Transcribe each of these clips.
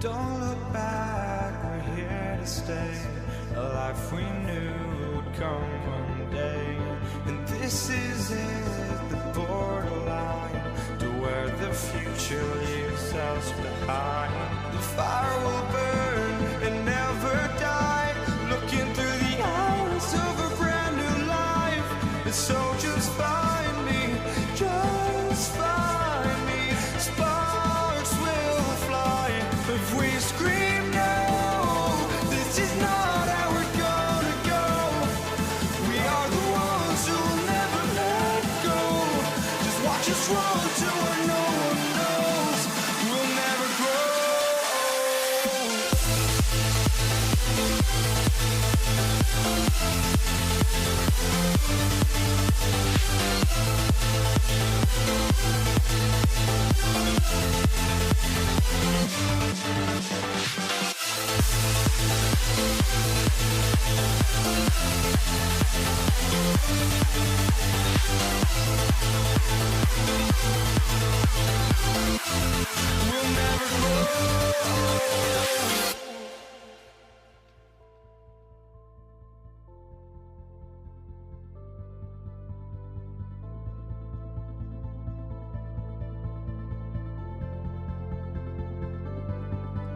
Don't look back, we're here to stay. A life we knew would come one day. And this is it, the borderline to where the future leaves us behind. The fire will burn and never die, looking through the eyes of a brand new life. And so just find me, just find me. Sparks will fly.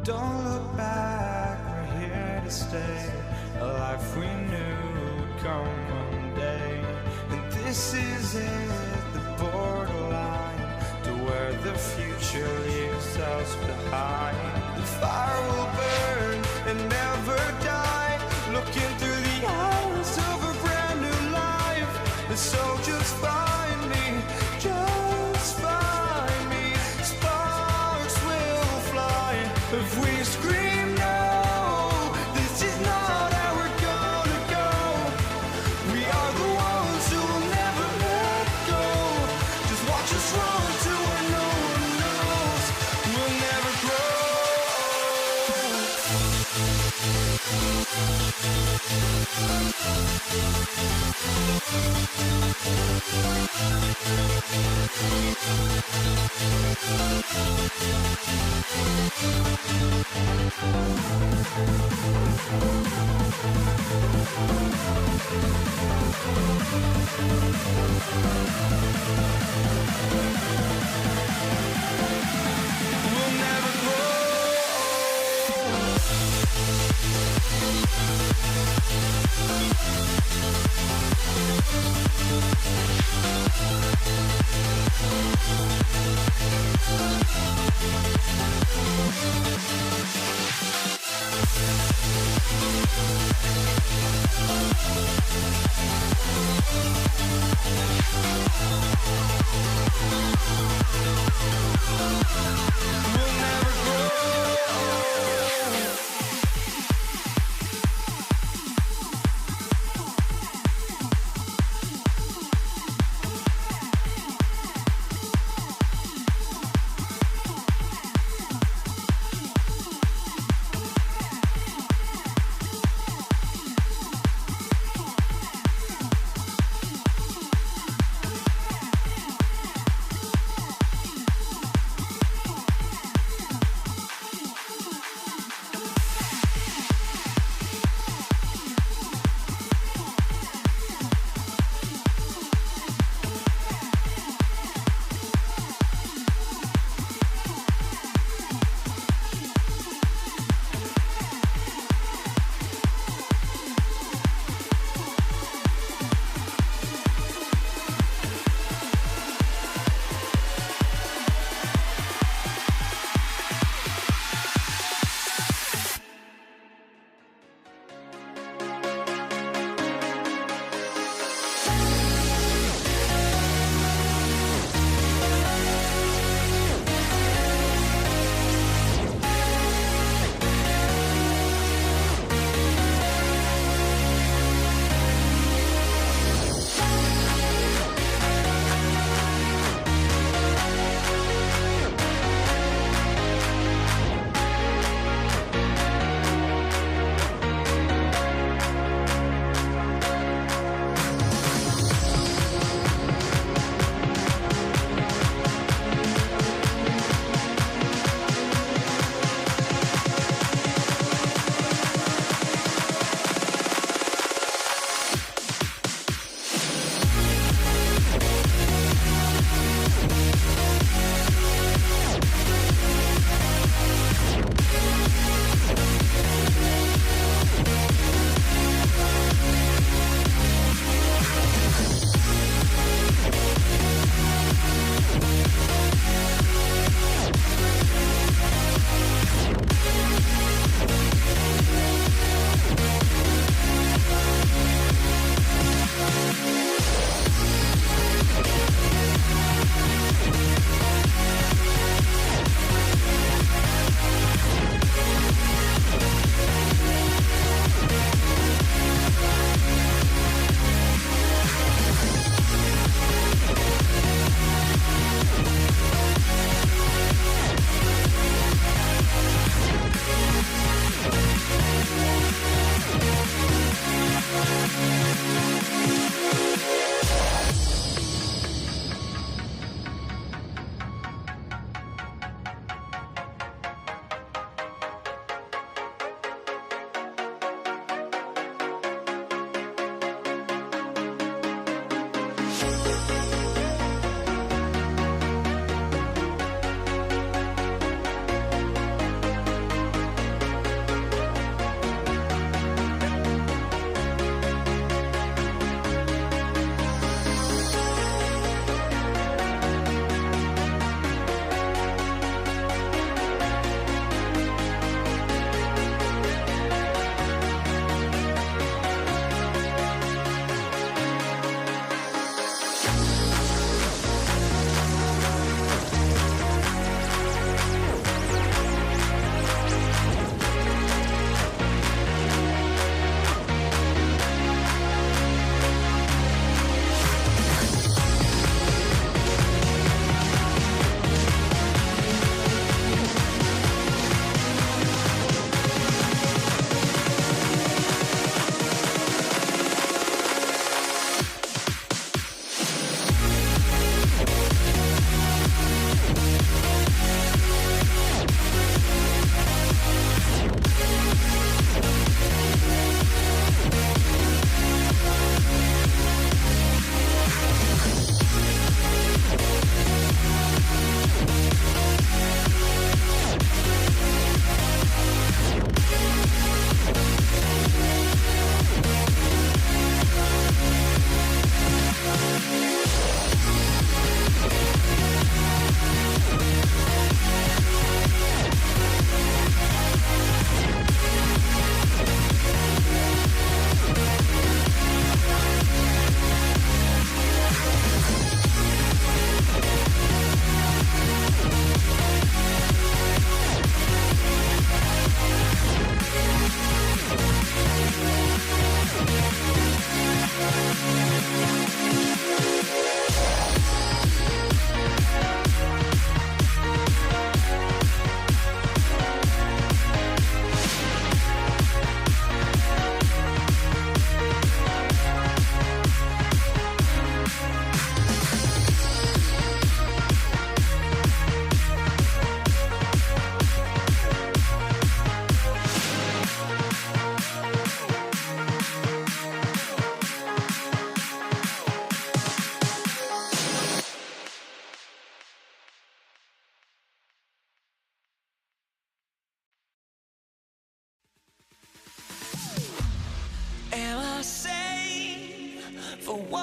Don't look back, we're here to stay. A life we knew would come one day. And this is it, the borderline to where the future leaves us behind. The fire will burn and never die, looking through the eyes of a brand new life. And so just find me, just find me. Sparks will fly if we scream no. This is not how we're gonna go. We are the ones who will never let go. Just watch us run to where no one knows. We'll never grow. We'll never grow. We'll never grow.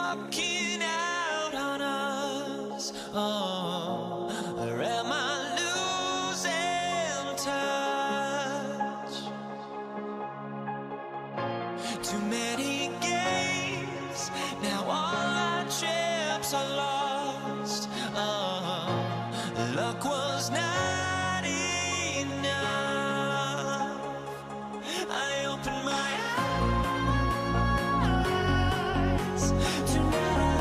walking out on us. Oh, or am I losing touch? Too many games, now all our chips are lost. Oh, luck was not enough. I opened my eyes, tonight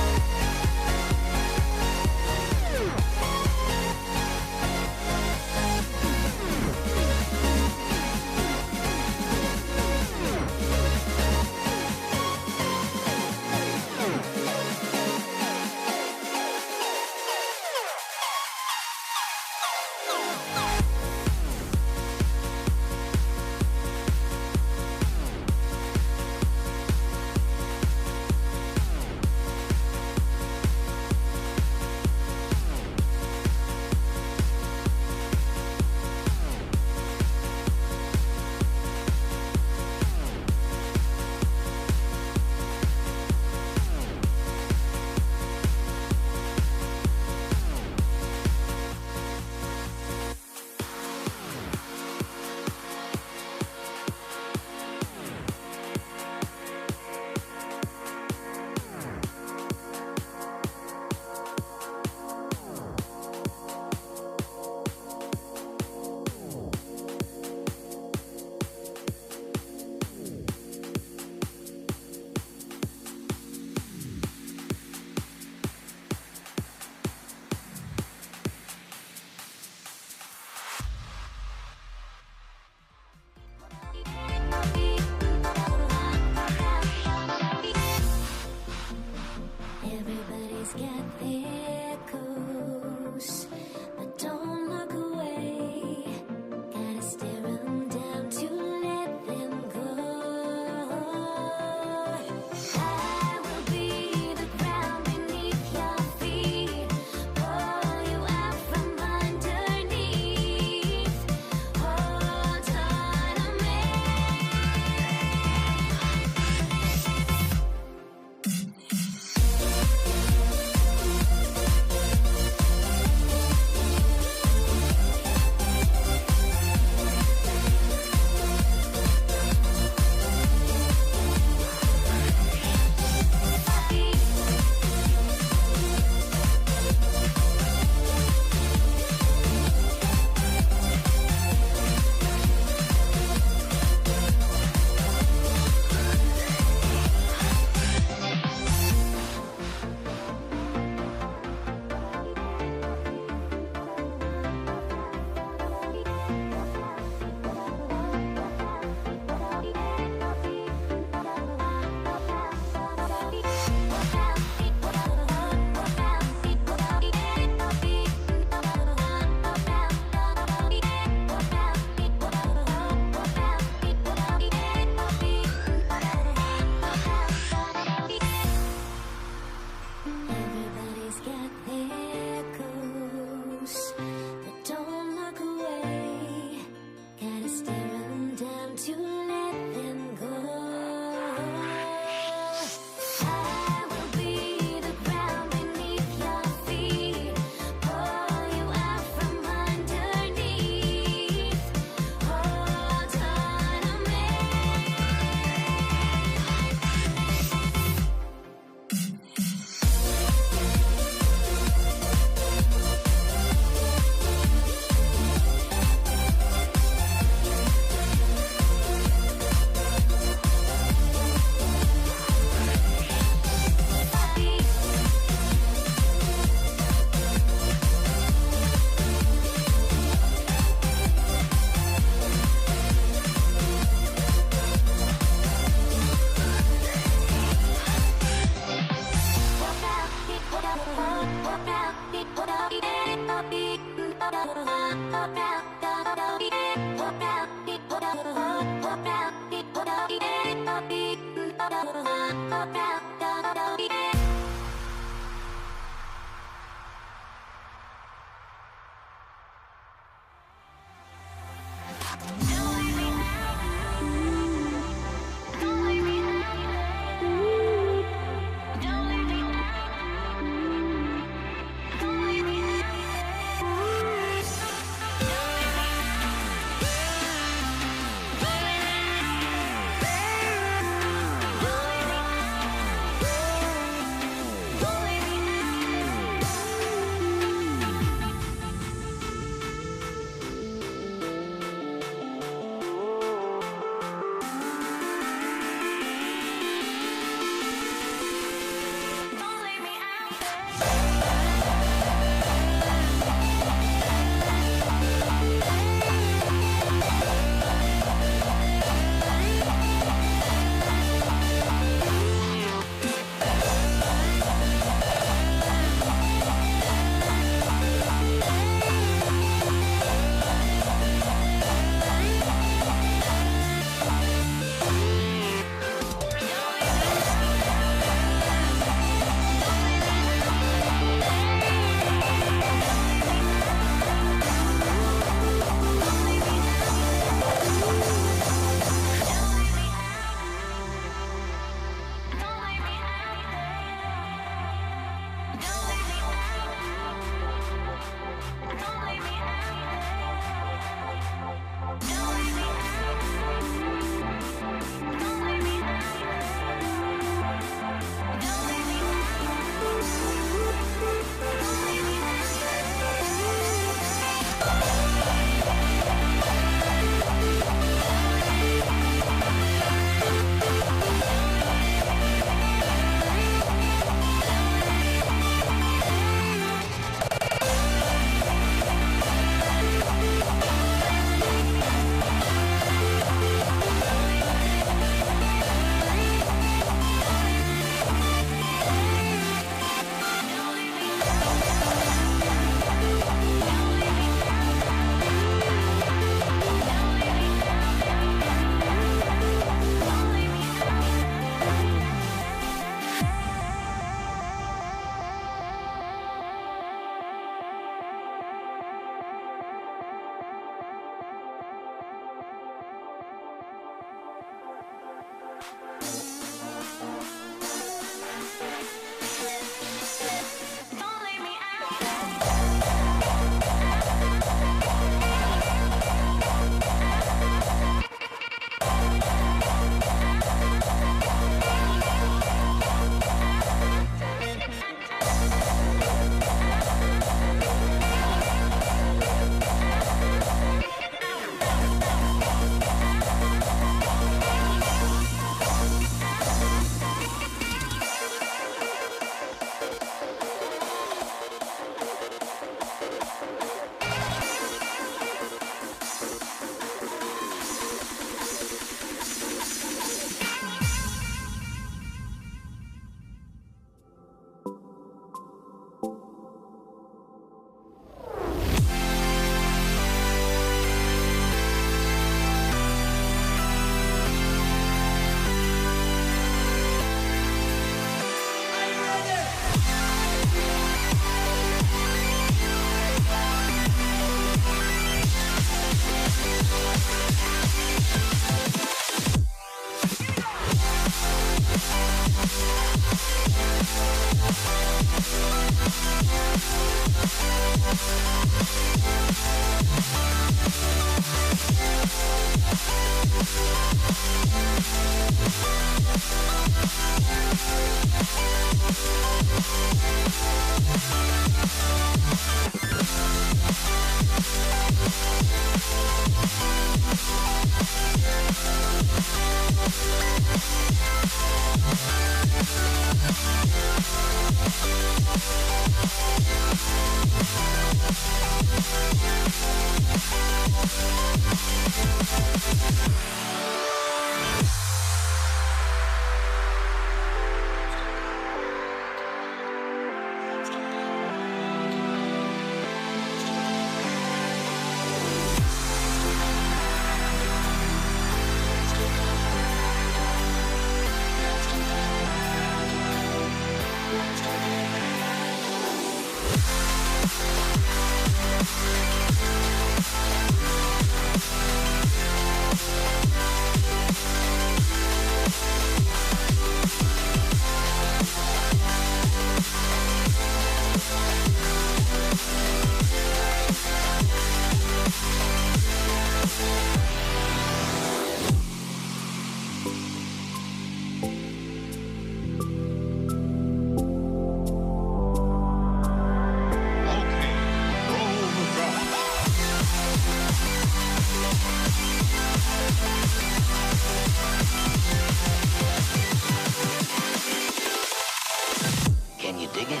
Can you dig it?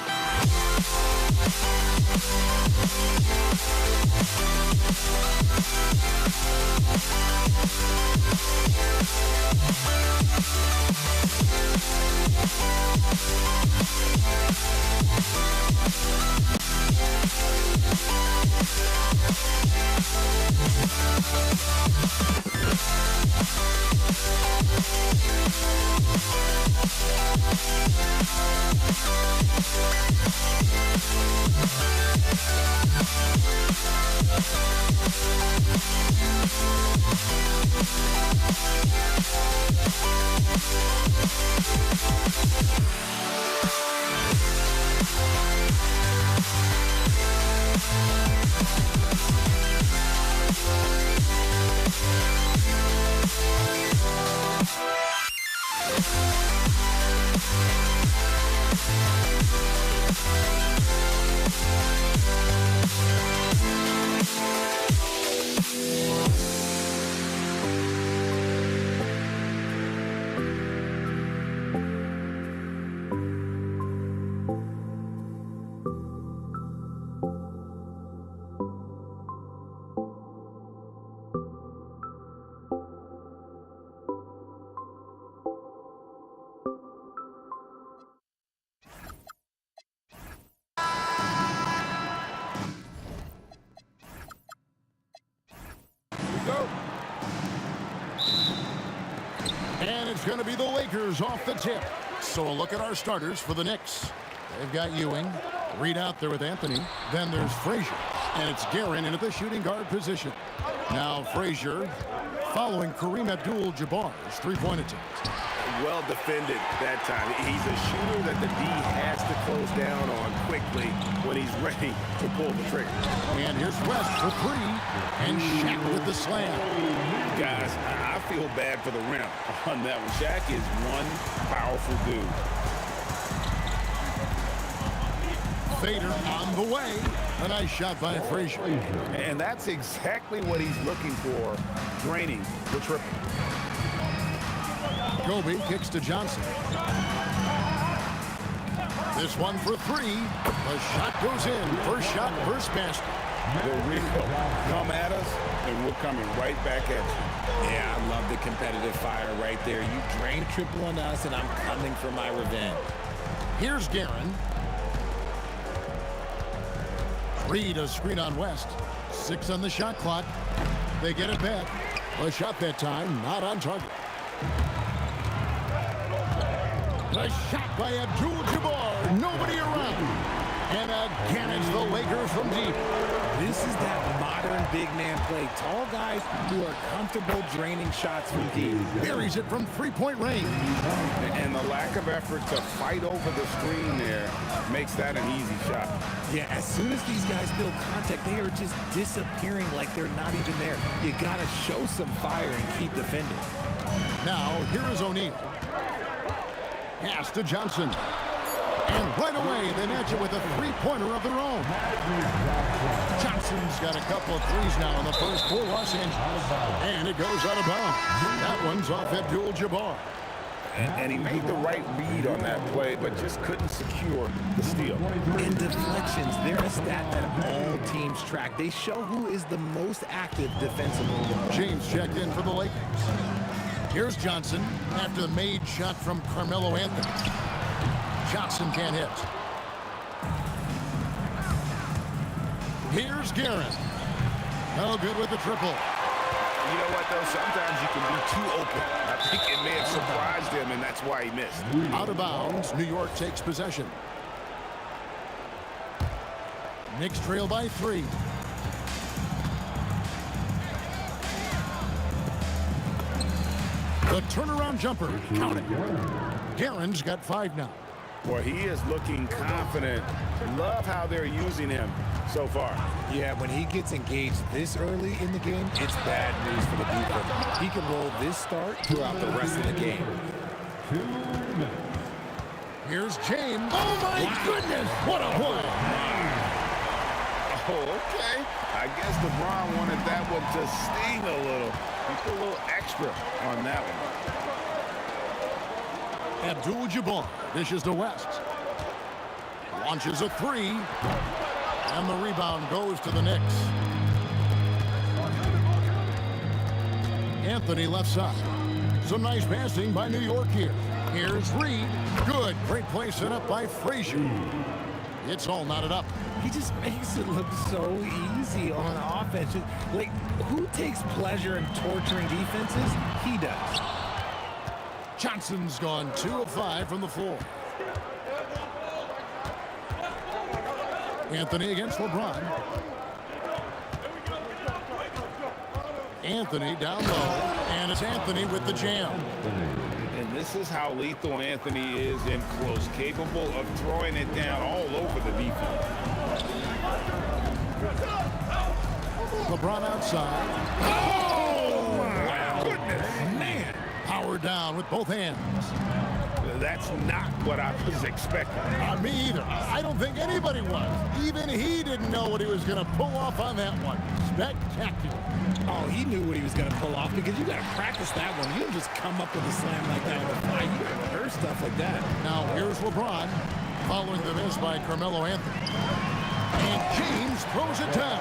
And it's going to be the Lakers off the tip. So a look at our starters for the Knicks. They've got Ewing, Reed out there with Anthony. Then there's Frazier, and it's Guerin in at the shooting guard position. Now Frazier following Kareem Abdul-Jabbar's three-point attempt. Well defended that time. He's a shooter that the D has to close down on quickly when he's ready to pull the trigger. And here's West for three, and Shaq with the slam. Guys, I feel bad for the rim on that one. Shaq is one powerful dude. Fader on the way. A nice shot by Frazier. And that's exactly what he's looking for, draining the triple. Kobe kicks to Johnson. This one for three. The shot goes in. First shot, first basket. The Rico, come at us, and we're coming right back at you. Yeah, I love the competitive fire right there. You drain triple on us, and I'm coming for my revenge. Here's Guerin. Reed a screen on West. 6 on the shot clock. They get it back. A shot that time, not on target. A shot by Abdul-Jabbar. Nobody around. And again, it's the Lakers from deep. This is that modern big man play. Tall guys who are comfortable draining shots from deep. Buries it from three-point range. And the lack of effort to fight over the screen there makes that an easy shot. Yeah, as soon as these guys build contact, they are just disappearing like they're not even there. You got to show some fire and keep defending. Now, here is O'Neal. Pass to Johnson. And right away, they match it with a three-pointer of their own. Johnson's got a couple of threes now in the first for Los Angeles. And it goes out of bounds. That one's off Abdul-Jabbar. And he made the right read on that play, but just couldn't secure the steal. And deflections, they're a stat that all teams track. They show who is the most active defensively. James checked in for the Lakers. Here's Johnson after the made shot from Carmelo Anthony. Johnson can't hit. Here's Guerin. No good with the triple. You know what, though? Sometimes you can be too open. I think it may have surprised him, and that's why he missed. Out of bounds, New York takes possession. Knicks trail by 3. The turnaround jumper, count it. Guerin's got 5 now. Boy, he is looking confident. Love how they're using him so far. Yeah, when he gets engaged this early in the game, it's bad news for the defense. He can roll this start throughout the rest of the game. Here's James. Oh, my goodness. What a play. Oh, okay. I guess LeBron wanted that one to sting a little. He put a little extra on that one. Abdul-Jabbar dishes to West. Launches a 3. And the rebound goes to the Knicks. Anthony left side. Some nice passing by New York here. Here's Reed. Good. Great play set up by Frazier. It's all knotted up. He just makes it look so easy on offense. Like, who takes pleasure in torturing defenses? He does. Johnson's gone 2 of 5 from the floor. Anthony against LeBron. Anthony down low, and it's Anthony with the jam. And this is how lethal Anthony is in close, capable of throwing it down all over the defense. LeBron outside. Oh, my goodness. Man. Power down with both hands. That's not what I was expecting. Me either. I don't think anybody was. Even he didn't know what he was going to pull off on that one. Spectacular. Oh, he knew what he was going to pull off because you got to practice that one. You don't just come up with a slam like that on the fly. You got to rehearse stuff like that. Now here's LeBron following the miss by Carmelo Anthony. And James throws it down.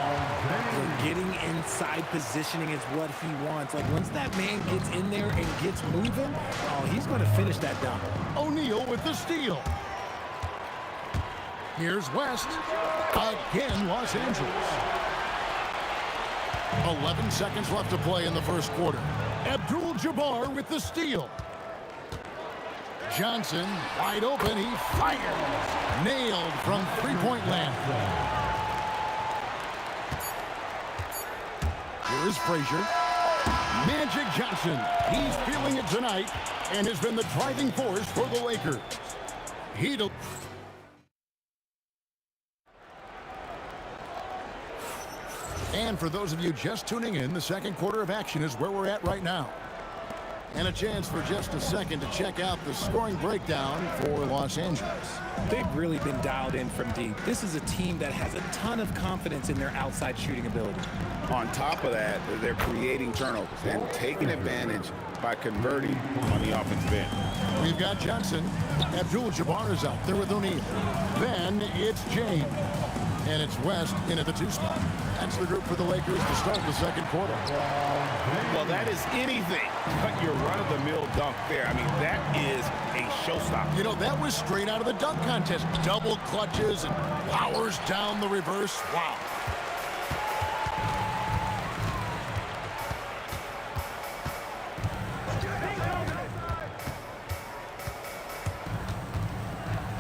Getting inside positioning is what he wants. Like, once that man gets in there and gets moving, oh, he's going to finish that down. O'Neal with the steal. Here's West. Again, Los Angeles. 11 seconds left to play in the first quarter. Abdul-Jabbar with the steal. Johnson, wide open, he fires. Nailed from three-point land. Here's Frazier. Magic Johnson, he's feeling it tonight and has been the driving force for the Lakers. And for those of you just tuning in, the second quarter of action is where we're at right now. And a chance for just a second to check out the scoring breakdown for Los Angeles. They've really been dialed in from deep. This is a team that has a ton of confidence in their outside shooting ability. On top of that, they're creating turnovers and taking advantage by converting on the offensive end. We've got Johnson. Abdul-Jabbar is out there with O'Neal. Then it's James. And it's West in at the 2 spot. That's the group for the Lakers to start the second quarter. Well, that is anything but your run-of-the-mill dunk there. I mean, that is a showstopper. You know, that was straight out of the dunk contest. Double clutches and powers down the reverse. Wow.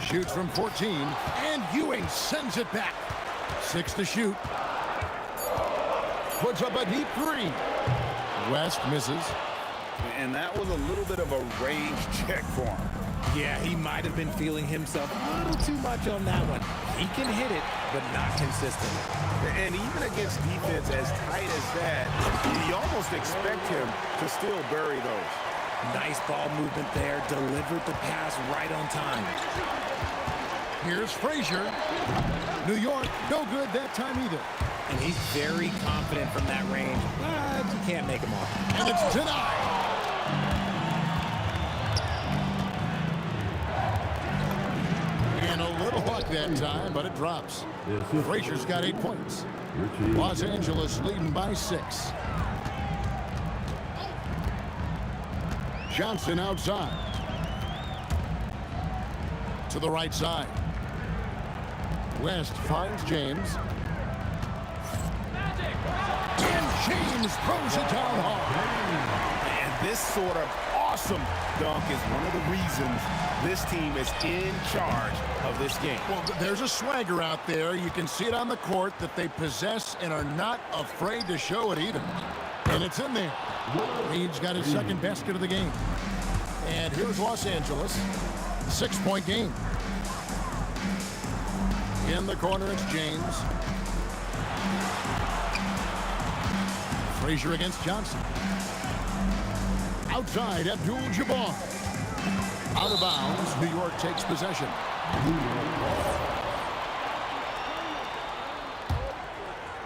Shoots from 14, and Ewing sends it back. 6 to shoot. Puts up a deep 3. West misses. And that was a little bit of a range check for him. Yeah, he might have been feeling himself a little too much on that one. He can hit it, but not consistent. And even against defense as tight as that, you almost expect him to still bury those. Nice ball movement there. Delivered the pass right on time. Here's Frazier. New York, no good that time either. And he's very confident from that range, but you can't make him off. And it's denied. that time, but it drops. Frazier's got 8 points. Los Angeles leading by 6. Johnson outside. To the right side. West finds James. And James throws it down hard. And this sort of awesome dunk is one of the reasons this team is in charge of this game. Well, there's a swagger out there. You can see it on the court that they possess and are not afraid to show it either. And it's in there. Reed's got his second basket of the game. And here's Los Angeles. 6-point game. In the corner, it's James. Frazier against Johnson. Outside, Abdul-Jabbar. Out of bounds, New York takes possession.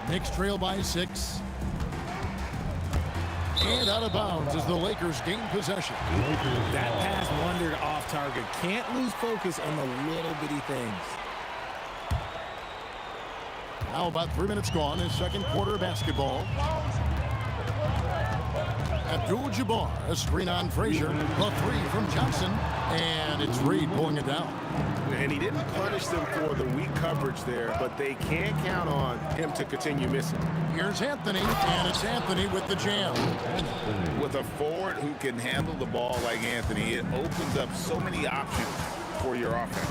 Knicks trail by 6. And out of bounds as the Lakers gain possession. That pass wandered off target. Can't lose focus on the little bitty things. Now about 3 minutes gone in second quarter of basketball. Abdul-Jabbar, a screen on Frazier, a 3 from Johnson, and it's Reed pulling it down. And he didn't punish them for the weak coverage there, but they can't count on him to continue missing. Here's Anthony, and it's Anthony with the jam. With a forward who can handle the ball like Anthony, it opens up so many options for your offense.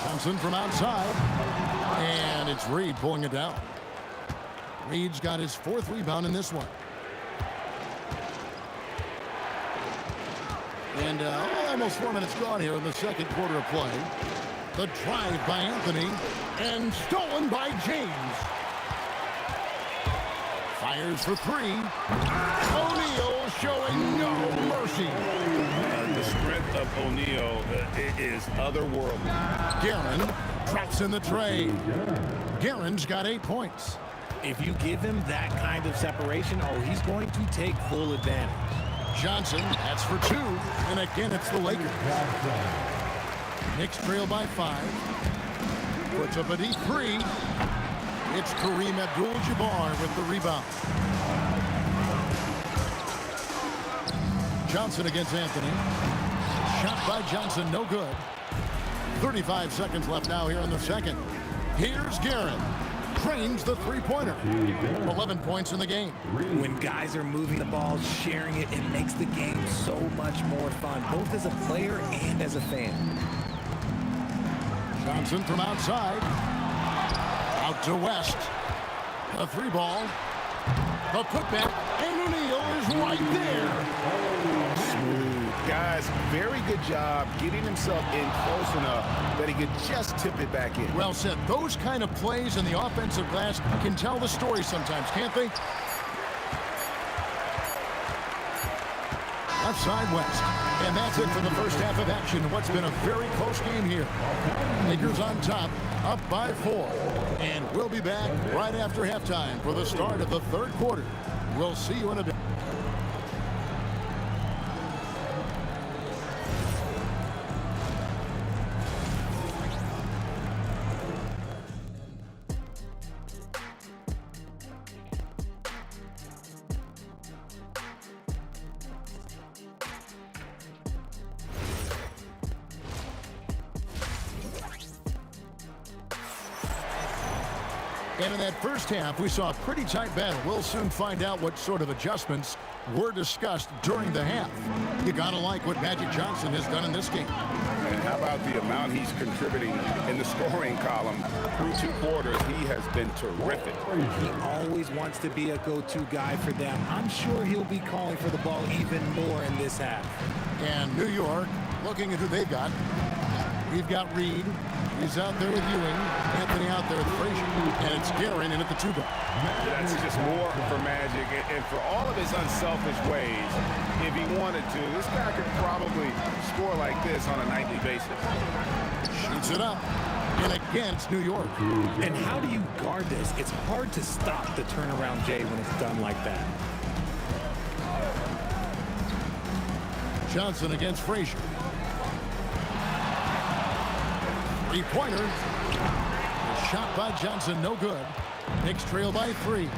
Johnson from outside, and it's Reed pulling it down. Reed's got his 4th rebound in this one. And almost 4 minutes gone here in the second quarter of play. The drive by Anthony, and stolen by James. Fires for 3. O'Neal showing no mercy. The strength of O'Neal is otherworldly. Guerin drops in the trade. Guerin's got 8 points. If you give him that kind of separation, oh, he's going to take full advantage. Johnson, that's for 2. And again, it's the Lakers. Knicks trail by 5. Puts up a deep 3. It's Kareem Abdul-Jabbar with the rebound. Johnson against Anthony. Shot by Johnson, no good. 35 seconds left now here in the second. Here's Guerin. Trains the three-pointer. 11 points in the game. When guys are moving the ball, sharing it, it makes the game so much more fun, both as a player and as a fan. Johnson from outside. Out to West. A 3-ball. A putback. And O'Neal is right there. Smooth. Guys, very good job getting himself in close enough that he could just tip it back in. Well said. Those kind of plays in the offensive glass can tell the story sometimes, can't they? Left side, West. And that's it for the first half of action. What's been a very close game here. Lakers on top, up by 4. And we'll be back right after halftime for the start of the third quarter. We'll see you in a bit. And in that first half, we saw a pretty tight battle. We'll soon find out what sort of adjustments were discussed during the half. You gotta like what Magic Johnson has done in this game. And how about the amount he's contributing in the scoring column through 2 quarters? He has been terrific. He always wants to be a go-to guy for them. I'm sure he'll be calling for the ball even more in this half. And New York, looking at who they've got. We've got Reed. He's out there with Ewing. Anthony out there with Frazier. And it's Guerin in at the 2-guard. That's just more for Magic. And for all of his unselfish ways, if he wanted to, this guy could probably score like this on a nightly basis. Shoots it up. And against New York. And how do you guard this? It's hard to stop the turnaround J when it's done like that. Johnson against Frazier. Three-pointer. Shot by Johnson, no good. Knicks trail by 3.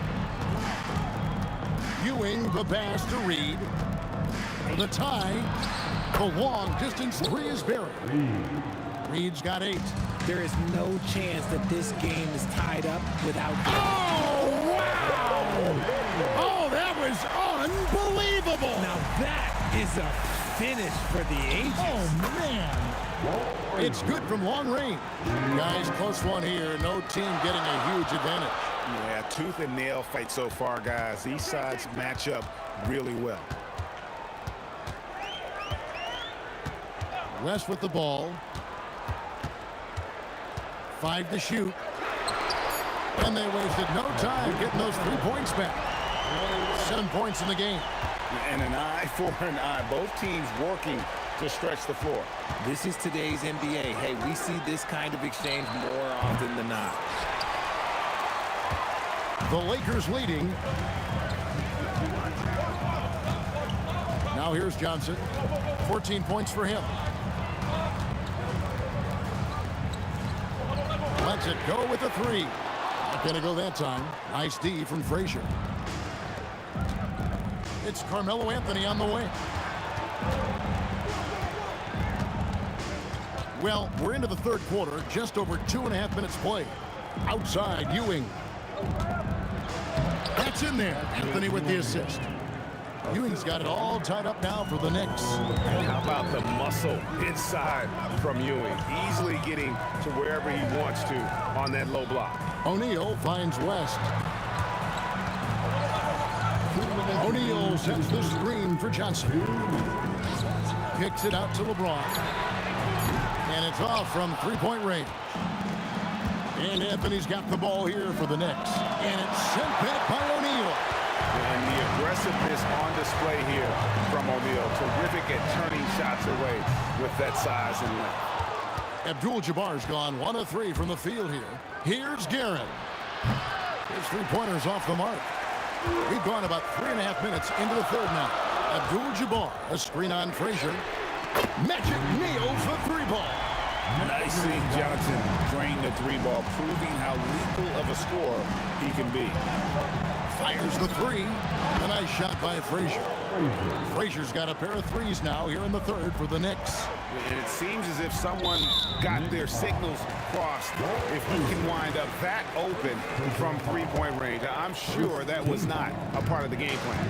Ewing, the pass to Reed. The tie. The long-distance 3 is buried. Reed's got 8. There is no chance that this game is tied up without... Oh, wow! Oh, that was unbelievable! Now that is a finish for the ages. Oh, man! It's good from long range. Guys, close one here. No team getting a huge advantage. Yeah, tooth and nail fight so far, guys. These sides match up really well. West with the ball. 5 to shoot. And they wasted no time getting those 3 points back. 7 points in the game. And an eye for an eye. Both teams working to stretch the floor. This is today's NBA. Hey, we see this kind of exchange more often than not. The Lakers leading. Now here's Johnson. 14 points for him. Lets it go with a 3. Not going to go that time. Nice D from Frazier. It's Carmelo Anthony on the way. Well, we're into the third quarter. Just over 2.5 minutes played. Outside, Ewing. That's in there. Anthony with the assist. Ewing's got it all tied up now for the Knicks. How about the muscle inside from Ewing? Easily getting to wherever he wants to on that low block. O'Neal finds West. O'Neal sets the screen for Johnson. Kicks it out to LeBron. And it's off from three-point range. And Anthony's got the ball here for the Knicks. And it's sent back by O'Neal. And the aggressiveness on display here from O'Neal. Terrific at turning shots away with that size and length. Abdul-Jabbar's gone 1 of 3 from the field here. Here's Guerin. His three-pointer's off the mark. We've gone about 3.5 minutes into the third now. Abdul-Jabbar, a screen on Frazier. Magic nails the 3-ball. Nicely, Johnson drained the 3-ball, proving how lethal of a scorer he can be. Fires the 3. A nice shot by Frazier. Frazier's got a pair of 3s now here in the third for the Knicks. And it seems as if someone got their signals crossed. If he can wind up that open from three-point range, I'm sure that was not a part of the game plan.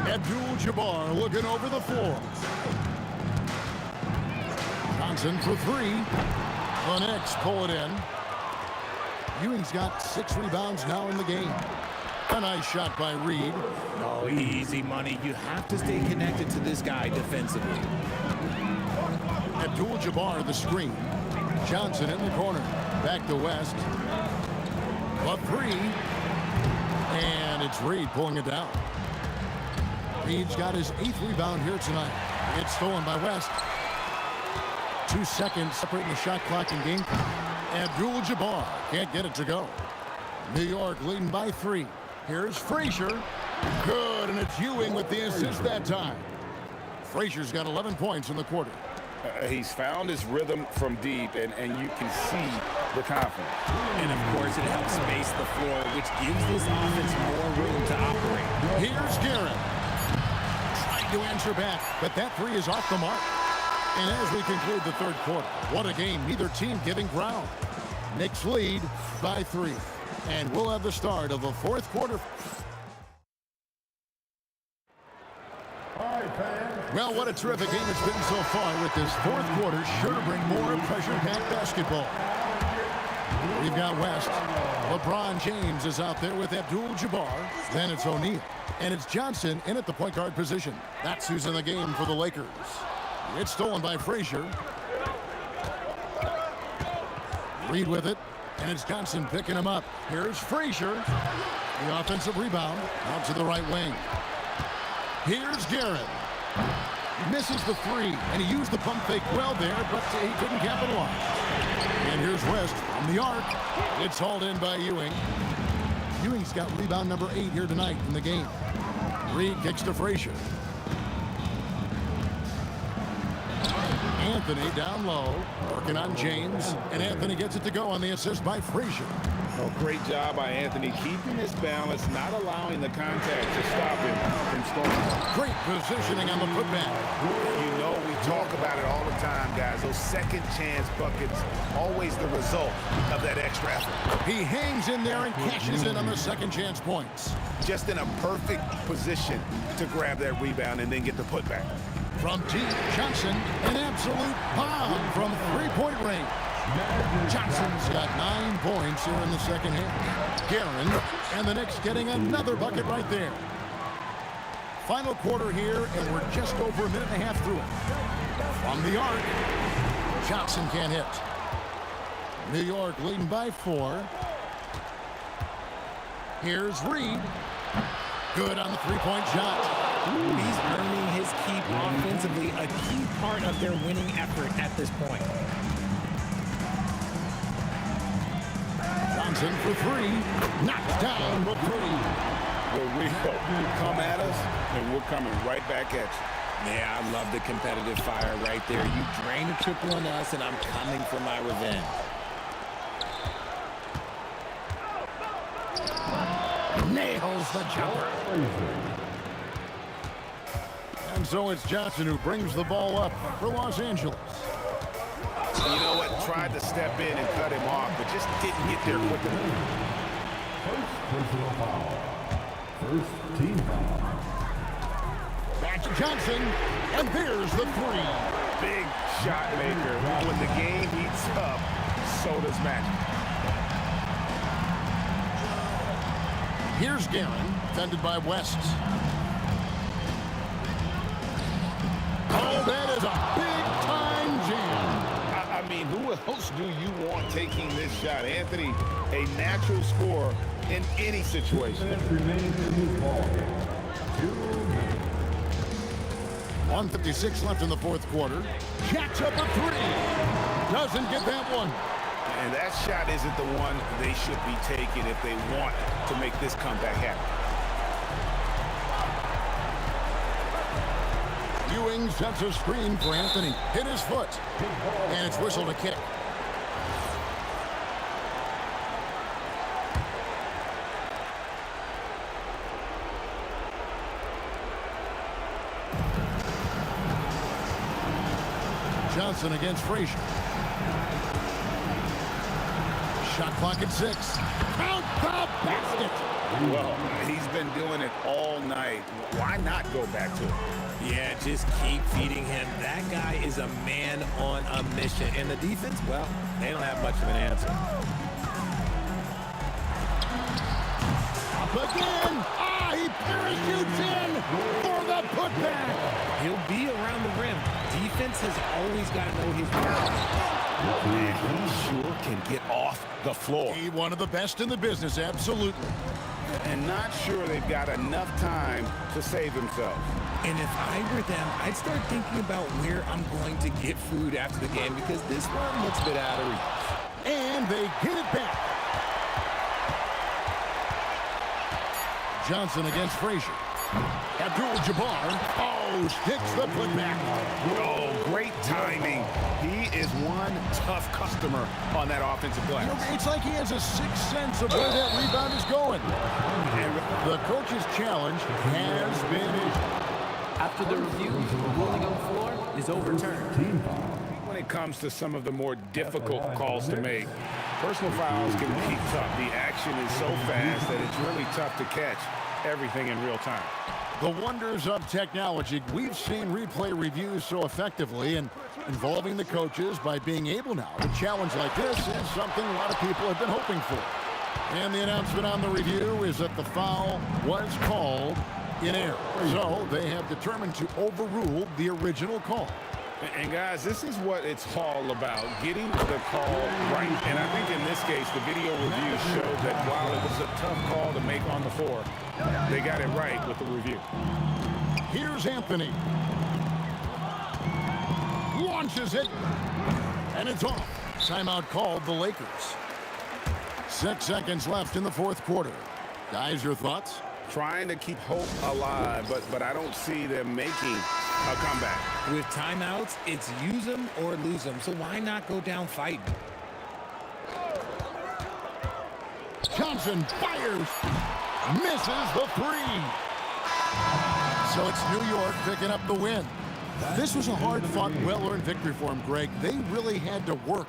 Abdul-Jabbar looking over the floor. Johnson for 3. The Knicks pull it in. Ewing's got 6 rebounds now in the game. A nice shot by Reed. Oh, easy money. You have to stay connected to this guy defensively. Abdul-Jabbar the screen. Johnson in the corner. Back to West. A 3. And it's Reed pulling it down. Reed's got his 8th rebound here tonight. It's stolen by West. 2 seconds separating the shot clock and game clock. Abdul-Jabbar can't get it to go. New York leading by 3. Here's Frazier. Good, and it's Ewing with the assist that time. Frazier's got 11 points in the quarter. He's found his rhythm from deep, and you can see the confidence. And, of course, it helps space the floor, which gives this offense more room to operate. Here's Guerin. Trying to answer back, but that 3 is off the mark. And as we conclude the third quarter, what a game. Neither team giving ground. Knicks lead by 3. And we'll have the start of the fourth quarter. Well, what a terrific game it's been so far with this fourth quarter. Sure to bring more pressure-packed basketball. We've got West. LeBron James is out there with Abdul-Jabbar. Then it's O'Neal. And it's Johnson in at the point guard position. That's who's in the game for the Lakers. It's stolen by Frazier. Reed with it. And it's Johnson picking him up. Here's Frazier. The offensive rebound out to the right wing. Here's Guerin. Misses the 3, and he used the pump fake well there, but he couldn't capitalize. And here's West from the arc. It's hauled in by Ewing. Ewing's got rebound number 8 here tonight in the game. Reed kicks to Frazier. Anthony down low, working on James, and Anthony gets it to go on the assist by Frazier. Oh, great job by Anthony keeping his balance, not allowing the contact to stop him from scoring. Great positioning on the putback. You know, we talk about it all the time, guys. Those second chance buckets, always the result of that extra effort. He hangs in there and cashes in on the second chance points. Just in a perfect position to grab that rebound and then get the putback. From deep, Johnson, an absolute bomb from three-point range. Johnson's got 9 points here in the second half. Guerin and the Knicks getting another bucket right there. Final quarter here, and we're just over a minute and a half through it. From the arc, Johnson can't hit. New York leading by 4. Here's Reed. Good on the three-point shot. He's earning his keep offensively, a key part of their winning effort at this point. Johnson for 3. Knocked down with 3. Well, we come at us, and we're coming right back at you. Yeah, I love the competitive fire right there. You drain a triple on us, and I'm coming for my revenge. Nails the jumper. And so it's Johnson who brings the ball up for Los Angeles. You know what? Tried to step in and cut him off, but just didn't get there quick enough. Personal foul. First team foul. Back to Johnson, and there's the 3. Big shot maker. When the game heats up, so does magic. Here's Guerin, defended by West. Oh, that is a big-time jam. I mean, who else do you want taking this shot? Anthony, a natural scorer in any situation. Remains in this ball game. 2 minutes. 1:56 left in the fourth quarter. Jacks up a 3. Doesn't get that one. And that shot isn't the one they should be taking if they want to make this comeback happen. Ewing sets a screen for Anthony. Hit his foot. And it's whistled a kick. Johnson against Frazier. Shot clock at 6. Count the basket. Well, he's been doing it all night. Why not go back to it? Yeah, just keep feeding him. That guy is a man on a mission. And the defense, well, they don't have much of an answer. Up again. He parachutes in for the putback. He'll be around the rim. Defense has always got to know his role. Man, he sure can get off the floor. He one of the best in the business, absolutely. And not sure they've got enough time to save themselves. And if I were them, I'd start thinking about where I'm going to get food after the game because this one looks a bit out of reach. And they get it back. Johnson against Frazier. Abdul-Jabbar, sticks the putback. Oh, great timing. He is one tough customer on that offensive glass. You know, it's like he has a sixth sense of where that rebound is going. The coach's challenge has been issued. After the review, the ruling on the floor is overturned. When it comes to some of the more difficult calls to make, personal fouls can be tough. The action is so fast that it's really tough to catch everything in real time. The wonders of technology. We've seen replay reviews so effectively and involving the coaches by being able now to challenge like this is something a lot of people have been hoping for. And the announcement on the review is that the foul was called in error. So they have determined to overrule the original call. And guys, this is what it's all about, getting the call right. And I think in this case, the video review showed that while it was a tough call to make on the floor, they got it right with the review. Here's Anthony. Launches it. And it's off. Timeout called the Lakers. 6 seconds left in the fourth quarter. Guys, your thoughts? Trying to keep hope alive, but I don't see them making a comeback. With timeouts, it's use them or lose them. So why not go down fighting? Johnson fires. Misses the three. So it's New York picking up the win. This was a hard-fought, well-earned victory for him, Greg. They really had to work.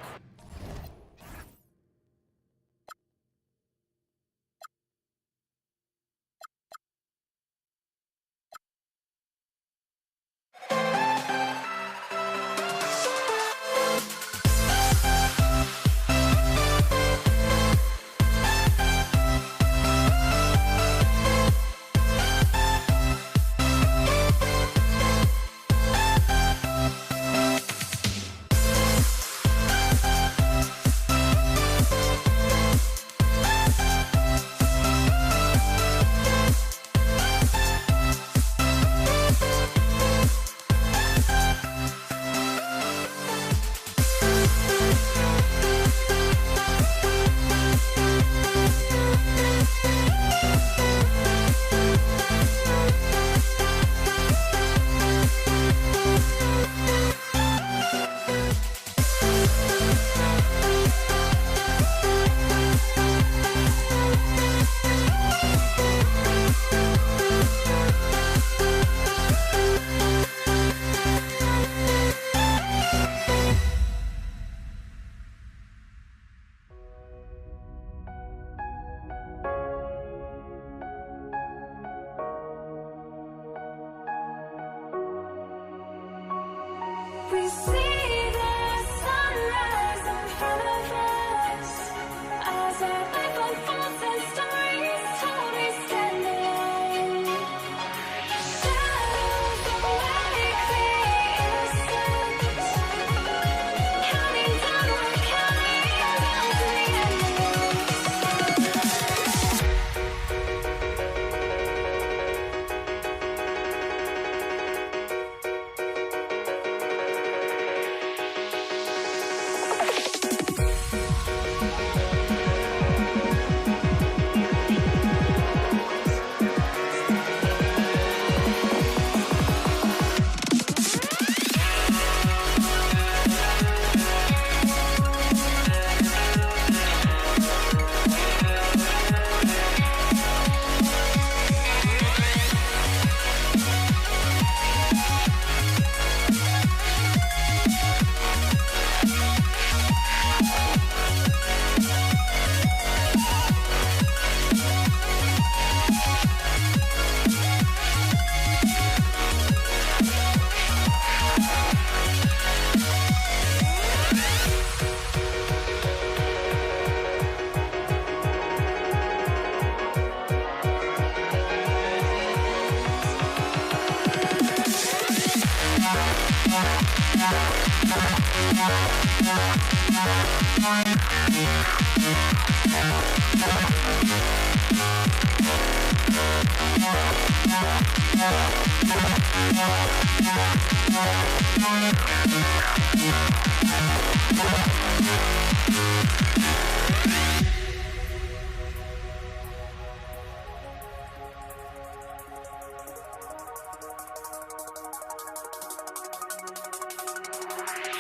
We see the sunrise in front of us as our life unfolds and stories told. We stand alone. Shadows awake the innocent, counting down, we're counting down to the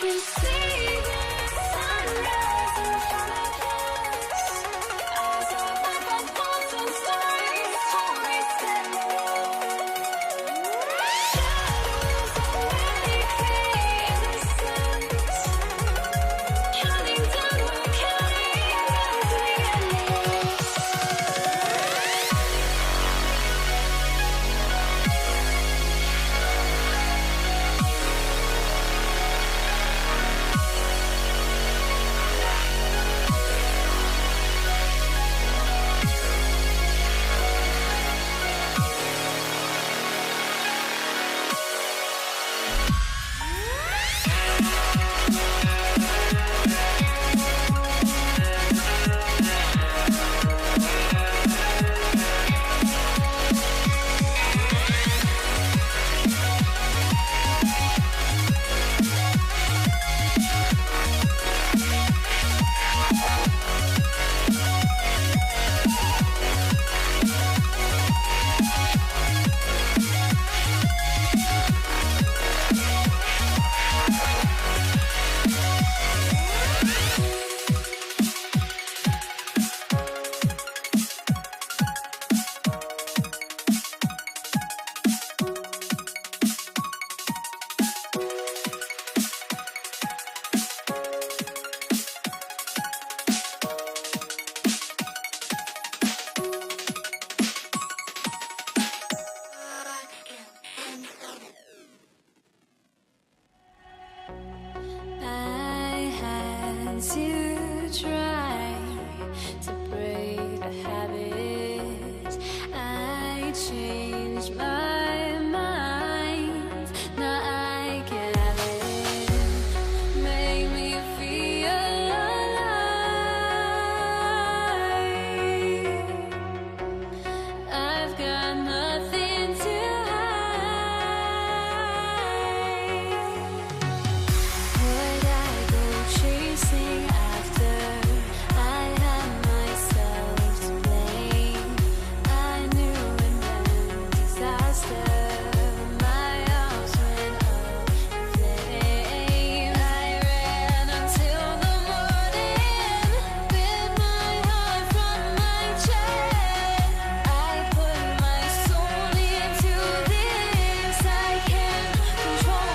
We see the sunrise in front of us as our life unfolds and stories told. We stand alone. Shadows awake the innocent, counting down, we're counting down to the endless. Once you try to break a habit, I changed my mind. Now I can have it. Make me feel alive. I've got nothing to hide. Would I go chasing after? I had myself to blame. I knew it meant disaster. My arms went up in flames. I ran until the morning, bit my heart from my chest. I put my soul into this. I can't control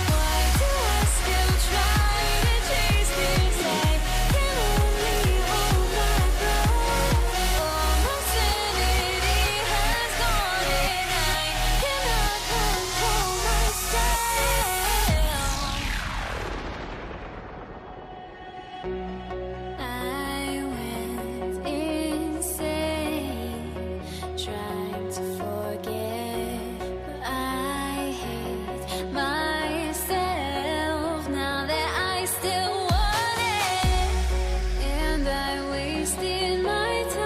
Why do I still try to chase this? I can only hold my breath. All my sanity has gone and I cannot control myself. I went insane trying to forget, but I hate myself now that I still want it, and I wasted my time.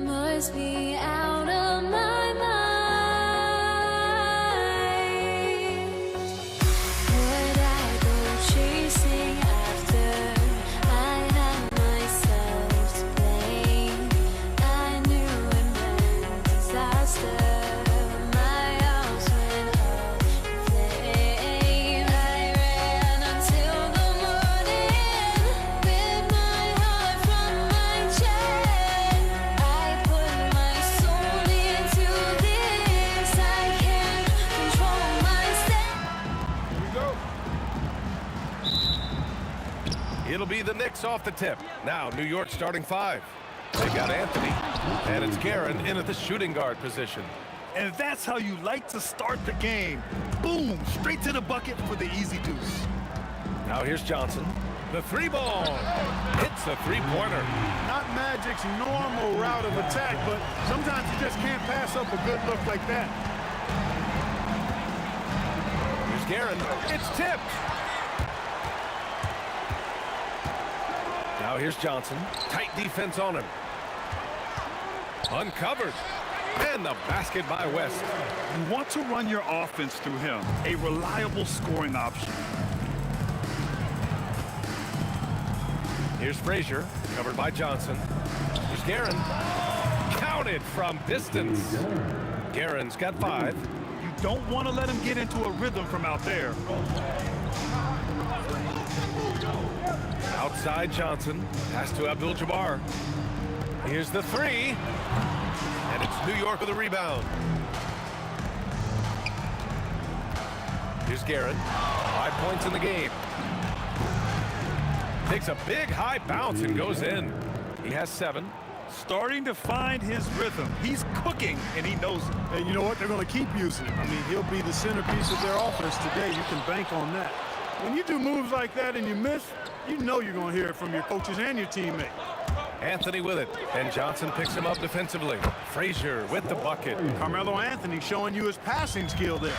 Must be out of my mind. Would I go chasing after? I had myself to blame. I knew it meant disaster. My arms went up in flames. I ran until the morning, bit my heart from my chest. I put my soul into this. I can't control myself. It'll be the Knicks off the tip. Now, New York starting 5. They got Anthony, and it's Guerin in at the shooting guard position. And that's how you like to start the game. Boom, straight to the bucket for the easy deuce. Now here's Johnson. The 3-ball hits a 3-pointer. Not Magic's normal route of attack, but sometimes you just can't pass up a good look like that. Here's Guerin. It's tipped. Now here's Johnson. Tight defense on him. Uncovered. And the basket by West. You want to run your offense through him, a reliable scoring option. Here's Frazier, covered by Johnson. Here's Guerin. Counted from distance. Guerin's got 5. You don't want to let him get into a rhythm from out there. Outside Johnson. Pass to Abdul-Jabbar. Here's the 3. And it's New York with a rebound. Here's Guerin. 5 points in the game. Takes a big high bounce and goes in. He has 7. Starting to find his rhythm. He's cooking, and he knows it. And you know what? They're going to keep using him. I mean, he'll be the centerpiece of their offense today. You can bank on that. When you do moves like that and you miss, you know you're going to hear it from your coaches and your teammates. Anthony with it, and Johnson picks him up defensively. Frazier with the bucket. Carmelo Anthony showing you his passing skill there.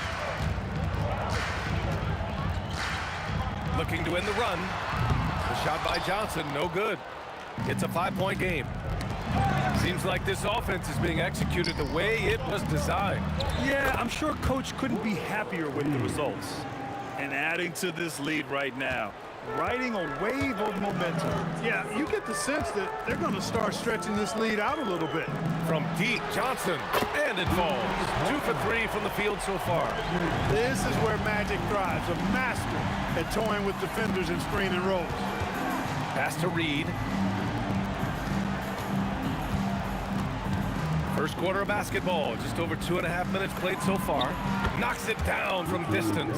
looking to end the run. The shot by Johnson, no good. It's a 5-point game. Seems like this offense is being executed the way it was designed. Yeah, I'm sure Coach couldn't be happier with the results. And adding to this lead right now, riding a wave of momentum. Yeah, you get the sense that they're going to start stretching this lead out a little bit. From deep, Johnson, and it falls. 2 for 3 from the field so far. This is where Magic thrives, a master at toying with defenders and screen and rolls. Pass to Reed. First quarter of basketball, just over 2.5 minutes played so far. Knocks it down from distance.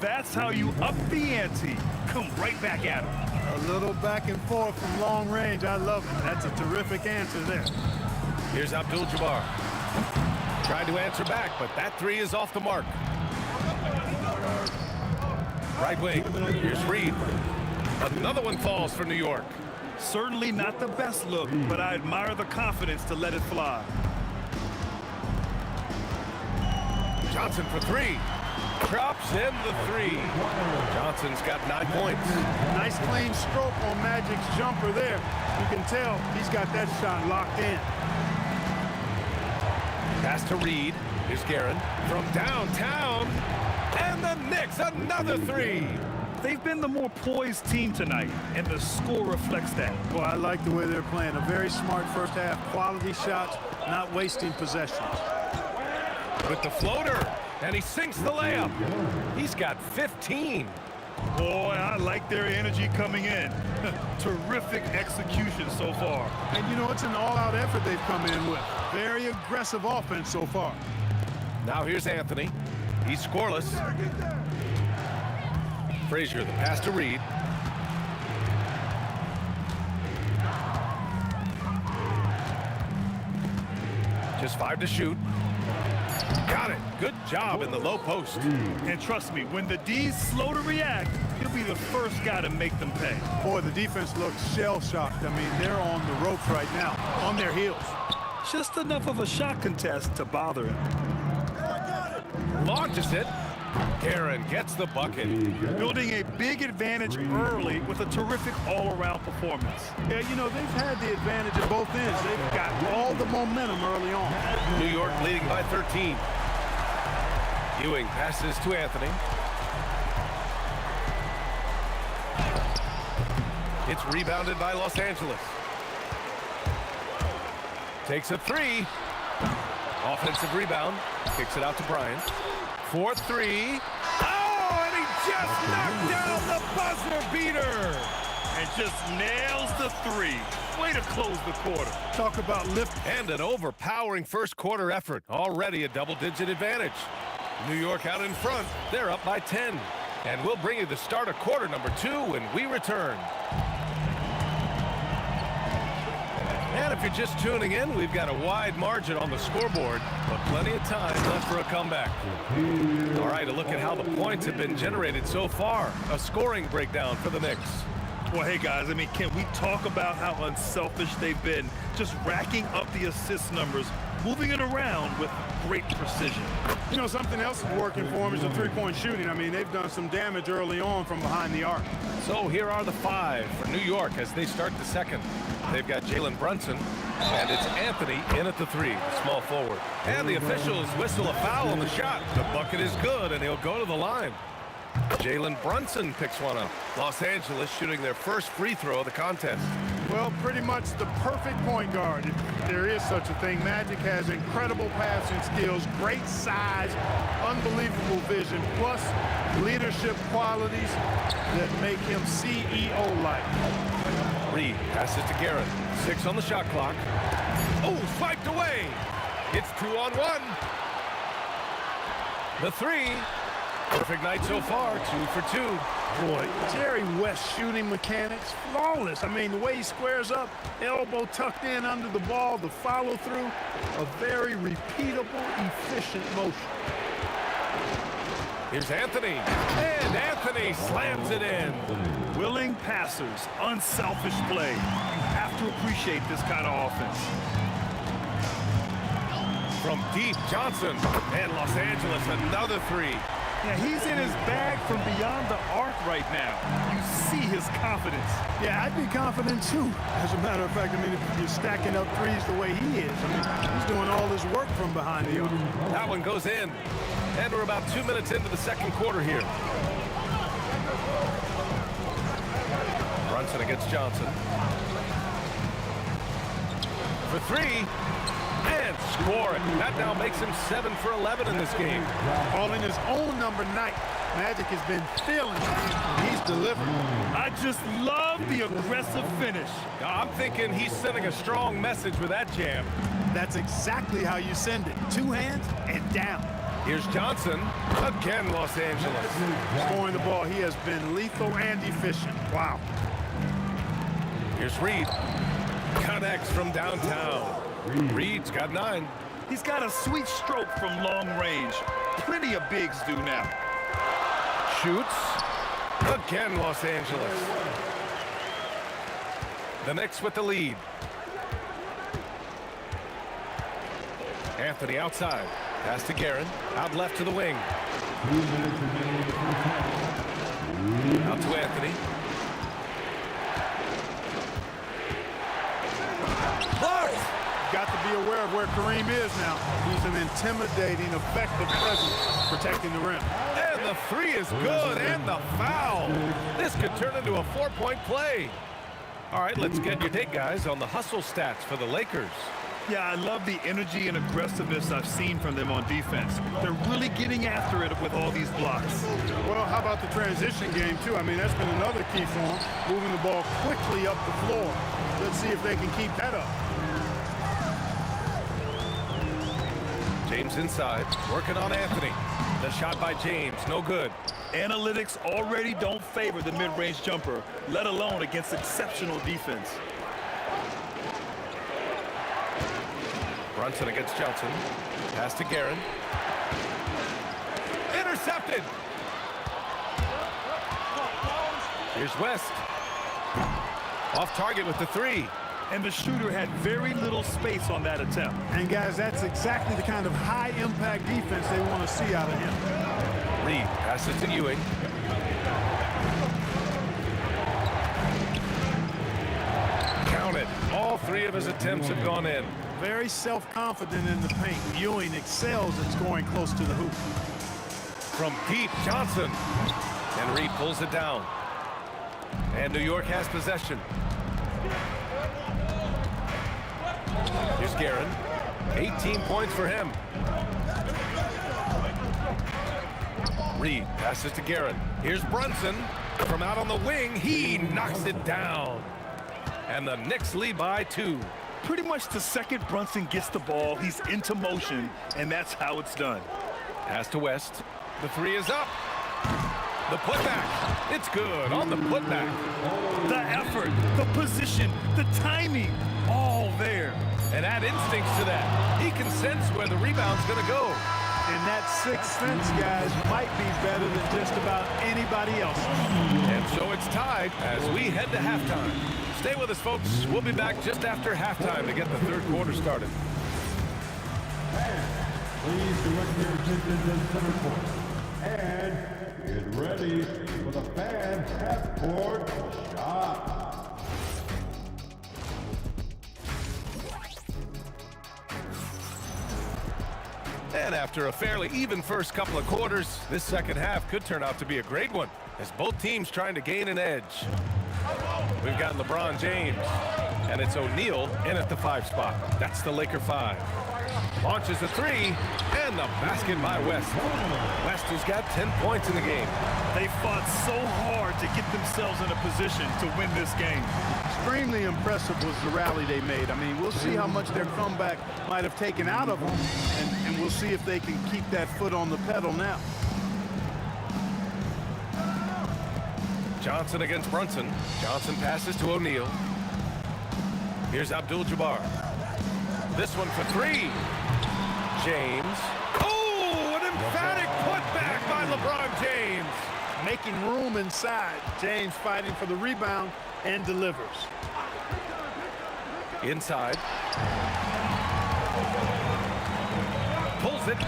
That's how you up the ante. Come right back at him. A little back and forth from long range. I love it. That's a terrific answer there. Here's Abdul-Jabbar. Tried to answer back, but that three is off the mark. Right wing. Here's Reed. Another one falls for New York. Certainly not the best look, but I admire the confidence to let it fly. Johnson for three. Drops in the three. Johnson's got 9 points. Nice clean stroke on Magic's jumper there. You can tell he's got that shot locked in. Pass to Reed. Here's Guerin from downtown. And the Knicks, another three. They've been the more poised team tonight, and the score reflects that. Well, I like the way they're playing. A very smart first half. Quality shots, not wasting possessions. With the floater, and he sinks the layup. He's got 15. Boy, I like their energy coming in. Terrific execution so far. And you know, it's an all-out effort they've come in with. Very aggressive offense so far. Now here's Anthony. He's scoreless. Frazier, the pass to Reed. Just 5 to shoot. Got it. Good job in the low post. And trust me, when the D's slow to react, he'll be the first guy to make them pay. Boy, the defense looks shell-shocked. I mean, they're on the ropes right now, on their heels. Just enough of a shot contest to bother him. Launches it. Guerin gets the bucket. Building a big advantage early with a terrific all-around performance. Yeah, you know, they've had the advantage at both ends. They've got all the momentum early on. New York leading by 13. Ewing passes to Anthony. It's rebounded by Los Angeles. Takes a three. Offensive rebound. Kicks it out to Bryant. 4-3. Oh, and he just knocked down the buzzer beater. And just nails the three. Way to close the quarter. Talk about lift. And an overpowering first quarter effort. Already a double-digit advantage. New York out in front. They're up by 10. And we'll bring you the start of quarter number 2 when we return. And if you're just tuning in, we've got a wide margin on the scoreboard, but plenty of time left for a comeback. All right, a look at how the points have been generated so far. A scoring breakdown for the Knicks. Well, hey, guys, I mean, can we talk about how unselfish they've been? Just racking up the assist numbers, moving it around with great precision. You know, something else is working for them is the three-point shooting. I mean, they've done some damage early on from behind the arc. So here are the 5 for New York as they start the second. They've got Jalen Brunson, and it's Anthony in at the 3, the small forward. And the officials whistle a foul on the shot. The bucket is good, and he'll go to the line. Jalen Brunson picks one up. Los Angeles shooting their first free throw of the contest. Well, pretty much the perfect point guard, if there is such a thing. Magic has incredible passing skills, great size, unbelievable vision, plus leadership qualities that make him CEO-like. Reed passes to Guerin. 6 on the shot clock. Oh, swiped away. It's 2-on-1. The 3. Perfect night so far, 2 for 2. Boy, Jerry West shooting mechanics, flawless. I mean, the way he squares up, elbow tucked in under the ball, the follow-through, a very repeatable, efficient motion. Here's Anthony, and Anthony slams it in. Willing passers, unselfish play. You have to appreciate this kind of offense. From deep, Johnson, and Los Angeles, another 3. Yeah, he's in his bag from beyond the arc right now. You see his confidence. Yeah, I'd be confident too. As a matter of fact, I mean, if you're stacking up threes the way he is, I mean, he's doing all his work from behind the arc. That one goes in. And we're about 2 minutes into the second quarter here. Brunson against Johnson. For three. And score it. That now makes him 7 for 11 in this game. Calling his own number 9. Magic has been feeling it. He's delivered. I just love the aggressive finish. I'm thinking he's sending a strong message with that jam. That's exactly how you send it. 2 hands and down. Here's Johnson. Again, Los Angeles. Scoring the ball, he has been lethal and efficient. Wow. Here's Reed. Connects from downtown. Reed's got 9. He's got a sweet stroke from long range. Plenty of bigs do now. Shoots. Again, Los Angeles. The Knicks with the lead. Anthony outside. Pass to Guerin. Out left to the wing. Out to Anthony. Got to be aware of where Kareem is now. He's an intimidating, effective presence protecting the rim. And the 3 is good, and the foul. This could turn into a 4-point play. All right, let's get your take, guys, on the hustle stats for the Lakers. Yeah, I love the energy and aggressiveness I've seen from them on defense. They're really getting after it with all these blocks. Well, how about the transition game, too? I mean, that's been another key for them, moving the ball quickly up the floor. Let's see if they can keep that up. James inside, working on Anthony. The shot by James, no good. Analytics already don't favor the mid-range jumper, let alone against exceptional defense. Brunson against Johnson. Pass to Guerin. Intercepted. Here's West. Off target with the 3. And the shooter had very little space on that attempt. And guys, that's exactly the kind of high-impact defense they want to see out of him. Reed passes to Ewing. Count it. All 3 of his attempts have gone in. Very self-confident in the paint. Ewing excels at scoring close to the hoop. From deep, Johnson. And Reed pulls it down. And New York has possession. Here's Guerin. 18 points for him. Reed passes to Guerin. Here's Brunson. From out on the wing, he knocks it down. And the Knicks lead by 2. Pretty much the second Brunson gets the ball, he's into motion, and that's how it's done. Pass to West. The 3 is up. The putback. It's good on the putback. The effort, the position, the timing, all there. And add instincts to that. He can sense where the rebound's going to go. And that 6th sense, guys, might be better than just about anybody else. And so it's tied as we head to halftime. Stay with us, folks. We'll be back just after halftime to get the third quarter started. Please direct your attention to the center court. And get ready for the fan half-court shot. And after a fairly even first couple of quarters, this second half could turn out to be a great one as both teams trying to gain an edge. We've got LeBron James, and it's O'Neal in at the 5 spot. That's the Laker 5. Launches a 3, and the basket by West. West has got 10 points in the game. They fought so hard to get themselves in a position to win this game. Extremely impressive was the rally they made. I mean, we'll see how much their comeback might have taken out of them, and we'll see if they can keep that foot on the pedal now. Johnson against Brunson. Johnson passes to O'Neal. Here's Abdul-Jabbar. This one for 3. James. Oh, an emphatic putback by LeBron James. Making room inside. James fighting for the rebound and delivers. Inside. Pulls it.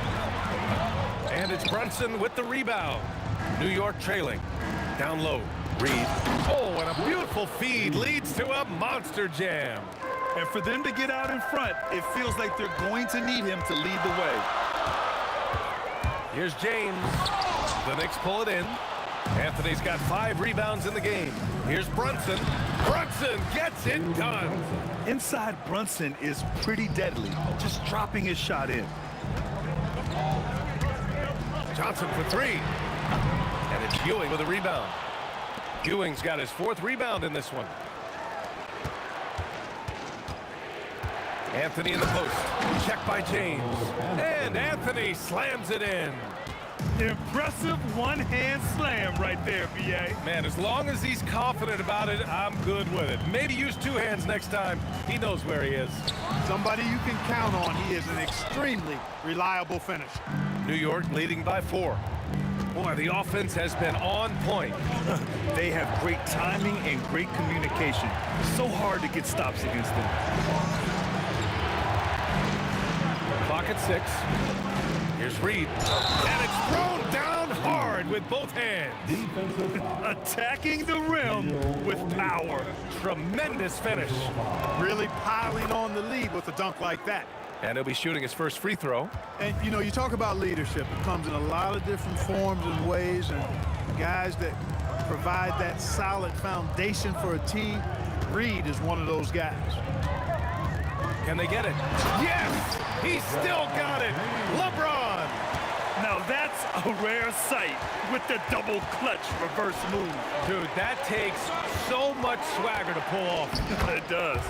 And And it's Brunson with the rebound. New York trailing. Down low. Reed. Oh, and a beautiful feed leads to a monster jam. And for them to get out in front, it feels like they're going to need him to lead the way. Here's James. The Knicks pull it in. Anthony's got 5 rebounds in the game. Here's Brunson. Brunson gets it done. Inside Brunson is pretty deadly, just dropping his shot in. Johnson for 3. And it's Ewing with a rebound. Ewing's got his 4th rebound in this one. Anthony in the post. Check by James. And Anthony slams it in. Impressive one-hand slam right there, B.A. Man, as long as he's confident about it, I'm good with it. Maybe use 2 hands next time. He knows where he is. Somebody you can count on. He is an extremely reliable finisher. New York leading by 4. Boy, the offense has been on point. They have great timing and great communication. So hard to get stops against them. Clock at 6. Here's Reed. And it's thrown down hard with both hands. Attacking the rim with power. Tremendous finish. Really piling on the lead with a dunk like that. And he'll be shooting his first free throw. And, you know, you talk about leadership. It comes in a lot of different forms and ways. And guys that provide that solid foundation for a team, Reed is one of those guys. Can they get it? Yes! He still got it! LeBron! Now that's a rare sight with the double clutch reverse move. Dude, that takes so much swagger to pull off. It does.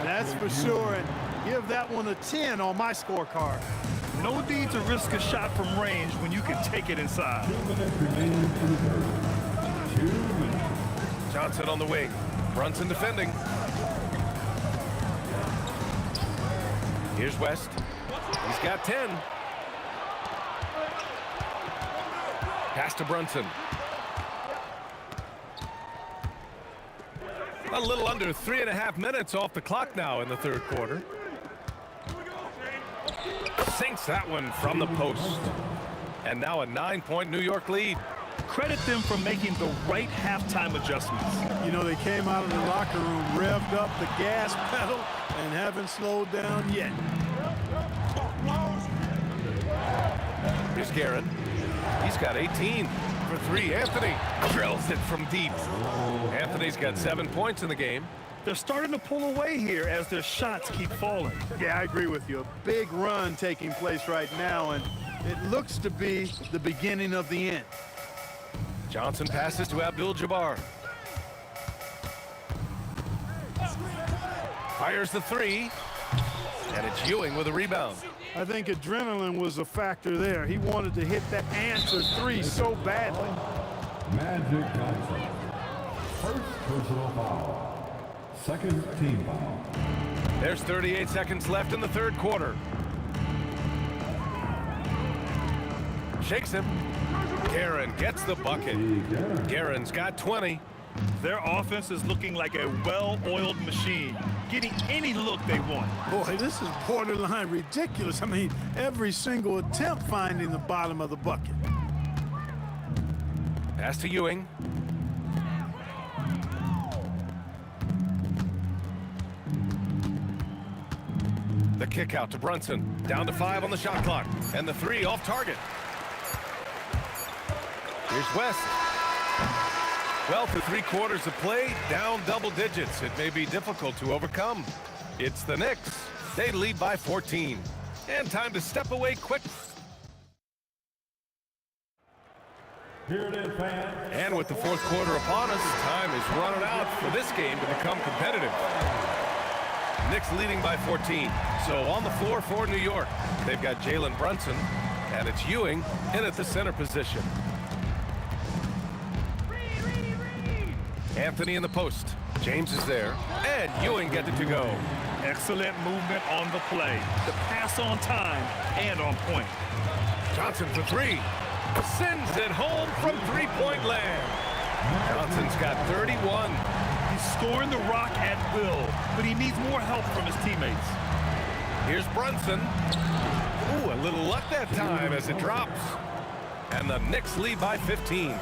That's for sure. And give that one a 10 on my scorecard. No need to risk a shot from range when you can take it inside. 2 minutes remaining in the third. 2 minutes. Johnson on the wing. Brunson defending. Here's West. He's got 10. Pass to Brunson. A little under 3.5 minutes off the clock now in the 3rd quarter. Sinks that one from the post. And now a 9-point New York lead. Credit them for making the right halftime adjustments. You know, they came out of the locker room, revved up the gas pedal, and haven't slowed down yet. Here's Guerin. He's got 18 for 3. Anthony drills it from deep. Anthony's got 7 points in the game. They're starting to pull away here as their shots keep falling. Yeah, I agree with you. A big run taking place right now, and it looks to be the beginning of the end. Johnson passes to Abdul-Jabbar. Fires the 3. And it's Ewing with a rebound. I think adrenaline was a factor there. He wanted to hit that answer 3 so badly. Magic Johnson. First personal foul. Second team foul. There's 38 seconds left in the 3rd quarter. Shakes him. Guerin gets the bucket. Guerin's got 20. Their offense is looking like a well-oiled machine, getting any look they want. Boy, this is borderline ridiculous. I mean, every single attempt finding the bottom of the bucket. Pass to Ewing. The kick out to Brunson. Down to 5 on the shot clock. And the 3 off target. Here's West. Well, for 3 quarters of play, down double digits. It may be difficult to overcome. It's the Knicks. They lead by 14. And time to step away quick. Here it is, fans. And with the 4th quarter upon us, time is running out for this game to become competitive. Knicks leading by 14. So on the floor for New York, they've got Jalen Brunson, and it's Ewing in at the center position. Anthony in the post. James is there, and Ewing gets it to go. Excellent movement on the play. The pass on time and on point. Johnson for 3. Sends it home from 3-point land. Johnson's got 31. He's scoring the rock at will, but he needs more help from his teammates. Here's Brunson. Ooh, a little luck that time as it drops. And the Knicks lead by 15.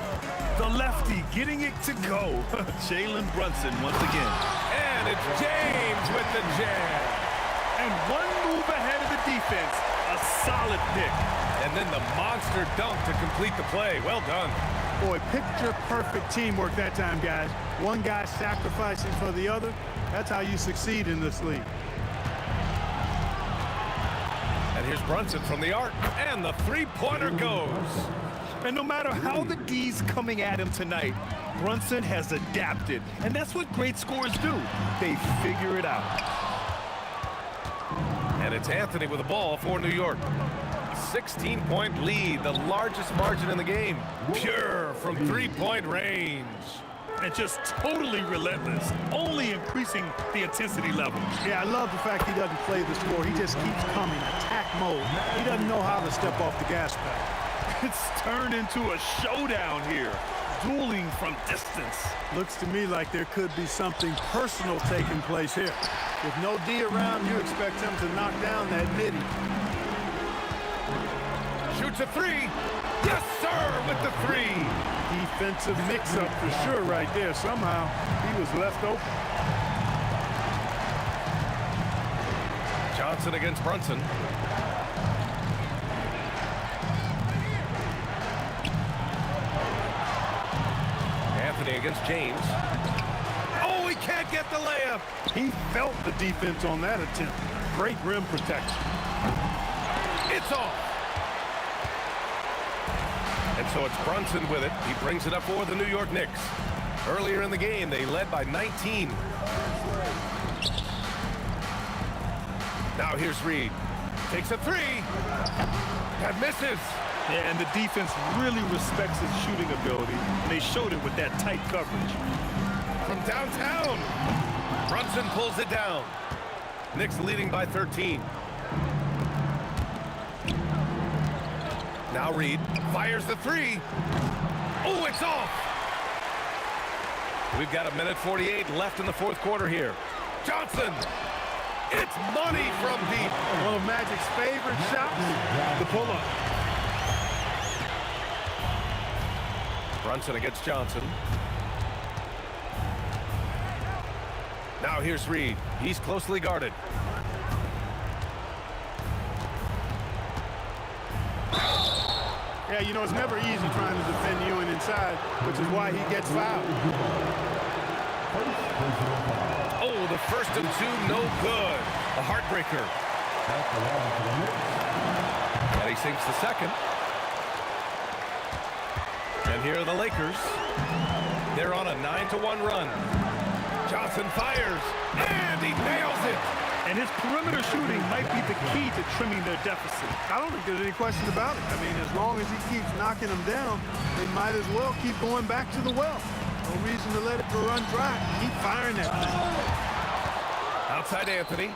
The lefty getting it to go. Jalen Brunson once again. And it's James with the jam. And one move ahead of the defense. A solid pick. And then the monster dunk to complete the play. Well done. Boy, picture-perfect teamwork that time, guys. One guy sacrificing for the other. That's how you succeed in this league. And here's Brunson from the arc. And the three-pointer goes. And no matter how the D's coming at him tonight, Brunson has adapted. And that's what great scorers do. They figure it out. And it's Anthony with the ball for New York. 16-point lead, the largest margin in the game. Pure from three-point range. And just totally relentless, only increasing the intensity level. Yeah, I love the fact he doesn't play the score. He just keeps coming, attack mode. He doesn't know how to step off the gas pedal. It's turned into a showdown here, dueling from distance. Looks to me like there could be something personal taking place here. With no D around, you expect him to knock down that middy. Shoots a three. Yes, sir, with the three. Defensive mix-up for sure right there. Somehow, he was left open. Johnson against Brunson. Anthony against James. Oh, he can't get the layup. He felt the defense on that attempt. Great rim protection. It's off. And so it's Brunson with it. He brings it up for the New York Knicks. Earlier in the game, they led by 19. Now here's Reed. Takes a three. And misses. Yeah, and the defense really respects his shooting ability, and they showed it with that tight coverage. From downtown, Brunson pulls it down. Knicks leading by 13. Now Reed fires the three. Oh, it's off. We've got 1:48 left in the fourth quarter here. Johnson. It's money from deep. One of Magic's favorite shots, the pull-up. Brunson against Johnson. Now here's Reed. He's closely guarded. Yeah, you know, it's never easy trying to defend Ewing inside, which is why he gets fouled. Oh, the first and two, no good. A heartbreaker. And he sinks the second. And here are the Lakers. They're on a 9-1 run. Johnson fires, and he nails it. And his perimeter shooting might be the key to trimming their deficit. I don't think there's any question about it. I mean, as long as he keeps knocking them down, they might as well keep going back to the well. No reason to let it run dry. Keep firing that thing. Outside Anthony.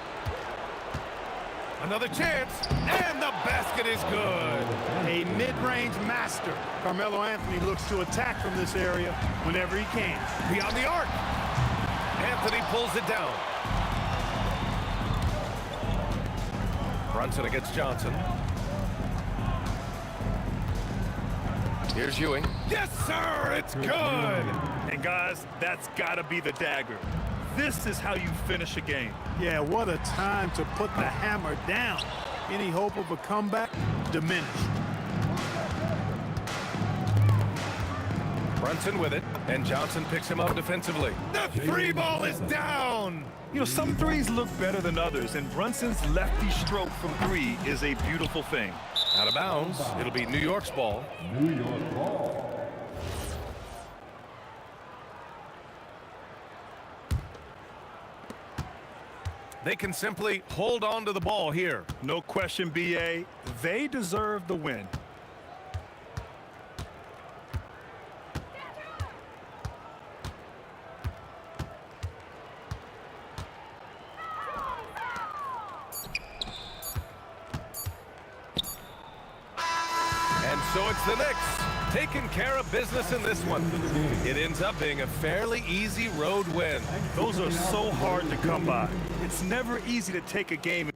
Another chance, and the basket is good. A mid-range master. Carmelo Anthony looks to attack from this area whenever he can. Beyond the arc. Anthony pulls it down. Brunson against Johnson. Here's Ewing. Yes, sir, it's good. And guys, that's got to be the dagger. This is how you finish a game. Yeah, what a time to put the hammer down. Any hope of a comeback diminished. Brunson with it, and Johnson picks him up defensively. The three ball is down. You know, some threes look better than others, and Brunson's lefty stroke from three is a beautiful thing. Out of bounds. It'll be New York's ball. New York ball. They can simply hold on to the ball here. No question, B.A. They deserve the win. And so it's the Knicks taking care of business in this one. It ends up being a fairly easy road win. Those are so hard to come by. It's never easy to take a game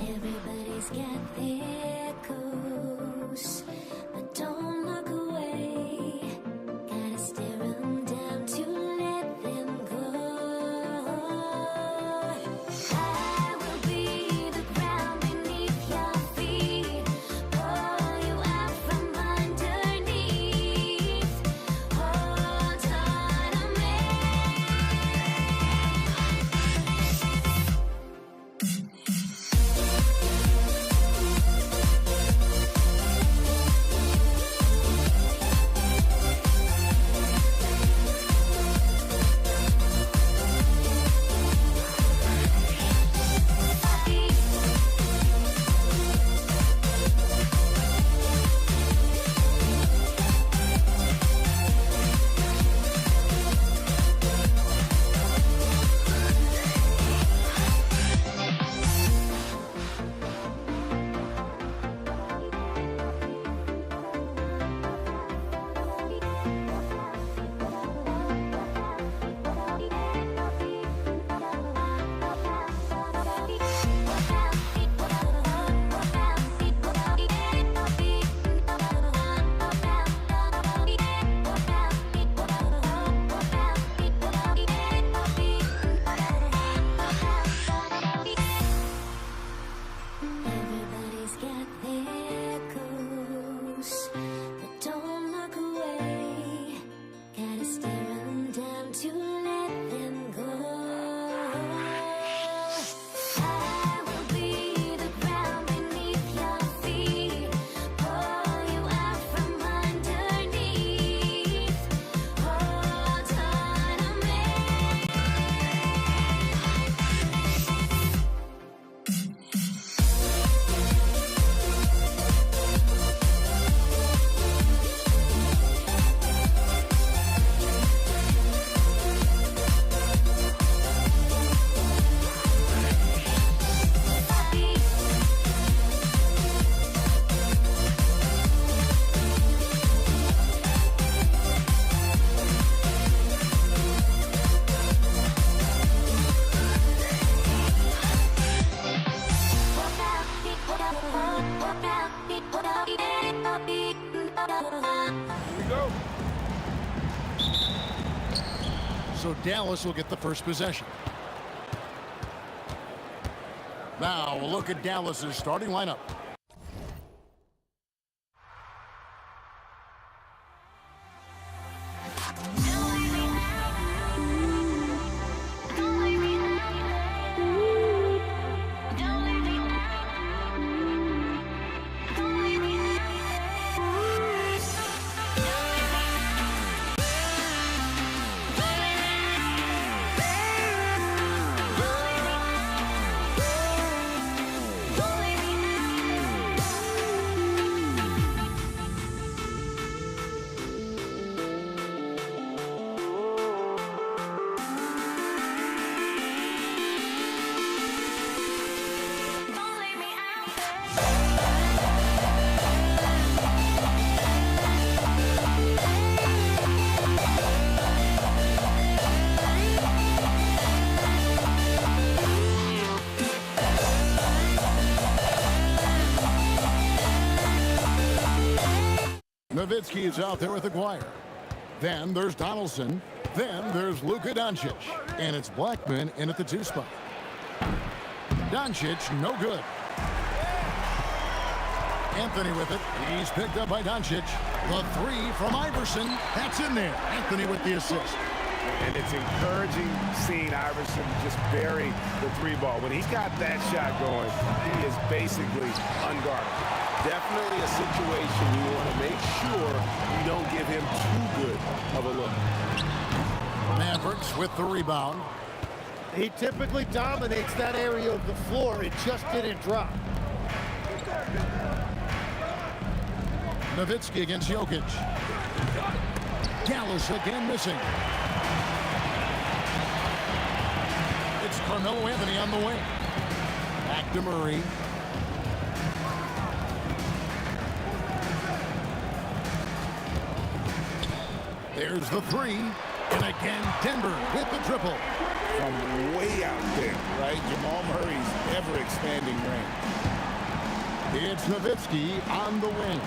Everybody's got their goals, but don't look away. Gotta stare 'em down to let them go. I will be the ground beneath your feet, pull you out from underneath. Hold on to me. Everybody's got their goals, but don't look away. Gotta stare 'em down to let them go. I will be the ground beneath your feet, pull you out from underneath. Hold on to me. Here we go. So Dallas will get the first possession. Now we'll look at Dallas's starting lineup. Nowitzki is out there with Aguirre. Then there's Donaldson. Then there's Luka Doncic. And it's Blackman in at the 2 spot. Doncic, no good. Anthony with it. He's picked up by Doncic. The 3 from Iverson. That's in there. Anthony with the assist. And it's encouraging seeing Iverson just bury the 3 ball. When he's got that shot going, he is basically unguarded. Definitely a situation you want to make sure you don't give him too good of a look. Mavericks with the rebound. He typically dominates that area of the floor. It just didn't drop. Nowitzki against Jokic. Dallas again missing. It's Carmelo Anthony on the wing. Back to Murray. There's the 3. And again, Denver with the triple. From way out there, right? Jamal Murray's ever-expanding range. It's Nowitzki on the wing.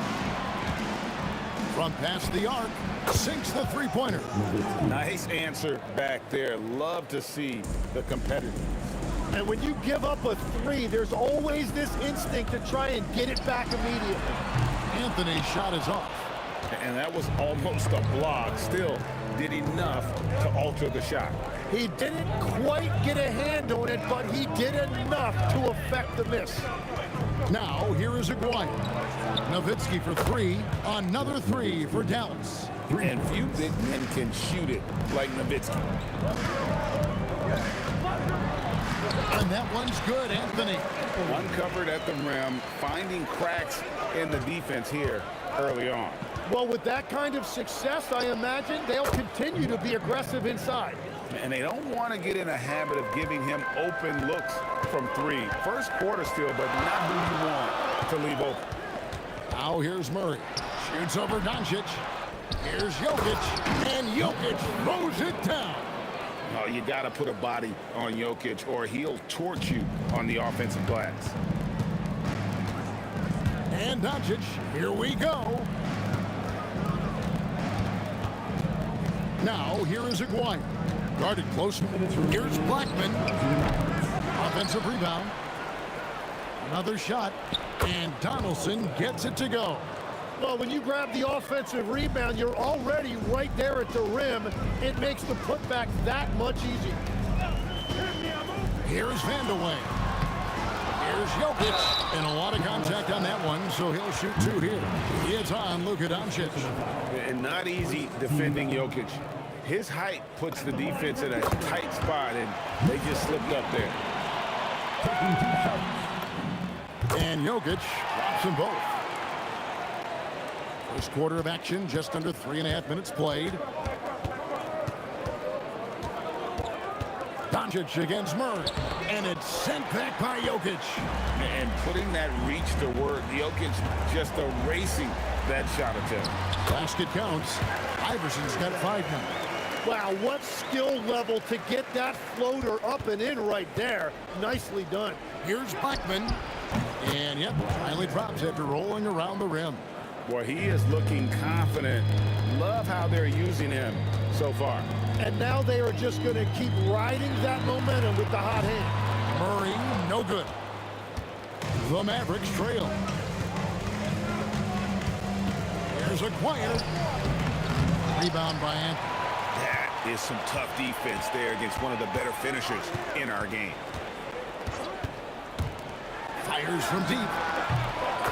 From past the arc, sinks the 3-pointer. Nice answer back there. Love to see the competitiveness. And when you give up a 3, there's always this instinct to try and get it back immediately. Anthony's shot is off. And that was almost a block. Still did enough to alter the shot. He didn't quite get a hand on it, but he did enough to affect the miss. Now, here is Aguirre. Nowitzki for 3. Another 3 for Dallas. And few big men can shoot it like Nowitzki. And that one's good, Anthony. Uncovered at the rim, finding cracks in the defense here early on. Well, with that kind of success, I imagine they'll continue to be aggressive inside. And they don't want to get in a habit of giving him open looks from 3. First quarter still, but not who you want to leave open. Now here's Murray. Shoots over Doncic. Here's Jokic. And Jokic throws it down. Oh, you got to put a body on Jokic or he'll torch you on the offensive glass. And Doncic, here we go. Now, here is Aguirre. Guarded close. Here's Blackman. Offensive rebound. Another shot. And Donaldson gets it to go. Well, when you grab the offensive rebound, you're already right there at the rim. It makes the putback that much easier. Here's Vandeweghe. Here's Jokic. And a lot of contact on that one, so he'll shoot 2 here. It's on Luka Doncic. And not easy defending Jokic. His height puts the defense in a tight spot, and they just slipped up there. And Jokic drops them both. First quarter of action, just under 3.5 minutes played. Doncic against Murray. And it's sent back by Jokic. And putting that reach to work, Jokic just erasing that shot attempt. Basket counts. Iverson's got 5 now. Wow, what skill level to get that floater up and in right there. Nicely done. Here's Blackman. And yep, finally drops after rolling around the rim. Boy, he is looking confident. Love how they're using him so far. And now they are just going to keep riding that momentum with the hot hand. Murray, no good. The Mavericks trail. There's Aguirre. Rebound by Anthony. That is some tough defense there against one of the better finishers in our game. Fires from deep.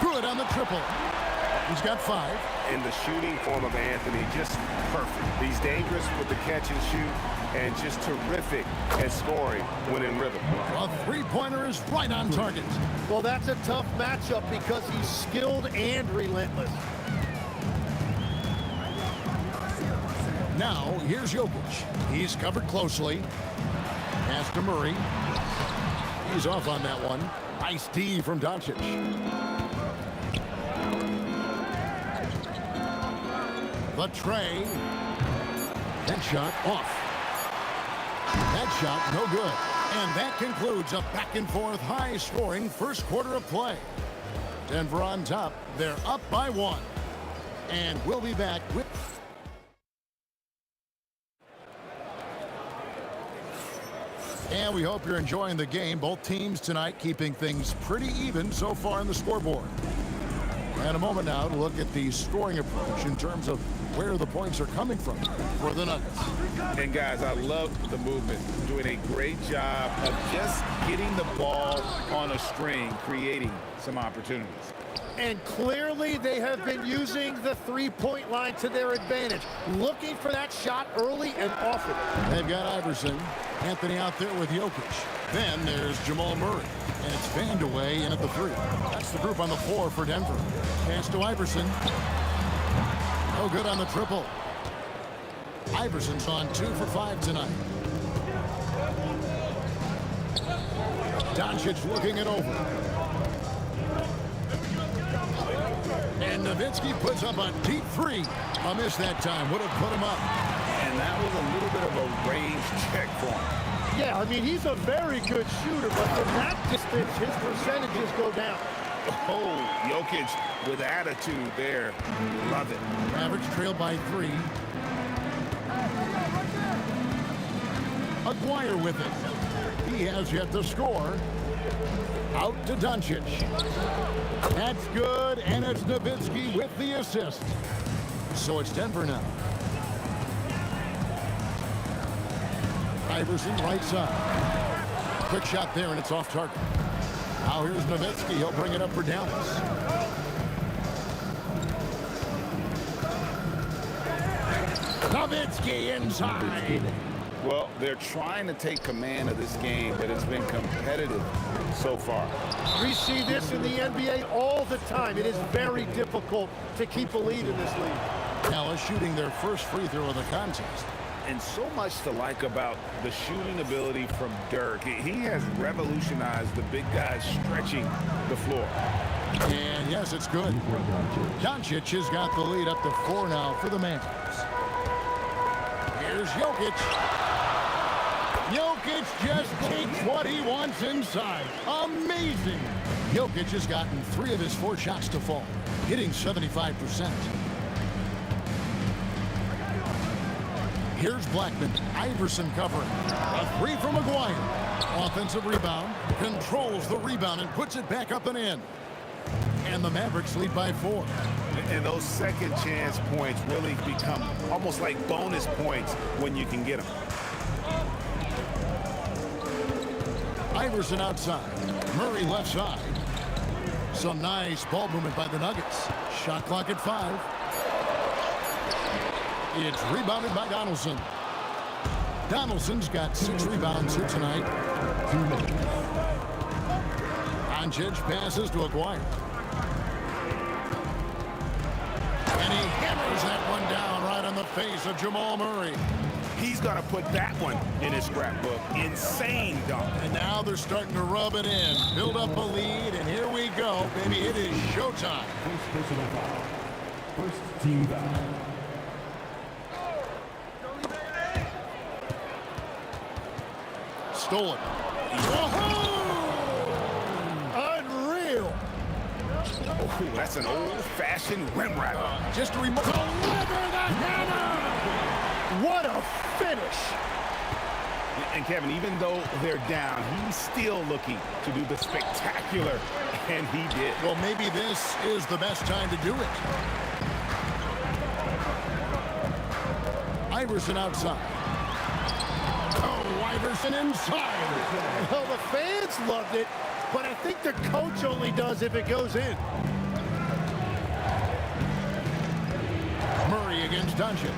Good on the triple. He's got 5. And the shooting form of Anthony, just perfect. He's dangerous with the catch and shoot, and just terrific at scoring when in rhythm. A 3-pointer is right on target. Well, that's a tough matchup because he's skilled and relentless. Now, here's Jokic. He's covered closely. Pass to Murray. He's off on that one. Nice D from Doncic. The tray. That shot off. That shot no good. And that concludes a back-and-forth high-scoring first quarter of play. Denver on top. They're up by 1. And we'll be back with... And we hope you're enjoying the game. Both teams tonight keeping things pretty even so far on the scoreboard. And a moment now to look at the scoring approach in terms of where the points are coming from for the Nuggets. And guys, I love the movement. Doing a great job of just getting the ball on a string, creating some opportunities. And clearly they have been using the three-point line to their advantage, looking for that shot early and often. They've got Iverson, Anthony out there with Jokic. Then there's Jamal Murray, and it's Vandeweghe in at the 3. That's the group on the floor for Denver. Pass to Iverson. No good on the triple. Iverson's on 2 for 5 tonight. Doncic looking it over. And Nowitzki puts up a deep 3. A miss that time. Would have put him up. And that was a little bit of a range check for him. Yeah, I mean, he's a very good shooter, but from that distance, his percentages go down. Oh, Jokic with attitude there. Love it. Mavericks trail by 3. Aguirre with it. He has yet to score. Out to Doncic. That's good, and it's Nowitzki with the assist. So it's Denver now. Iverson right side. Quick shot there, and it's off target. Now here's Nowitzki. He'll bring it up for Dallas. Nowitzki inside. Well, they're trying to take command of this game, but it's been competitive so far. We see this in the NBA all the time. It is very difficult to keep a lead in this league. Dallas shooting their first free throw of the contest. And so much to like about the shooting ability from Dirk. He has revolutionized the big guys stretching the floor. And yes, it's good. Doncic has got the lead up to 4 now for the Mavericks. Here's Jokic. Jokic just takes what he wants inside. Amazing. Jokic has gotten 3 of his 4 shots to fall, hitting 75%. Here's Blackman. Iverson covering. A 3 from Aguirre. Offensive rebound. Controls the rebound and puts it back up and in. And the Mavericks lead by 4. And those second chance points really become almost like bonus points when you can get them. Iverson outside. Murray left side. Some nice ball movement by the Nuggets. Shot clock at 5. It's rebounded by Donaldson. Donaldson's got 6 rebounds here tonight. Doncic passes to Aguirre. And he hammers that one down right on the face of Jamal Murray. He's got to put that one in his scrapbook. Insane dunk. And now they're starting to rub it in. Build up a lead, and here we go, baby. It is showtime. First personal foul. First team foul. Stolen. Unreal. Oh, that's an old-fashioned rim wrapper. Just to deliver the hammer. What a finish. And Kevin, even though they're down, he's still looking to do the spectacular, and he did. Well, maybe this is the best time to do it. Iverson outside. Oh, Iverson inside. Well, the fans loved it, but I think the coach only does if it goes in. Murray against Doncic.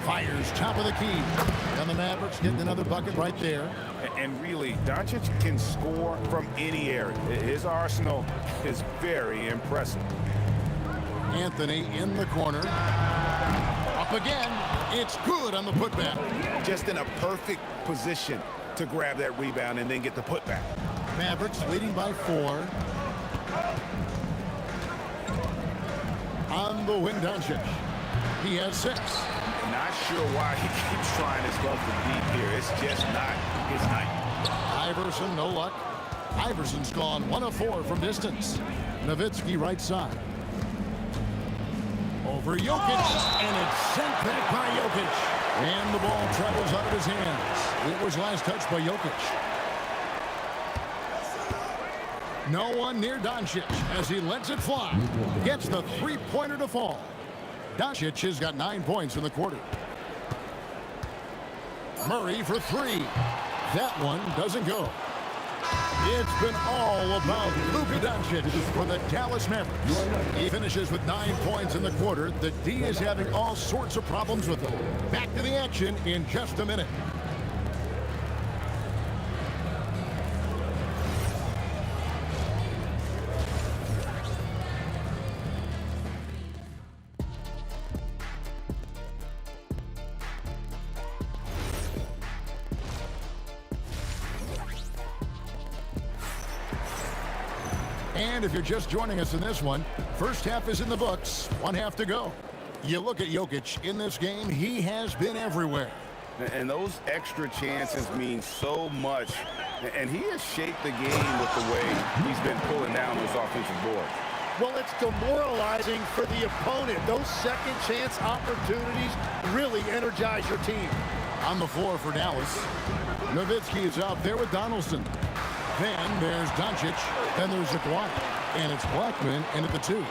Fires top of the key. And the Mavericks getting another bucket right there. And really, Doncic can score from any area. His arsenal is very impressive. Anthony in the corner. Up again. It's good on the putback. Just in a perfect position to grab that rebound and then get the putback. Mavericks leading by 4. On the wing, Doncic. He has 6. Not sure why he keeps trying his luck from deep here. It's just not his night. Iverson, no luck. Iverson's gone 1 of 4 from distance. Nowitzki right side. for Jokic, and it's sent back by Jokic. And the ball travels out of his hands. It was last touched by Jokic. No one near Doncic as he lets it fly. Gets the three-pointer to fall. Doncic has got 9 points in the quarter. Murray for three. That one doesn't go. It's been all about Luka Doncic for the Dallas Mavericks. He finishes with 9 points in the quarter. The D is having all sorts of problems with him. Back to the action in just a minute. And if you're just joining us in this one, first half is in the books, 1 half to go. You look at Jokic in this game, he has been everywhere. And those extra chances mean so much. And he has shaped the game with the way he's been pulling down those offensive boards. Well, it's demoralizing for the opponent. Those second chance opportunities really energize your team. On the floor for Dallas, Nowitzki is out there with Donaldson. Then there's Doncic, then there's Aguirre, and it's Blackman in at the 2.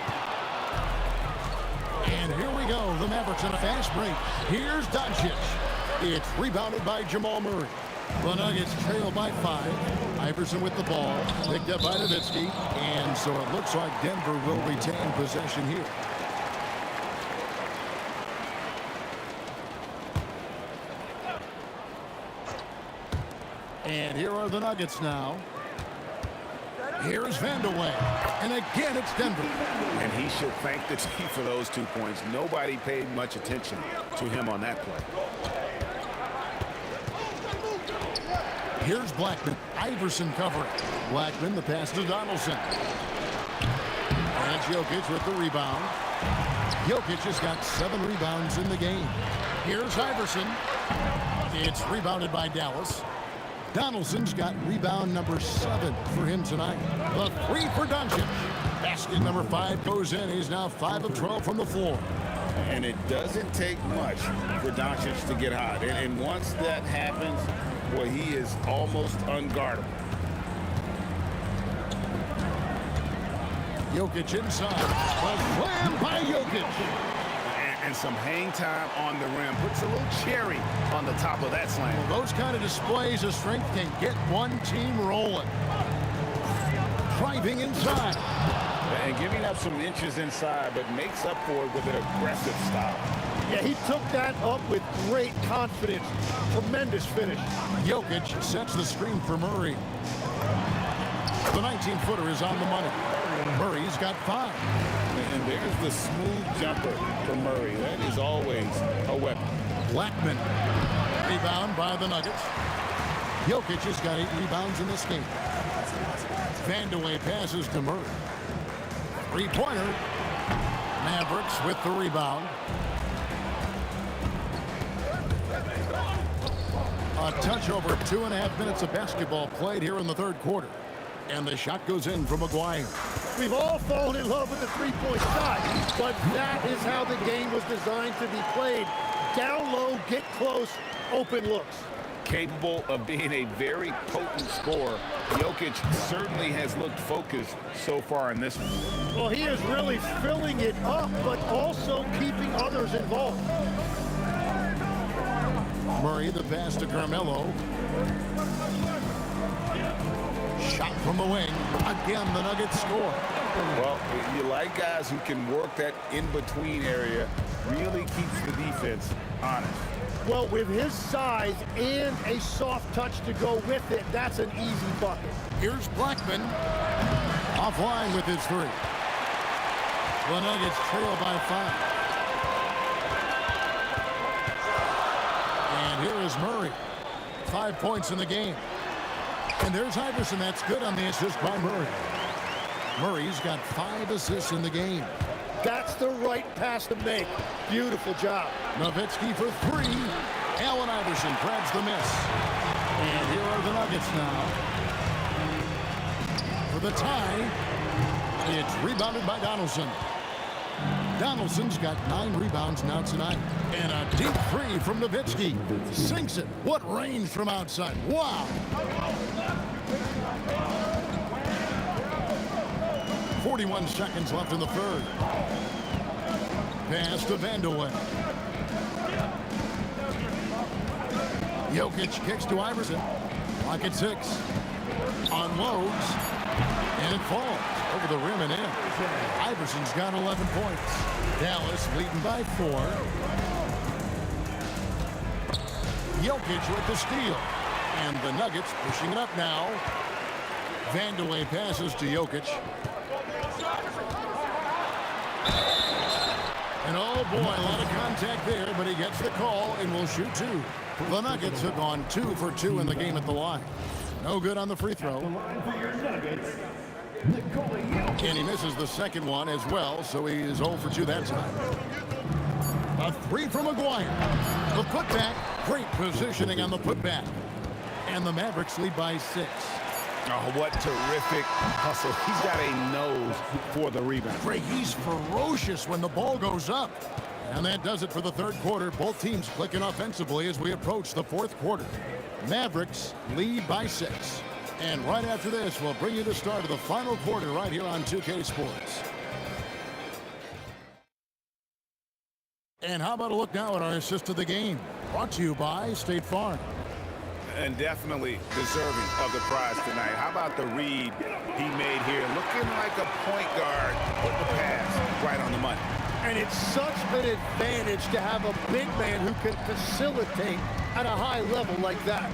And here we go, the Mavericks on a fast break. Here's Doncic. It's rebounded by Jamal Murray. The Nuggets trail by 5. Iverson with the ball, picked up by Nowitzki, and so it looks like Denver will retain possession here. And here are the Nuggets now. Here's Vandeweghe. And again, it's Denver. And he should thank the team for those 2 points. Nobody paid much attention to him on that play. Here's Blackman. Iverson covering. Blackman, the pass to Donaldson. And Jokic with the rebound. Jokic has got 7 rebounds in the game. Here's Iverson. It's rebounded by Dallas. Donaldson's got rebound number 7 for him tonight. The 3 for Doncic. Basket number 5 goes in. He's now 5 of 12 from the floor. And it doesn't take much for Doncic to get hot. And once that happens, boy, he is almost unguardable. Jokic inside. A slam by Jokic. And some hang time on the rim. Puts a little cherry on the top of that slam. Well, those kind of displays of strength can get one team rolling. Driving inside. And giving up some inches inside, but makes up for it with an aggressive stop. Yeah, he took that up with great confidence. Tremendous finish. Jokic sets the screen for Murray. The 19-footer is on the money. Murray's got 5. And there's the smooth jumper for Murray. That is always a weapon. Blackman. Rebound by the Nuggets. Jokic has got 8 rebounds in this game. Vandeweghe passes to Murray. 3-pointer. Mavericks with the rebound. A touch over 2.5 minutes of basketball played here in the third quarter. And the shot goes in from Aguirre. We've all fallen in love with the three-point shot, but that is how the game was designed to be played. Down low, get close, open looks. Capable of being a very potent scorer, Jokic certainly has looked focused so far in this one. Well, he is really filling it up, but also keeping others involved. Murray, the pass to Carmelo. Shot from the wing. Again, the Nuggets score. Well, you like guys who can work that in-between area, really keeps the defense honest. Well, with his size and a soft touch to go with it, that's an easy bucket. Here's Blackman. Offline with his 3. The Nuggets trail by 5. And here is Murray. 5 points in the game. And there's Iverson. That's good on the assist by Murray. Murray's got 5 assists in the game. That's the right pass to make. Beautiful job. Nowitzki for 3. Allen Iverson grabs the miss. And here are the Nuggets now. For the tie, it's rebounded by Donaldson. Donaldson's got 9 rebounds now tonight. And a deep three from Nowitzki. Sinks it. What range from outside. Wow. 41 seconds left in the third. Pass to Vandeweghe. Jokic kicks to Iverson. Clock at 6. Unloads. And it falls over the rim and in. Iverson's got 11 points. Dallas leading by 4. Jokic with the steal. And the Nuggets pushing it up now. Vandeweghe passes to Jokic. And oh boy, a lot of contact there, but he gets the call and will shoot 2. The Nuggets have gone 2 for 2 in the game at the line. No good on the free throw. And he misses the second one as well, so he is 0 for 2 that time. A 3 from Maguire. The putback, great positioning on the putback. And the Mavericks lead by 6. Oh, what terrific hustle. He's got a nose for the rebound. Greg, he's ferocious when the ball goes up. And that does it for the third quarter. Both teams clicking offensively as we approach the fourth quarter. Mavericks lead by 6. And right after this, we'll bring you the start of the final quarter right here on 2K Sports. And how about a look now at our assist of the game? Brought to you by State Farm. And definitely deserving of the prize tonight. How about the read he made here? Looking like a point guard. Put the pass right on the money. And it's such an advantage to have a big man who can facilitate at a high level like that.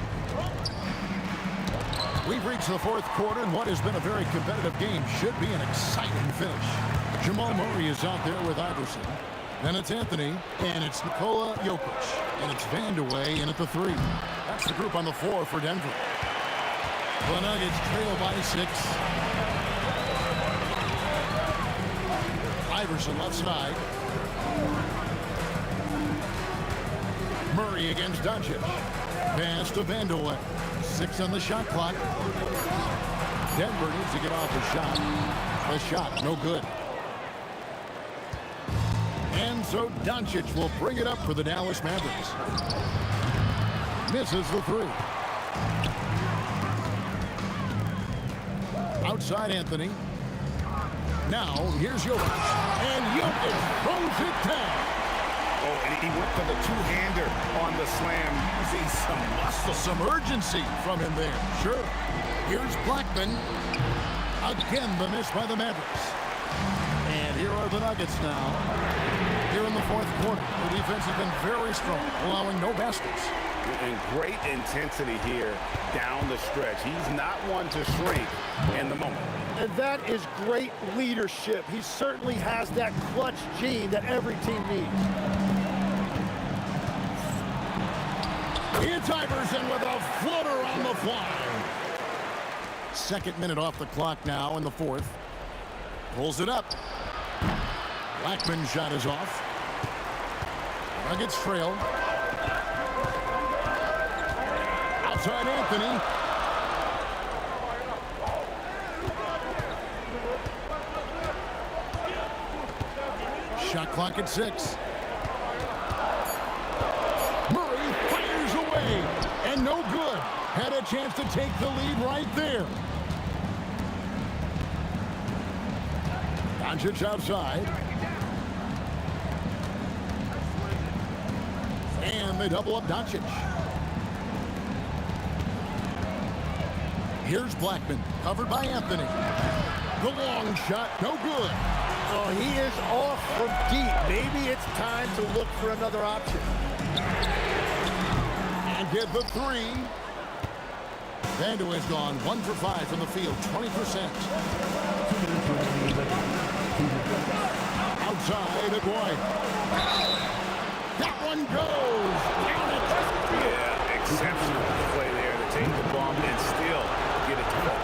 We've reached the fourth quarter, and what has been a very competitive game should be an exciting finish. Jamal Murray is out there with Iverson. Then it's Anthony, and it's Nikola Jokic, and it's Vandeweghe in at the 3. That's the group on the floor for Denver. The Nuggets trail by 6. Iverson left side. Murray against Doncic. Pass to Vandeweghe. 6 on the shot clock. Denver needs to get off the shot. The shot, no good. And so Doncic will bring it up for the Dallas Mavericks. Misses the 3. Outside Anthony. Now, here's Jokic. And Jokic throws it down. Oh, and he went for the two-hander on the slam. You see some muscle. Some urgency from him there. Sure. Here's Blackman. Again, the miss by the Mavericks. And here are the Nuggets now. Here in the fourth quarter, the defense has been very strong, allowing no baskets. And great intensity here down the stretch. He's not one to shrink in the moment. And that is great leadership. He certainly has that clutch gene that every team needs. It's Iverson with a floater on the fly. Second minute off the clock now in the fourth. Pulls it up. Blackman's shot is off. Nuggets trail. Outside Anthony. Shot clock at 6. Murray fires away. And no good. Had a chance to take the lead right there. Doncic outside. And they double up Doncic. Here's Blackman, covered by Anthony. The long shot, no good. Oh, he is off from deep. Maybe it's time to look for another option. And get the 3. Vandeweghe's gone 1 for 5 from the field, 20%. Outside, Aguirre. That one goes. Yeah, exceptional play there to take the ball and still get it to go.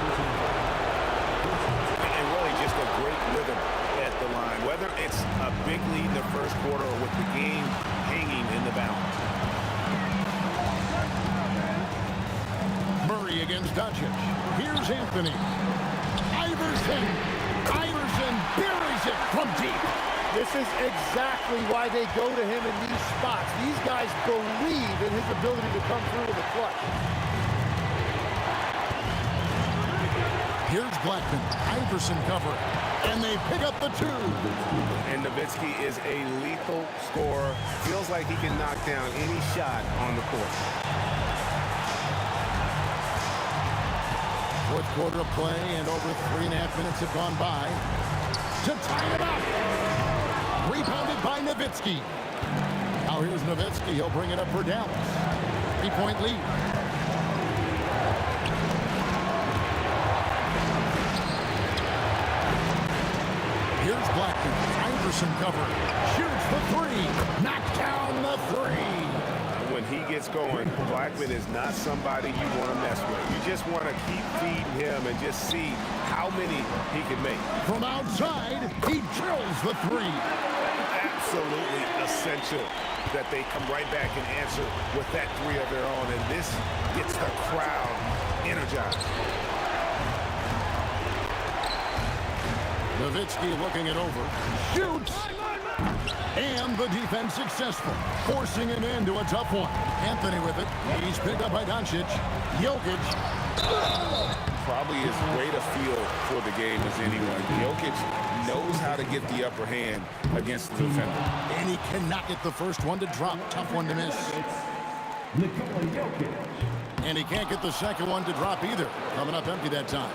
And really just a great rhythm at the line. Whether it's a big lead in the first quarter or with the game hanging in the balance. Murray against Doncic. Here's Anthony. Iverson buries it from deep. This is exactly why they go to him in these spots. These guys believe in his ability to come through in the clutch. Here's Blackman. Iverson covering. And they pick up the 2. And Nowitzki is a lethal scorer. Feels like he can knock down any shot on the court. Fourth quarter of play, and over 3.5 minutes have gone by. To tie it up. Rebounded by Nowitzki. Now here's Nowitzki. He'll bring it up for Dallas. 3-point lead. Here's Blackman. Iverson cover. Shoots the 3. Knocked down the 3. When he gets going, Blackman is not somebody you want to mess with. You just want to keep feeding him and just see how many he can make. From outside, he drills the 3. Absolutely essential that they come right back and answer with that 3 of their own, and this gets the crowd energized. Nowitzki looking it over. Shoots! And the defense successful, forcing him into a tough one. Anthony with it. He's picked up by Doncic. Jokic. Probably as great a feel for the game as anyone. Jokic knows how to get the upper hand against the defender. And he cannot get the first one to drop. Tough one to miss. And he can't get the second one to drop either. Coming up empty that time.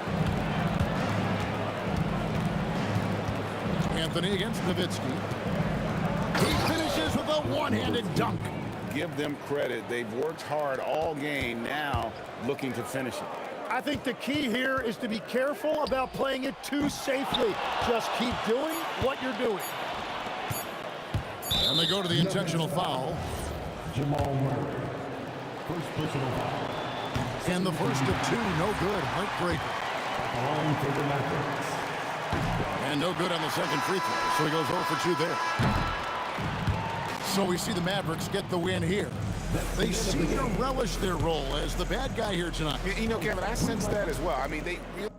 Anthony against Nowitzki. He finishes with a one-handed dunk. Give them credit. They've worked hard all game, now looking to finish it. I think the key here is to be careful about playing it too safely. Just keep doing what you're doing. And they go to the intentional foul. Jamal Murray. First personal foul. And the first of 2, no good. Heartbreaker. On for the Mavericks. And no good on the second free throw, so he goes 0 for 2 there. So we see the Mavericks get the win here. They seem to relish their role as the bad guy here tonight. You know, Kevin, I sense that as well. I mean, they really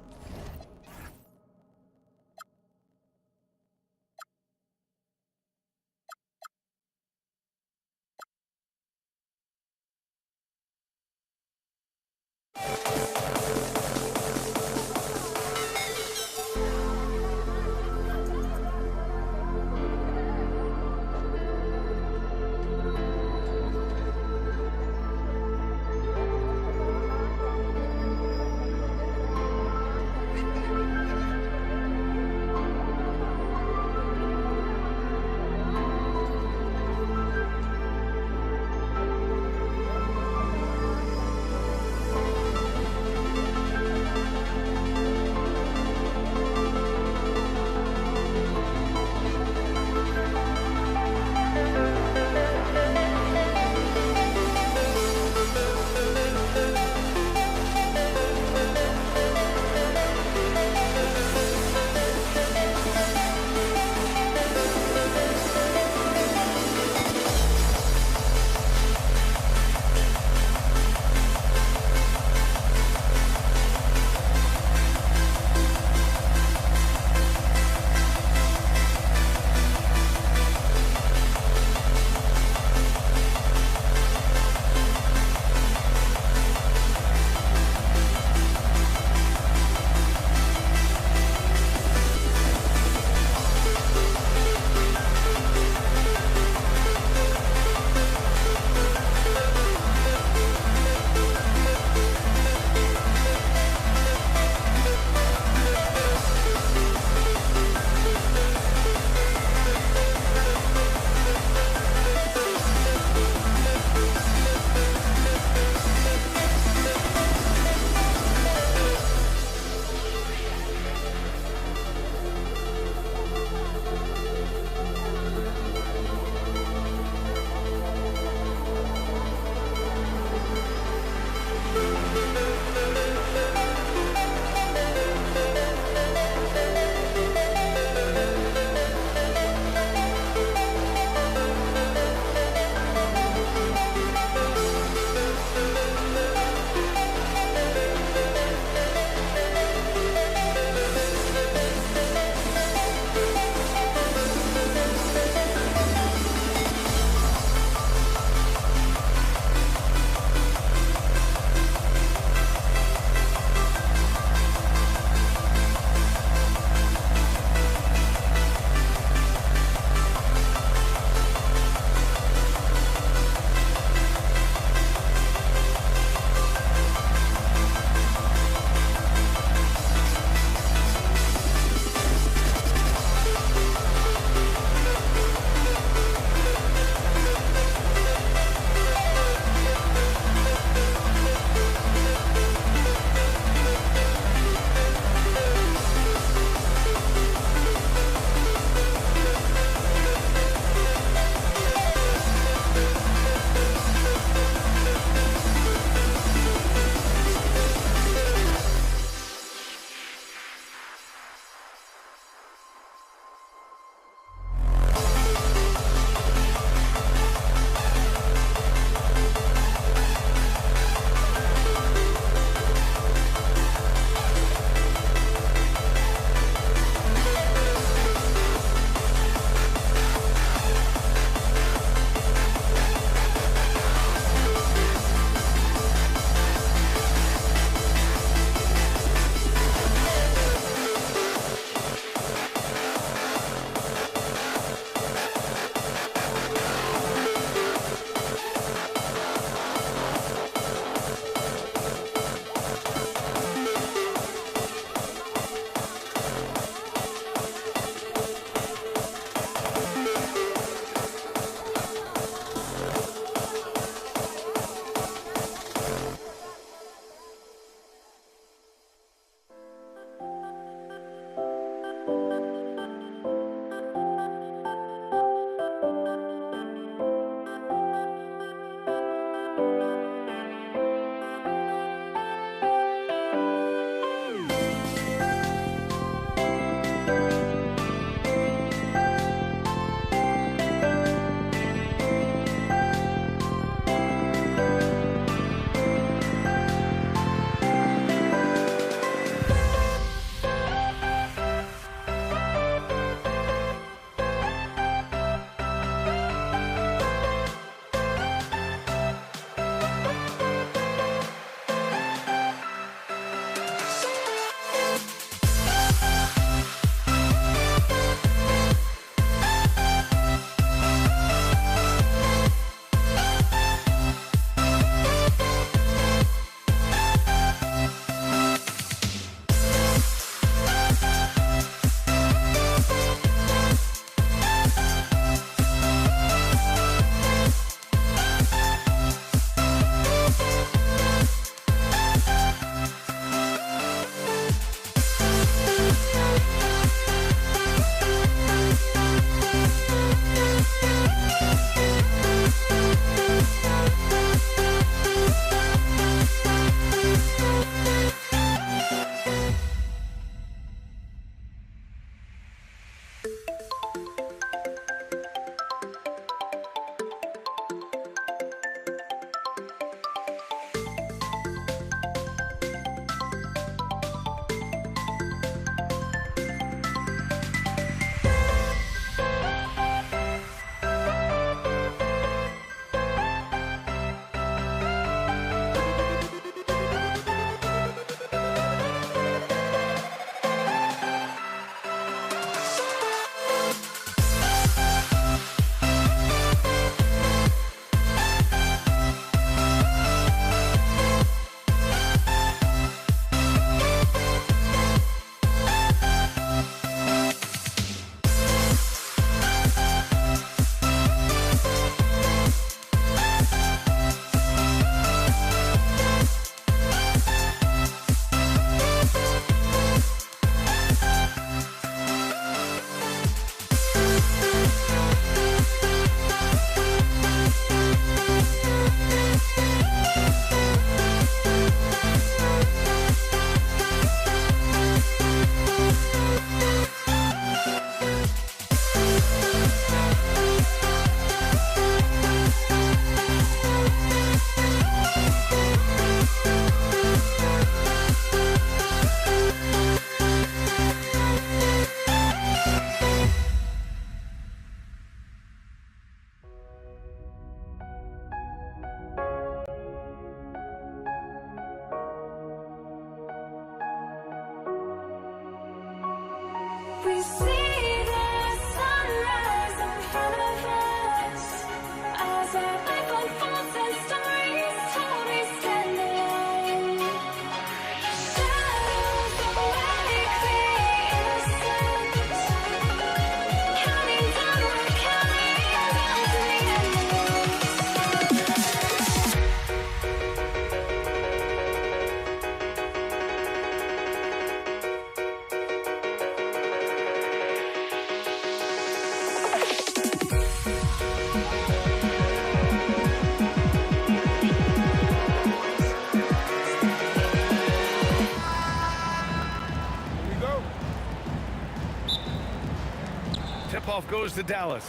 goes to Dallas.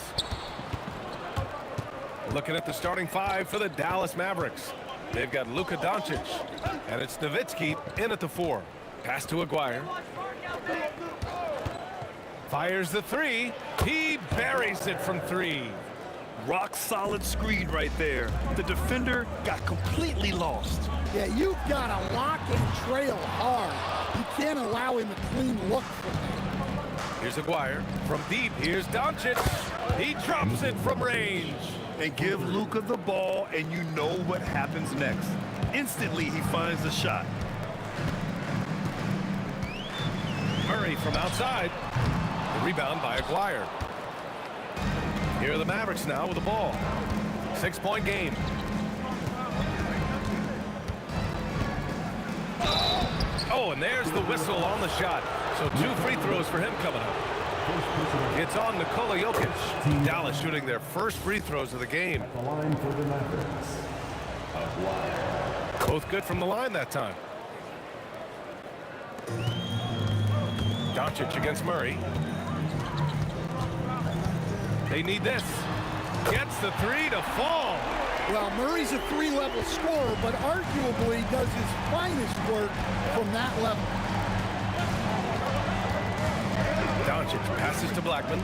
Looking at the starting five for the Dallas Mavericks. They've got Luka Doncic, and it's Nowitzki in at the 4. Pass to Aguirre. Fires the 3. He buries it from 3. Rock solid screen right there. The defender got completely lost. Yeah, you've got to lock and trail hard. You can't allow him a clean look from that. Here's Aguirre. From deep, here's Doncic. He drops it from range. And give Luka the ball, and you know what happens next. Instantly, he finds the shot. Murray from outside. The rebound by Aguirre. Here are the Mavericks now with the ball. 6-point game. Oh, and there's the whistle on the shot. So 2 free throws for him coming up. It's on Nikola Jokic. Dallas shooting their first free throws of the game. The line for the Mavericks. Both good from the line that time. Doncic against Murray. They need this. Gets the 3 to fall. Well, Murray's a 3-level scorer, but arguably does his finest work from that level. Doncic passes to Blackman.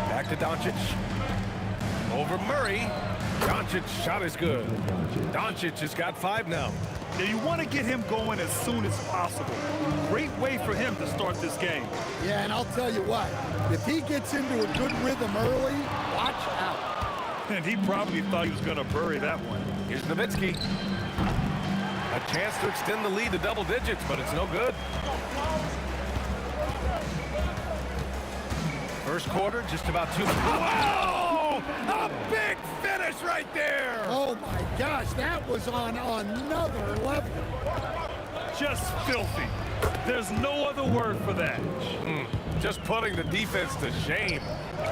Back to Doncic. Over Murray. Doncic's shot is good. Doncic has got 5 now. Now you want to get him going as soon as possible. Great way for him to start this game. Yeah, and I'll tell you what, if he gets into a good rhythm early, watch out. And he probably thought he was going to bury that one. Here's Nowitzki. A chance to extend the lead to double digits, but it's no good. First quarter, just about 2. Whoa! A big finish right there! Oh my gosh, that was on another level. Just filthy. There's no other word for that. Just putting the defense to shame.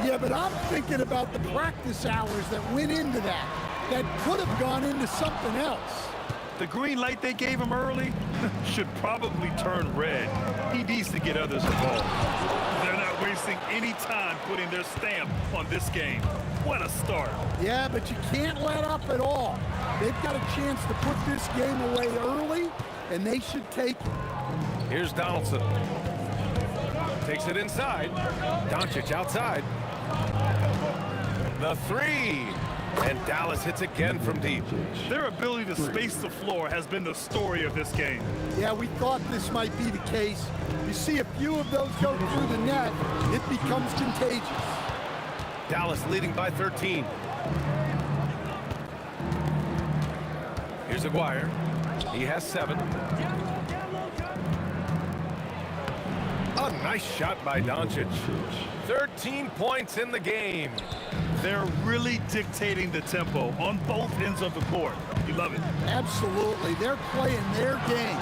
Yeah, but I'm thinking about the practice hours that went into that. That could have gone into something else. The green light they gave him early should probably turn red. He needs to get others involved. They're not wasting any time putting their stamp on this game. What a start. Yeah, but you can't let up at all. They've got a chance to put this game away early, and they should take it. Here's Donaldson. Takes it inside. Doncic outside. The 3. And Dallas hits again from deep. Their ability to space the floor has been the story of this game. Yeah, we thought this might be the case. You see a few of those go through the net, it becomes contagious. Dallas leading by 13. Here's Aguirre. He has 7. A nice shot by Doncic. 13 points in the game. They're really dictating the tempo on both ends of the court. You love it. Absolutely. They're playing their game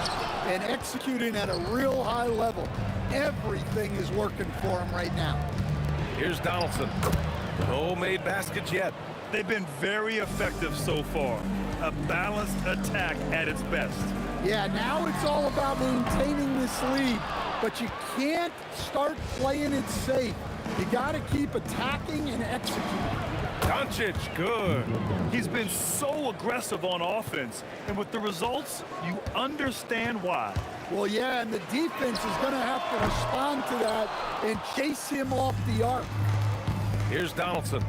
and executing at a real high level. Everything is working for them right now. Here's Donaldson. No made baskets yet. They've been very effective so far. A balanced attack at its best. Yeah, now it's all about maintaining this lead, but you can't start playing it safe. You got to keep attacking and executing. Doncic, good. He's been so aggressive on offense, and with the results, you understand why. Well, yeah, and the defense is going to have to respond to that and chase him off the arc. Here's Donaldson.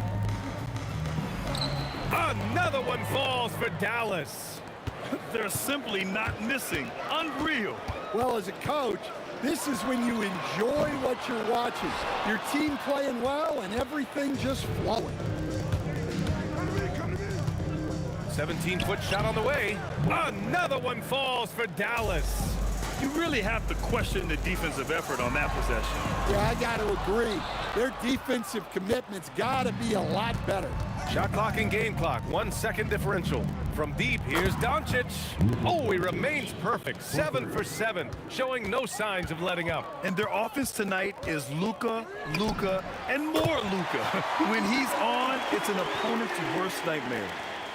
Another one falls for Dallas. They're simply not missing. Unreal. Well, as a coach, this is when you enjoy what you're watching. Your team playing well and everything just flowing. 17-foot shot on the way. Another one falls for Dallas. You really have to question the defensive effort on that possession. Yeah, I got to agree. Their defensive commitment's got to be a lot better. Shot clock and game clock, 1 second differential. From deep, here's Doncic. Oh, he remains perfect, 7 for 7, showing no signs of letting up. And their offense tonight is Luka, Luka, and more Luka. When he's on, it's an opponent's worst nightmare.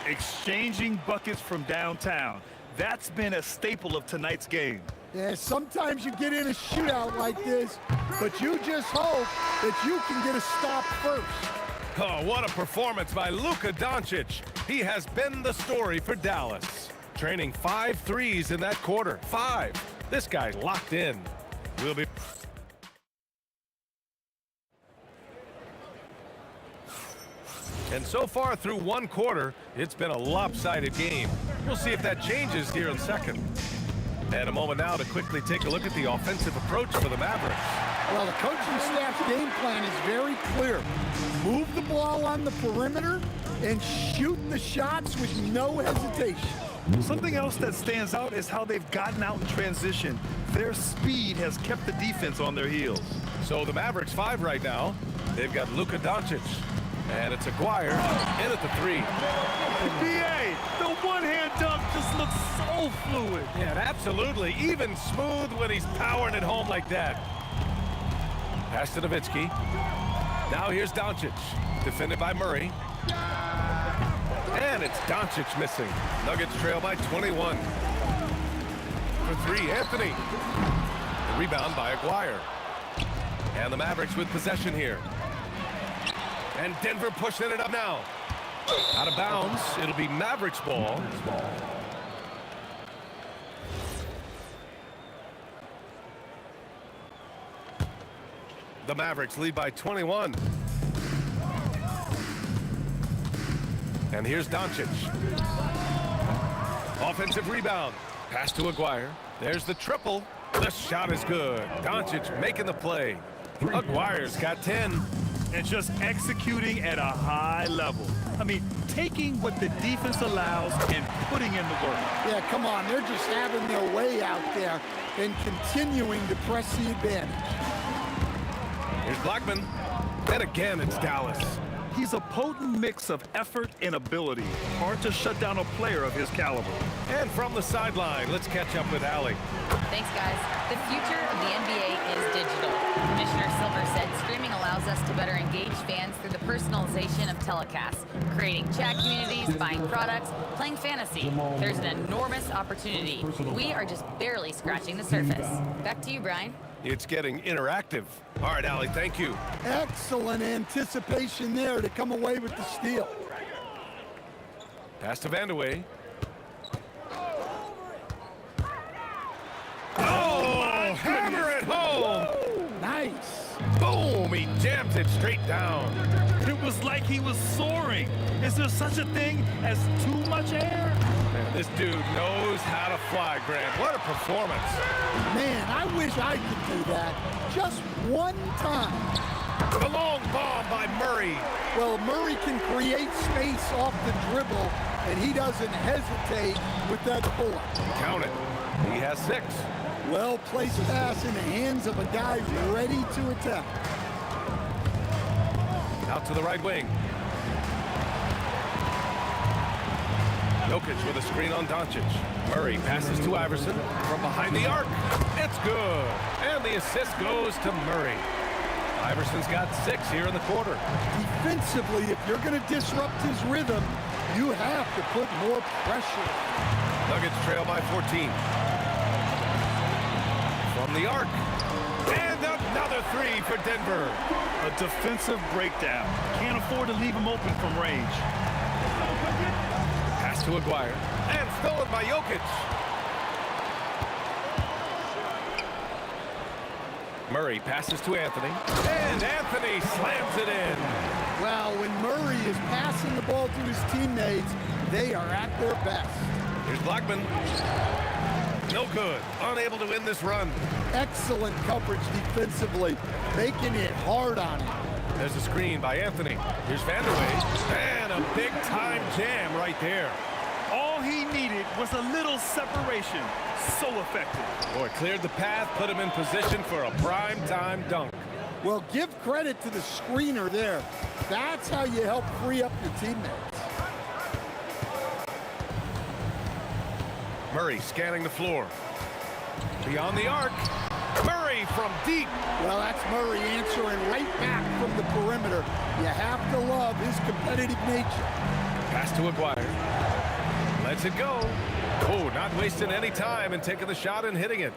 Exchanging buckets from downtown. That's been a staple of tonight's game. Yeah, sometimes you get in a shootout like this, but you just hope that you can get a stop first. Oh, what a performance by Luka Doncic. He has been the story for Dallas. Training 5 threes in that quarter. 5. This guy's locked in. We'll be... And so far through one quarter, it's been a lopsided game. We'll see if that changes here in second. And a moment now to quickly take a look at the offensive approach for the Mavericks. Well, the coaching staff's game plan is very clear. Move the ball on the perimeter and shoot the shots with no hesitation. Something else that stands out is how they've gotten out in transition. Their speed has kept the defense on their heels. So the Mavericks 5 right now. They've got Luka Doncic. And it's Aguirre in at the 3. BA, the one-hand dunk just looks so fluid. Yeah, absolutely. Even smooth when he's powering it home like that. Pass to Nowitzki. Now here's Doncic. Defended by Murray. And it's Doncic missing. Nuggets trail by 21. For 3, Anthony. The rebound by Aguirre. And the Mavericks with possession here. And Denver pushing it up now. Out of bounds. It'll be Mavericks ball. The Mavericks lead by 21. And here's Doncic. Offensive rebound. Pass to Aguirre. There's the triple. The shot is good. Doncic making the play. Aguirre's got 10. And just executing at a high level. I mean, taking what the defense allows and putting in the work. Yeah, come on. They're just having their way out there and continuing to press the advantage. Here's Blackman. And again, it's Dallas. He's a potent mix of effort and ability. Hard to shut down a player of his caliber. And from the sideline, let's catch up with Allie. Thanks, guys. The future of the NBA is digital. Commissioner Silver said streaming allows us to better engage fans through the personalization of telecasts, creating chat communities, buying products, playing fantasy. There's an enormous opportunity. We are just barely scratching the surface. Back to you, Brian. It's getting interactive. All right, Allie, thank you. Excellent anticipation there to come away with the steal. Pass to Vandeweghe. Oh, hammer it home. Nice. Boom, he jams it straight down. It was like he was soaring. Is there such a thing as too much air? Man, this dude knows how to fly, Grant. What a performance. Man, I wish I could do that just one time. The long bomb by Murray. Well, Murray can create space off the dribble, and he doesn't hesitate with that pull-up. Count it. He has 6. Well-placed pass in the hands of a guy ready to attack. Out to the right wing. Jokic with a screen on Doncic. Murray passes to Iverson from behind the arc. It's good. And the assist goes to Murray. Iverson's got 6 here in the quarter. Defensively, if you're going to disrupt his rhythm, you have to put more pressure. Nuggets trail by 14. From the arc. And another 3 for Denver. A defensive breakdown. Can't afford to leave him open from range. Pass to Aguirre. And stolen by Jokic. Murray passes to Anthony. And Anthony slams it in. Well, when Murray is passing the ball to his teammates, they are at their best. Here's Blackman. No good. Unable to win this run. Excellent coverage defensively, making it hard on him. There's a screen by Anthony. Here's Vandeweghe. And a big-time jam right there. All he needed was a little separation. So effective. Boy, cleared the path, put him in position for a prime-time dunk. Well, give credit to the screener there. That's how you help free up your teammates. Murray scanning the floor. Beyond the arc. Murray from deep. Well, that's Murray answering right back from the perimeter. You have to love his competitive nature. Pass to Aguirre. Lets it go. Oh, not wasting any time and taking the shot and hitting it.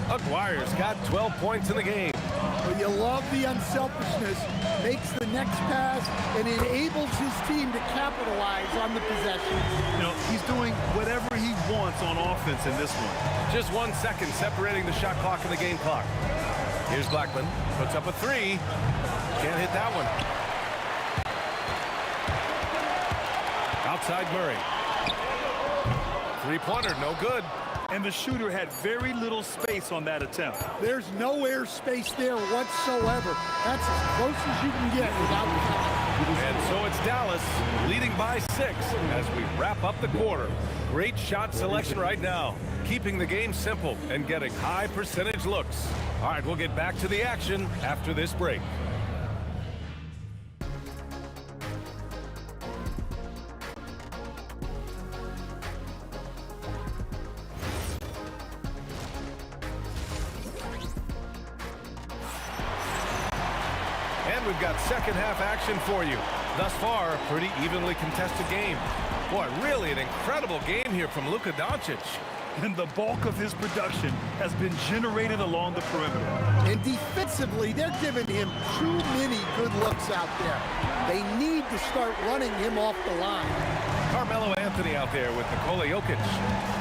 Aguirre's got 12 points in the game. Well, you love the unselfishness. Makes the next pass and enables his team to capitalize on the possession. You know, he's doing whatever he wants on offense in this one. Just 1 second separating the shot clock and the game clock. Here's Blackman. Puts up a three. Can't hit that one. Outside Murray. Three-pointer, no good. And the shooter had very little space on that attempt. There's no air space there whatsoever. That's as close as you can get without the foul. And so it's Dallas leading by 6 as we wrap up the quarter. Great shot selection right now, keeping the game simple and getting high percentage looks. All right, we'll get back to the action after this break. We've got second half action for you. Thus far, a pretty evenly contested game. Boy, really an incredible game here from Luka Doncic. And the bulk of his production has been generated along the perimeter. And defensively, they're giving him too many good looks out there. They need to start running him off the line. Carmelo Anthony out there with Nikola Jokic.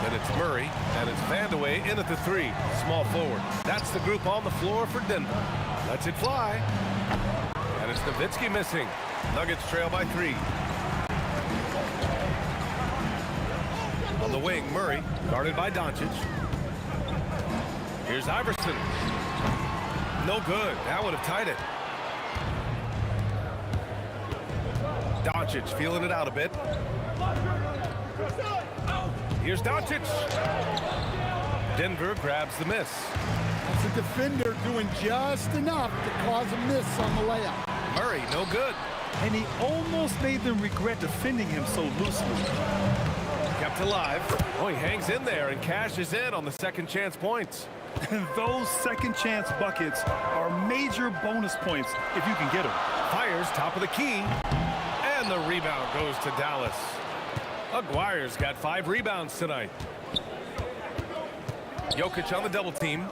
Then it's Murray, and it's Vandeweghe in at the 3, small forward. That's the group on the floor for Denver. Lets it fly. And it's Nowitzki missing. Nuggets trail by 3. On the wing, Murray, guarded by Doncic. Here's Iverson. No good. That would have tied it. Doncic feeling it out a bit. Here's Doncic. Denver grabs the miss. That's a defender doing just enough to cause a miss on the layup. Murray, no good. And he almost made them regret defending him so loosely. Kept alive. Oh, he hangs in there and cashes in on the second chance points. And those second chance buckets are major bonus points if you can get them. Fires top of the key. And the rebound goes to Dallas. Aguirre's got 5 rebounds tonight. Jokic on the double team.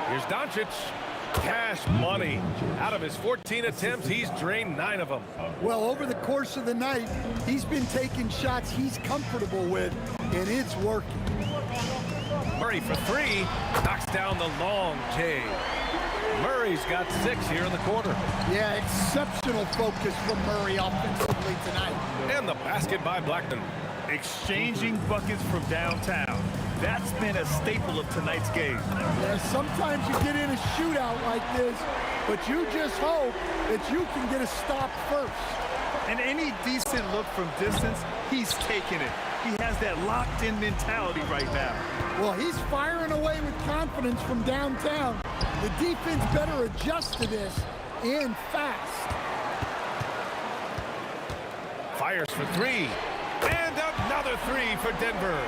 Here's Doncic. Cash money. Out of his 14 attempts, he's drained 9 of them. Well, over the course of the night, he's been taking shots he's comfortable with, and it's working. Murray for 3. Knocks down the long J. Murray's got 6 here in the quarter. Yeah, exceptional focus from Murray offensively tonight. And the basket by Blackman. Exchanging buckets from downtown. That's been a staple of tonight's game. Yeah, sometimes you get in a shootout like this, but you just hope that you can get a stop first. And any decent look from distance, he's taking it. He has that locked-in mentality right now. Well, he's firing away with confidence from downtown. The defense better adjust to this, and fast. Fires for 3. And another 3 for Denver.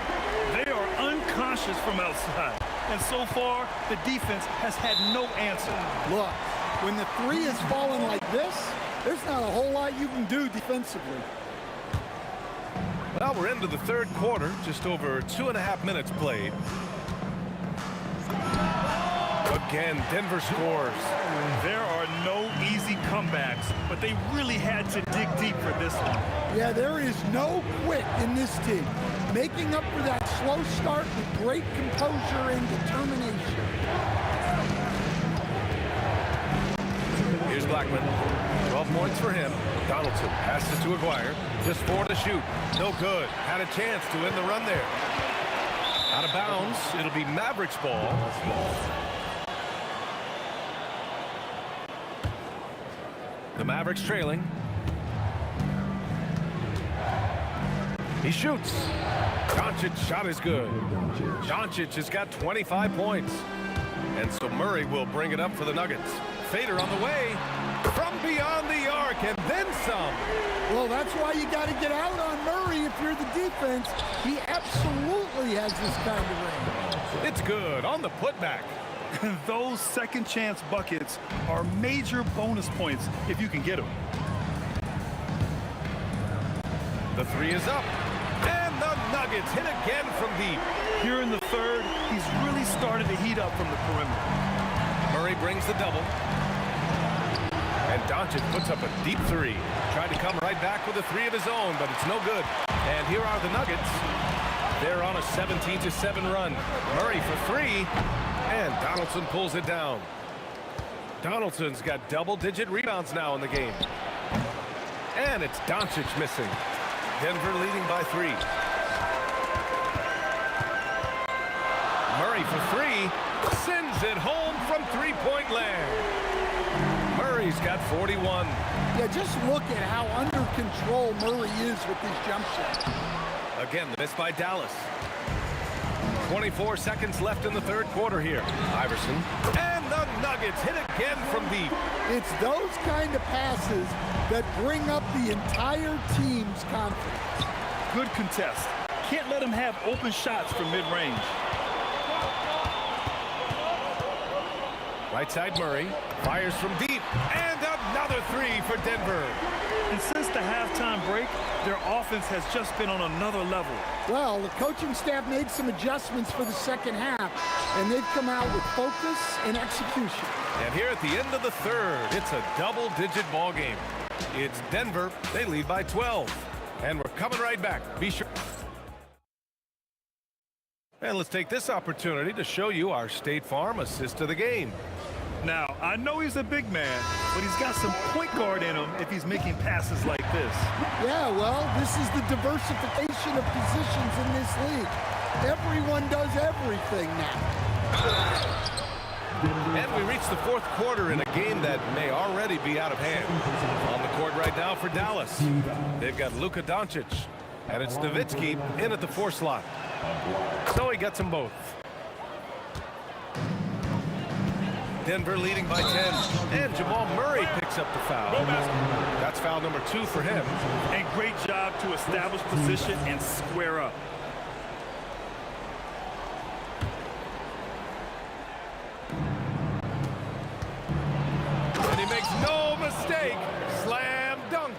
They are unconscious from outside. And so far, the defense has had no answer. Look, when the 3 is falling like this, there's not a whole lot you can do defensively. Well, we're into the third quarter, just over 2.5 minutes played. Again, Denver scores. There are no easy comebacks, but they really had to dig deep for this one. Yeah, there is no quit in this team. Making up for that slow start with great composure and determination. Here's Blackman. 12 points for him. Donaldson passes to Aguirre. Just 4 to shoot. No good. Had a chance to win the run there. Out of bounds. It'll be Mavericks ball. The Mavericks trailing. He shoots. Doncic's shot is good. Doncic has got 25 points. And so Murray will bring it up for the Nuggets. Fader on the way. From beyond the arc and then some. Well, that's why you got to get out on Murray if you're the defense. He absolutely has this kind of range. It's good on the putback. Those second chance buckets are major bonus points if you can get them. The 3 is up. Nuggets hit again from deep. Here in the third, he's really started to heat up from the perimeter. Murray brings the double. And Doncic puts up a deep three. Tried to come right back with a three of his own, but it's no good. And here are the Nuggets. They're on a 17-7 run. Murray for three, and Donaldson pulls it down. Donaldson's got double-digit rebounds now in the game. And it's Doncic missing. Denver leading by 3. Murray for three, sends it home from three-point land. Murray's got 41. Yeah, just look at how under control Murray is with his jump shot. Again, the miss by Dallas. 24 seconds left in the third quarter here. Iverson. And the Nuggets hit again from deep. It's those kind of passes that bring up the entire team's confidence. Good contest. Can't let him have open shots from mid-range. Right side Murray. Fires from deep. And another three for Denver. And since the halftime break, their offense has just been on another level. Well, the coaching staff made some adjustments for the second half, and they've come out with focus and execution. And here at the end of the third, it's a double-digit ball game. It's Denver. They lead by 12. And we're coming right back. Be sure. And let's take this opportunity to show you our State Farm assist of the game. Now, I know he's a big man, but he's got some point guard in him if he's making passes like this. Yeah, well, this is the diversification of positions in this league. Everyone does everything now. And we reach the fourth quarter in a game that may already be out of hand. On the court right now for Dallas, they've got Luka Doncic, and it's Nowitzki in at the 4 slot. So he gets them both. Denver leading by 10, and Jamal Murray picks up the foul. That's foul number 2 for him. And great job to establish position and square up. And he makes no mistake. Slam dunk.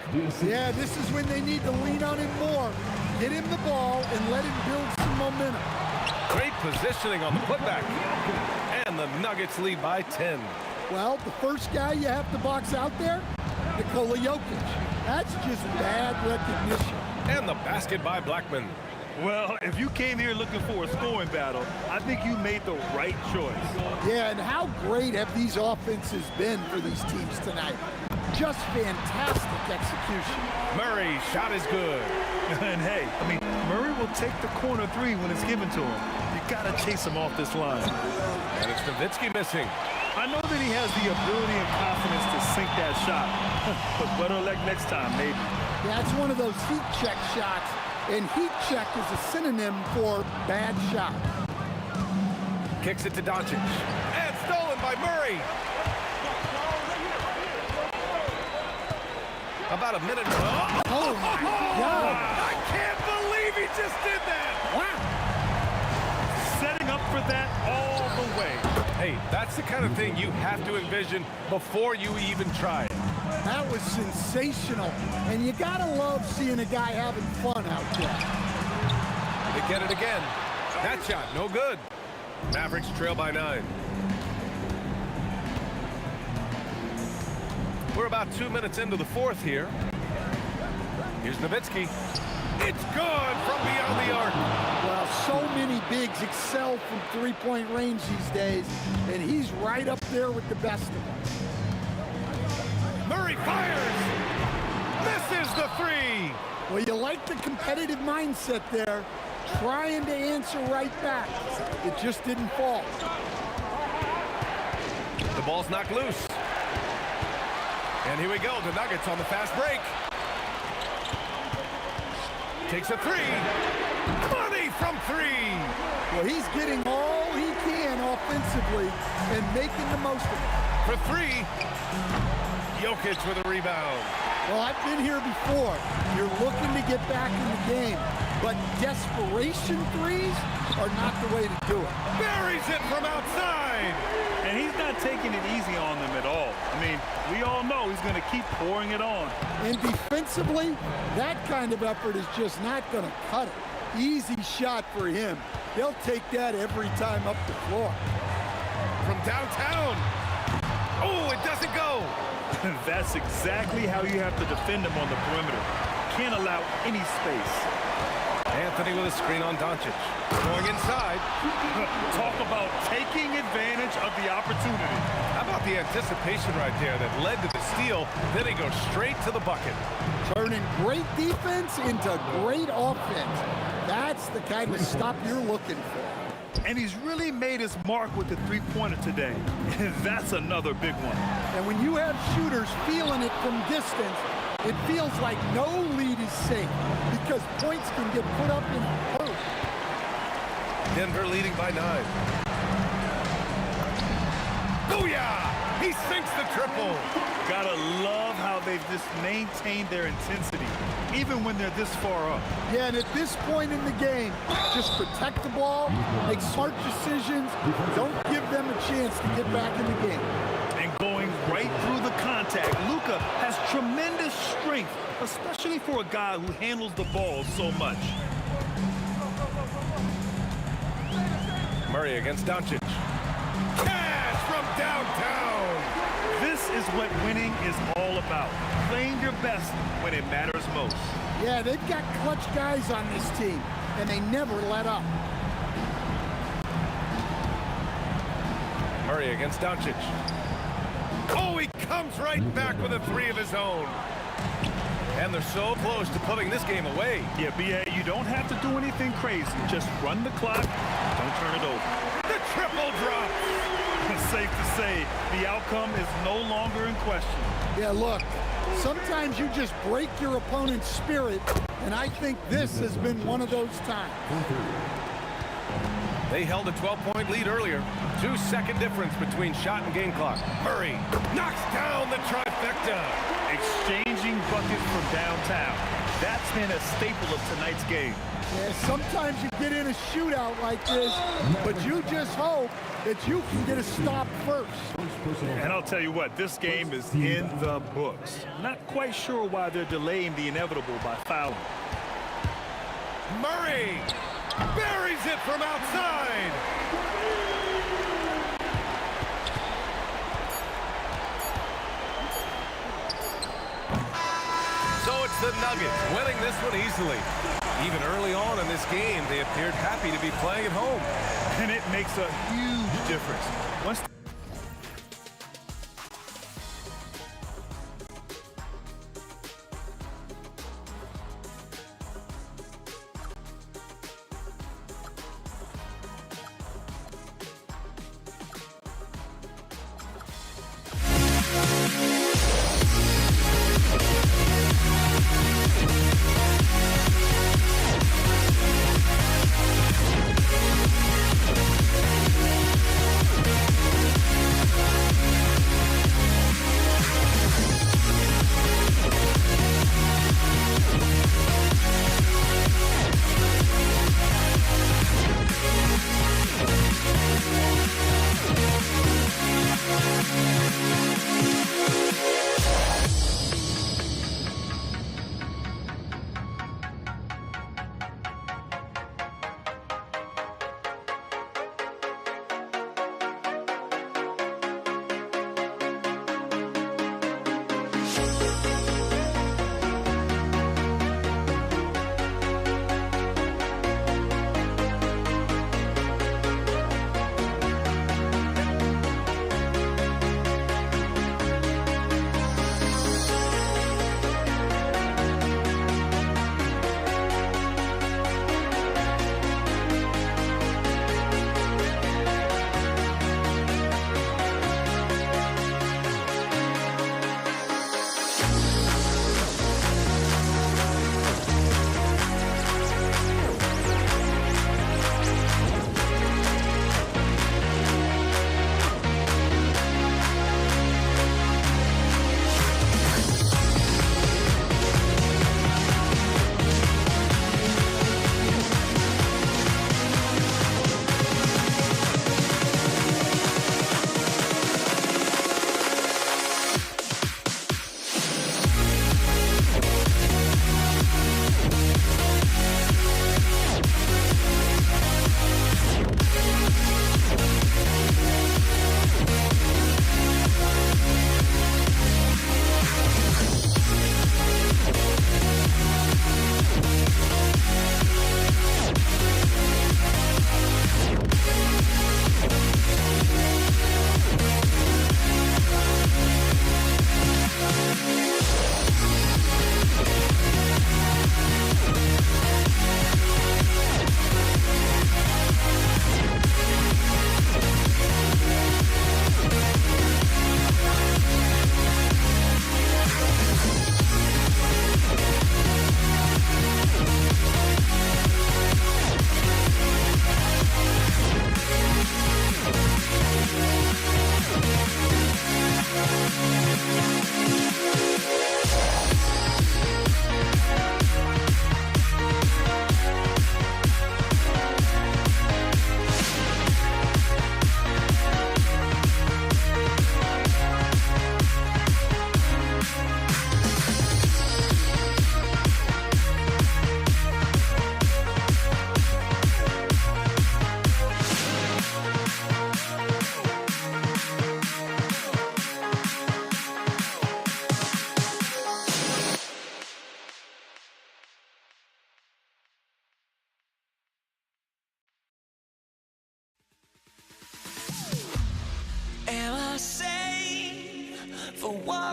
Yeah, this is when they need to lean on him more. Get him the ball and let him build some momentum. Great positioning on the putback. And the Nuggets lead by 10. Well, the first guy you have to box out there, Nikola Jokic. That's just bad recognition. And the basket by Blackman. Well, if you came here looking for a scoring battle, I think you made the right choice. Yeah, and how great have these offenses been for these teams tonight? Just fantastic execution. Murray's shot is good. And hey, I mean, Murray will take the corner 3 when it's given to him. You gotta chase him off this line. And it's Nowitzki missing. I know that he has the ability and confidence to sink that shot, but better luck next time, maybe. Yeah, it's one of those heat check shots, and heat check is a synonym for bad shot. Kicks it to Doncic. And stolen by Murray. About a minute. Oh my God. I can't believe he just did that. Wow. Setting up for that all the way. Hey, that's the kind of thing you have to envision before you even try it. That was sensational. And you gotta love seeing a guy having fun out there. They get it again. That shot, no good. Mavericks trail by 9. We're about 2 minutes into the fourth here. Here's Nowitzki. It's good from beyond the arc. Well, so many bigs excel from three-point range these days, and he's right up there with the best of them. Murray fires. Misses the 3. Well, you like the competitive mindset there, trying to answer right back. It just didn't fall. The ball's knocked loose. And here we go, the Nuggets on the fast break. Takes a 3. Money from 3. Well, he's getting all he can offensively and making the most of it. For 3, Jokic with a rebound. Well, I've been here before. You're looking to get back in the game, but desperation threes are not the way to do it. Buries it from outside. And he's not taking it easy on them at all. I mean, we all know he's going to keep pouring it on. And defensively, that kind of effort is just not going to cut it. Easy shot for him. He'll take that every time up the floor. From downtown. Oh, it doesn't go. That's exactly how you have to defend him on the perimeter. Can't allow any space. Anthony with a screen on Doncic. Going inside. Talk about taking advantage of the opportunity. How about the anticipation right there that led to the steal? Then he goes straight to the bucket. Turning great defense into great offense. That's the kind of stop you're looking for. And he's really made his mark with the three-pointer today. That's another big one. And when you have shooters feeling it from distance, it feels like no lead is safe because points can get put up in a hurry. Denver leading by 9. Booyah! He sinks the triple. Gotta love how they've just maintained their intensity, even when they're this far up. Yeah, and at this point in the game, just protect the ball, make smart decisions, don't give them a chance to get back in the game. And going right through the contact, Luka has tremendous strength, especially for a guy who handles the ball so much. Murray against Doncic. Cash from downtown. This is what winning is all about. Playing your best when it matters most. Yeah, they've got clutch guys on this team, and they never let up. Murray against Doncic. Oh, he comes right back with a 3 of his own. And they're so close to putting this game away. Yeah, B.A., you don't have to do anything crazy. Just run the clock. Don't turn it over. The triple drop. Safe to say, the outcome is no longer in question. Yeah, look, sometimes you just break your opponent's spirit, and I think this has been one of those times. They held a 12-point lead earlier. 2-second difference between shot and game clock. Murray knocks down the trifecta. Exchanging buckets from downtown. That's been a staple of tonight's game. Yeah, sometimes you get in a shootout like this, but you just hope that you can get a stop first. And I'll tell you what, this game is in the books. Not quite sure why they're delaying the inevitable by fouling. Murray buries it from outside. So it's the Nuggets winning this one easily. Even early on in this game, they appeared happy to be playing at home. And it makes a huge difference. Once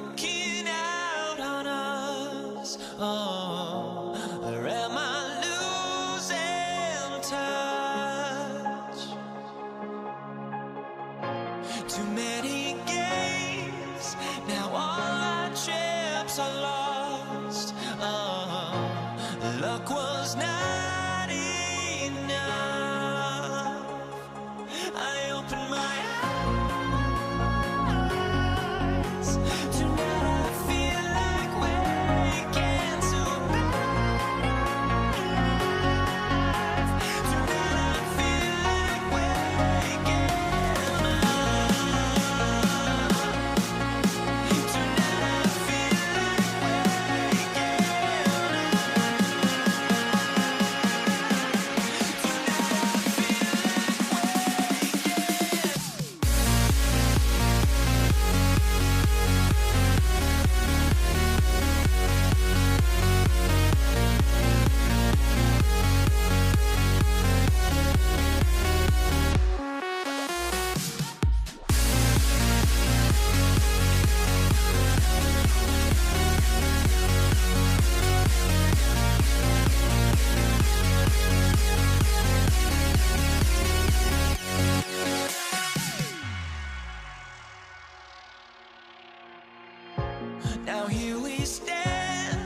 walking out on us? Oh, or am I losing touch? Too many games, now all our chips are lost. Oh, luck was not enough. I opened my eyes. Tonight I feel like waking to a better life. Tonight I feel like waking up. Tonight I feel like waking Now here we stand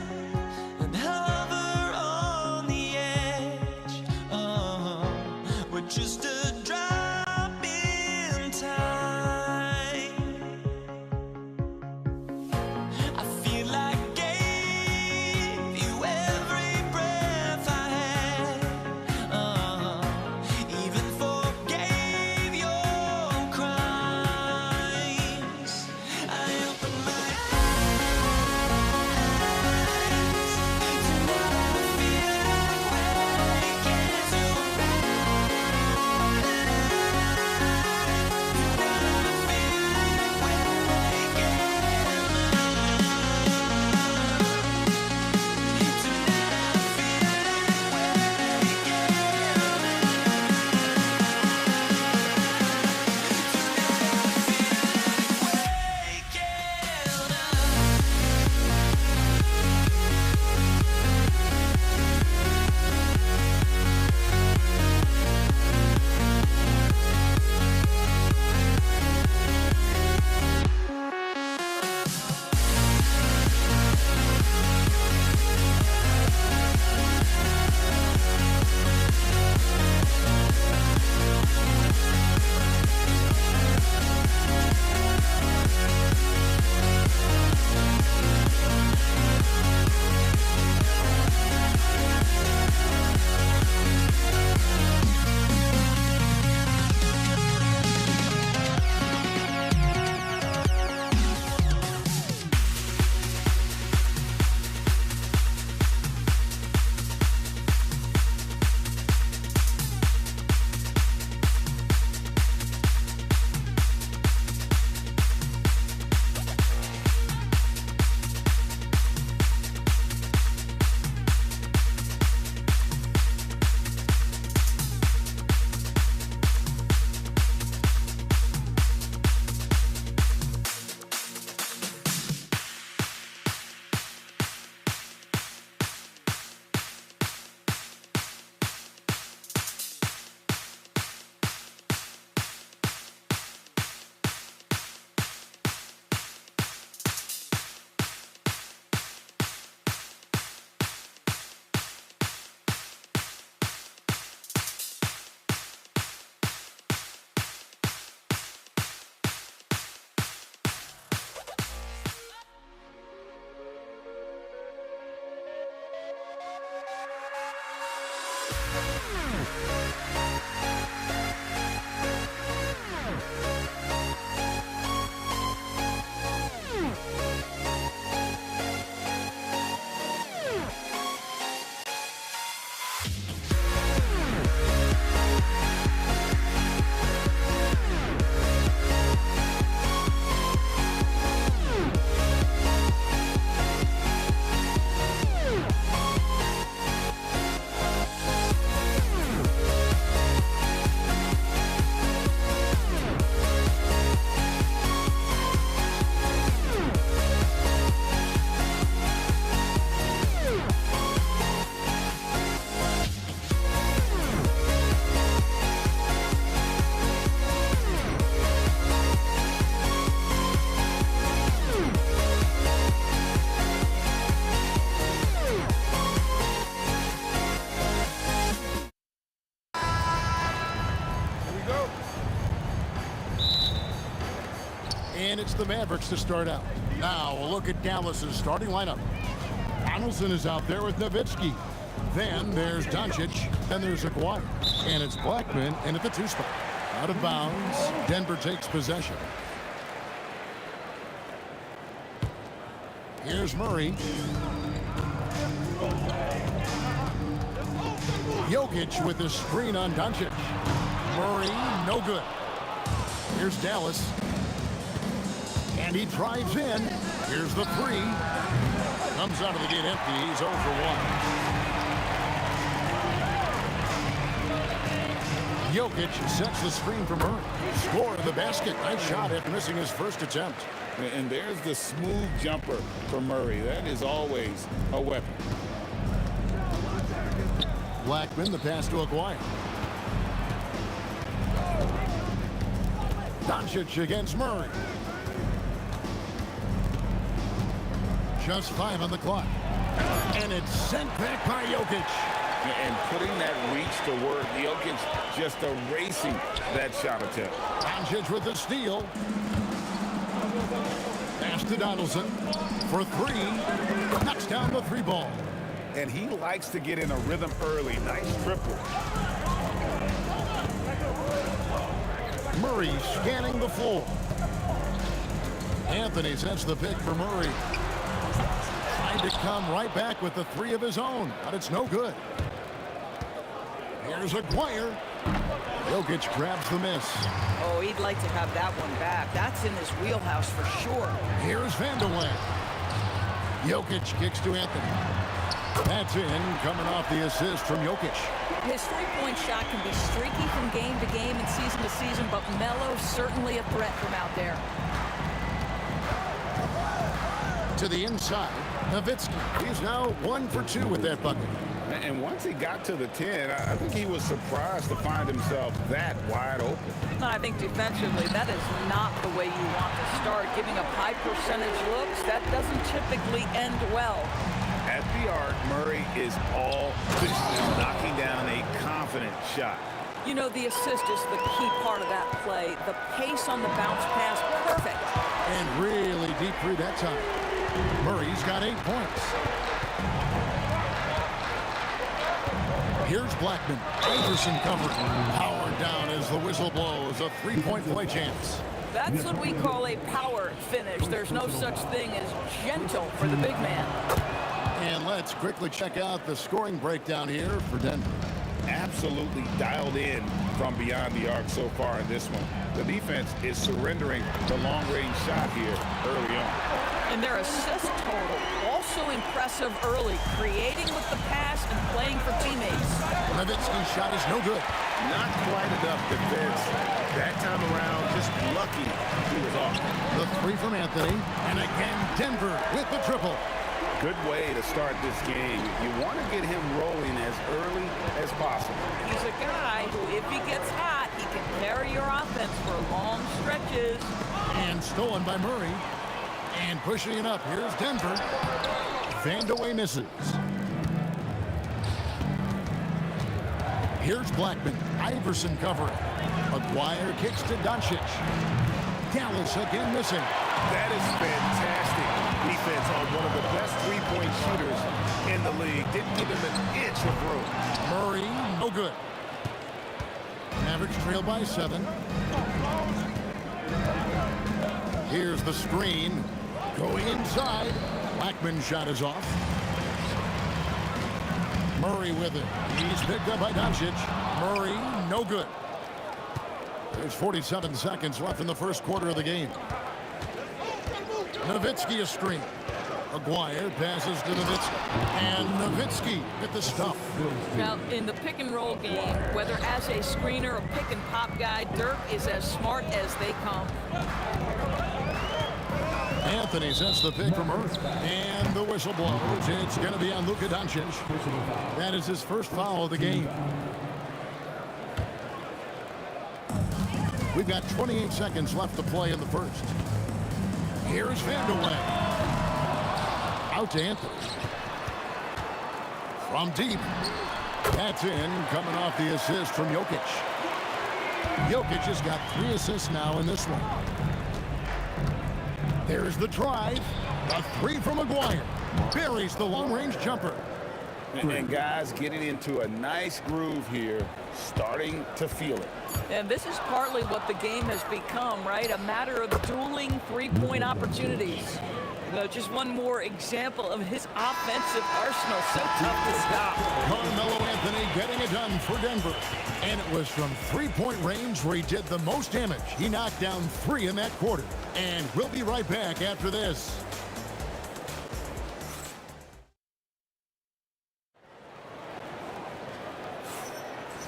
and hover on the edge. Oh, we're just a drop in time. I feel like I gave you every breath I had. Oh, even forgave your crimes. I opened my And it's the Mavericks to start out. Now a look at Dallas's starting lineup. Donaldson is out there with Nowitzki. Then there's Doncic. Then there's Aguirre. And it's Blackman in at the 2 spot. Out of bounds. Denver takes possession. Here's Murray. Jokic with the screen on Doncic. Murray, no good. Here's Dallas. And he drives in. Here's the 3. Comes out of the gate empty. He's 0 for 1. Jokic sets the screen for Murray. Score in the basket. Nice shot after missing his first attempt. And there's the smooth jumper for Murray. That is always a weapon. Blackman, the pass to Aguirre. Doncic against Murray. Just 5 on the clock. And it's sent back by Jokic. And putting that reach to work. Jokic just erasing that shot attempt. Doncic with the steal. Pass to Donaldson for 3. Knocks down the 3 ball. And he likes to get in a rhythm early. Nice triple. Murray scanning the floor. Anthony sets the pick for Murray. Trying to come right back with the 3 of his own, but it's no good. Here's Aguirre. Jokic grabs the miss. Oh, he'd like to have that one back. That's in his wheelhouse for sure. Here's Van de Ven. Jokic kicks to Anthony. That's in, coming off the assist from Jokic. His three-point shot can be streaky from game to game and season to season, but Melo's certainly a threat from out there. To the inside, Nowitzki. He's now 1 for 2 with that bucket. And once he got to the 10, I think he was surprised to find himself that wide open. No, I think defensively, that is not the way you want to start. Giving up high percentage looks, that doesn't typically end well. At the arc, Murray is all business, knocking down a confident shot. You know, the assist is the key part of that play. The pace on the bounce pass, perfect. And really deep through that time. Murray's got 8 points. Here's Blackman. Anderson covered. Powered down as the whistle blows. A 3-point play chance. That's what we call a power finish. There's no such thing as gentle for the big man. And let's quickly check out the scoring breakdown here for Denver. Absolutely dialed in from beyond the arc so far in this one. The defense is surrendering the long-range shot here early on. And their assist total, also impressive early, creating with the pass and playing for teammates. Nowitzki's shot is no good. Not quite enough defense. That time around, just lucky he was off. The 3 from Anthony. And again, Denver with the triple. Good way to start this game. You want to get him rolling as early as possible. He's a guy who, if he gets hot, he can carry your offense for long stretches. And stolen by Murray. And pushing it up. Here's Denver. Van de Ven misses. Here's Blackman. Iverson covering. Aguirre kicks to Doncic. Dallas again missing. That is fantastic defense on one of the best three-point shooters in the league. Didn't give him an inch of room. Murray, no good. Mavericks trail by 7. Here's the screen. Going inside. Blackman's shot is off. Murray with it. He's picked up by Doncic. Murray, no good. There's 47 seconds left in the first quarter of the game. Nowitzki a screen. Aguirre passes to Nowitzki. And Nowitzki with the stuff. Now, in the pick and roll game, whether as a screener or pick and pop guy, Dirk is as smart as they come. Anthony sets the pick from Earth. And the whistle blows. It's going to be on Luka Doncic. That is his first foul of the game. We've got 28 seconds left to play in the first. Here's Van de Ven. Out to Anthony. From deep. That's in, coming off the assist from Jokic. Jokic has got 3 assists now in this one. There's the drive. A three from Maguire. Buries the long-range jumper. And guys getting into a nice groove here, starting to feel it. And this is partly what the game has become, right? A matter of dueling three-point opportunities. Just one more example of his offensive arsenal. So tough to stop. Carmelo Anthony getting it done for Denver. And it was from three-point range where he did the most damage. He knocked down 3 in that quarter. And we'll be right back after this.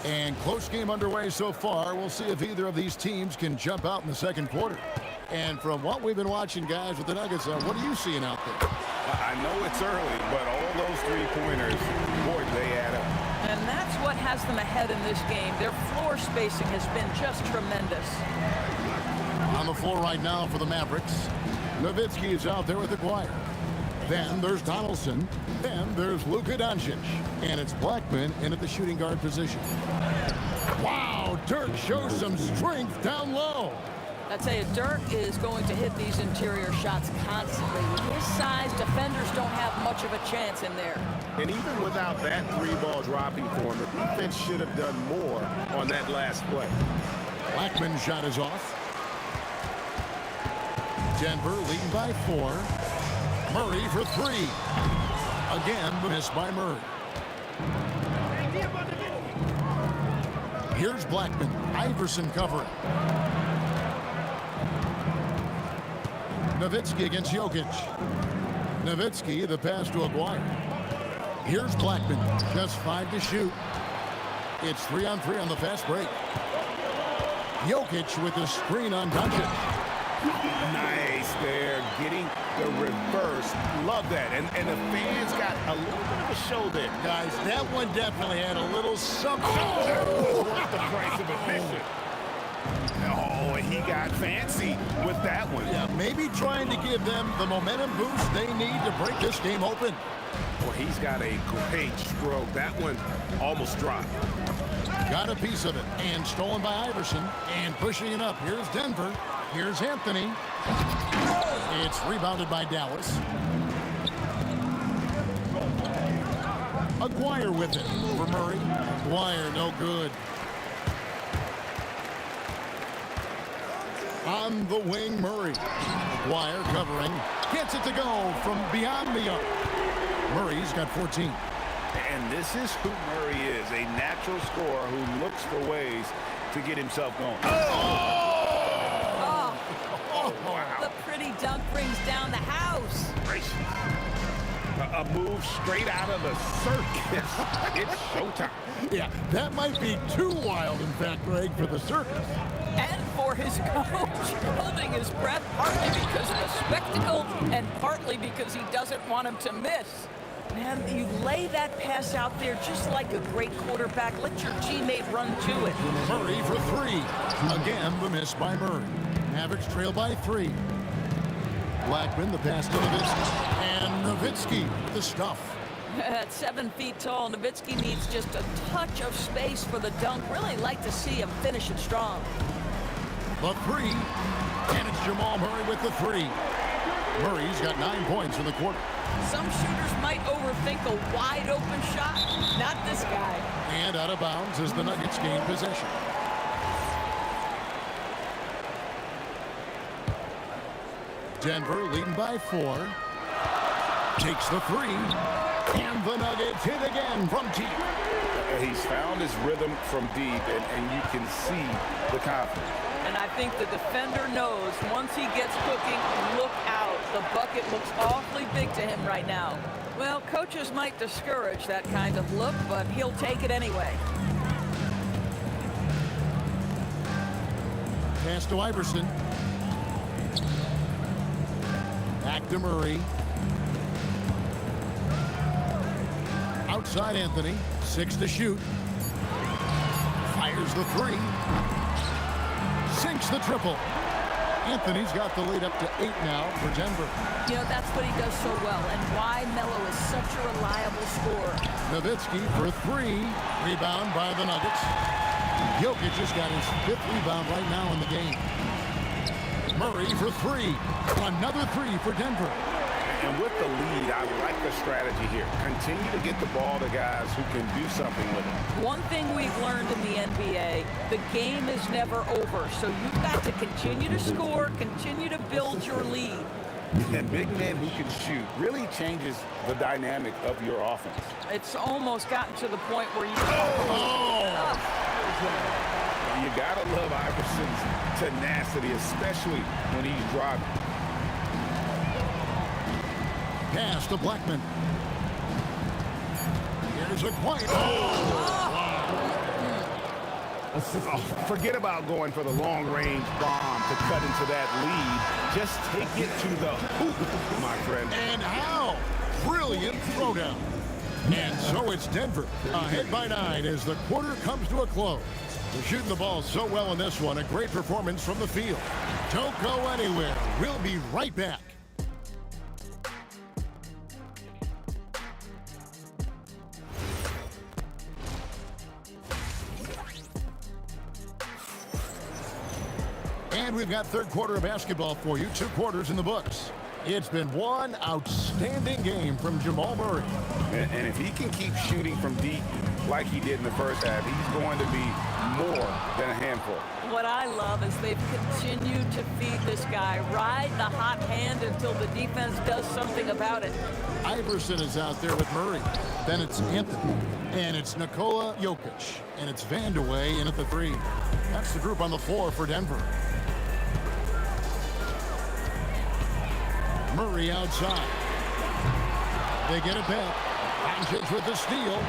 And close game underway so far. We'll see if either of these teams can jump out in the second quarter. And from what we've been watching, guys, with the Nuggets, what are you seeing out there? I know it's early, but all those three-pointers, boy, they add up. And that's what has them ahead in this game. Their floor spacing has been just tremendous. On the floor right now for the Mavericks. Nowitzki is out there with Aguirre. Then there's Donaldson. Then there's Luka Doncic. And it's Blackman in at the shooting guard position. Wow, Dirk shows some strength down low. I tell you, Dirk is going to hit these interior shots constantly. With his size, defenders don't have much of a chance in there. And even without that three-ball dropping for him, the defense should have done more on that last play. Blackman's shot is off. Denver leading by 4. Murray for 3. Again, missed by Murray. Here's Blackman. Iverson covering. Nowitzki against Jokic. Nowitzki, the pass to Aguirre. Here's Blackman. Just 5 to shoot. It's 3-on-3 on the fast break. Jokic with the screen on Doncic. Nice there, getting the reverse. Love that. And the fans got a little bit of a show there. Guys, that one definitely had a little something. Worth the price of admission. Oh, and he got fancy with that one. Yeah, maybe trying to give them the momentum boost they need to break this game open. Well, he's got a great stroke. That one almost dropped. Got a piece of it. And stolen by Iverson. And pushing it up. Here's Denver. Here's Anthony. It's rebounded by Dallas. Aguirre with it for Murray. Aguirre, no good. On the wing, Murray. Aguirre covering. Gets it to go from beyond the arc. Murray's got 14. And this is who Murray is, a natural scorer who looks for ways to get himself going. Wow. The pretty dunk brings down the house. A move straight out of the circus. It's showtime. Yeah, that might be too wild, in fact, Greg, for the circus. And for his coach, holding his breath partly because of the spectacle and partly because he doesn't want him to miss. Man, you lay that pass out there just like a great quarterback. Let your teammate run to it. Murray for 3. Again, the miss by Murray. Mavericks trail by 3. Blackman, the pass to Nowitzki. And Nowitzki, the stuff. At 7 feet tall, Nowitzki needs just a touch of space for the dunk. Really like to see him finish it strong. The 3. And it's Jamal Murray with the 3. Murray's got 9 points in the quarter. Some shooters might overthink a wide open shot. Not this guy. And out of bounds as the Nuggets gain possession. Denver leading by 4. Takes the 3. And the Nuggets hit again from deep. He's found his rhythm from deep, and you can see the confidence. And I think the defender knows once he gets cooking, look out. The bucket looks awfully big to him right now. Well, coaches might discourage that kind of look, but he'll take it anyway. Pass to Iverson. Back to Murray. Outside Anthony. 6 to shoot. Fires the 3. Sinks the triple. Anthony's got the lead up to 8 now for Denver. You know, that's what he does so well, and why Melo is such a reliable scorer. Nowitzki for 3. Rebound by the Nuggets. Jokic just got his 5th rebound right now in the game. Murray for three. Another three for Denver. And with the lead, I like the strategy here. Continue to get the ball to guys who can do something with it. One thing we've learned in the NBA, the game is never over. So you've got to continue to score, continue to build your lead. And big men who can shoot really changes the dynamic of your offense. It's almost gotten to the point where you... You gotta love Iverson's tenacity, especially when he's driving. Pass to Blackman. Here's a quiet. Forget about going for the long-range bomb to cut into that lead. Just take it to the hoop, my friend. And how? Brilliant throwdown. And so it's Denver, ahead by 9 as the quarter comes to a close. They're shooting the ball so well in this one. A great performance from the field. Don't go anywhere. We'll be right back. And we've got third quarter of basketball for you. 2 quarters in the books. It's been one outstanding game from Jamal Murray. And if he can keep shooting from deep like he did in the first half, he's going to be more than a handful. What I love is they've continued to feed this guy, ride the hot hand until the defense does something about it. Iverson is out there with Murray. Then it's Anthony. And it's Nikola Jokic. And it's Vandeweghe in at the 3. That's the group on the floor for Denver. Murray outside. They get it back. Doncic with the steal.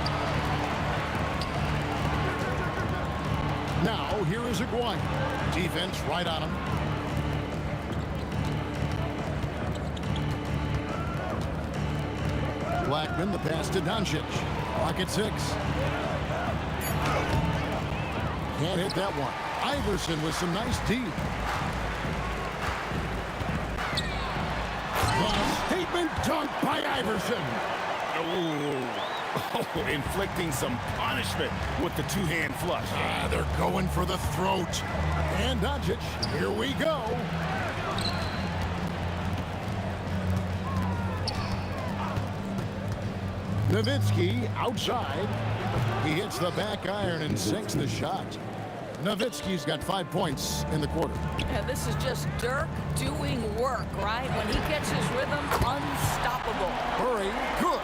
Now, here is Aguirre. Defense right on him. Blackman, the pass to Doncic. Clock at 6. Can't hit that one. Iverson with some nice D. Statement dunk by Iverson. Oh, inflicting some punishment with the two-hand flush. They're going for the throat. And Doncic, here we go. Nowitzki outside. He hits the back iron and sinks the shot. Nowitzki's got 5 points in the quarter. Yeah, this is just Dirk doing work, right? When he gets his rhythm, unstoppable. Murray, good.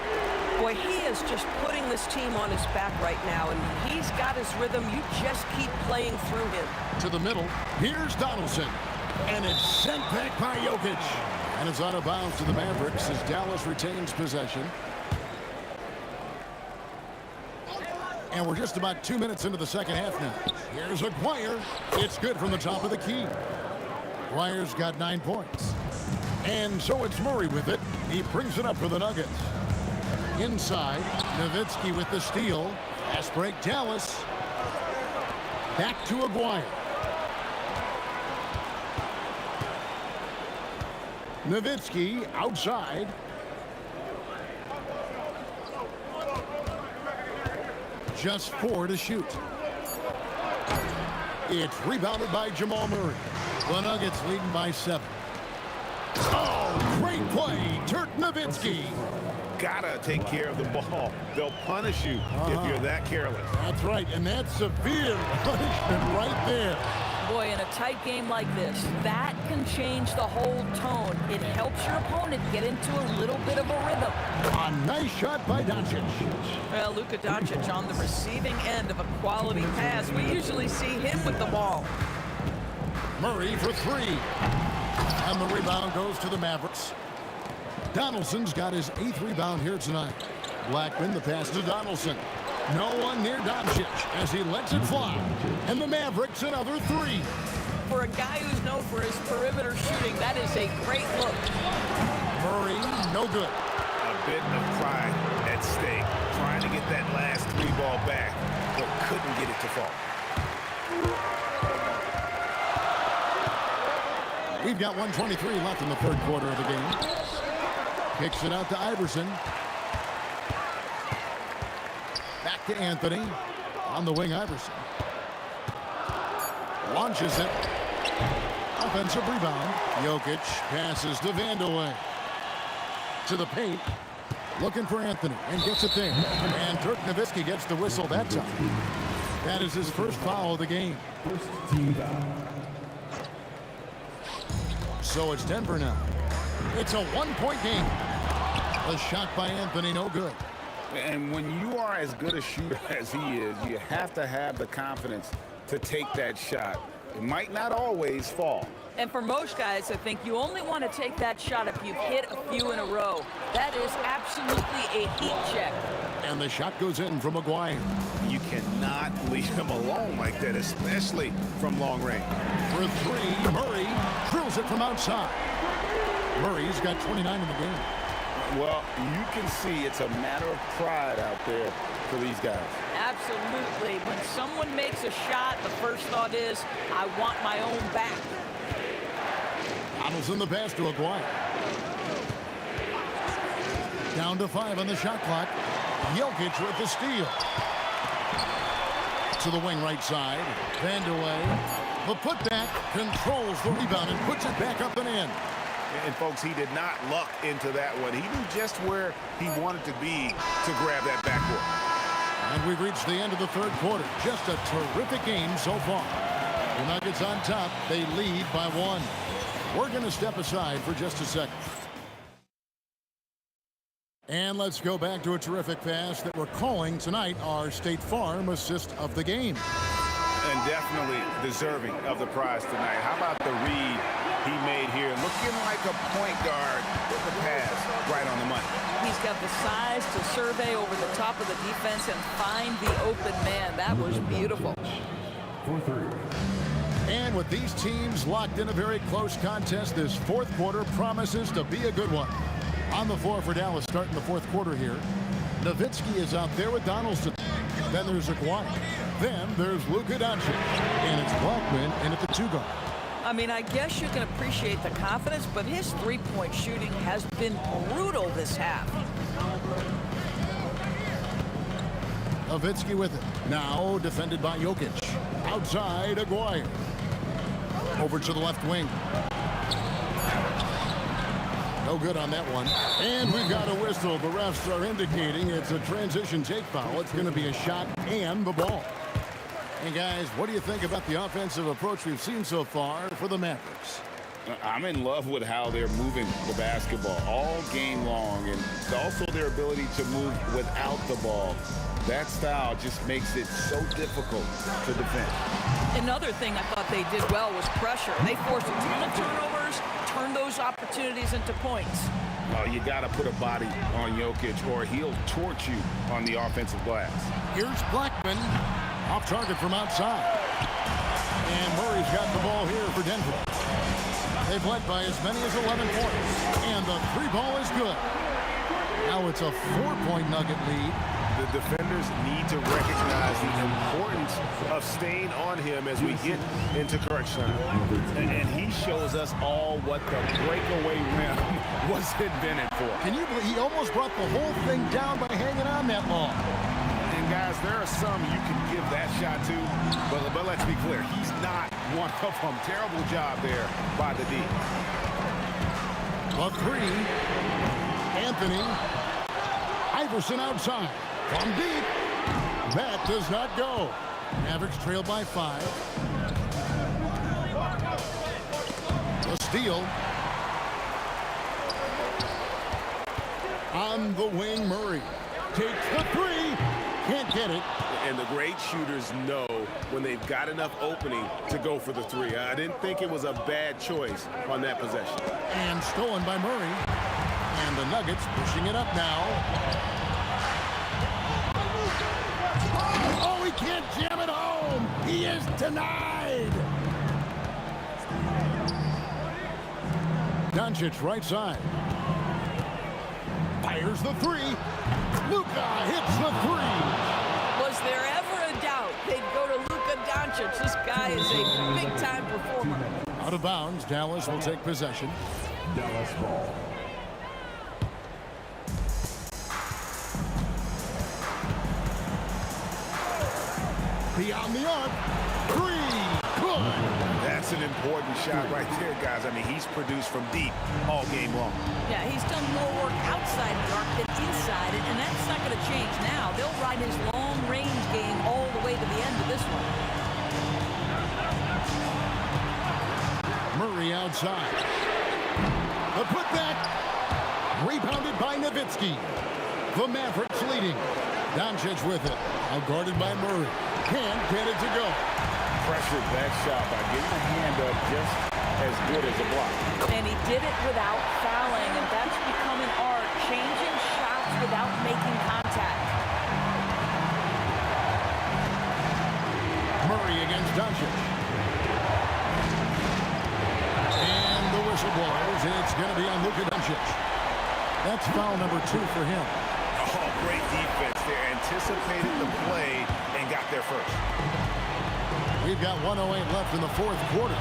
Boy, he is just putting this team on his back right now, and when he's got his rhythm, you just keep playing through him. To the middle, here's Donaldson. And it's sent back by Jokic. And it's out of bounds to the Mavericks as Dallas retains possession. And we're just about 2 minutes into the second half now. Here's Aguirre. It's good from the top of the key. Aguirre's got 9 points. And so it's Murray with it. He brings it up for the Nuggets. Inside, Nowitzki with the steal. Fast break, Dallas. Back to Aguirre. Nowitzki outside. Just 4 to shoot. It's rebounded by Jamal Murray. The Nuggets leading by 7. Oh, great play, Dirk Nowitzki. Gotta take care of the ball. They'll punish you if you're that careless. That's right, and that's severe punishment right there. Boy, in a tight game like this, that can change the whole tone. It helps your opponent get into a little bit of a rhythm. A nice shot by Doncic. Well, Luka Doncic on the receiving end of a quality pass. We usually see him with the ball. Murray for 3. And the rebound goes to the Mavericks. Donaldson's got his 8th rebound here tonight. Blackman, the pass to Donaldson. No one near Doncic as he lets it fly. And the Mavericks another 3. For a guy who's known for his perimeter shooting, that is a great look. Murray, no good. A bit of pride at stake. Trying to get that last 3 ball back, but couldn't get it to fall. We've got 1:23 left in the third quarter of the game. Kicks it out to Iverson. Back to Anthony. On the wing, Iverson. Launches it. Offensive rebound. Jokic passes to Vandeweghe. To the paint. Looking for Anthony and gets it there. And Dirk Nowitzki gets the whistle that time. That is his first foul of the game. So it's Denver now. It's a one-point game. A shot by Anthony, no good. And when you are as good a shooter as he is, you have to have the confidence to take that shot. It might not always fall. And for most guys, I think you only want to take that shot if you've hit a few in a row. That is absolutely a heat check. And the shot goes in from Maguire. You cannot leave him alone like that, especially from long range. For three, Murray drills it from outside. Murray's got 29 in the game. Well, you can see it's a matter of pride out there for these guys. Absolutely. When someone makes a shot, the first thought is, I want my own back. Donaldson the pass to Aguirre. Down to 5 on the shot clock. Jokic with the steal. To the wing right side. Vandeweghe. The putback controls the rebound and puts it back up and in. And folks, he did not luck into that one. He knew just where he wanted to be to grab that backboard. And we've reached the end of the third quarter. Just a terrific game so far. The Nuggets on top. They lead by 1. We're going to step aside for just a second. And let's go back to a terrific pass that we're calling tonight our State Farm assist of the game. And definitely deserving of the prize tonight. How about the read he made here? Looking like a point guard with the pass right on the money. He's got the size to survey over the top of the defense and find the open man. That was beautiful. And with these teams locked in a very close contest, this fourth quarter promises to be a good one. On the floor for Dallas starting the fourth quarter here. Nowitzki is out there with Donaldson. Then there's Aguirre. Then there's Luka Doncic. And it's Blackman in at the 2-guard. I mean, I guess you can appreciate the confidence, but his three-point shooting has been brutal this half. Nowitzki with it. Now defended by Jokic. Outside, Aguirre. Over to the left wing. No good on that one. And we've got a whistle. The refs are indicating it's a transition take foul. It's going to be a shot and the ball. And guys, what do you think about the offensive approach we've seen so far for the Mavericks? I'm in love with how they're moving the basketball all game long, and also their ability to move without the ball. That style just makes it so difficult to defend. Another thing I thought they did well was pressure. They forced a ton of turnovers, turned those opportunities into points. You got to put a body on Jokic or he'll torch you on the offensive glass. Here's Blackman. Off target from outside. And Murray's got the ball here for Denver. They've led by as many as 11 points. And the 3 ball is good. Now it's a 4-point Nugget lead. The defenders need to recognize the importance of staying on him as we get into correction. And he shows us all what the breakaway rim was invented for. Can you believe he almost brought the whole thing down by hanging on that long? And guys, there are some you can give that shot to, but let's be clear, he's not one of them. Terrible job there by the D. A 3. Anthony. Iverson outside. From deep. That does not go. Mavericks trail by 5. A steal. On the wing, Murray. Takes the 3. Can't get it. And the great shooters know when they've got enough opening to go for the 3. I didn't think it was a bad choice on that possession. And stolen by Murray. And the Nuggets pushing it up now. Oh, he can't jam it home. He is denied. Doncic right side. Fires the 3. Luka hits the 3. Was there ever a doubt they'd go to Luka Doncic? This guy is a big-time performer. Out of bounds, Dallas will take possession. Dallas ball. Beyond the arc. 3. Good. That's an important shot right there, guys. I mean, he's produced from deep all game long. Yeah, he's done more work outside the arc than inside it, and that's not going to change now. They'll ride his long-range game all the way to the end of this one. Murray outside. The putback. Rebounded by Nowitzki. The Mavericks leading. Doncic with it. Outguarded by Murray. Can't get it to go. Pressured that shot by getting a hand up just as good as a block. And he did it without fouling, and that's become an art, changing shots without making contact. Murray against Doncic. And the whistle blows. It's going to be on Luka Doncic. That's foul number 2 for him. Oh, great defense there. Anticipated the play and got there first. We've got 1:08 left in the fourth quarter.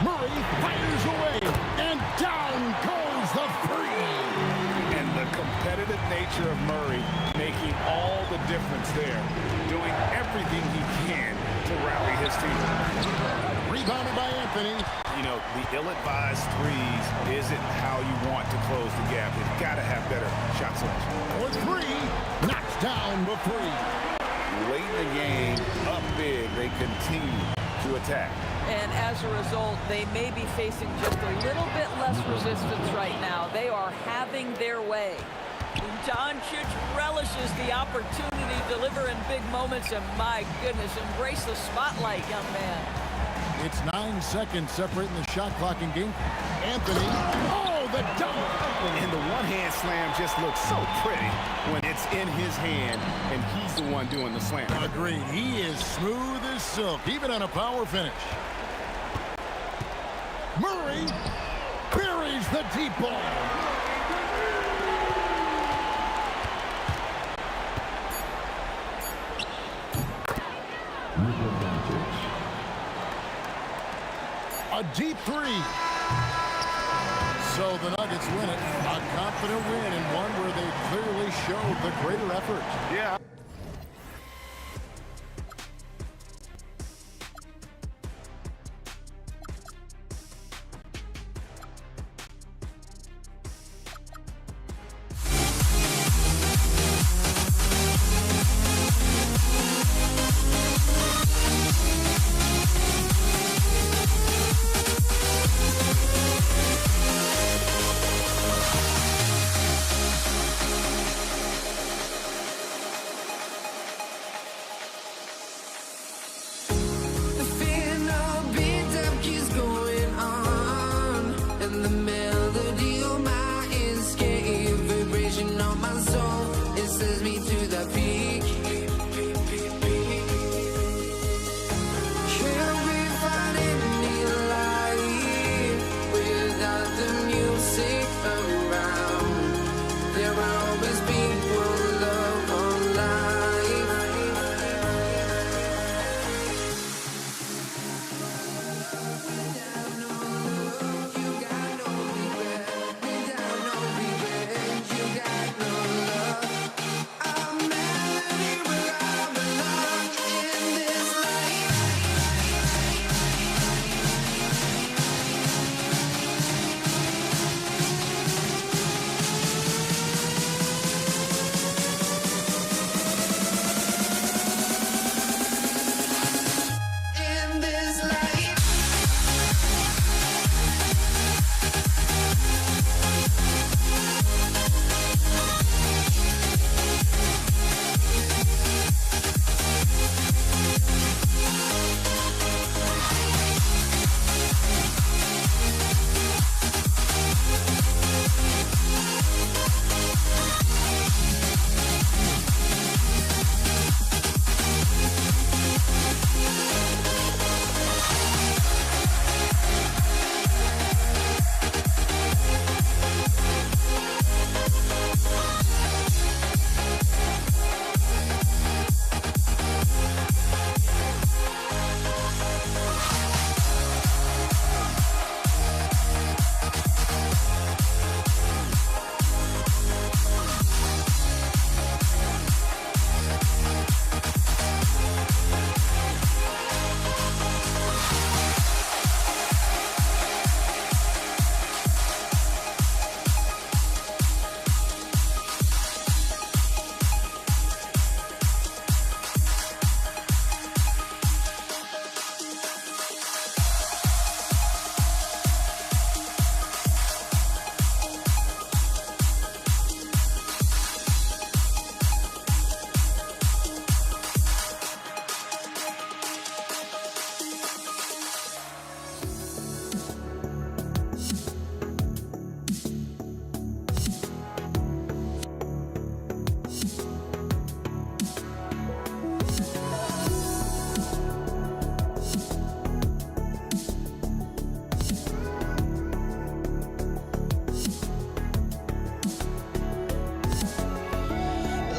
Murray fires away, and down goes the three. And the competitive nature of Murray making all the difference there, doing everything he can to rally his team. Rebounded by Anthony. You know, the ill-advised threes isn't how you want to close the gap. You've got to have better shot selection. For 3, knocks down the 3. Late in the game, up big, they continue to attack. And as a result, they may be facing just a little bit less resistance right now. They are having their way. Doncic relishes the opportunity to deliver in big moments, and my goodness, embrace the spotlight, young man. It's 9 seconds separating the shot clock and game. Anthony, oh, the dunk! And the one-hand slam just looks so pretty when it's in his hand, and he's the one doing the slam. Agreed. He is smooth as silk, even on a power finish. Murray buries the deep ball. A deep 3. So the Nuggets win it. A confident win, and one where they clearly showed the greater effort. Yeah.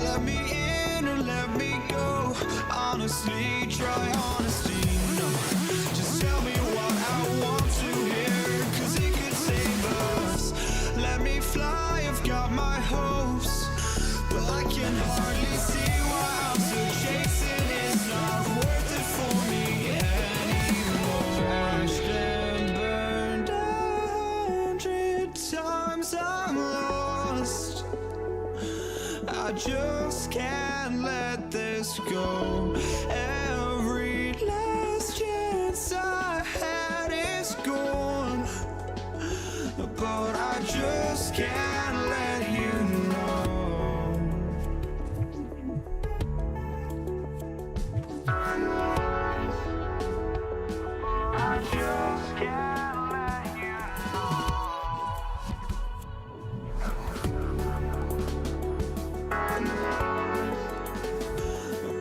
Let me in or let me go. Honestly, try honesty. No, just tell me what I want to hear, 'cause it could save us. Let me fly, I've got my hopes, but I can hardly see why I'm still chasing. It's not worth it for me anymore. Ashed and burned 100 times I'm lost. I just can't let this go. Every last chance I had is gone, but I just can't let you know. I just can't let you know.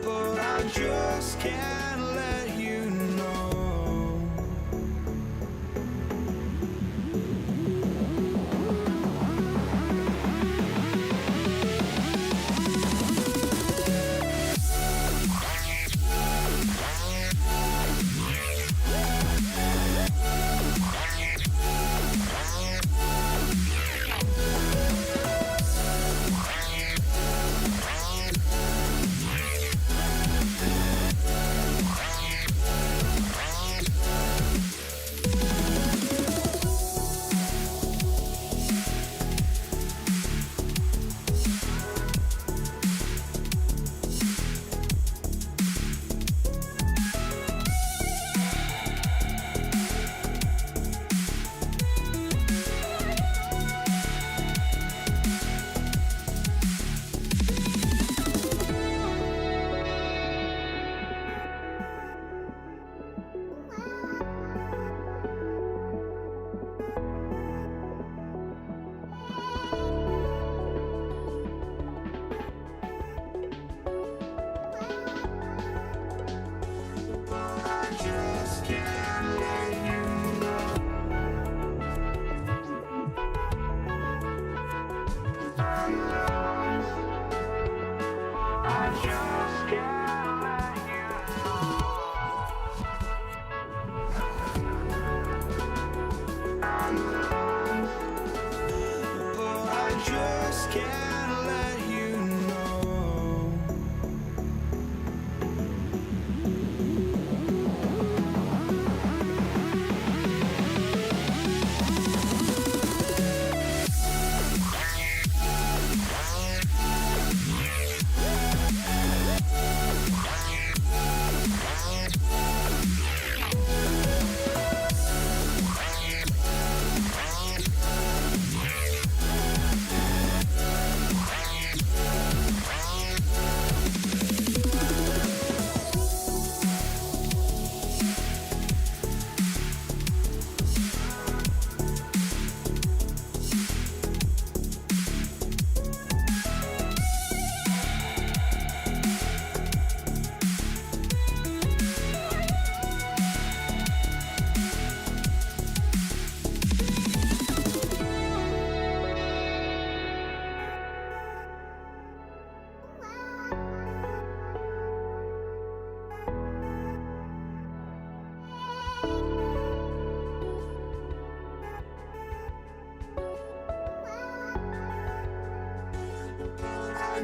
But I just can't let you know.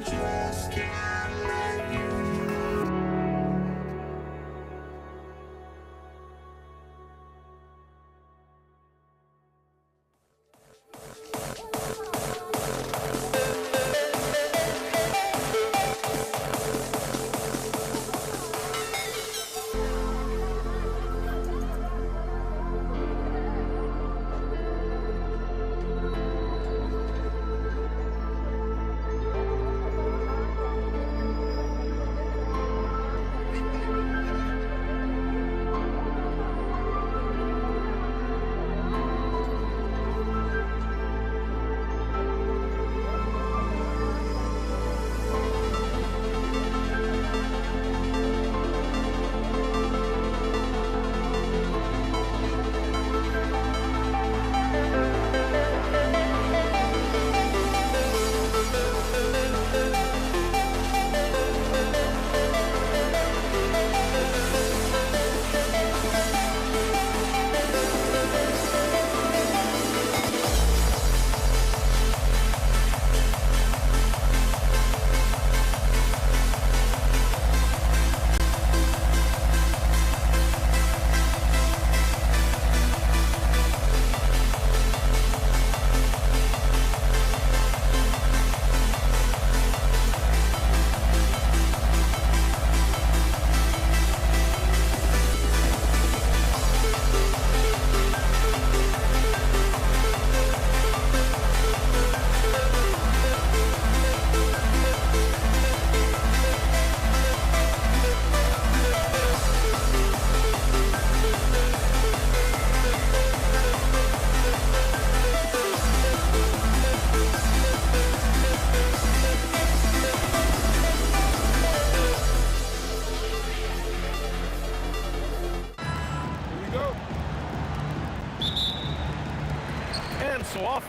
just can't let you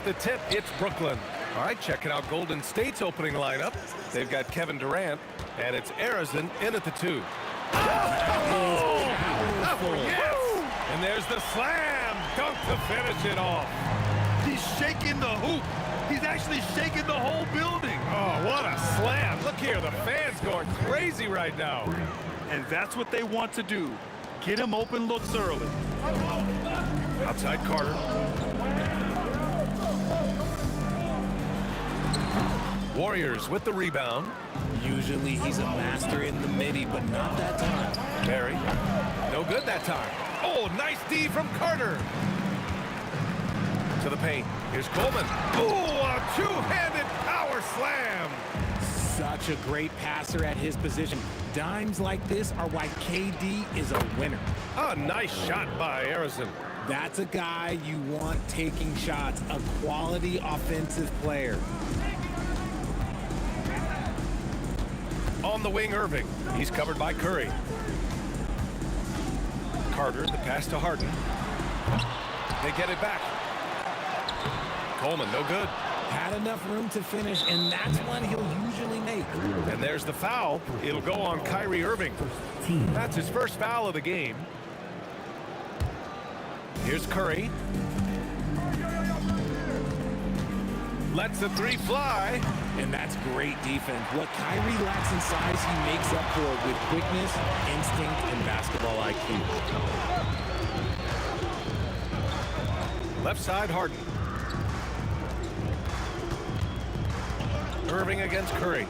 off the tip, it's Brooklyn. All right, checking out Golden State's opening lineup. They've got Kevin Durant, and it's Arizon in at the 2. Oh, yes! And there's the slam dunk to finish it off. He's shaking the hoop. He's actually shaking the whole building. Oh, what a slam. Look here, the fans going crazy right now. And that's what they want to do. Get him open looks early. Outside Carter. Warriors with the rebound. Usually he's a master in the midi, but not that time. Barry. No good that time. Oh, nice D from Carter. To the paint. Here's Coleman. Oh, a two-handed power slam. Such a great passer at his position. Dimes like this are why KD is a winner. A nice shot by Arizon. That's a guy you want taking shots, a quality offensive player. On the wing, Irving. He's covered by Curry. Carter, the pass to Harden. They get it back. Coleman, no good. Had enough room to finish, and that's one he'll usually make. And there's the foul. It'll go on Kyrie Irving. That's his first foul of the game. Here's Curry. Lets the three fly. And that's great defense. What Kyrie lacks in size, he makes up for with quickness, instinct, and basketball IQ. Left side, Harden. Irving against Curry.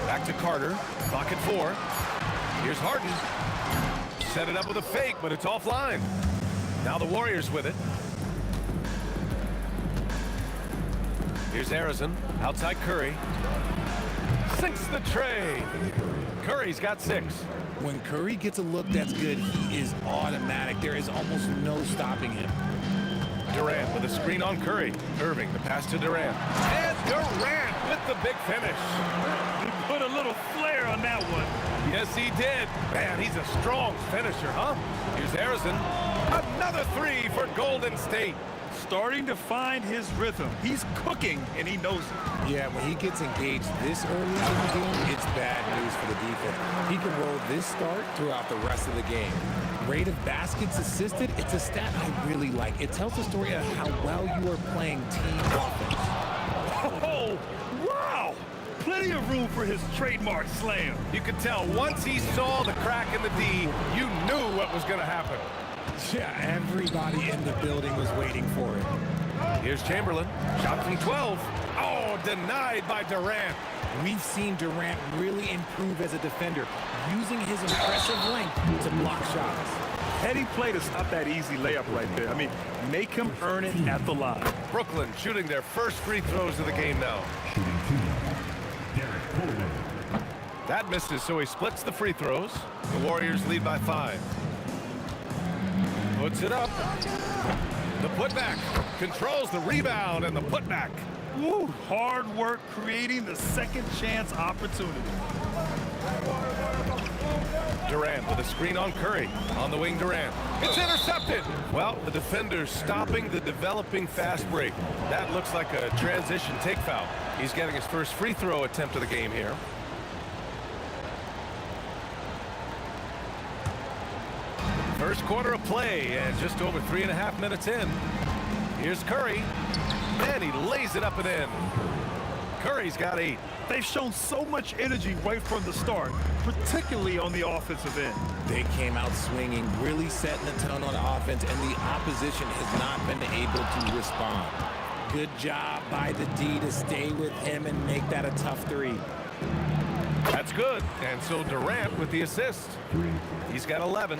Back to Carter. Clock at 4. Here's Harden. Set it up with a fake, but it's offline. Now the Warriors with it. Here's Arizon. Outside Curry. Sinks the tray. Curry's got 6. When Curry gets a look that's good, he is automatic. There is almost no stopping him. Durant with a screen on Curry. Irving, the pass to Durant. And Durant with the big finish. He put a little flair on that one. Yes, he did. Man, he's a strong finisher, huh? Here's Arizon. Another 3 for Golden State. Starting to find his rhythm. He's cooking, and he knows it. Yeah, when he gets engaged this early in the game, it's bad news for the defense. He can roll this start throughout the rest of the game. Rate of baskets assisted, it's a stat I really like. It tells the story of how well you are playing team offense. Oh, wow! Plenty of room for his trademark slam. You could tell once he saw the crack in the D, you knew what was going to happen. Yeah, everybody in the building was waiting for it. Here's Chamberlain. Shot from 12. Oh, denied by Durant. We've seen Durant really improve as a defender, using his impressive length to block shots. Heady play to stop that easy layup right there. I mean, make him earn it at the line. Brooklyn shooting their first free throws of the game now. That misses, so he splits the free throws. The Warriors lead by 5. Puts it up. The putback. Controls the rebound and the putback. Woo, hard work creating the second chance opportunity. Durant with a screen on Curry. On the wing, Durant. It's intercepted. Well, the defender's stopping the developing fast break. That looks like a transition take foul. He's getting his first free throw attempt of the game here. First quarter of play and just over 3.5 minutes in. Here's Curry. And he lays it up and in. Curry's got 8. They've shown so much energy right from the start, particularly on the offensive end. They came out swinging, really setting the tone on offense, and the opposition has not been able to respond. Good job by the D to stay with him and make that a tough 3. That's good. And so Durant with the assist. He's got 11.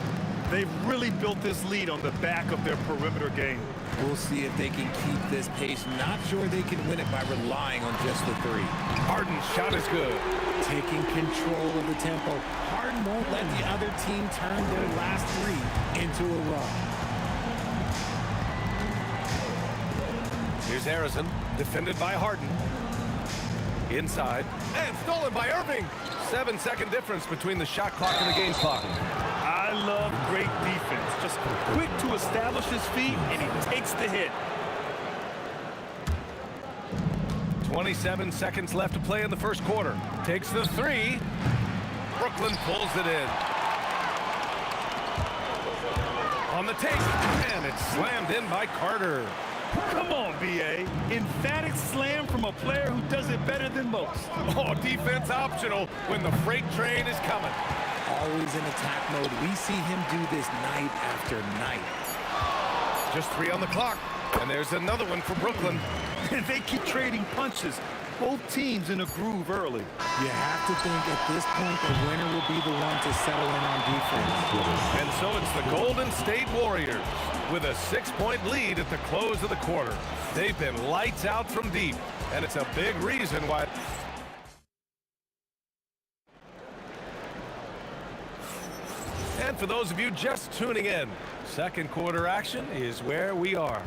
They've really built this lead on the back of their perimeter game. We'll see if they can keep this pace. Not sure they can win it by relying on just the 3. Harden's shot is good. Taking control of the tempo. Harden won't let the other team turn their last 3 into a run. Here's Arizon, defended by Harden. Inside, and stolen by Irving. 7-second difference between the shot clock and the game clock. I love great defense. Just quick to establish his feet, and he takes the hit. 27 seconds left to play in the first quarter. Takes the three. Brooklyn pulls it in. On the take, and it's slammed in by Carter. Come on, B.A. Emphatic slam from a player who does it better than most. Oh, defense optional when the freight train is coming. Always in attack mode. We see him do this night after night. Just 3 on the clock, and there's another one for Brooklyn. And they keep trading punches. Both teams in a groove early. You have to think at this point the winner will be the one to settle in on defense. And so it's the Golden State Warriors with a 6-point lead at the close of the quarter. They've been lights out from deep, and it's a big reason why. And for those of you just tuning in, second quarter action is where we are.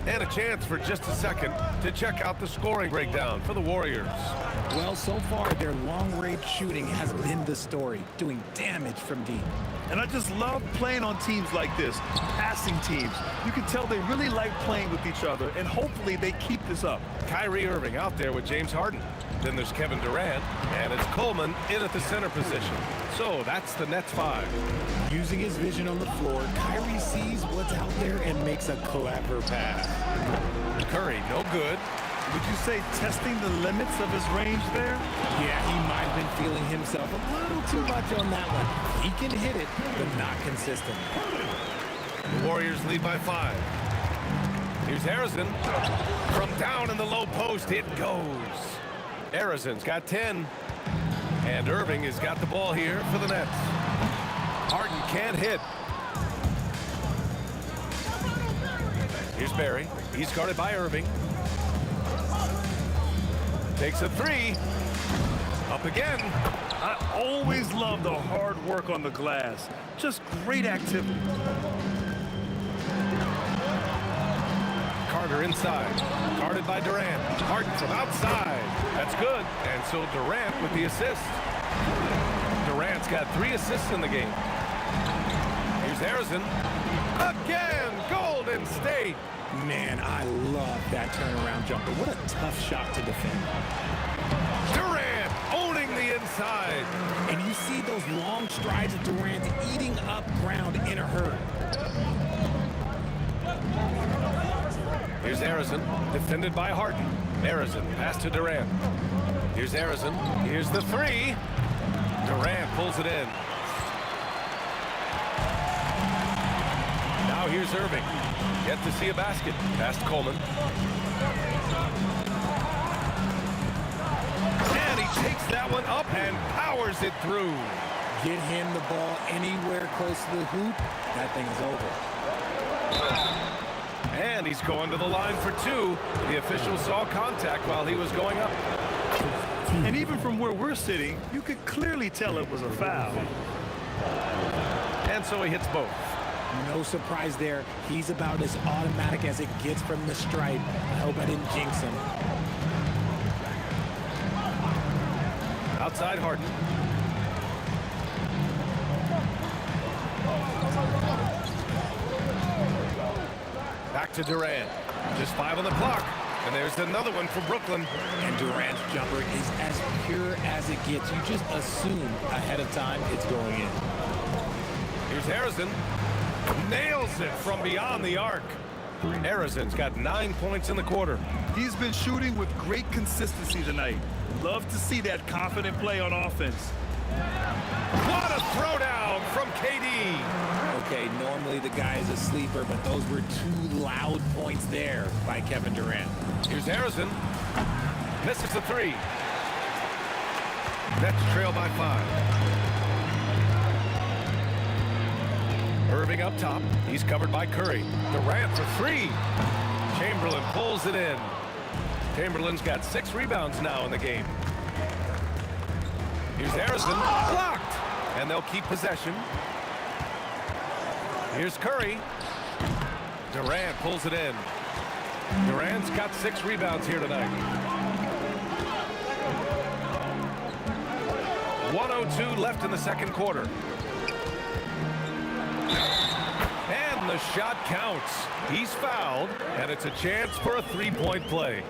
And a chance for just a second to check out the scoring breakdown for the Warriors. Well, so far, their long-range shooting has been the story, doing damage from deep. And I just love playing on teams like this, passing teams. You can tell they really like playing with each other, and hopefully they keep this up. Kyrie Irving out there with James Harden. Then there's Kevin Durant, and it's Coleman in at the center position. So that's the Nets 5. Using his vision on the floor, Kyrie sees what's out there and makes a clever pass. Curry, no good. Would you say testing the limits of his range there? Yeah, he might have been feeling himself a little too much on that one. He can hit it, but not consistent. The Warriors lead by 5. Here's Harrison. From down in the low post, it goes. Harrison's got 10. And Irving has got the ball here for the Nets. Harden can't hit. Here's Barry. He's guarded by Irving. Takes a 3. Up again. I always love the hard work on the glass. Just great activity. Carter inside. Guarded by Durant. Harden from outside. That's good. And so Durant with the assist. Durant's got 3 assists in the game. Here's Harrison. Again, Golden State. Man, I love that turnaround jumper. What a tough shot to defend. Durant owning the inside. And you see those long strides of Durant eating up ground in a hurry. Here's Harrison, defended by Harden. Harrison, pass to Durant. Here's Harrison. Here's the 3. Durant pulls it in. Now here's Irving. Yet to see a basket. Past Coleman. And he takes that one up and powers it through. Get him the ball anywhere close to the hoop, that thing is over. And he's going to the line for 2. The official saw contact while he was going up. And even from where we're sitting, you could clearly tell it was a foul. And so he hits both. No surprise there. He's about as automatic as it gets from the stripe. I hope I didn't jinx him. Outside Harden. Back to Durant. Just 5 on the clock. And there's another one for Brooklyn. And Durant's jumper is as pure as it gets. You just assume ahead of time it's going in. Here's Harrison. Nails it from beyond the arc. Harrison's got 9 points in the quarter. He's been shooting with great consistency tonight. Love to see that confident play on offense. What a throwdown from KD. Okay, normally the guy is a sleeper, but those were 2 loud points there by Kevin Durant. Here's Harrison. Misses the 3. Nets trail by 5. Irving up top. He's covered by Curry. Durant for 3. Chamberlain pulls it in. Chamberlain's got 6 rebounds now in the game. Here's Harrison. Blocked. And they'll keep possession. Here's Curry. Durant pulls it in. Durant's got 6 rebounds here tonight. 1:02 left in the second quarter. And the shot counts. He's fouled, and it's a chance for a 3-point play.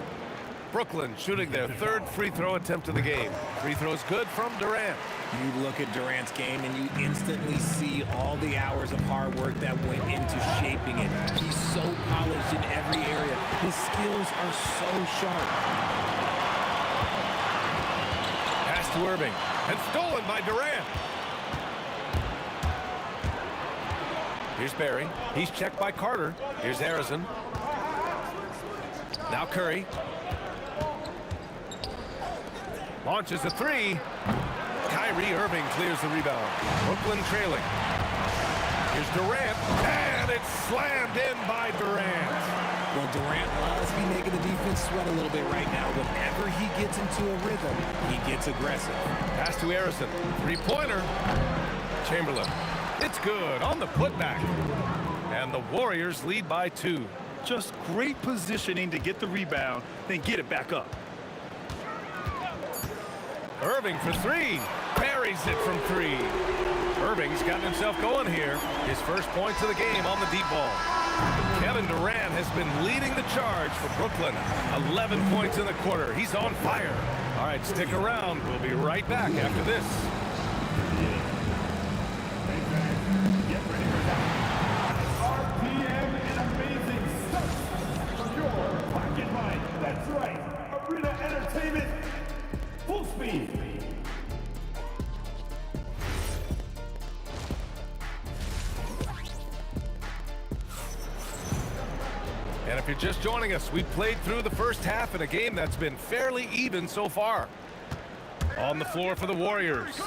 Brooklyn shooting their third free throw attempt of the game. Free throw's good from Durant. You look at Durant's game and you instantly see all the hours of hard work that went into shaping it. He's so polished in every area. His skills are so sharp. Pass to Irving, and stolen by Durant. Here's Barry. He's checked by Carter. Here's Harrison. Now Curry. Launches a three. Kyrie Irving clears the rebound. Brooklyn trailing. Here's Durant, and it's slammed in by Durant. Well, Durant must be making the defense sweat a little bit right now. Whenever he gets into a rhythm, he gets aggressive. Pass to Harrison. Three-pointer. Chamberlain. It's good on the putback. And the Warriors lead by 2. Just great positioning to get the rebound, then get it back up. Irving for 3. Buries it from 3. Irving's gotten himself going here. His first points of the game on the deep ball. Kevin Durant has been leading the charge for Brooklyn. 11 points in the quarter. He's on fire. All right, stick around. We'll be right back after this. RPM and amazing stuff for your black and white. That's right. Arena Entertainment. Full speed. And if you're just joining us, we played through the first half in a game that's been fairly even so far. On the floor for the Warriors,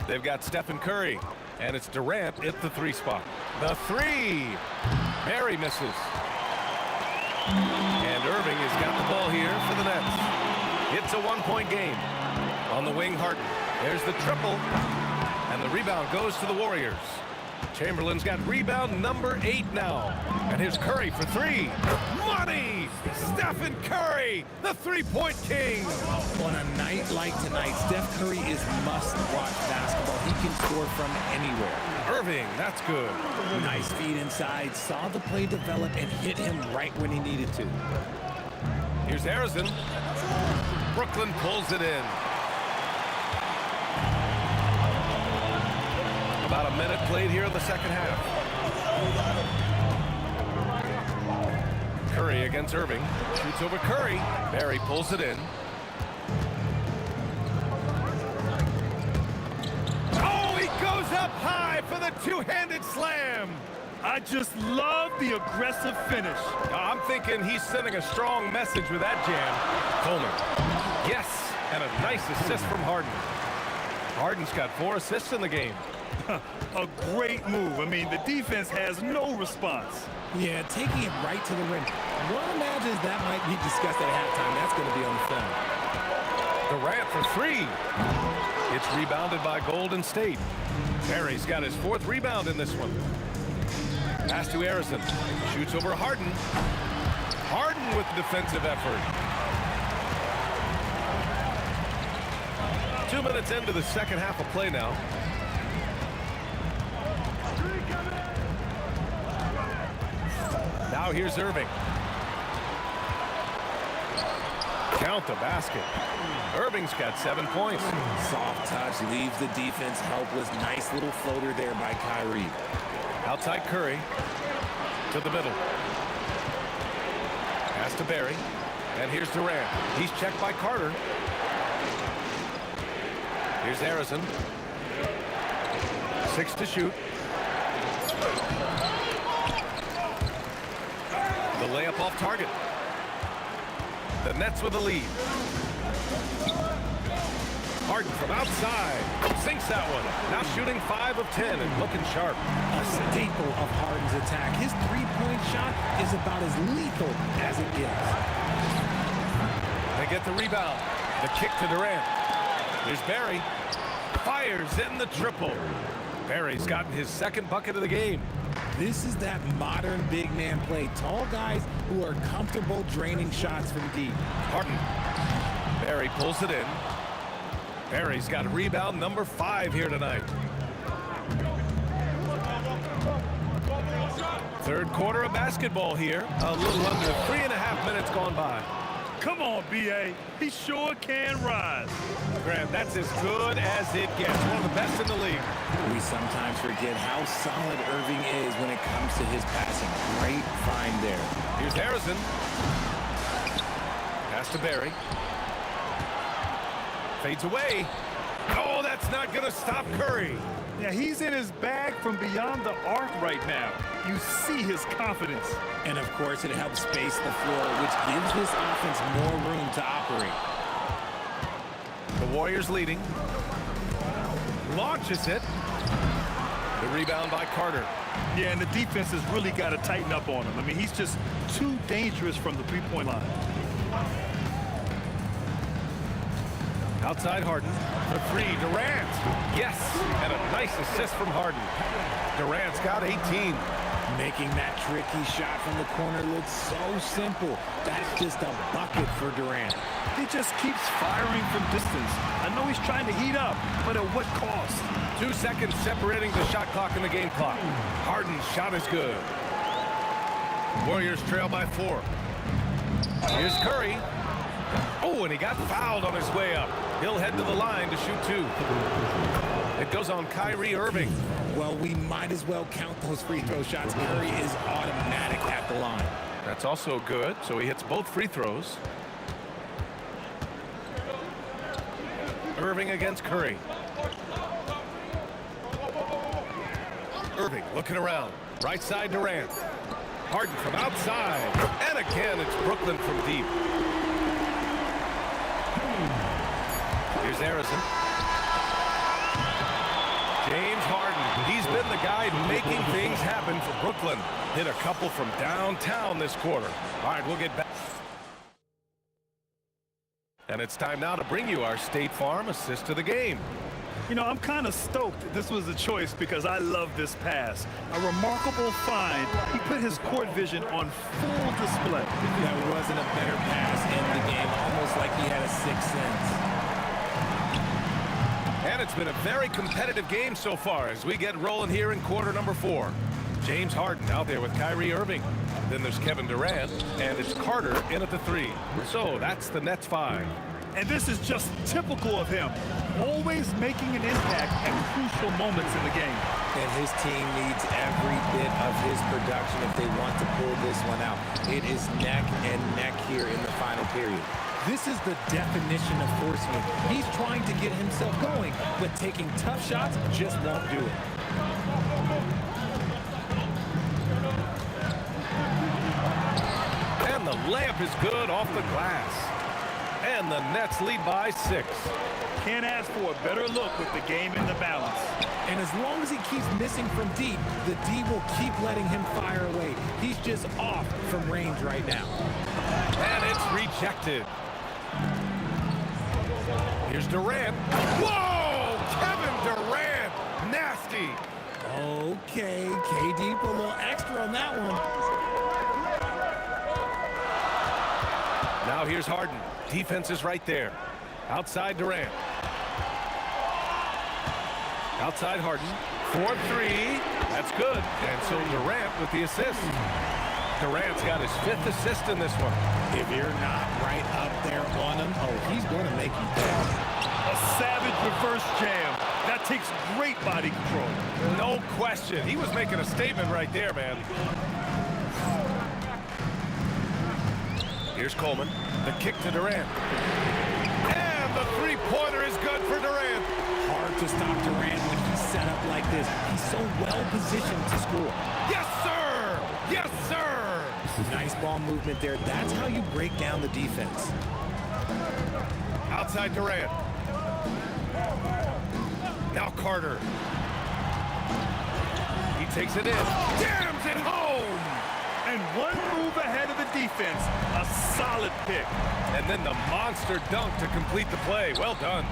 they've got Stephen Curry, and it's Durant at the 3 spot. The 3. Barry misses. And Irving has got the ball here for the Nets. It's a 1-point game. On the wing, Harden. There's the triple, and the rebound goes to the Warriors. Chamberlain's got rebound number 8 now. And here's Curry for 3. Money! Stephen Curry, the 3-point king. On a night like tonight, Steph Curry is must-watch basketball. He can score from anywhere. Irving, that's good. Nice feed inside, saw the play develop and hit him right when he needed to. Here's Harrison. Brooklyn pulls it in. About a minute played here in the second half. Curry against Irving. Shoots over Curry. Barry pulls it in. Oh, he goes up high for the two-handed slam. I just love the aggressive finish. I'm thinking he's sending a strong message with that jam. Coleman. Yes, and a nice assist from Harden. Harden's got 4 assists in the game. A great move. I mean, the defense has no response. Yeah, taking it right to the rim. One imagines that might be discussed at halftime. That's going to be on the film. Durant for 3. It's rebounded by Golden State. Barry's got his 4th rebound in this one. Pass to Harrison. Shoots over Harden. Harden with defensive effort. 2 minutes into the second half of play now. Now here's Irving. Count the basket. Irving's got 7 points. Soft touch leaves the defense helpless. Nice little floater there by Kyrie. Outside Curry. To the middle. Pass to Barry. And here's Durant. He's checked by Carter. Here's Harrison. 6 to shoot. The layup off target. The Nets with the lead. Harden from outside. Sinks that one. Now shooting 5 of 10 and looking sharp. A staple of Harden's attack. His 3-point shot is about as lethal as it gets. They get the rebound. The kick to Durant. Here's Barry. Fires in the triple. Barry's gotten his 2nd bucket of the game. This is that modern big man play. Tall guys who are comfortable draining shots from deep. Harden. Barry pulls it in. Barry's got rebound number 5 here tonight. 3rd quarter of basketball here. A little under 3.5 minutes gone by. Come on, B.A. He sure can rise. Grant, that's as good as it gets. One of the best in the league. We sometimes forget how solid Irving is when it comes to his passing. Great find there. Here's Harrison. Pass to Barry. Fades away. Oh, that's not going to stop Curry. Yeah, he's in his bag from beyond the arc right now. You see his confidence. And, of course, it helps space the floor, which gives this offense more room to operate. The Warriors leading. Launches it. The rebound by Carter. Yeah, and the defense has really got to tighten up on him. I mean, he's just too dangerous from the three-point line. Outside Harden. For three, Durant. Yes, and a nice assist from Harden. Durant's got 18. Making that tricky shot from the corner look so simple. That's just a bucket for Durant. He just keeps firing from distance. I know he's trying to heat up, but at what cost? 2 seconds separating the shot clock and the game clock. Harden's shot is good. Warriors trail by 4. Here's Curry. Oh, and he got fouled on his way up. He'll head to the line to shoot 2. It goes on Kyrie Irving. Well, we might as well count those free throw shots. Curry is automatic at the line. That's also good, so he hits both free throws. Irving against Curry. Irving looking around. Right side Durant. Harden from outside. And again, it's Brooklyn from deep. Here's Harrison. James Harden. He's been the guy making things happen for Brooklyn. Hit a couple from downtown this quarter. All right, we'll get back. And it's time now to bring you our State Farm assist to the game. You know, I'm kind of stoked this was a choice because I love this pass. A remarkable find. He put his court vision on full display. There wasn't a better pass in the game, almost like he had a sixth sense. And it's been a very competitive game so far as we get rolling here in quarter number 4. James Harden out there with Kyrie Irving. Then there's Kevin Durant, and it's Carter in at the 3. So that's the Nets 5. And this is just typical of him. Always making an impact at crucial moments in the game. And his team needs every bit of his production if they want to pull this one out. It is neck and neck here in the final period. This is the definition of forcing it. He's trying to get himself going, but taking tough shots just won't do it. And the layup is good off the glass. And the Nets lead by 6. Can't ask for a better look with the game in the balance. And as long as he keeps missing from deep, the D will keep letting him fire away. He's just off from range right now. And it's rejected. Here's Durant. Whoa! Kevin Durant! Nasty! Okay, KD put a little extra on that one. Now here's Harden. Defense is right there. Outside Durant. Outside Harden. 4-3. That's good. And so Durant with the assist. Durant's got his 5th assist in this one. If you're not right up there on him, oh, he's going to make you pay. A savage reverse jam. That takes great body control. No question. He was making a statement right there, man. Here's Coleman. The kick to Durant. And the three-pointer is good for Durant. Hard to stop Durant when he's set up like this. He's so well positioned to score. Yes, sir! Yes, sir! Nice ball movement there. That's how you break down the defense. Outside Durant. Now Carter. He takes it in. Jams it home! And one move ahead of the defense. A solid pick. And then the monster dunk to complete the play. Well done.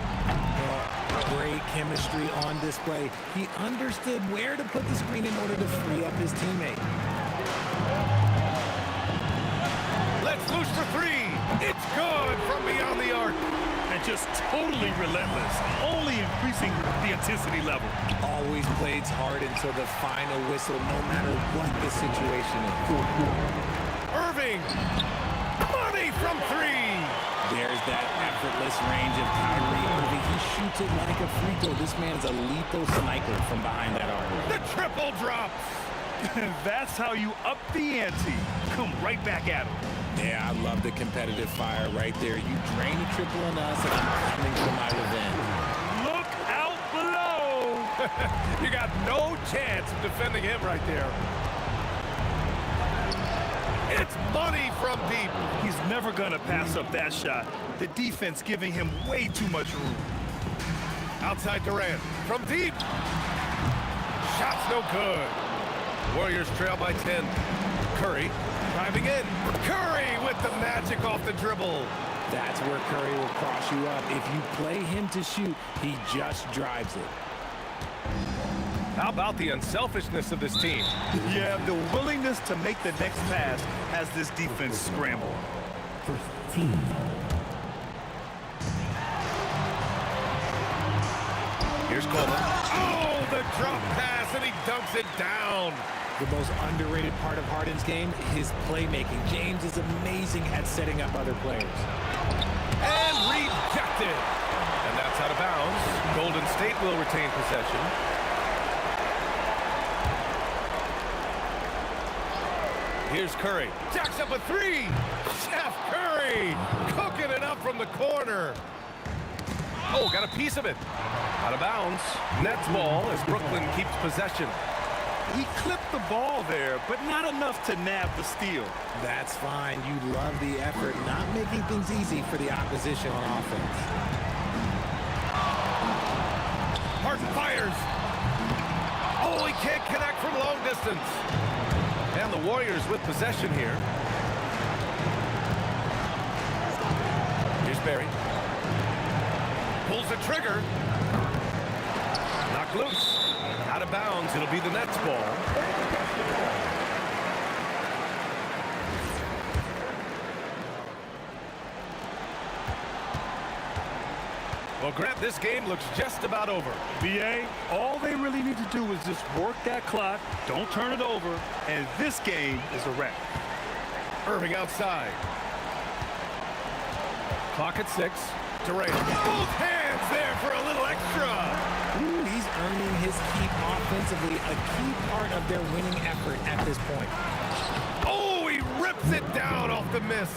Great chemistry on display. He understood where to put the screen in order to free up his teammate. Let's loose for 3. It's good from beyond the arc. And just totally relentless. Only increasing the intensity level. Always plays hard until the final whistle, no matter what the situation is. Irving. Money from 3. effortless range of Kyrie Irving. He shoots it like a free throw. This man's a lethal sniper from behind that arc. The triple drops. That's how you up the ante. Come right back at him. Yeah, I love the competitive fire right there. You drain a triple on us, and I'm coming for my revenge. Look out below. You got no chance of defending him right there. It's money from deep. He's never going to pass up that shot. The defense giving him way too much room. Outside Durant. From deep. Shot's no good. Warriors trail by 10. Curry driving in. Curry with the magic off the dribble. That's where Curry will cross you up. If you play him to shoot, he just drives it. How about the unselfishness of this team? Yeah, the willingness to make the next pass has this defense scramble. First team. Here's Coleman. Oh, the drop pass, and he dunks it down. The most underrated part of Harden's game, his playmaking. James is amazing at setting up other players. And rejected. And that's out of bounds. Golden State will retain possession. Here's Curry. Jacks up a three. Chef Curry cooking it up from the corner. Oh, got a piece of it. Out of bounds. Nets ball as Brooklyn keeps possession. He clipped the ball there, but not enough to nab the steal. That's fine. You love the effort, not making things easy for the opposition on offense. Harden fires. Oh, he can't connect from long distance. And the Warriors with possession here. Here's Barry. Pulls the trigger. Knocked loose. Out of bounds. It'll be the Nets ball. Well, Grant, this game looks just about over. BA, all they really need to do is just work that clock, don't turn it over, and this game is a wrap. Irving outside. Clock at 6. Durant. Both hands there for a little extra. Ooh, he's earning his keep offensively, a key part of their winning effort at this point. Oh, he rips it down off the miss.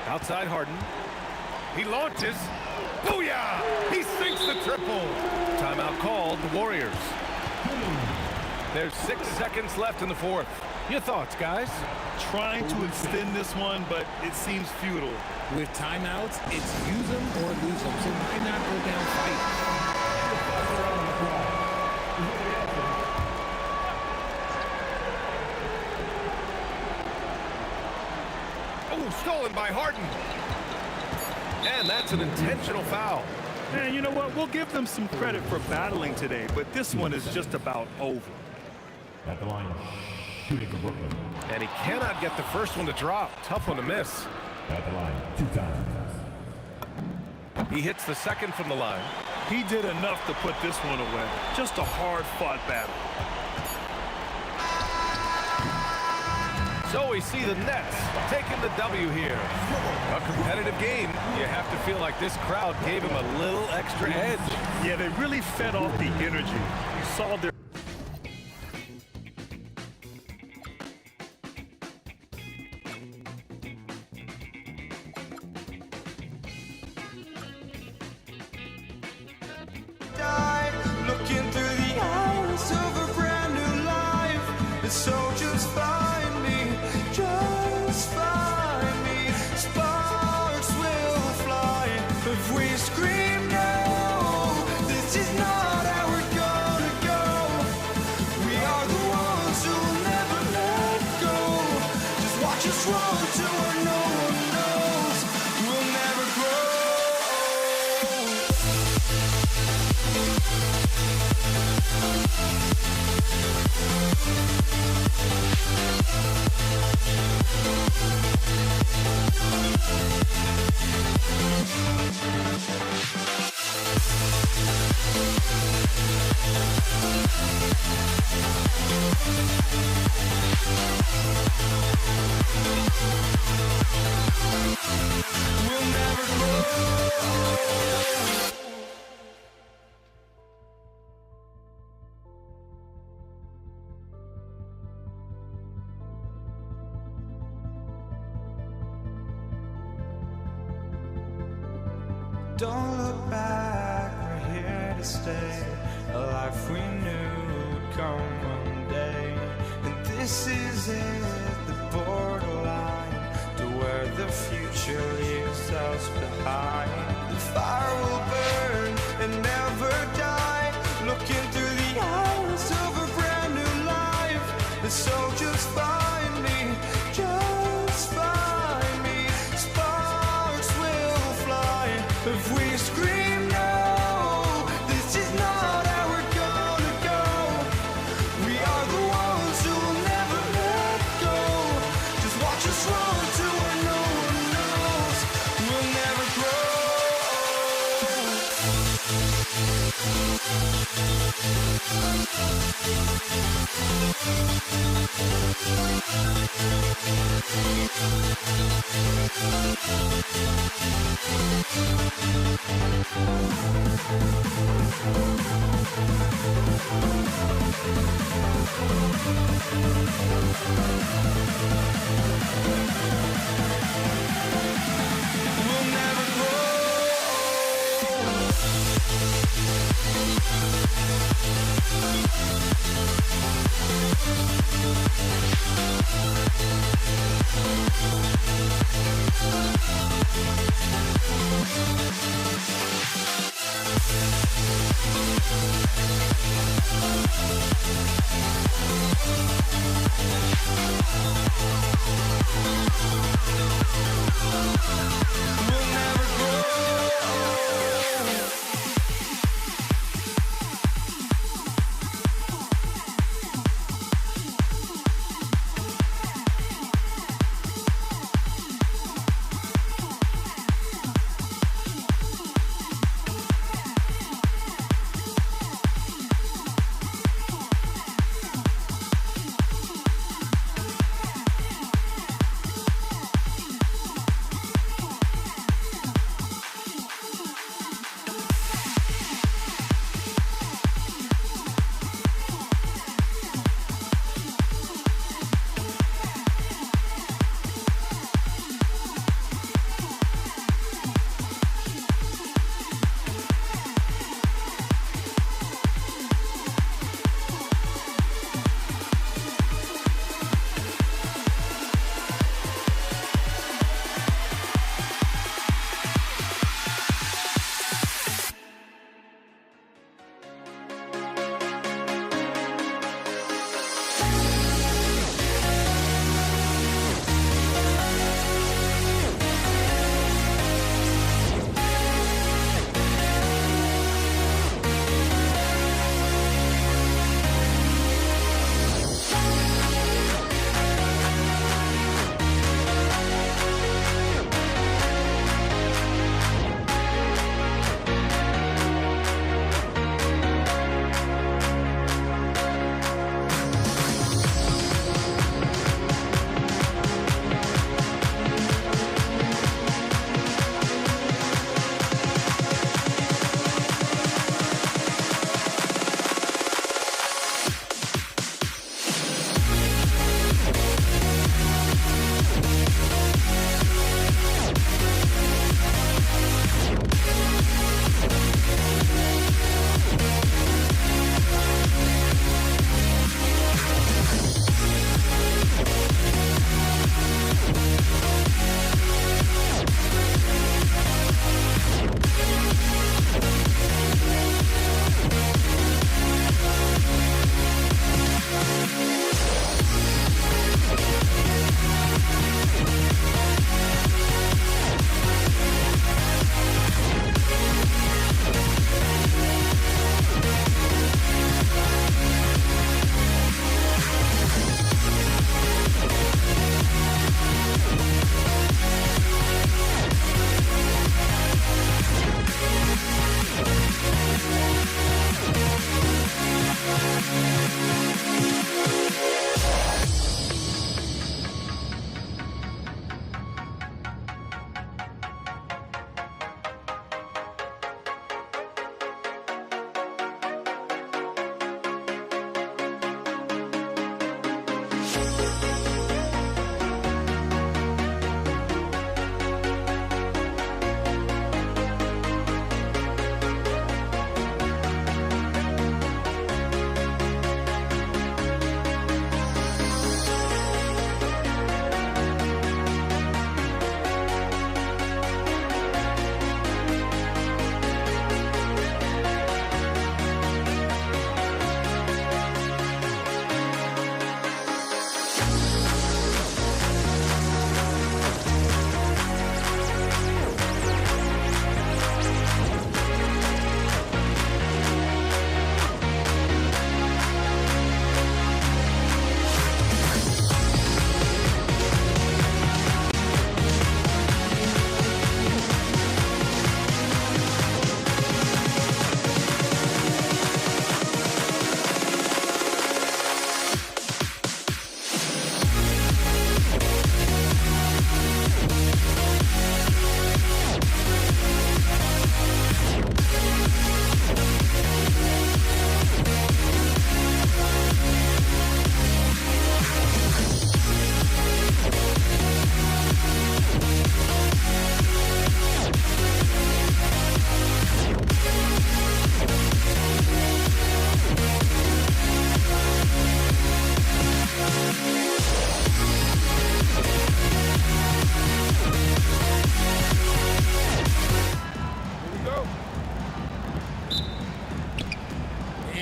Outside Harden. He launches. Booyah! He sinks the triple. Timeout called, the Warriors. There's 6 seconds left in the fourth. Your thoughts, guys? Trying to extend this one, but it seems futile. With timeouts, it's use them or lose them, so why not go down fight? Stolen by Harden. And that's an intentional foul. And you know what? We'll give them some credit for battling today, but this one is just about over. At the line, shooting for Brooklyn. And he cannot get the first one to drop. Tough one to miss. At the line, 2 times. He hits the second from the line. He did enough to put this one away. Just a hard-fought battle. So we see the Nets taking the W here. A competitive game. You have to feel like this crowd gave him a little extra edge. Yeah, they really fed off the energy. You saw their looking through the eyes of a brand new life. And so just find me, just find me. Sparks will fly if we scream no. This is not how we're gonna go. We are the ones who'll never let go. Just watch us run to where no one knows. We'll never grow. Don't look back, we're here to stay. A life we knew would come one day. And this is it, the borderline to where the future leaves us behind. The fire will burn and never die, looking through the eyes of a brand new life. And so just find me, just find me. Sparks will fly if we scream no. This is not how we're gonna go. We are the ones who will never let go. Just watch us run to where no one knows. We'll never grow. We'll never grow. We'll never grow.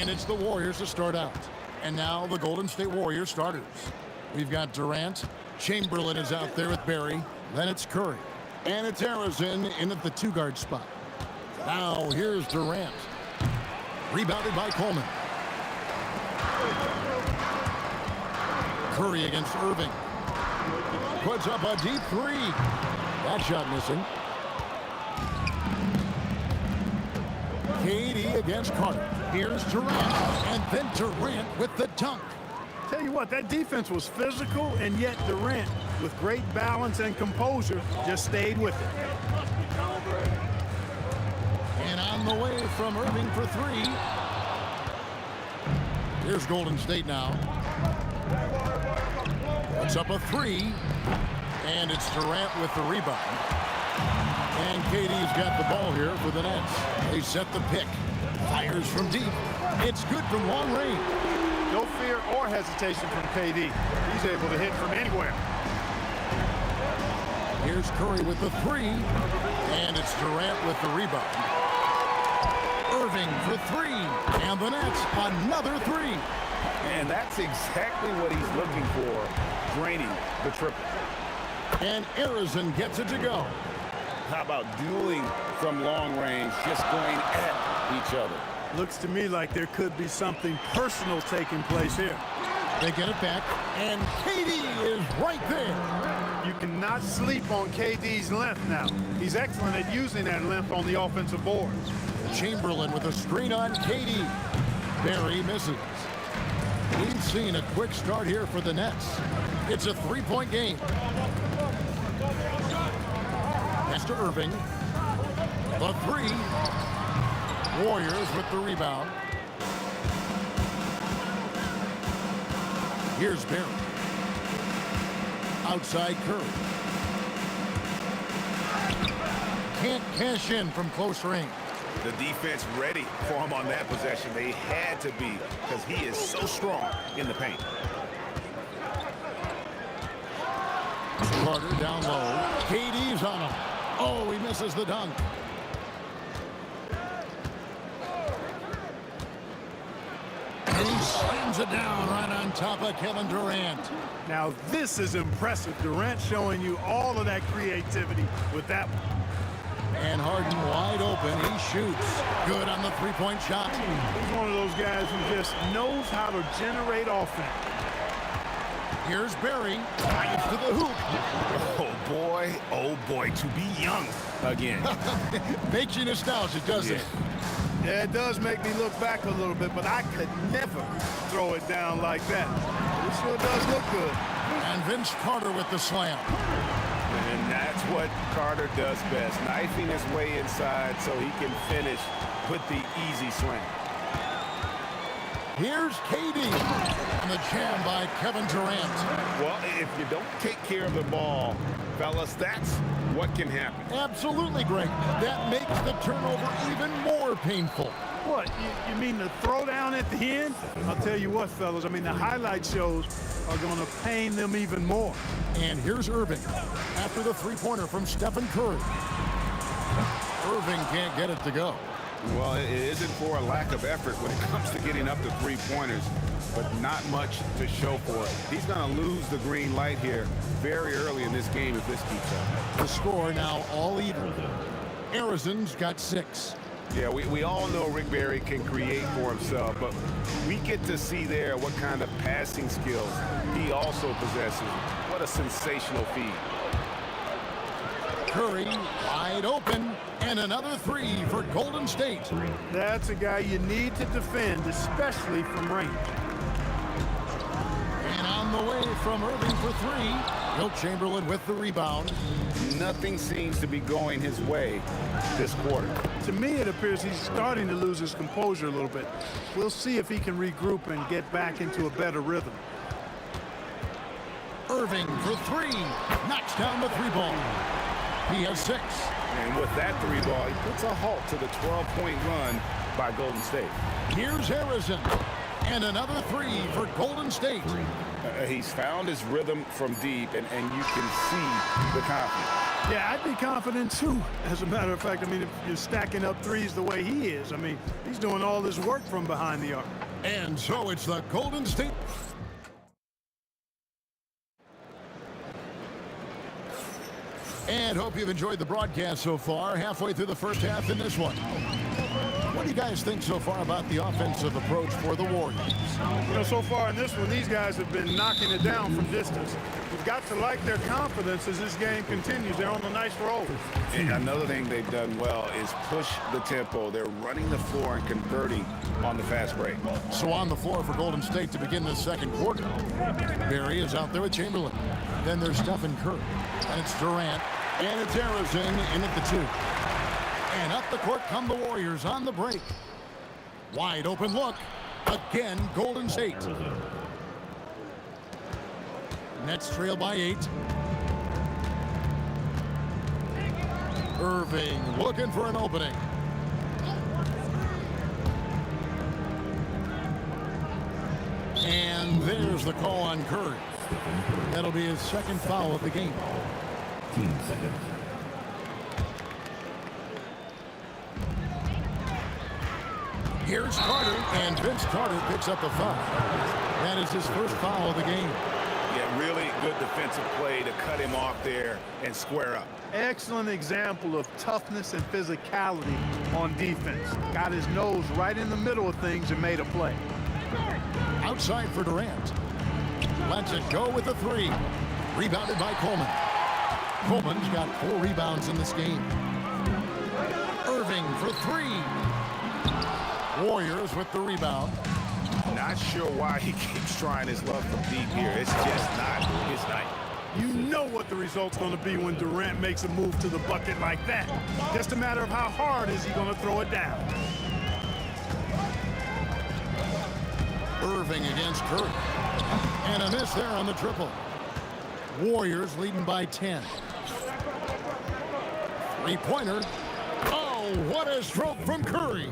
And it's the Warriors to start out. And now the Golden State Warriors starters. We've got Durant. Chamberlain is out there with Barry. Then it's Curry. And it's Harrison in at the 2-guard spot. Now here's Durant. Rebounded by Coleman. Curry against Irving. Puts up a deep 3. That shot missing. KD against Carter. Here's Durant. And then Durant with the dunk. Tell you what, that defense was physical, and yet Durant, with great balance and composure, just stayed with it. And on the way from Irving for 3. Here's Golden State now. Puts up a 3. And it's Durant with the rebound. And KD's got the ball here for the Nets. They set the pick. Fires from deep. It's good from long range. No fear or hesitation from KD. He's able to hit from anywhere. Here's Curry with the 3. And it's Durant with the rebound. Irving for 3. And the Nets, another 3. And that's exactly what he's looking for, draining the triple. And Harrison gets it to go. How about dueling from long range, just going at each other? Looks to me like there could be something personal taking place here. They get it back, and KD is right there. You cannot sleep on KD's length now. He's excellent at using that length on the offensive boards. Chamberlain with a screen on KD. Barry misses. We've seen a quick start here for the Nets. It's a 3-point game. Pass to Irving. The 3. Warriors with the rebound. Here's Barry. Outside Curry. Can't cash in from close range. The defense ready for him on that possession. They had to be, because he is so strong in the paint. Carter down low. KD's on him. Oh, he misses the dunk. And he slams it down right on top of Kevin Durant. Now this is impressive. Durant showing you all of that creativity with that one. And Harden wide open. He shoots. Good on the 3-point shot. He's one of those guys who just knows how to generate offense. Here's Barry. Drives to the hoop. Oh boy, to be young again. Makes you nostalgic, doesn't it? Yeah, it does make me look back a little bit, but I could never throw it down like that. It sure does look good. And Vince Carter with the slam. And that's what Carter does best, knifing his way inside so he can finish with the easy slam. Here's KD. And the jam by Kevin Durant. Well, if you don't take care of the ball, fellas, that's what can happen. Absolutely, Greg. That makes the turnover even more painful. What, you mean the throwdown at the end? I'll tell you what, fellas, I mean, the highlight shows are going to pain them even more. And here's Irving after the 3-pointer from Stephen Curry. Irving can't get it to go. Well, it isn't for a lack of effort when it comes to getting up to 3-pointers, but not much to show for it. He's going to lose the green light here very early in this game if this keeps up. The score now all even. Harrison's got 6. Yeah, we all know Rick Barry can create for himself, but we get to see there what kind of passing skills he also possesses. What a sensational feat. Curry wide open, and another 3 for Golden State. That's a guy you need to defend, especially from range. And on the way from Irving for 3, Wilt Chamberlain with the rebound. Nothing seems to be going his way this quarter. To me, it appears he's starting to lose his composure a little bit. We'll see if he can regroup and get back into a better rhythm. Irving for 3, knocks down the 3-ball. He has 6. And with that 3-ball, he puts a halt to the 12-point run by Golden State. Here's Harrison. And another 3 for Golden State. He's found his rhythm from deep, and you can see the confidence. Yeah, I'd be confident too. As a matter of fact, I mean, if you're stacking up threes the way he is, I mean, he's doing all this work from behind the arc. And so it's the Golden State. And hope you've enjoyed the broadcast so far. Halfway through the first half in this one. What do you guys think so far about the offensive approach for the Warriors? You know, so far in this one, these guys have been knocking it down from distance. You've got to like their confidence as this game continues. They're on a nice roll. And another thing they've done well is push the tempo. They're running the floor and converting on the fast break. So on the floor for Golden State to begin this second quarter. Barry is out there with Chamberlain. Then there's Stephen Curry. And it's Durant. And it's Harrison in at the 2. And up the court come the Warriors on the break. Wide open look. Again, Golden State. Nets trail by 8. Irving looking for an opening. And there's the call on Curry. That'll be his second foul of the game. 15 seconds. Here's Carter, and Vince Carter picks up the foul. That is his first foul of the game. Yeah, really good defensive play to cut him off there and square up. Excellent example of toughness and physicality on defense. Got his nose right in the middle of things and made a play. Outside for Durant. Lets it go with the 3. Rebounded by Coleman. Coleman's got 4 rebounds in this game. Irving for 3. Warriors with the rebound. Not sure why he keeps trying his luck from deep here. It's just not his night. You know what the result's going to be when Durant makes a move to the bucket like that. Just a matter of how hard is he going to throw it down. Irving against Curry. And a miss there on the triple. Warriors leading by 10. 3-pointer. Oh, what a stroke from Curry.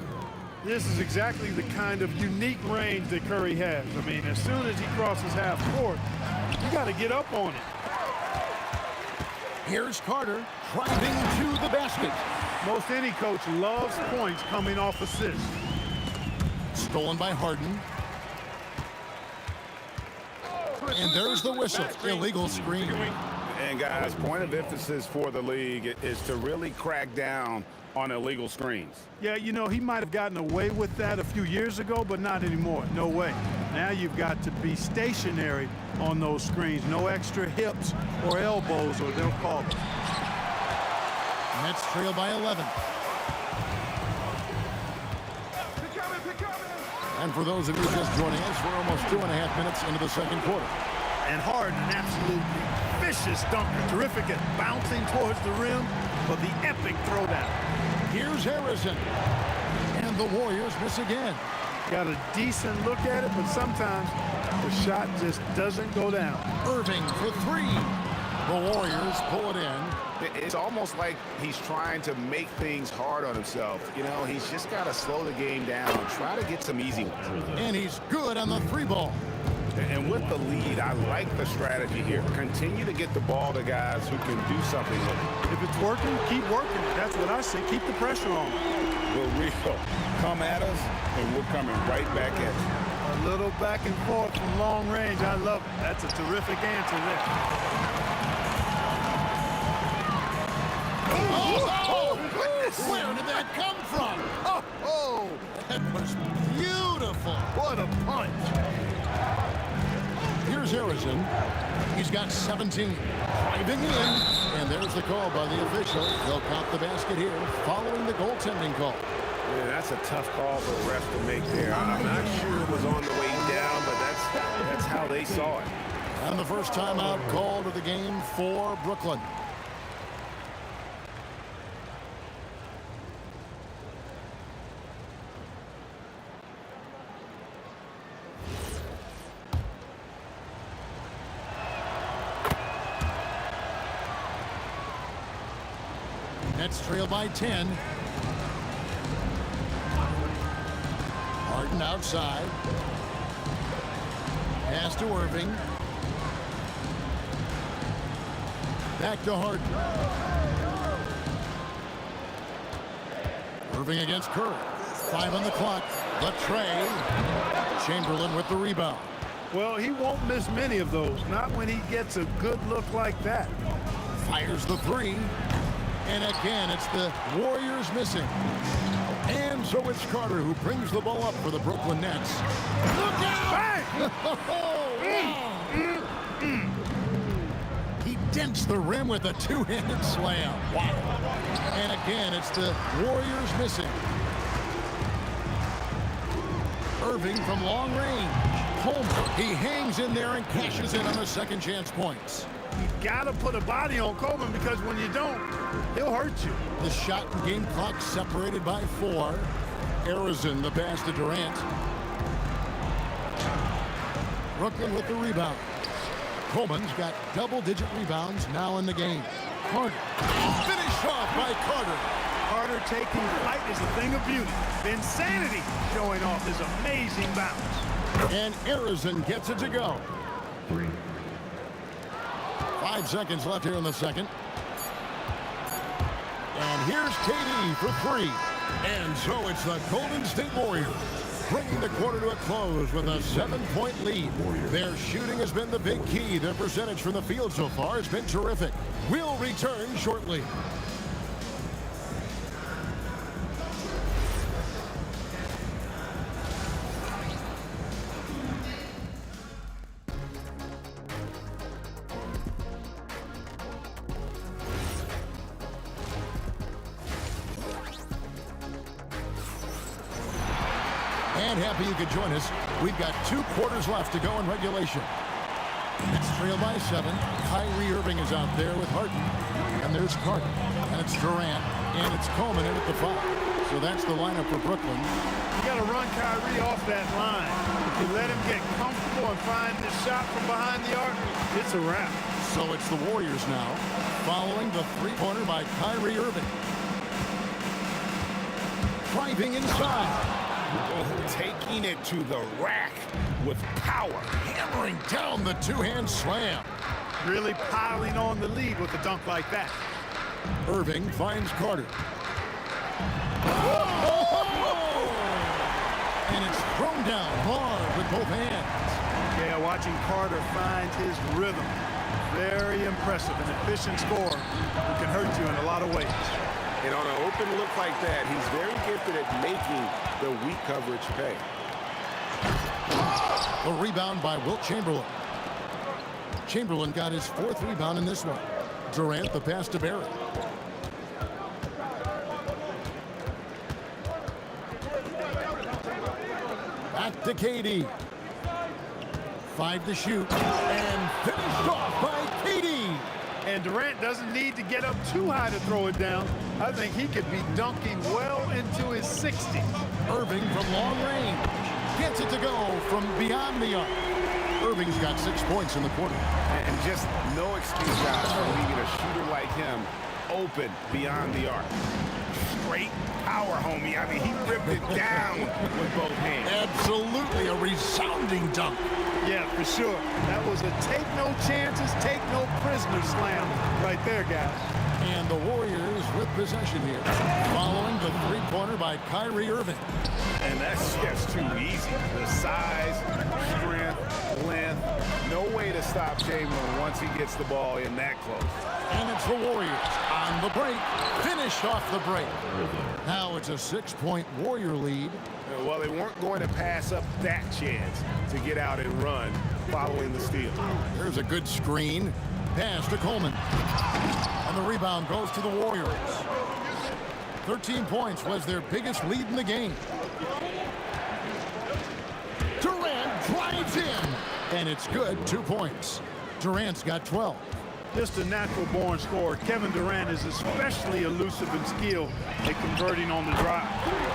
This is exactly the kind of unique range that Curry has. I mean, as soon as he crosses half court, you got to get up on it. Here's Carter driving to the basket. Most any coach loves points coming off assists. Stolen by Harden. And there's the whistle. Illegal screen. And guys, point of emphasis for the league is to really crack down on illegal screens. Yeah, you know, he might have gotten away with that a few years ago, but not anymore. No way. Now you've got to be stationary on those screens. No extra hips or elbows, or they'll call it. Nets trail by 11. And for those of you just joining us, we're almost 2.5 minutes into the second quarter. And Harden, an absolutely vicious dunker. Terrific at bouncing towards the rim, but the epic throwdown. Here's Harrison. And the Warriors miss again. Got a decent look at it, but sometimes the shot just doesn't go down. Irving for 3. The Warriors pull it in. It's almost like he's trying to make things hard on himself. You know, he's just got to slow the game down, try to get some easy ones. And he's good on the 3-ball. And with the lead, I like the strategy here. Continue to get the ball to guys who can do something with it. If it's working, keep working. That's what I say. Keep the pressure on. We'll come at us, and we're coming right back at you. A little back and forth from long range. I love it. That's a terrific answer there. Where did that come from? Oh, that was beautiful. What a punch. Here's Harrison. He's got 17. Driving in. And there's the call by the official. They'll count the basket here following the goaltending call. Yeah, that's a tough call for the refs to make there. I'm not sure it was on the way down, but that's how they saw it. And the first timeout called of the game for Brooklyn. Nets trail by 10. Harden outside. Pass to Irving. Back to Harden. Irving against Curry. 5 on the clock. The tray. Chamberlain with the rebound. Well, he won't miss many of those. Not when he gets a good look like that. Fires the three. And again, it's the Warriors missing. And so it's Carter who brings the ball up for the Brooklyn Nets. Look out! He dents the rim with a two-handed slam. Wow. And again, it's the Warriors missing. Irving from long range. Coleman, he hangs in there and cashes in on the second chance points. You gotta put a body on Coleman because when you don't, he'll hurt you. The shot and game clock separated by 4. Arizon the pass to Durant. Brooklyn with the rebound. Coleman's got double-digit rebounds now in the game. Carter. Finished off by Carter. Carter taking flight is a thing of beauty. Insanity showing off his amazing bounce. And Arizon gets it to go. 5 seconds left here in the second. And here's KD for 3. And so it's the Golden State Warriors bringing the quarter to a close with a 7-point lead. Their shooting has been the big key. Their percentage from the field so far has been terrific. We'll return shortly. And happy you could join us. We've got 2 quarters left to go in regulation. It's trailed by 7. Kyrie Irving is out there with Harden. And there's Carter. And it's Durant. And it's Coleman in at the 5. So that's the lineup for Brooklyn. You got to run Kyrie off that line. If you let him get comfortable and find the shot from behind the arc, it's a wrap. So it's the Warriors now, following the three-pointer by Kyrie Irving. Driving inside. Oh, taking it to the rack with power. Hammering down the two-hand slam. Really piling on the lead with a dunk like that. Irving finds Carter. And it's thrown down hard with both hands. Yeah, watching Carter find his rhythm. Very impressive. An efficient scorer who can hurt you in a lot of ways. And on an open look like that, he's very gifted at making the weak coverage pay. The rebound by Wilt Chamberlain. Chamberlain got his 4th rebound in this one. Durant the pass to Barrett. Back to KD. 5 to shoot. And finished off by KD. And Durant doesn't need to get up too high to throw it down. I think he could be dunking well into his 60s. Irving from long range. Gets it to go from beyond the arc. Irving's got 6 points in the quarter. And just no excuse, guys, for leaving a shooter like him open beyond the arc. Straight power, homie. I mean, he ripped it down with both hands. Absolutely a resounding dunk. Yeah, for sure. That was a take no chances, take no prisoner slam right there, guys. And the Warriors with possession here, following the three-pointer by Kyrie Irving. And that's just too easy. The size, strength, length, no way to stop Chamberlain once he gets the ball in that close. And it's the Warriors on the break, finished off the break. Now it's a 6-point Warrior lead. Well, they weren't going to pass up that chance to get out and run following the steal. There's a good screen. Pass to Coleman. And the rebound goes to the Warriors. 13 points was their biggest lead in the game. Durant drives in. And it's good, 2 points. Durant's got 12. Just a natural-born scorer. Kevin Durant is especially elusive and skilled at converting on the drive.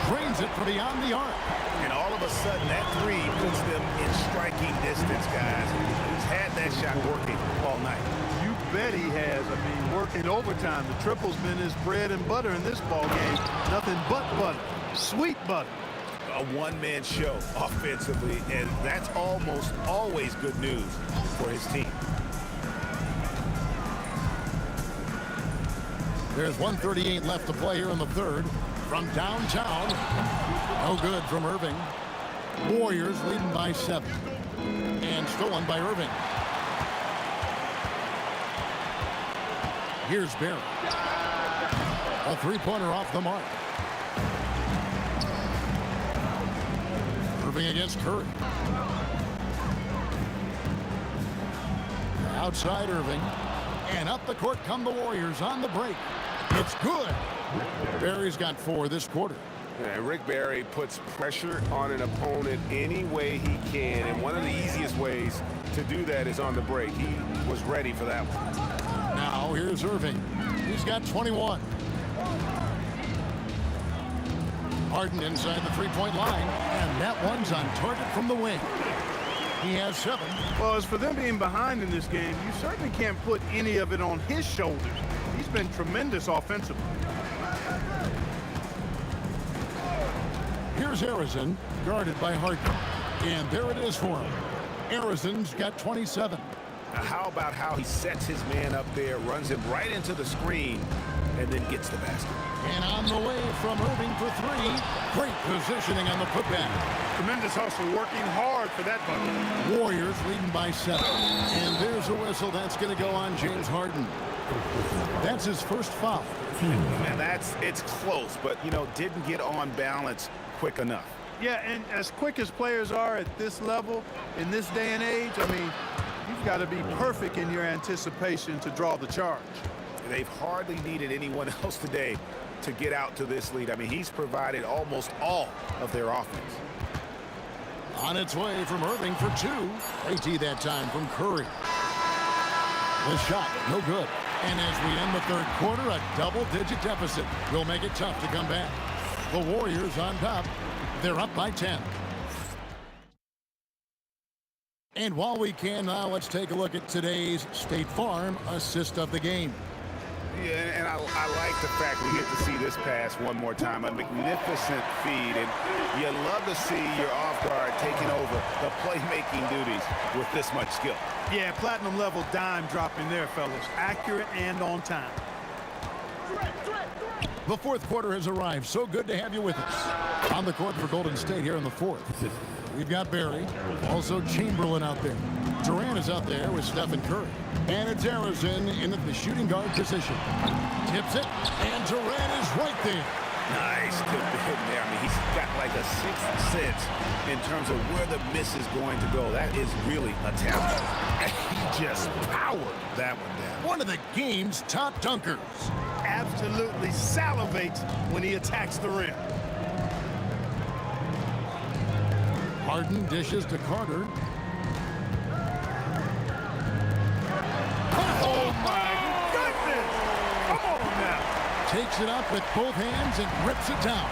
Drains it from beyond the arc. And all of a sudden, that three puts them in striking distance, guys. He's had that shot working all night. You bet he has. I mean, working overtime. The triple's been his bread and butter in this ball game. Nothing but butter. Sweet butter. A one-man show offensively, and that's almost always good news for his team. There's 1:38 left to play here in the third. from downtown. No good from Irving. Warriors leading by 7. And stolen by Irving. Here's Barry. A three-pointer off the mark. Irving against Curry. Outside Irving. And up the court come the Warriors on the break. It's good. Barry's got 4 this quarter. Yeah, Rick Barry puts pressure on an opponent any way he can, and one of the easiest ways to do that is on the break. He was ready for that one. Now here's Irving. He's got 21. Harden inside the three-point line, and that one's on target from the wing. He has 7. Well, as for them being behind in this game, you certainly can't put any of it on his shoulders. He's been tremendous offensively. Here's Harrison, guarded by Harden. And there it is for him. Harrison's got 27. Now, how about how he sets his man up there, runs him right into the screen, and then gets the basket. And on the way from Irving for 3. Great positioning on the putback. Tremendous hustle, working hard for that bucket. Warriors leading by 7. And there's a whistle. That's going to go on James Harden. That's his first foul. And it's close, but, didn't get on balance quick enough. Yeah, and as quick as players are at this level, in this day and age, I mean, you've got to be perfect in your anticipation to draw the charge. They've hardly needed anyone else today to get out to this lead. I mean, he's provided almost all of their offense. On its way from Irving for 2. AT that time from Curry. The shot, no good. And as we end the third quarter, a double-digit deficit will make it tough to come back. The Warriors on top. They're up by 10. And while we can now, let's take a look at today's State Farm assist of the game. Yeah, and I like the fact we get to see this pass one more time. A magnificent feed, and you love to see your off guard taking over the playmaking duties with this much skill. Yeah, platinum level dime dropping there, fellas. Accurate and on time. The fourth quarter has arrived. So good to have you with us. On the court for Golden State here in the fourth. We've got Barry, also Chamberlain out there. Durant is out there with Stephen Curry. And it's Harrison in the shooting guard position. Tips it, and Durant is right there. Nice tip to hit there. I mean, he's got like a sixth sense in terms of where the miss is going to go. That is really a talent. He just powered that one down. One of the game's top dunkers. Absolutely salivates when he attacks the rim. Harden dishes to Carter. Oh, my goodness! Come on now. Takes it up with both hands and rips it down.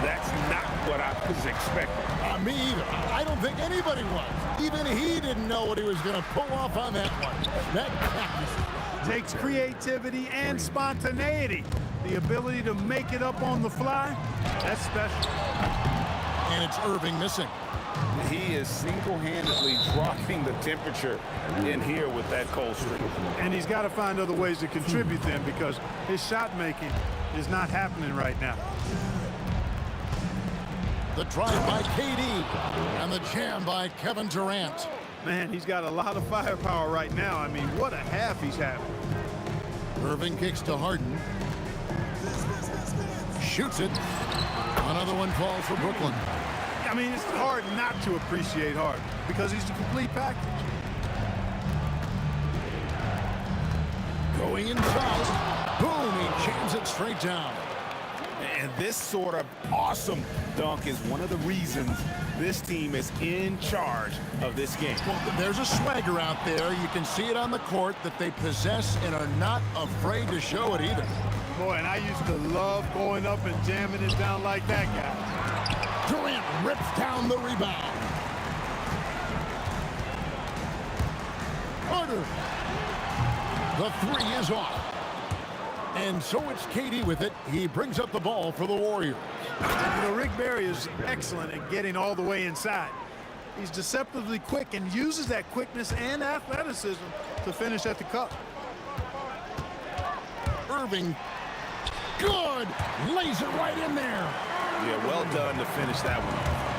That's not what I was expecting. Me either. I don't think anybody was. Even he didn't know what he was going to pull off on that one. That takes creativity and spontaneity. The ability to make it up on the fly, that's special. And it's Irving missing. He is single-handedly dropping the temperature in here with that cold streak. And he's got to find other ways to contribute then, because his shot making is not happening right now. The drive by KD and the jam by Kevin Durant. Man, he's got a lot of firepower right now. I mean, what a half he's having. Irving kicks to Harden. Shoots it. Another one falls for Brooklyn. I mean, it's hard not to appreciate Harden because he's a complete package. Going inside. Boom, he jams it straight down. And this sort of awesome dunk is one of the reasons this team is in charge of this game. Well, there's a swagger out there. You can see it on the court that they possess and are not afraid to show it either. Boy, and I used to love going up and jamming it down like that guy. Durant rips down the rebound. Carter. The three is off. And so it's KD with it. He brings up the ball for the Warriors. You know, Rick Barry is excellent at getting all the way inside. He's deceptively quick and uses that quickness and athleticism to finish at the cup. Irving Good. Lays it right in there. Yeah, well done to finish that one off.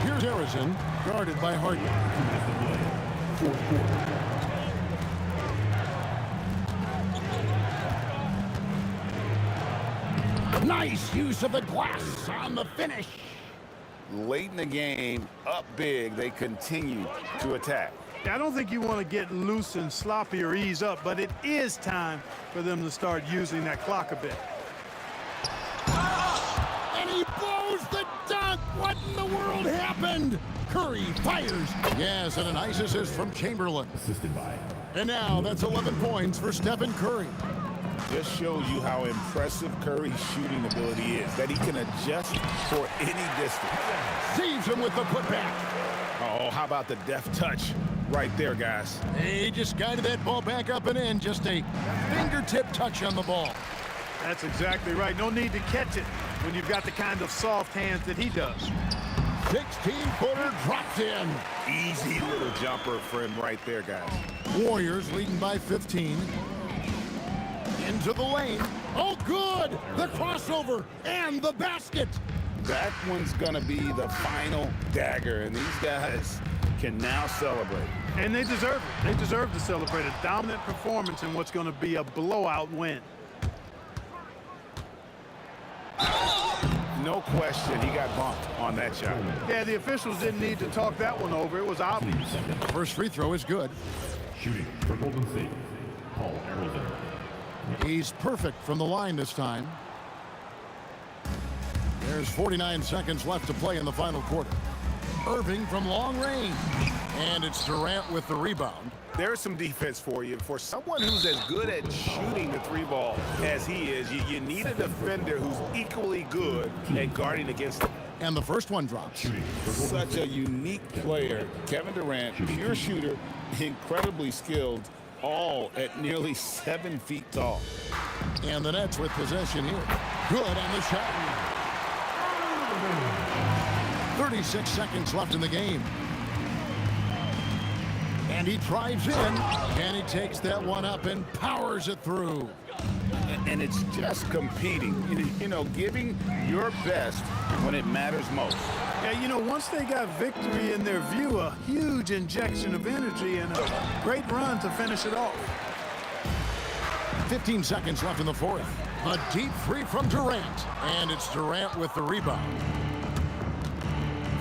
Here's Harrison, guarded by Harden. Nice use of the glass on the finish. Late in the game, up big, they continue to attack. I don't think you want to get loose and sloppy or ease up, but it is time for them to start using that clock a bit. And he blows the dunk. What in the world happened? Curry fires. Yes, and a nice assist from Chamberlain. Assisted by. And now that's 11 points for Stephen Curry. Just shows you how impressive Curry's shooting ability is, that he can adjust for any distance. Saves him with the putback. Oh, how about the deft touch right there, guys? He just guided that ball back up and in. Just a fingertip touch on the ball. That's exactly right. No need to catch it when you've got the kind of soft hands that he does. 16-footer drops in. Easy little jumper for him right there, guys. Warriors leading by 15. Into the lane. Oh, good! The crossover and the basket. That one's going to be the final dagger, and these guys can now celebrate. And they deserve it. They deserve to celebrate a dominant performance in what's going to be a blowout win. No question, he got bumped on that shot. Yeah, the officials didn't need to talk that one over. It was obvious. First free throw is good. Shooting for Golden State, Paul Arizona. He's perfect from the line this time. There's 49 seconds left to play in the final quarter. Irving from long range. And it's Durant with the rebound. There's some defense for you. For someone who's as good at shooting the three ball as he is, you need a defender who's equally good at guarding against him. And the first one drops. Such a unique player. Kevin Durant, pure shooter, incredibly skilled, all at nearly 7 feet tall. And the Nets with possession here. Good on the shot. 36 seconds left in the game. And he drives in, and he takes that one up and powers it through. And it's just competing, you know, giving your best when it matters most. Yeah, you know, once they got victory in their view, a huge injection of energy and a great run to finish it off. 15 seconds left in the fourth. A deep three from Durant, and it's Durant with the rebound.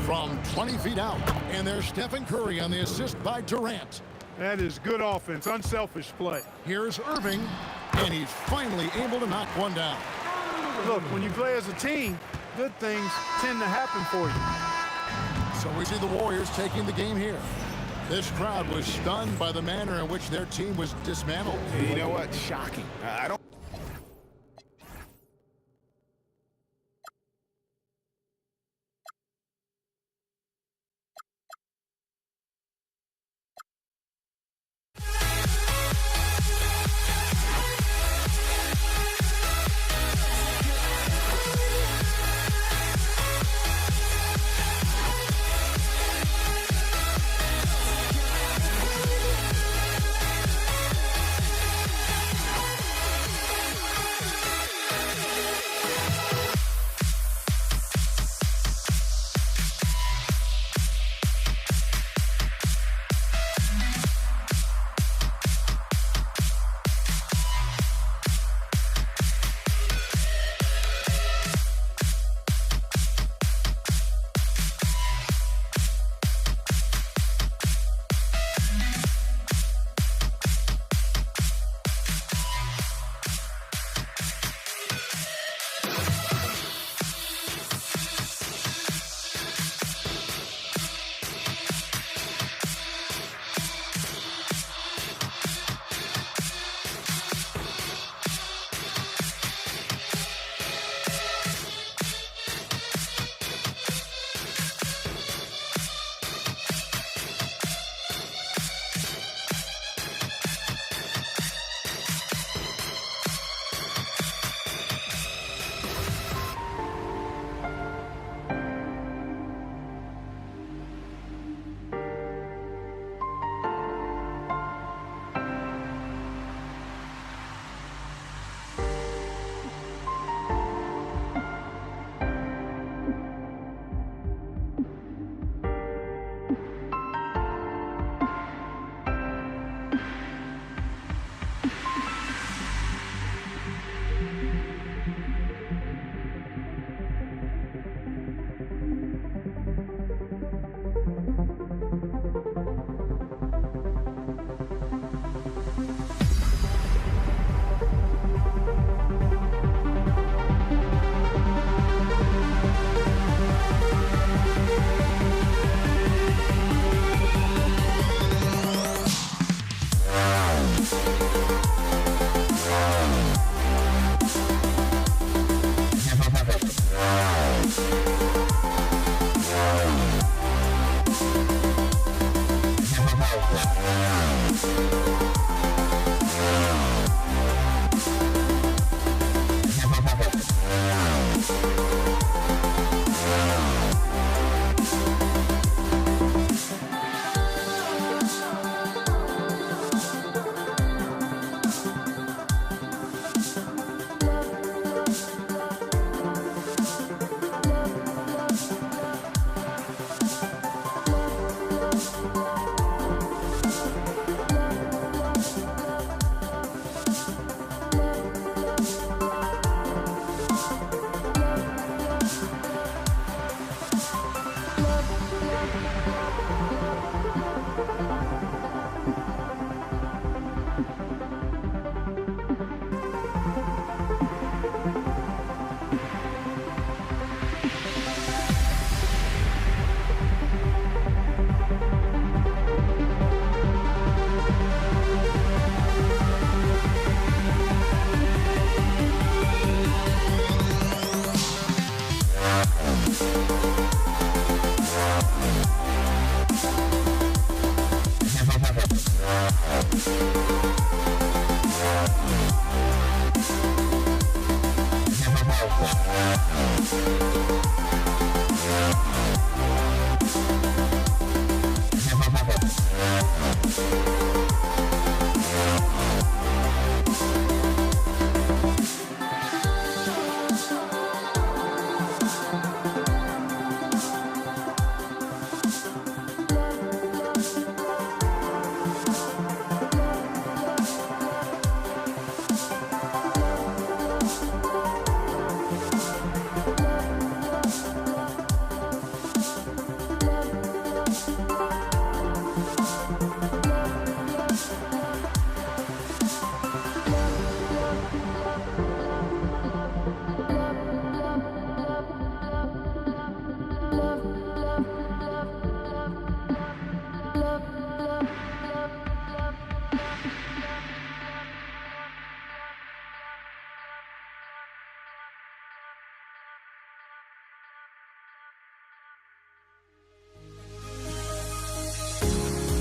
From 20 feet out, and there's Stephen Curry on the assist by Durant. That is good offense, unselfish play. Here's Irving, and he's finally able to knock one down. Look, when you play as a team, good things tend to happen for you. So we see the Warriors taking the game here. This crowd was stunned by the manner in which their team was dismantled. You know what? Shocking. I don't.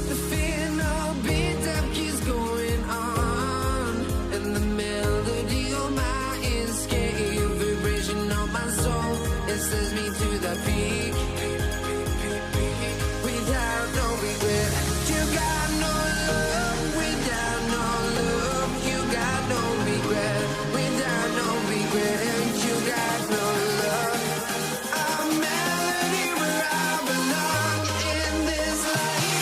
The final beat up keeps going on, and the melody on my escape, vibration on my soul, it sends me to the peak. Without no regret, you got no love. Without no love, you got no regret. Without no regret, you got no love. A melody where I belong in this life.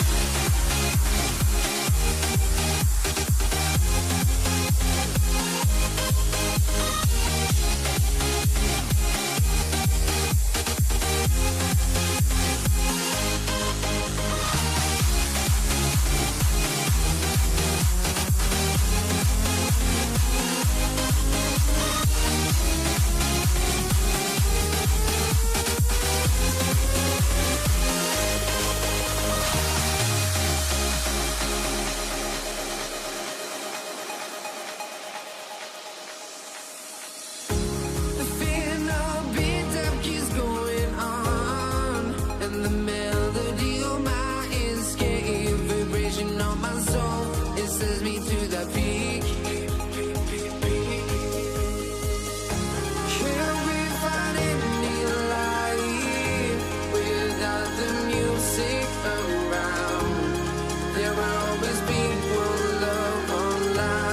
The final beat up keeps going on, and the melody on my escape, vibration on my soul, it sends me to the peak. Can we find any light without the music around? There will always be one love on life.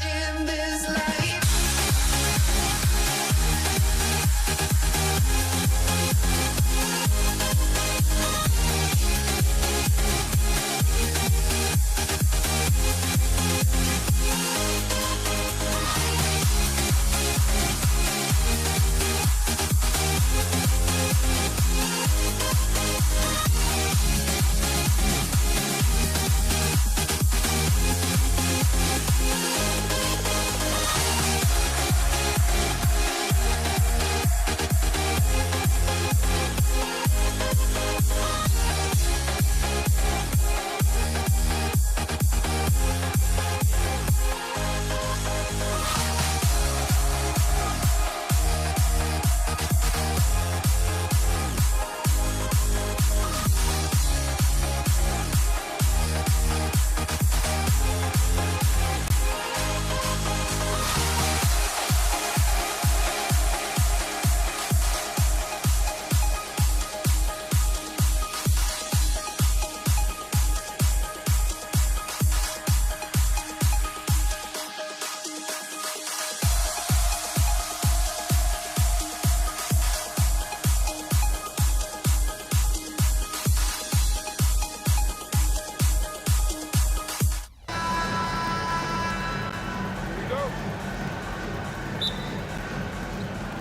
In this life.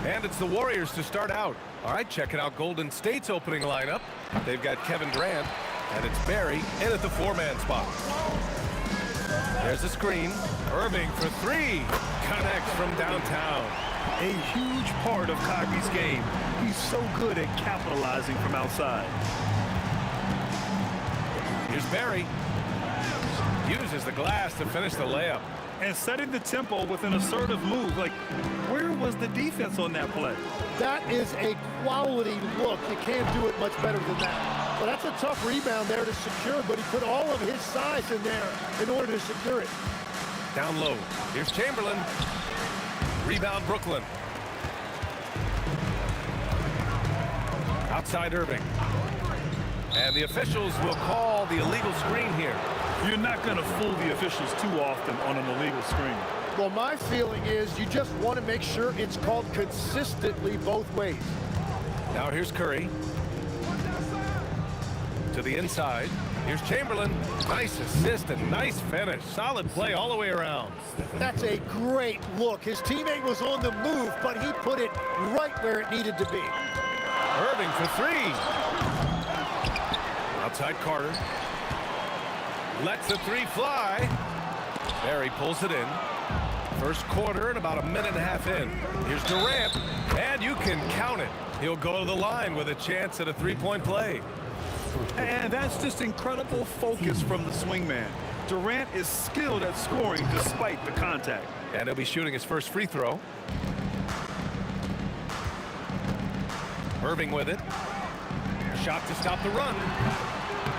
And it's the Warriors to start out. All right, checking out Golden State's opening lineup. They've got Kevin Durant, and it's Barry in at the four-man spot. There's a screen. Irving for three. Connects from downtown. A huge part of Kyrie's game. He's so good at capitalizing from outside. Here's Barry. Uses the glass to finish the layup. And setting the tempo with an assertive move. Like, where was the defense on that play? That is a quality look. You can't do it much better than that. Well, that's a tough rebound there to secure, but he put all of his size in there in order to secure it. Down low. Here's Chamberlain. Rebound Brooklyn. Outside Irving. And the officials will call the illegal screen here. You're not going to fool the officials too often on an illegal screen. Well, my feeling is you just want to make sure it's called consistently both ways. Now here's Curry. To the inside. Here's Chamberlain. Nice assist and nice finish. Solid play all the way around. That's a great look. His teammate was on the move, but he put it right where it needed to be. Irving for three. Outside Carter. Lets the three fly. Barry pulls it in. First quarter and about a minute and a half in. Here's Durant. And you can count it. He'll go to the line with a chance at a three-point play. And that's just incredible focus from the swingman. Durant is skilled at scoring despite the contact. And he'll be shooting his first free throw. Irving with it. Shot to stop the run.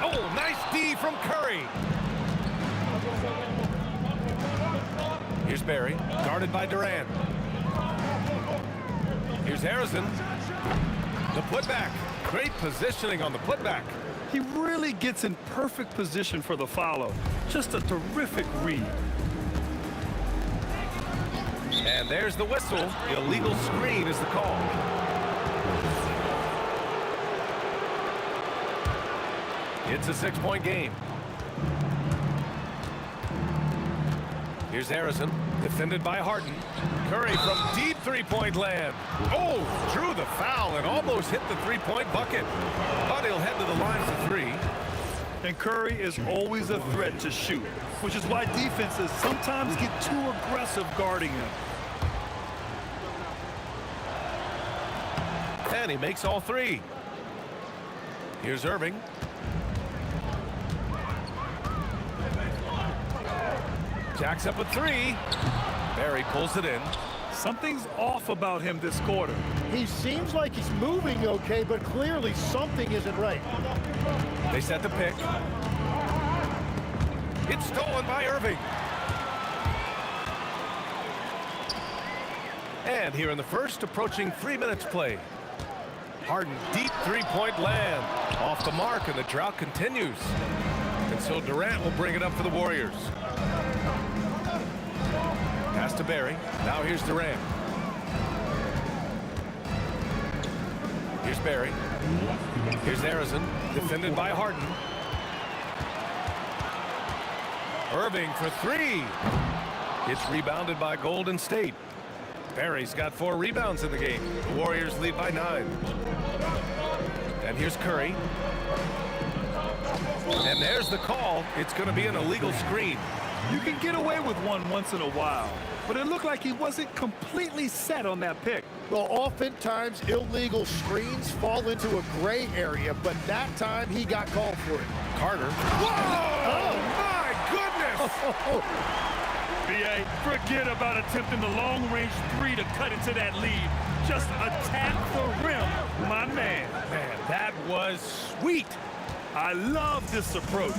Oh, nice D from Curry. Here's Barry, guarded by Durant. Here's Harrison. The putback. Great positioning on the putback. He really gets in perfect position for the follow. Just a terrific read. And there's the whistle. Illegal screen is the call. It's a 6-point game. Here's Harrison, defended by Harden. Curry from deep three-point land. Oh, drew the foul and almost hit the three-point bucket. But he'll head to the line for three. And Curry is always a threat to shoot, which is why defenses sometimes get too aggressive guarding him. And he makes all three. Here's Irving. Jacks up a three. Barry pulls it in. Something's off about him this quarter. He seems like he's moving okay, but clearly something isn't right. They set the pick. It's stolen by Irving. And here in the first, approaching 3 minutes play. Harden deep three-point land. Off the mark, and the drought continues. And so Durant will bring it up for the Warriors. Pass to Barry. Now here's Durant. Here's Barry. Here's Harrison, defended by Harden. Irving for three. It's rebounded by Golden State. Barry's got 4 rebounds in the game. The Warriors lead by 9. And here's Curry. And there's the call. It's going to be an illegal screen. You can get away with one once in a while, but it looked like he wasn't completely set on that pick. Well, oftentimes illegal screens fall into a gray area, but that time he got called for it. Carter. Whoa! Oh, my goodness! B.A., forget about attempting the long-range three to cut into that lead. Just attack the rim, my man. Man, that was sweet. I love this approach.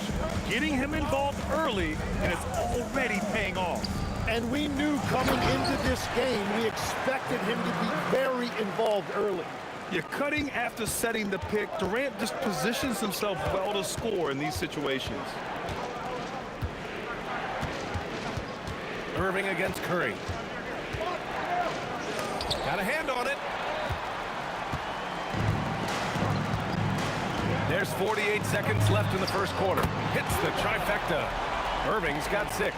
Getting him involved early, and it's already paying off. And we knew coming into this game, we expected him to be very involved early. You're cutting after setting the pick. Durant just positions himself well to score in these situations. Irving against Curry. Got a hand on it. There's 48 seconds left in the first quarter. Hits the trifecta. Irving's got 6.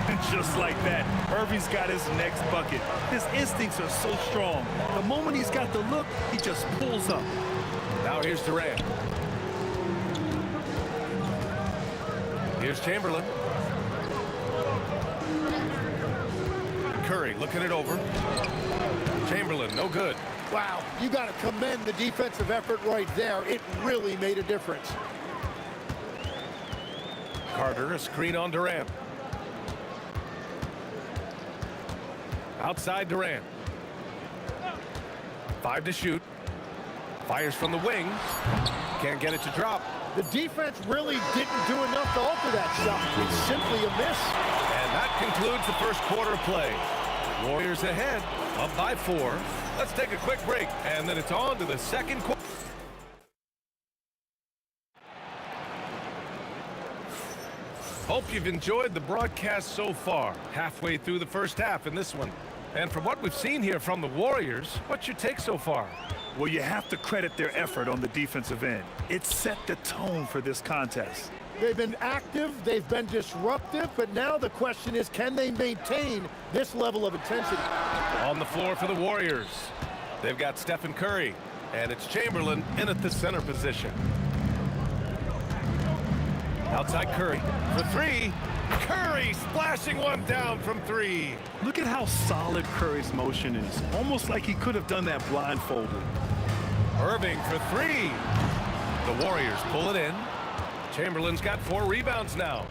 And just like that, Irving's got his next bucket. His instincts are so strong. The moment he's got the look, he just pulls up. Now here's Durant. Here's Chamberlain. Curry looking it over. Chamberlain, no good. Wow, you got to commend the defensive effort right there. It really made a difference. Carter, a screen on Durant. Outside Durant. 5 to shoot. Fires from the wing. Can't get it to drop. The defense really didn't do enough to alter that shot. It's simply a miss. And that concludes the first quarter of play. Warriors ahead, up by 4. Let's take a quick break, and then it's on to the second quarter. Hope you've enjoyed the broadcast so far. Halfway through the first half in this one. And from what we've seen here from the Warriors, what's your take so far? Well, you have to credit their effort on the defensive end. It set the tone for this contest. They've been active, they've been disruptive, but now the question is, can they maintain this level of intensity? On the floor for the Warriors, they've got Stephen Curry, and it's Chamberlain in at the center position. Outside Curry for 3. Curry splashing one down from 3. Look at how solid Curry's motion is. Almost like he could have done that blindfolded. Irving for 3. The Warriors pull it in. Chamberlain's got 4 rebounds now.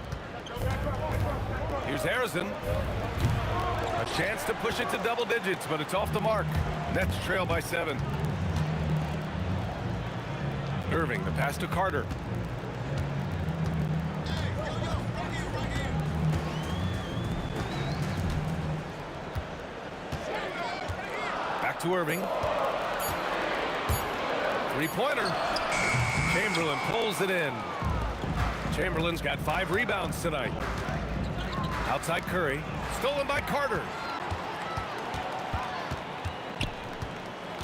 Here's Harrison. A chance to push it to double digits, but it's off the mark. Nets trail by 7. Irving, the pass to Carter. Back to Irving. 3-pointer. Chamberlain pulls it in. Chamberlain's got 5 rebounds tonight. Outside Curry. Stolen by Carter.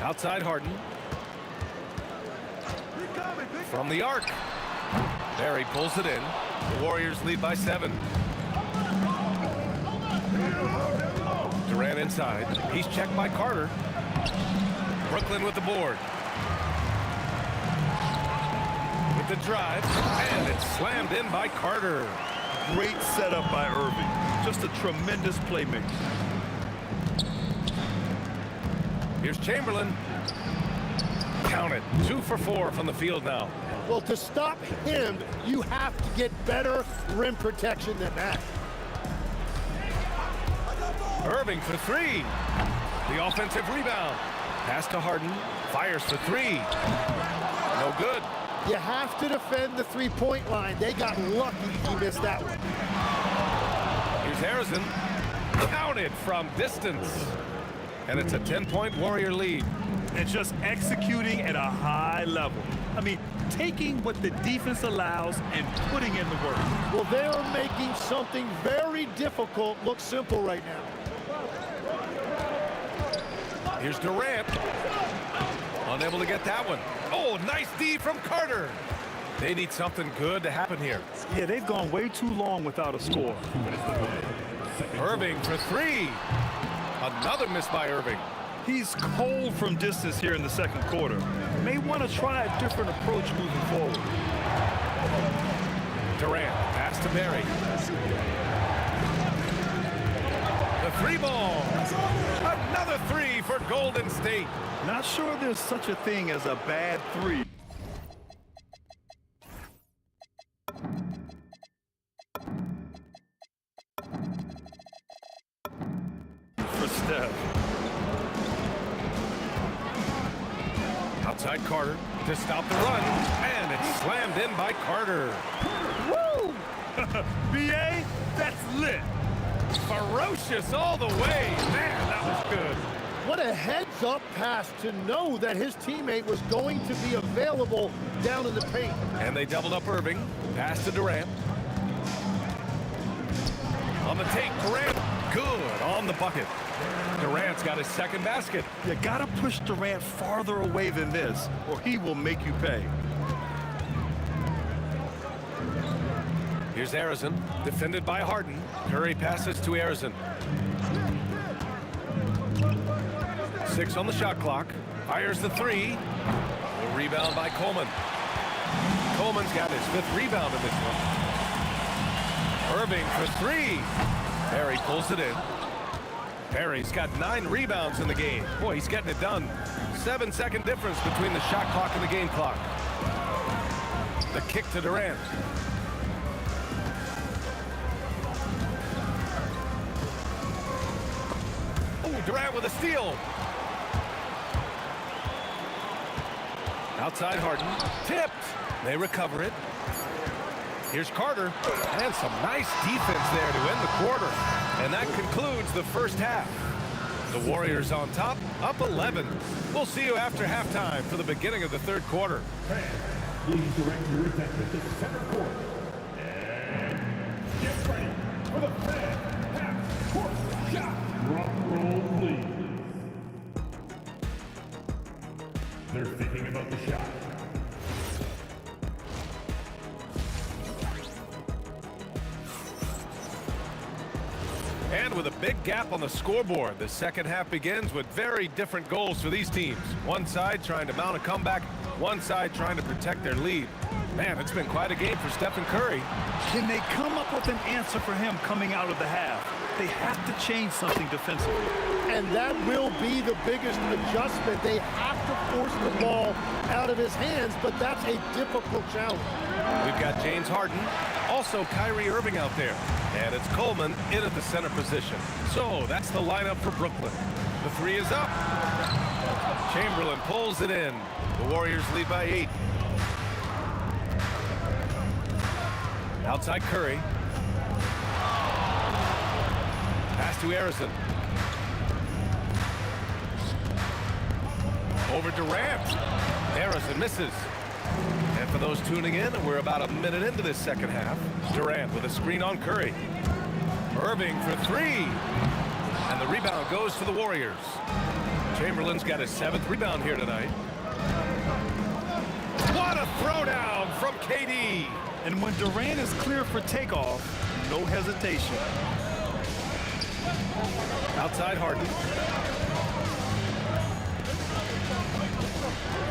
Outside Harden. From the arc. Barry pulls it in. The Warriors lead by 7. Durant inside. He's checked by Carter. Brooklyn with the board. With the drive. And it's slammed in by Carter. Great setup by Irving. Just a tremendous playmaker. Here's Chamberlain. Count it. 2 for 4 from the field now. Well, to stop him, you have to get better rim protection than that. Irving for 3. The offensive rebound. Pass to Harden. Fires for 3. No good. You have to defend the three-point line. They got lucky he missed that one. Here's Harrison. Counted from distance. And it's a 10-point Warrior lead. And just executing at a high level. I mean, taking what the defense allows and putting in the work. Well, they're making something very difficult look simple right now. Here's Durant. Unable to get that one. Oh, nice D from Carter. They need something good to happen here. Yeah, they've gone way too long without a score. Irving for 3. Another miss by Irving. He's cold from distance here in the second quarter. May want to try a different approach moving forward. Durant, pass to Barry. The 3 ball. Another 3 for Golden State. Not sure there's such a thing as a bad 3. For Steph. Outside Carter to stop the run, and it's slammed in by Carter. Woo! BA, that's lit. Ferocious all the way. Man, that was good. What a heads-up pass to know that his teammate was going to be available down in the paint. And they doubled up Irving. Pass to Durant. On the take, Durant. Good on the bucket. Durant's got his second basket. You gotta push Durant farther away than this, or he will make you pay. Here's Harrison, defended by Harden. Curry passes to Harrison. 6 on the shot clock. Fires the 3. The rebound by Coleman. Coleman's got his 5th rebound in this one. Irving for 3. Barry pulls it in. Perry's got 9 rebounds in the game. Boy, he's getting it done. 7-second difference between the shot clock and the game clock. The kick to Durant. Oh, Durant with a steal. Outside Harden. Tipped. They recover it. Here's Carter. And some nice defense there to end the quarter. And that concludes the first half. The Warriors on top, up 11. We'll see you after halftime for the beginning of the third quarter. Please direct your attention to the center court. And get ready for the fan half-court shot. Drum roll, please. They're thinking about the shot. And with a big gap on the scoreboard, the second half begins with very different goals for these teams. One side trying to mount a comeback, one side trying to protect their lead. Man, it's been quite a game for Stephen Curry. Can they come up with an answer for him coming out of the half? They have to change something defensively. And that will be the biggest adjustment. They have to force the ball out of his hands, but that's a difficult challenge. We've got James Harden, also Kyrie Irving out there. And it's Coleman in at the center position. So that's the lineup for Brooklyn. The three is up. Chamberlain pulls it in. The Warriors lead by 8. Outside Curry. Pass to Harrison. Over Durant. Harrison misses. And for those tuning in, we're about a minute into this second half. Durant with a screen on Curry. Irving for 3. And the rebound goes to the Warriors. Chamberlain's got his 7th rebound here tonight. What a throwdown from KD. And when Durant is clear for takeoff, no hesitation. Outside Harden.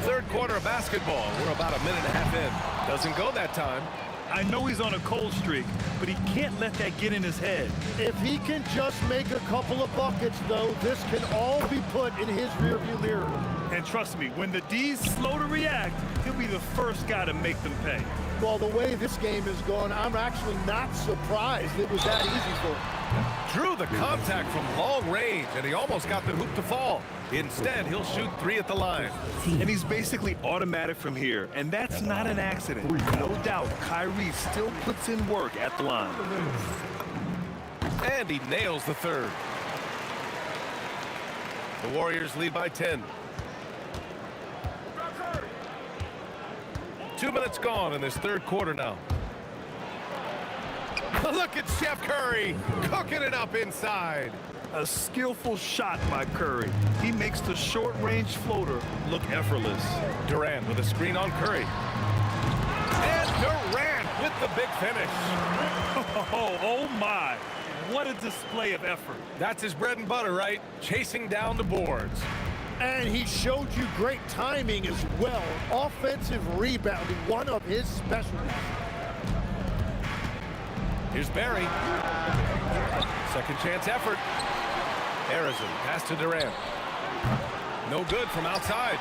Third quarter of basketball. We're about a minute and a half in. Doesn't go that time. I know he's on a cold streak, but he can't let that get in his head. If he can just make a couple of buckets, though, this can all be put in his rearview mirror. And trust me, when the D's slow to react, he'll be the first guy to make them pay. Well, the way this game is going, I'm actually not surprised it was that easy for him. Drew the contact from long range, and he almost got the hoop to fall. Instead, he'll shoot 3 at the line. And he's basically automatic from here, and that's not an accident. No doubt, Kyrie still puts in work at the line. And he nails the third. The Warriors lead by 10. 2 minutes gone in this third quarter now. Look at Steph Curry cooking it up inside. A skillful shot by Curry. He makes the short-range floater look effortless. Durant with a screen on Curry. And Durant with the big finish. Oh my. What a display of effort. That's his bread and butter, right? Chasing down the boards. And he showed you great timing as well. Offensive rebounding, one of his specialties. Here's Barry. Second chance effort. Harrison, pass to Durant. No good from outside.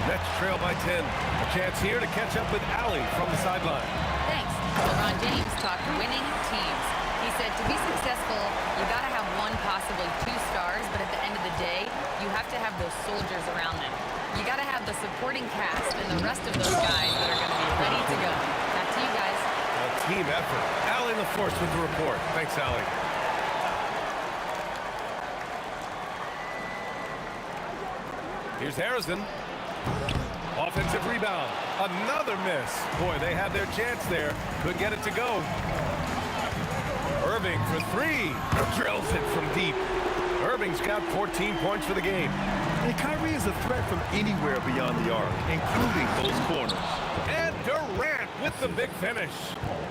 Nets trail by 10. A chance here to catch up with Allie from the sideline. Thanks. LeBron James talked winning teams. He said to be successful, you got to have one, possibly 2 stars, but at the end of the day, you have to have those soldiers around them. You got to have the supporting cast and the rest of those guys that are going to be ready to go. Back to you guys. A team effort. Allie LaForce with the report. Thanks, Allie. Here's Harrison. Offensive rebound. Another miss. Boy, they had their chance there. Couldn't get it to go. Irving for 3. Drills it from deep. Irving's got 14 points for the game. And Kyrie is a threat from anywhere beyond the arc, including those corners. And Durant with the big finish.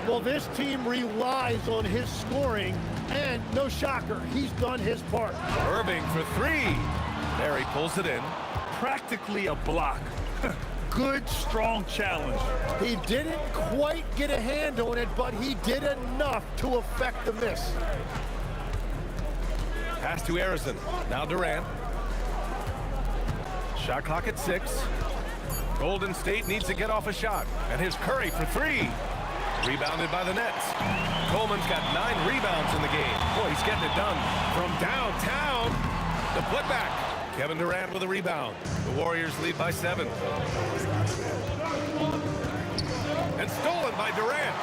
Well, this team relies on his scoring, and no shocker, he's done his part. Irving for 3. There he pulls it in. Practically a block. Good, strong challenge. He didn't quite get a hand on it, but he did enough to affect the miss. Pass to Harrison. Now Durant. Shot clock at 6. Golden State needs to get off a shot. And here's Curry for 3. Rebounded by the Nets. Coleman's got 9 rebounds in the game. Boy, he's getting it done from downtown. The putback. Kevin Durant with a rebound. The Warriors lead by 7. And stolen by Durant.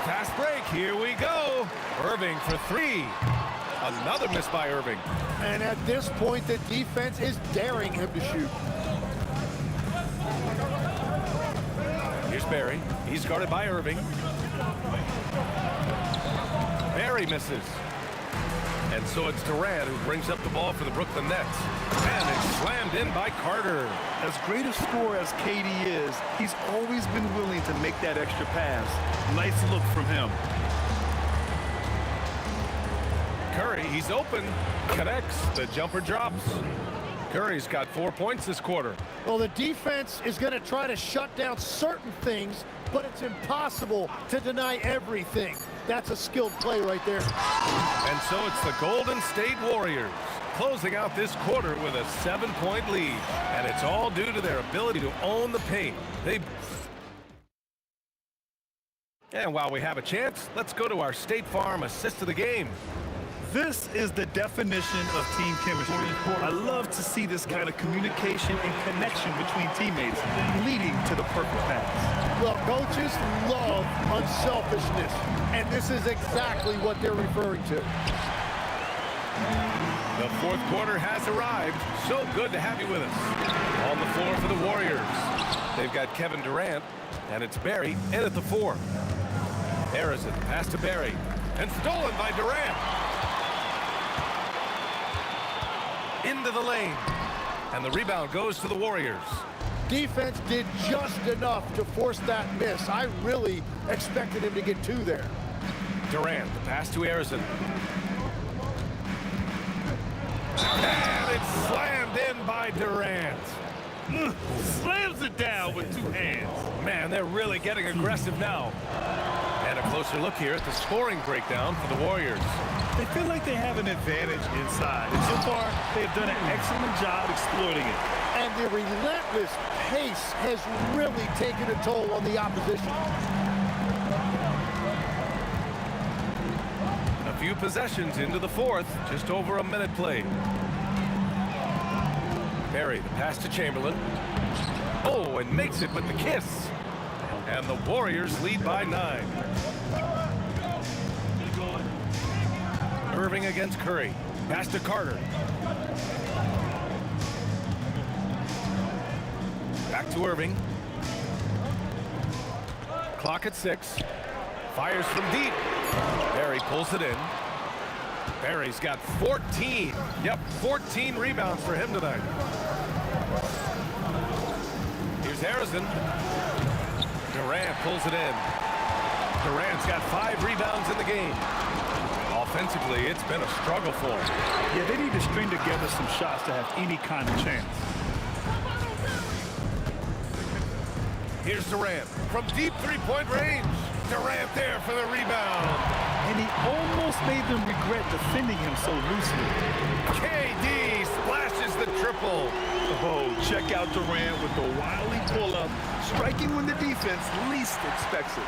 Fast break. Here we go. Irving for 3. Another miss by Irving. And at this point, the defense is daring him to shoot. Here's Barry. He's guarded by Irving. Barry misses. And so it's Durant who brings up the ball for the Brooklyn Nets. And it's slammed in by Carter. As great a scorer as KD is, he's always been willing to make that extra pass. Nice look from him. Curry, he's open. Connects. The jumper drops. Curry's got 4 points this quarter. Well, the defense is going to try to shut down certain things, but it's impossible to deny everything. That's a skilled play right there. And so it's the Golden State Warriors closing out this quarter with a 7-point lead. And it's all due to their ability to own the paint. And while we have a chance, let's go to our State Farm assist of the game. This is the definition of team chemistry. I love to see this kind of communication and connection between teammates leading to the perfect pass. Well, coaches love unselfishness, and this is exactly what they're referring to. The fourth quarter has arrived. So good to have you with us. On the floor for the Warriors. They've got Kevin Durant, and it's Barry in at the 4. Harrison, pass to Barry, and stolen by Durant. Into the lane. And the rebound goes to the Warriors. Defense did just enough to force that miss. I really expected him to get 2 there. Durant, the pass to Harrison. And it's slammed in by Durant. Slams it down with 2 hands. Man, they're really getting aggressive now. And a closer look here at the scoring breakdown for the Warriors. They feel like they have an advantage inside. And so far, they've done an excellent job exploiting it. And the relentless pace has really taken a toll on the opposition. A few possessions into the fourth, just over a minute played. Barry, the pass to Chamberlain. Oh, and makes it with the kiss. And the Warriors lead by 9. Irving against Curry. Pass to Carter. Back to Irving. Clock at 6. Fires from deep. Barry pulls it in. Barry's got 14. Yep, 14 rebounds for him tonight. Here's Harrison. Durant pulls it in. Durant's got 5 rebounds in the game. Offensively, it's been a struggle for him. Yeah, they need to string together some shots to have any kind of chance. Here's Durant from deep 3-point range. Durant there for the rebound. And he almost made them regret defending him so loosely. KD splashes the triple. Oh, check out Durant with the wily pull-up, striking when the defense least expects it.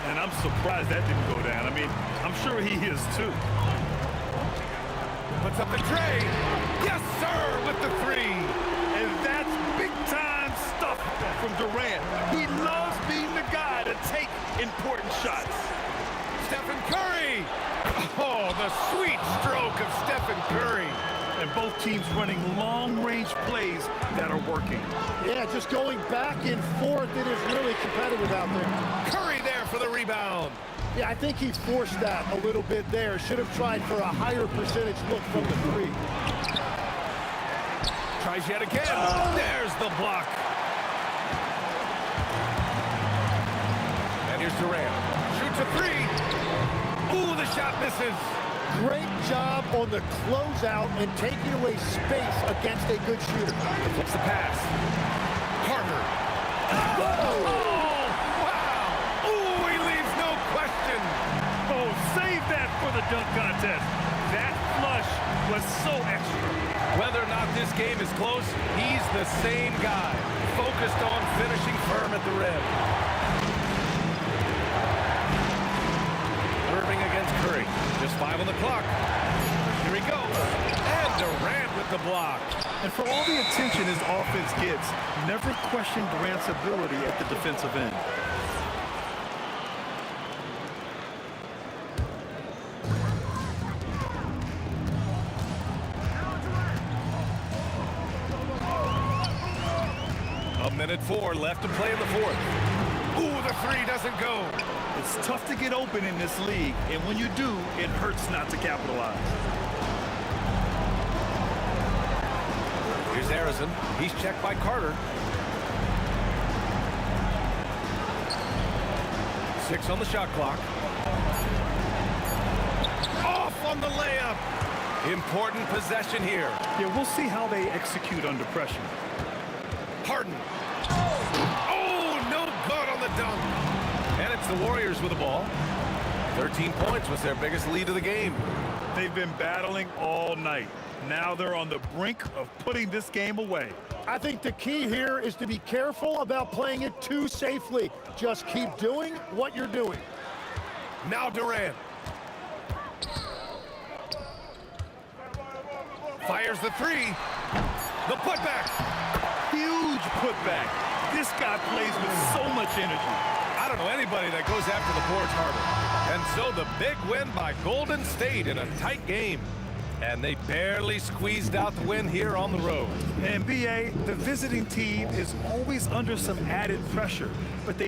And I'm surprised that didn't go down. I mean, I'm sure he is too. Puts up the tray. Yes, sir, with the 3. And that's big-time stuff from Durant. He loves being the guy to take important shots. Stephen Curry. Oh, the sweet stroke of Stephen Curry. And both teams running long-range plays that are working. Yeah, just going back and forth. It is really competitive out there. Curry there for the rebound. Yeah, I think he's forced that a little bit there. Should have tried for a higher percentage look from the 3. Tries yet again. There's the block. And here's Durant. Shoots a 3. Ooh, the shot misses. Great job on the closeout and taking away space against a good shooter. Flips the pass. Carter. Oh, wow. Ooh, he leaves no question. Oh, save that for the dunk contest. That flush was so extra. Whether or not this game is close, he's the same guy, focused on finishing firm at the rim. Irving against Curry. Just 5 on the clock. Here he goes. And Durant with the block. And for all the attention his offense gets, never question Durant's ability at the defensive end. Minute 4 left to play in the fourth. Ooh, the three doesn't go. It's tough to get open in this league, and when you do, it hurts not to capitalize. Here's Harrison. He's checked by Carter. 6 on the shot clock. Off on the layup. Important possession here. Yeah, we'll see how they execute under pressure. Harden. Oh, no good on the dunk. And it's the Warriors with the ball. 13 points was their biggest lead of the game. They've been battling all night. Now they're on the brink of putting this game away. I think the key here is to be careful about playing it too safely. Just keep doing what you're doing. Now Durant. Fires the three. The putback. Huge putback. This guy plays with so much energy. I don't know anybody that goes after the boards harder. And so the big win by Golden State in a tight game. And they barely squeezed out the win here on the road. And BA, the visiting team is always under some added pressure, but they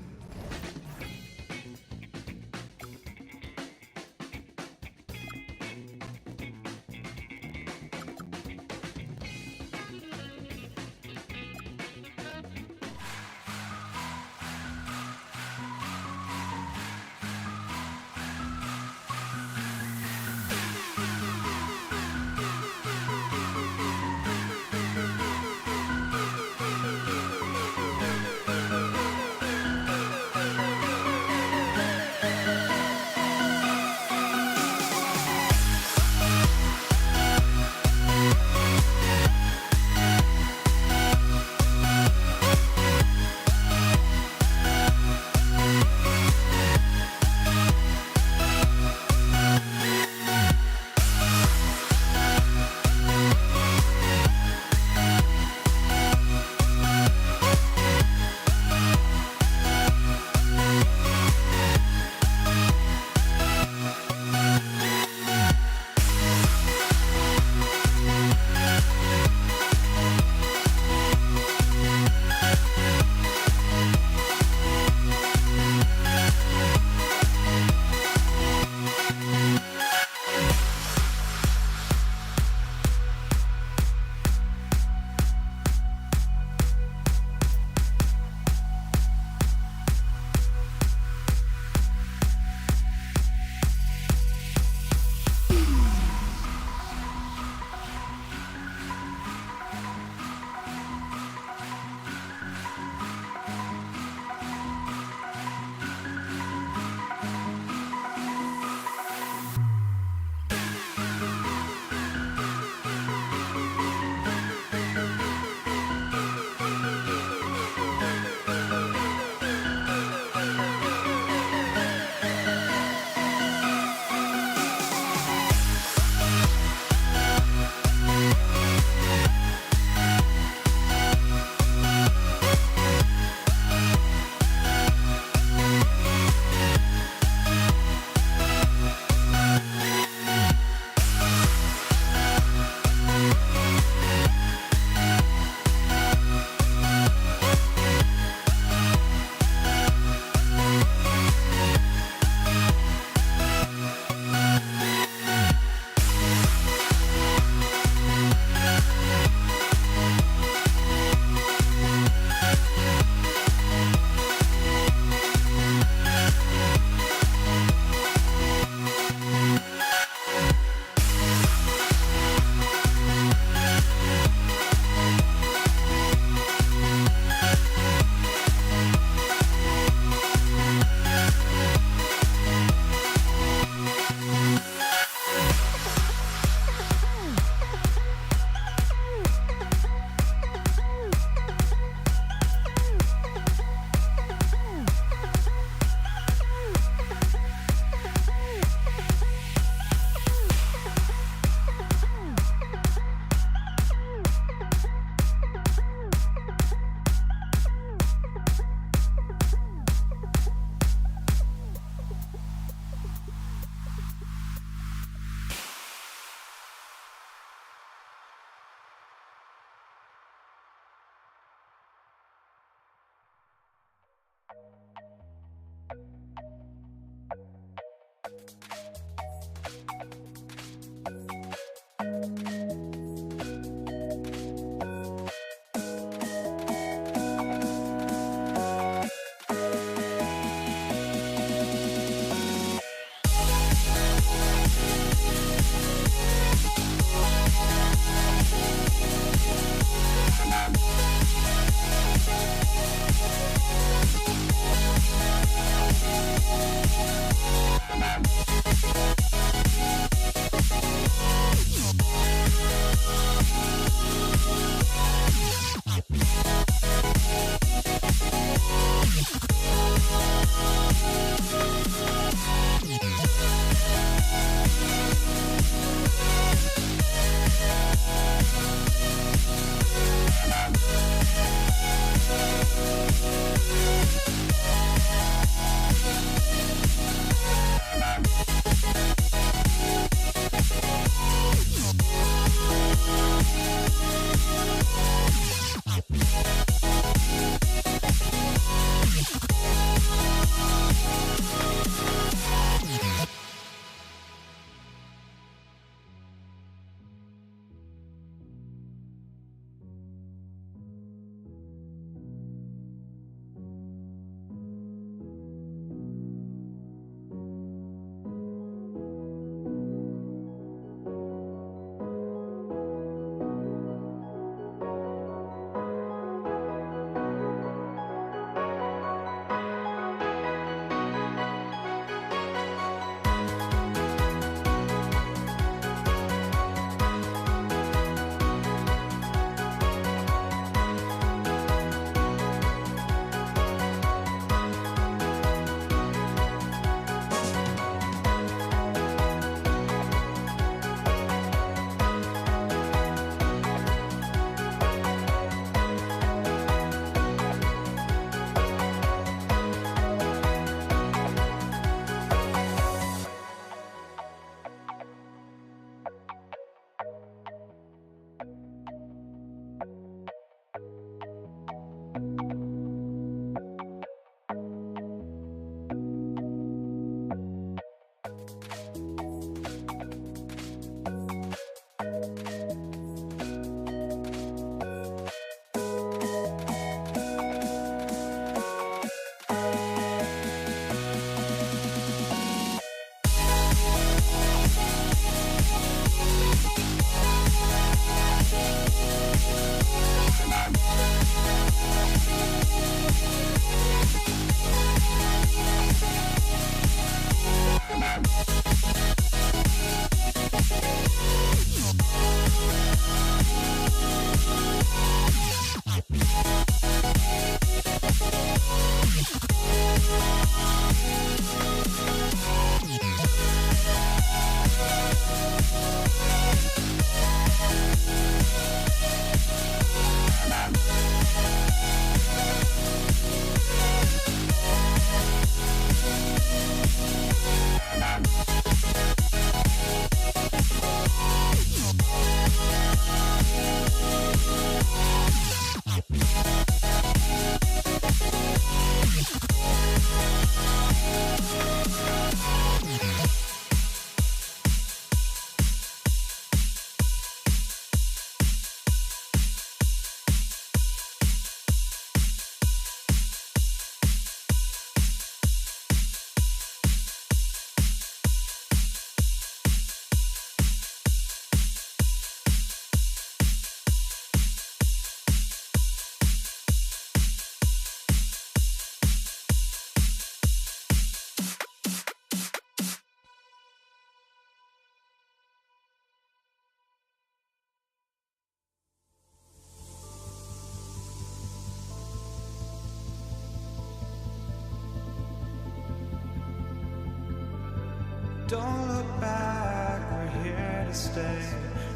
Don't look back, we're here to stay.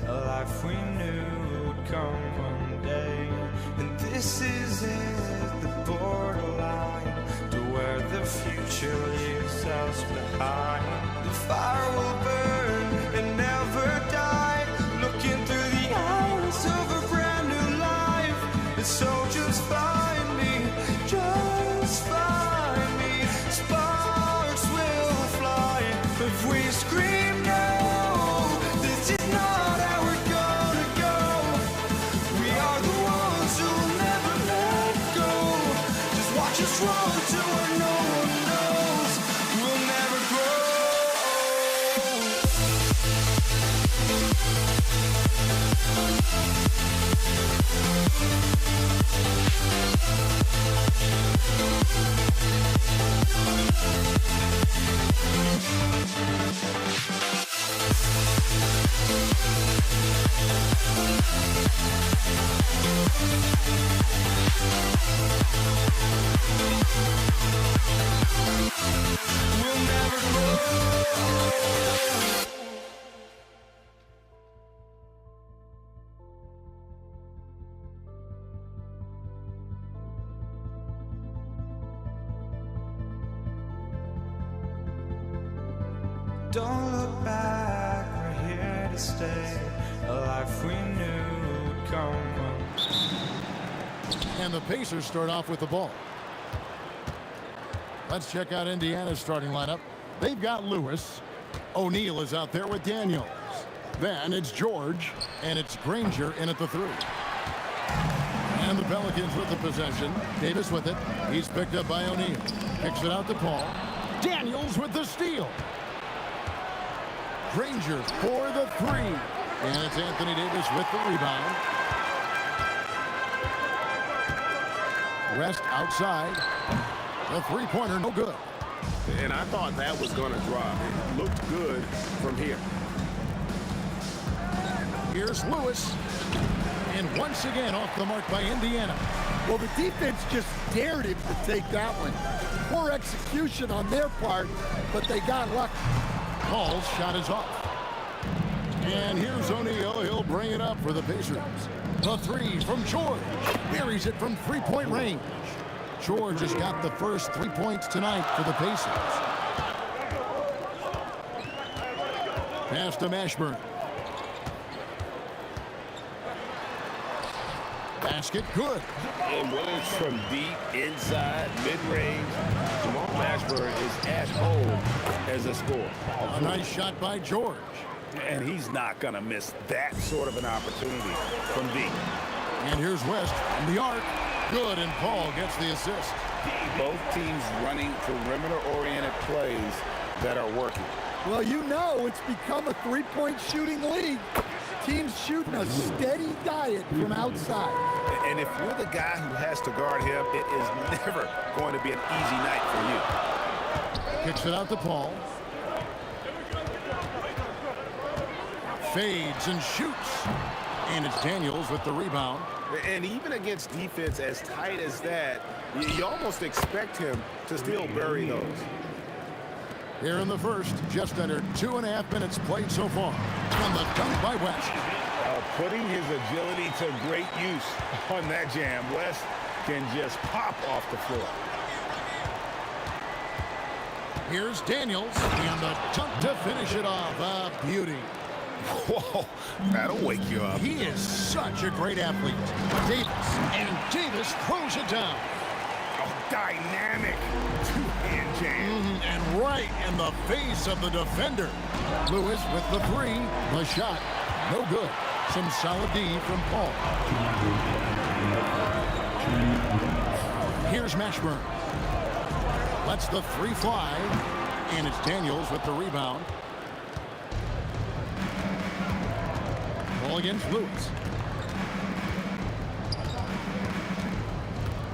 A life we knew would come one day. And this is it, the borderline to where the future leaves us behind. The fire will burn and never die, looking through the eyes of a brand new life. And so just find me, just find me. Sparks will fly if we scream no. This is not how we're gonna go. We are the ones who'll never let go. Just watch us run to where no one knows. We'll never grow. We'll never grow. Don't look back, we're here to stay. A life we knew would come one. And the Pacers start off with the ball. Let's check out Indiana's starting lineup. They've got Lewis. O'Neal is out there with Daniels. Then it's George, and it's Granger in at the 3. And the Pelicans with the possession. Davis with it. He's picked up by O'Neal. Kicks it out to Paul. Daniels with the steal. Granger for the 3. And it's Anthony Davis with the rebound. West outside. The three-pointer, no good. And I thought that was going to drop. It looked good from here. Here's Lewis. And once again off the mark by Indiana. Well, the defense just dared him to take that one. Poor execution on their part, but they got lucky. Paul's shot is off. And here's O'Neal. He'll bring it up for the Pacers. The 3 from George. Buries it from three-point range. George has got the first 3 points tonight for the Pacers. Pass to Mashburn. Basket good. And whether it's from deep, inside, mid-range, Jamal Mashburn is at home as a scorer. A nice shot by George. And he's not going to miss that sort of an opportunity from deep. And here's West from the arc. Good, and Paul gets the assist. Both teams running perimeter-oriented plays that are working. Well, you know it's become a three-point shooting league. Teams shooting a steady diet from outside. And if you're the guy who has to guard him, it is never going to be an easy night for you. Kicks it out to Paul. Fades and shoots. And it's Daniels with the rebound. And even against defense as tight as that, you almost expect him to still bury those. Here in the first, just under 2.5 minutes played so far. On the dunk by West. Putting his agility to great use on that jam. West can just pop off the floor. Here's Daniels, and the dunk to finish it off. A beauty. Whoa, that'll wake you up. He is such a great athlete. Davis, and Davis throws it down. Oh, dynamic two-hand jam. And right in the face of the defender. Lewis with the 3. The shot, no good. Some solid D from Paul. Here's Mashburn. Lets the 3 fly. And it's Daniels with the rebound. Ball against Lewis.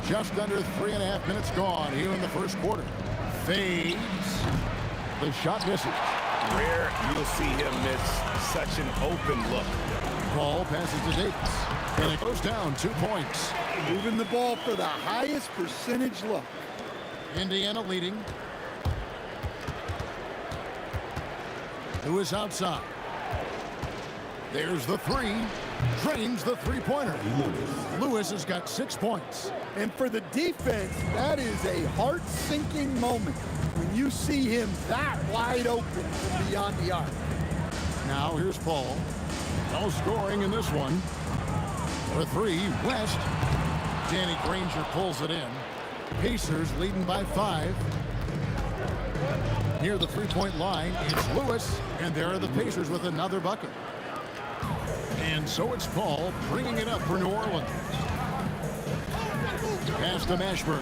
Just under 3.5 minutes gone here in the first quarter. Fades. The shot misses. Rare you'll see him miss such an open look. Ball passes to Davis. And it goes down 2 points. Moving the ball for the highest percentage look. Indiana leading. Lewis outside. There's the three. Drains the three-pointer. Lewis has got 6 points. And for the defense, that is a heart-sinking moment when you see him that wide open from beyond the arc. Now here's Paul. No scoring in this one. For three, West. Danny Granger pulls it in. Pacers leading by 5. Near the three-point line, it's Lewis, and there are the Pacers with another bucket. And so it's Paul bringing it up for New Orleans. Pass to Mashburn.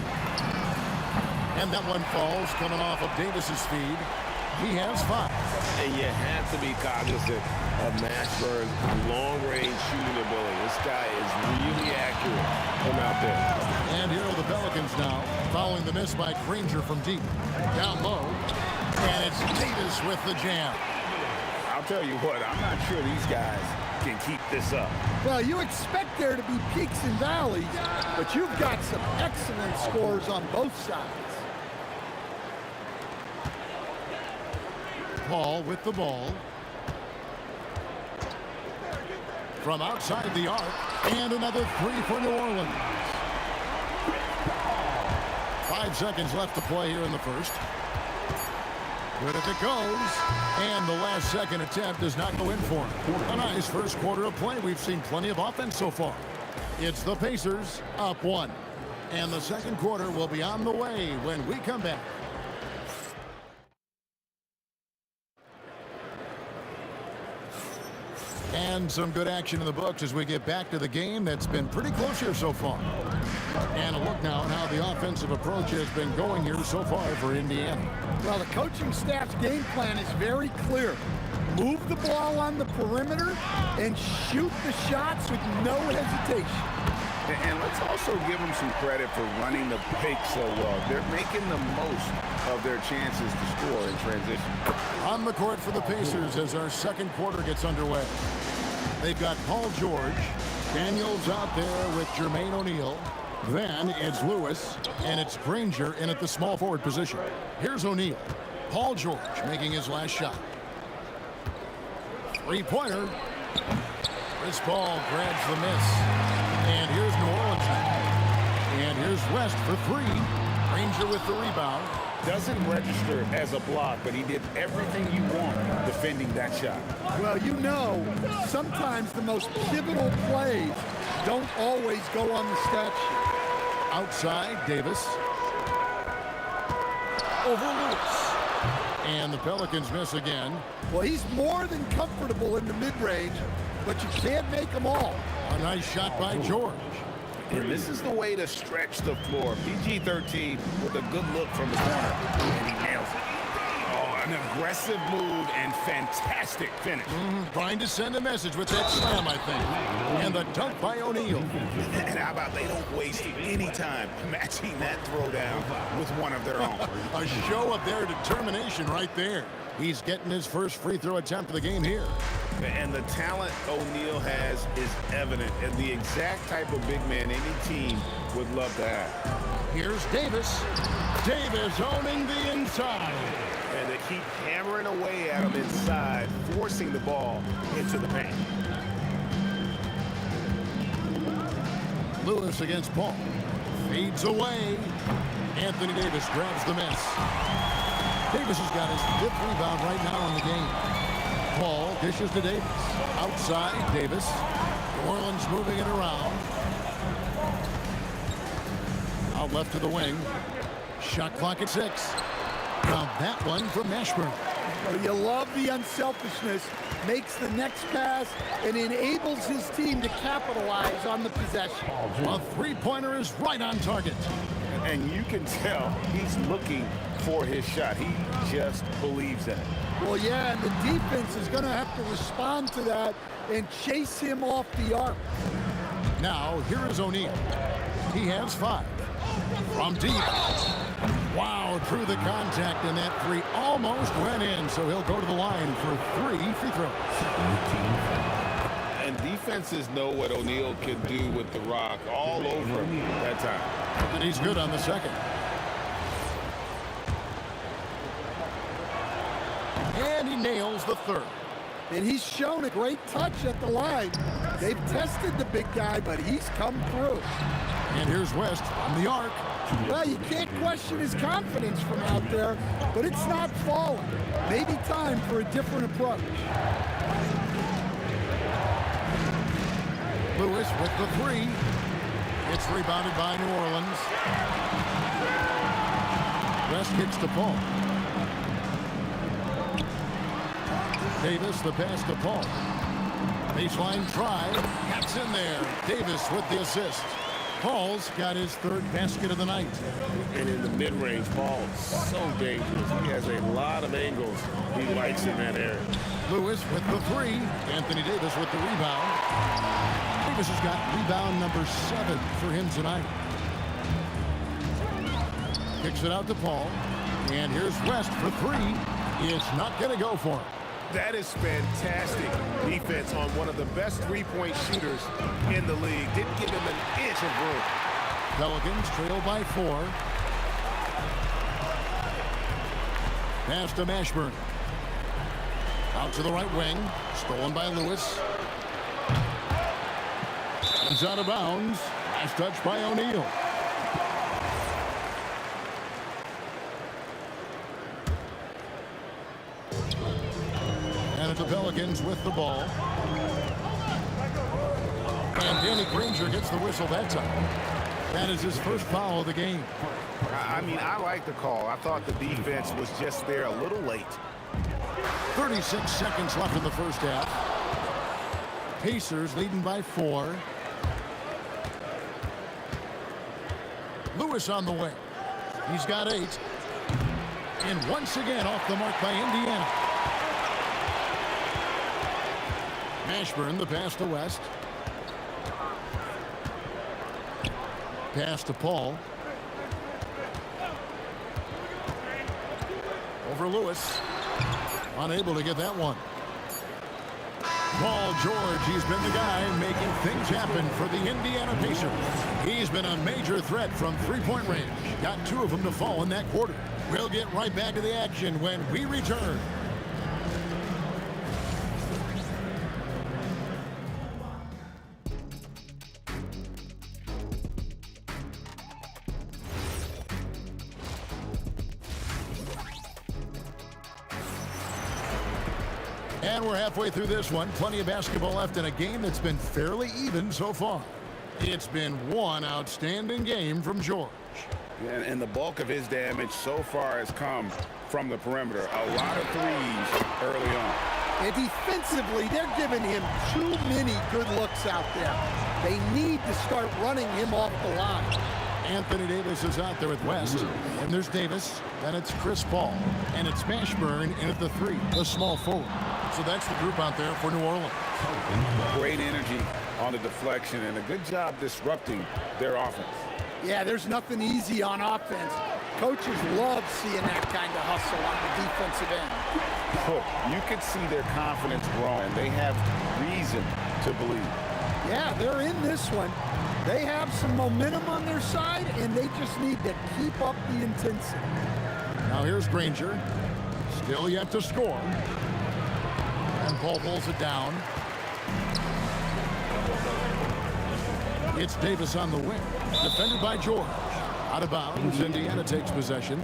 And that one falls coming off of Davis's feed. He has 5. And you have to be cognizant of Mashburn's long-range shooting ability. This guy is really accurate from out there. And here are the Pelicans now, following the miss by Granger from deep. Down low, and it's Davis with the jam. I'll tell you what, I'm not sure these guys can keep this up. Well, you expect there to be peaks and valleys, but you've got some excellent scores on both sides. Paul with the ball. From outside the arc, and another 3 for New Orleans. 5 seconds left to play here in the first. Good if it goes, and the last second attempt does not go in for him. A nice first quarter of play. We've seen plenty of offense so far. It's the Pacers up 1, and the second quarter will be on the way when we come back. And some good action in the books as we get back to the game that's been pretty close here so far. And a look now at how the offensive approach has been going here so far for Indiana. Well, the coaching staff's game plan is very clear. Move the ball on the perimeter and shoot the shots with no hesitation. And let's also give them some credit for running the pick so well. They're making the most of their chances to score in transition. On the court for the Pacers as our second quarter gets underway. They've got Paul George. Daniels out there with Jermaine O'Neal. Then it's Lewis, and it's Granger in at the small forward position. Here's O'Neal. Paul George making his last shot. Three-pointer. Chris Paul grabs the miss. And here's New Orleans now. And here's West for 3. Granger with the rebound. Doesn't register as a block, but he did everything you want defending that shot. Well, you know, sometimes the most pivotal plays don't always go on the stat sheet. Outside, Davis. Over Lewis. And the Pelicans miss again. Well, he's more than comfortable in the mid-range, but you can't make them all. A nice shot by George. And this is the way to stretch the floor. PG-13 with a good look from the corner. And he nails it. Oh, an aggressive move and fantastic finish. Trying to send a message with that slam, I think. And the dunk by O'Neal. And how about they don't waste any time matching that throwdown with one of their own. A show of their determination right there. He's getting his first free throw attempt of the game here. And the talent O'Neal has is evident, and the exact type of big man any team would love to have. Here's Davis. Davis owning the inside. And they keep hammering away at him inside, forcing the ball into the paint. Lewis against Paul. Feeds away. Anthony Davis grabs the miss. Davis has got his 5th rebound right now in the game. Paul dishes to Davis. Outside, Davis. New Orleans moving it around. Out left to the wing. Shot clock at 6. Now that one from Mashburn. Well, you love the unselfishness. Makes the next pass and enables his team to capitalize on the possession. A three-pointer is right on target. And you can tell he's looking for his shot. He just believes that. Well, yeah, and the defense is going to have to respond to that and chase him off the arc. Now, here is O'Neal. He has 5. From deep. Wow, through the contact, and that 3 almost went in, so he'll go to the line for 3 free throws. And defenses know what O'Neal can do with the rock all over him that time. And he's good on the second. And he nails the third. And he's shown a great touch at the line. They've tested the big guy, but he's come through. And here's West on the arc. Well, you can't question his confidence from out there, but it's not falling. Maybe time for a different approach. Lewis with the three. It's rebounded by New Orleans. West kicks to Paul. Davis, the pass to Paul. Baseline try. Gets in there. Davis with the assist. Paul's got his third basket of the night. And in the mid-range, Paul is so dangerous. He has a lot of angles he likes in that area. Lewis with the three. Anthony Davis with the rebound. Davis has got rebound number 7 for him tonight. Kicks it out to Paul. And here's West for three. It's not going to go for him. That is fantastic defense on one of the best three-point shooters in the league. Didn't give him an inch of room. Pelicans trail by 4. Pass to Mashburn. Out to the right wing. Stolen by Lewis. He's out of bounds. Last touch by O'Neal. The Pelicans with the ball. And Danny Granger gets the whistle that time. That is his first foul of the game. I mean, I like the call. I thought the defense was just there a little late. 36 seconds left in the first half. Pacers leading by 4. Lewis on the way. He's got 8. And once again off the mark by Indiana. Mashburn, the pass to West. Pass to Paul. Over Lewis. Unable to get that one. Paul George, he's been the guy making things happen for the Indiana Pacers. He's been a major threat from three-point range. Got 2 of them to fall in that quarter. We'll get right back to the action when we return. And we're halfway through this one. Plenty of basketball left in a game that's been fairly even so far. It's been one outstanding game from George. And the bulk of his damage so far has come from the perimeter. A lot of threes early on. And defensively, they're giving him too many good looks out there. They need to start running him off the line. Anthony Davis is out there with West. And there's Davis. Then it's Chris Paul. And it's Mashburn in at the 3, the small forward. So that's the group out there for New Orleans. Great energy on the deflection and a good job disrupting their offense. Yeah, there's nothing easy on offense. Coaches love seeing that kind of hustle on the defensive end. Oh, you could see their confidence growing. They have reason to believe. Yeah, they're in this one. They have some momentum on their side, and they just need to keep up the intensity. Now here's Granger. Still yet to score. And Paul pulls it down. It's Davis on the wing. Defended by George. Out of bounds. Indiana takes possession.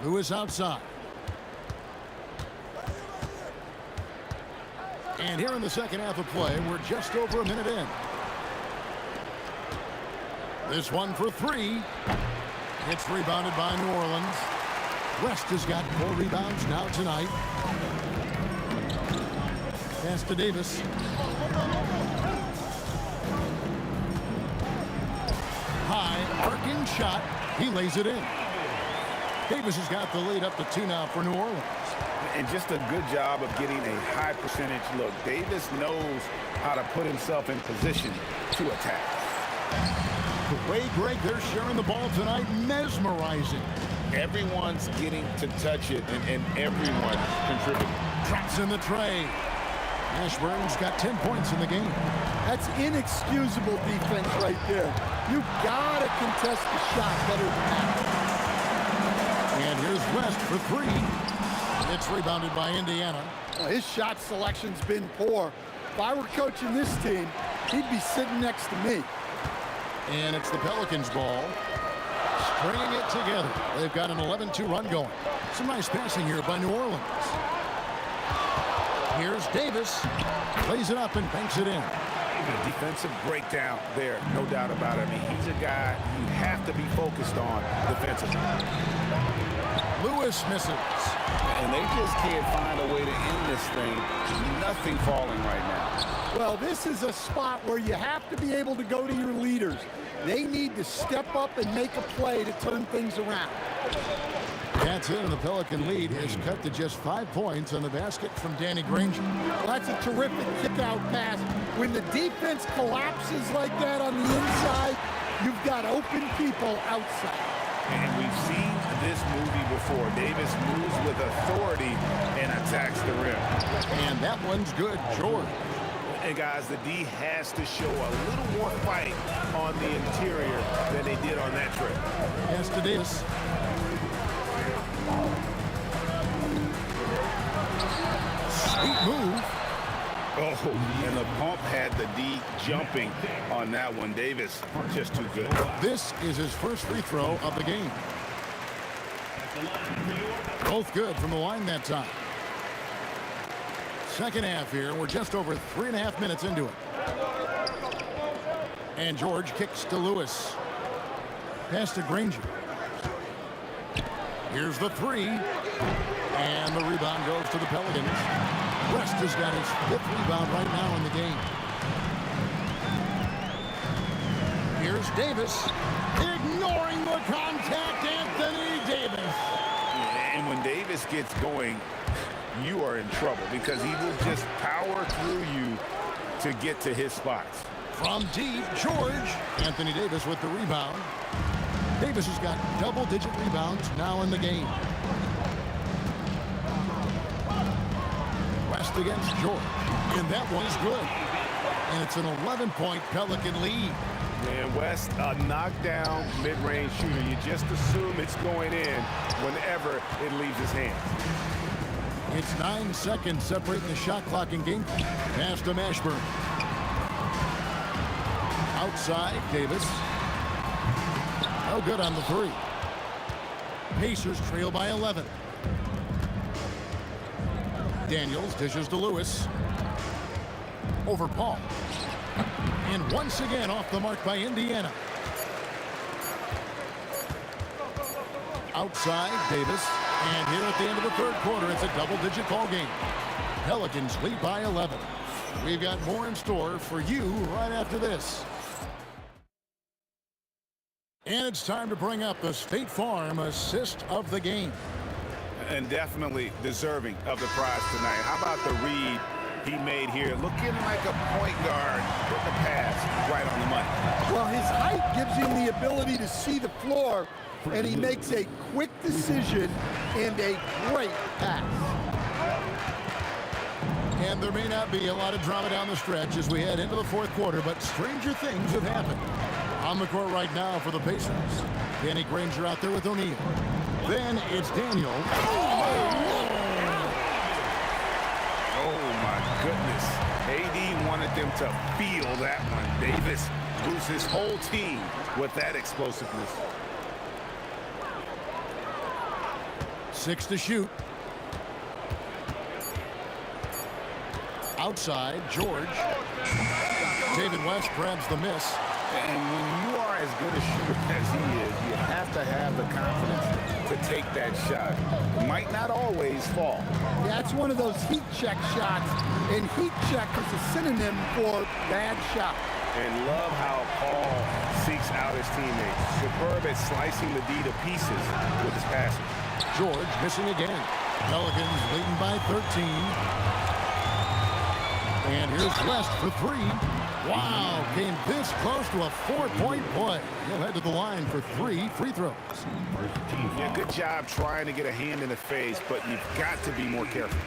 Lewis outside. And here in the second half of play, we're just over a minute in. This one for 3. It's rebounded by New Orleans. West has got 4 rebounds now tonight. Pass to Davis. High, arcing shot. He lays it in. Davis has got the lead up to 2 now for New Orleans. And just a good job of getting a high percentage look. Davis knows how to put himself in position to attack. The way, Greg, they're sharing the ball tonight, mesmerizing. Everyone's getting to touch it, and everyone contributing. Drops in the tray. Mashburn's got 10 points in the game. That's inexcusable defense right there. You gotta contest the shot better than that. And here's West for three. It's rebounded by Indiana. Well, his shot selection's been poor. If I were coaching this team, he'd be sitting next to me. And it's the Pelicans' ball. Stringing it together. They've got an 11-2 run going. Some nice passing here by New Orleans. Here's Davis. Plays it up and banks it in. A defensive breakdown there, no doubt about it. I mean, he's a guy you have to be focused on defensively. Lewis misses. And they just can't find a way to end this thing. Nothing falling right now. Well, this is a spot where you have to be able to go to your leaders. They need to step up and make a play to turn things around. That's it, and the Pelican lead is cut to just 5 points on the basket from Danny Granger. Well, that's a terrific kick-out pass. When the defense collapses like that on the inside, you've got open people outside. And we've seen this movie before. Davis moves with authority and attacks the rim. And that one's good, George. And guys, the D has to show a little more fight on the interior than they did on that trip. Pass to Davis. Sweet move. Oh, and the pump had the D jumping on that one. Davis, just too good. This is his first free throw of the game. Both good from the line that time. Second half here. We're just over 3.5 minutes into it. And George kicks to Lewis. Pass to Granger. Here's the three. And the rebound goes to the Pelicans. West has got his 5th rebound right now in the game. Here's Davis. Ignoring the contact, Anthony Davis. And when Davis gets going, you are in trouble because he will just power through you to get to his spots. From deep, George. Anthony Davis with the rebound. Davis has got double-digit rebounds now in the game. West against George. And that one is good. And it's an 11-point Pelican lead. And West, a knockdown mid-range shooter. You just assume it's going in whenever it leaves his hands. It's 9 seconds separating the shot clock and game. Pass to Mashburn. Outside, Davis. No good on the three. Pacers trail by 11. Daniels dishes to Lewis. Over Paul. And once again off the mark by Indiana. Outside, Davis. And here at the end of the third quarter, it's a double-digit ball game. Pelicans lead by 11. We've got more in store for you right after this. And it's time to bring up the State Farm assist of the game. And definitely deserving of the prize tonight. How about the read he made here? Looking like a point guard with the pass right on the money. Well, his height gives him the ability to see the floor, and he makes a quick decision and a great pass. And there may not be a lot of drama down the stretch as we head into the fourth quarter, but stranger things have happened. On the court right now for the Pacers. Danny Granger out there with O'Neal. Then it's Daniel. Oh, my goodness. AD wanted them to feel that one. Davis boosts his whole team with that explosiveness. 6 to shoot. Outside, George. David West grabs the miss. And when you are as good a shooter as he is, you have to have the confidence to take that shot. Might not always fall. Yeah, it's one of those heat check shots, and heat check is a synonym for bad shot. And love how Paul seeks out his teammates. Superb at slicing the D to pieces with his passing. George missing again. Pelicans leading by 13. And here's West for three. Wow, came this close to a 4-point play. He'll head to the line for 3 free throws. Yeah, good job trying to get a hand in the face, but you've got to be more careful.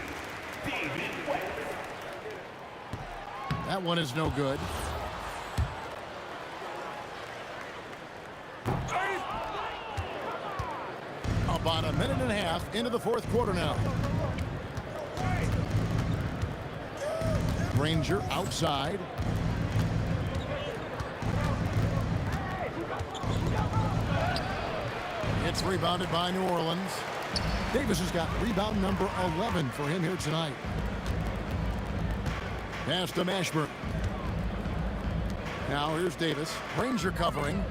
That one is no good. About a minute and a half into the fourth quarter now. Ranger outside. It's rebounded by New Orleans. Davis has got rebound number 11 for him here tonight. Pass to Mashburn. Now here's Davis. Ranger covering.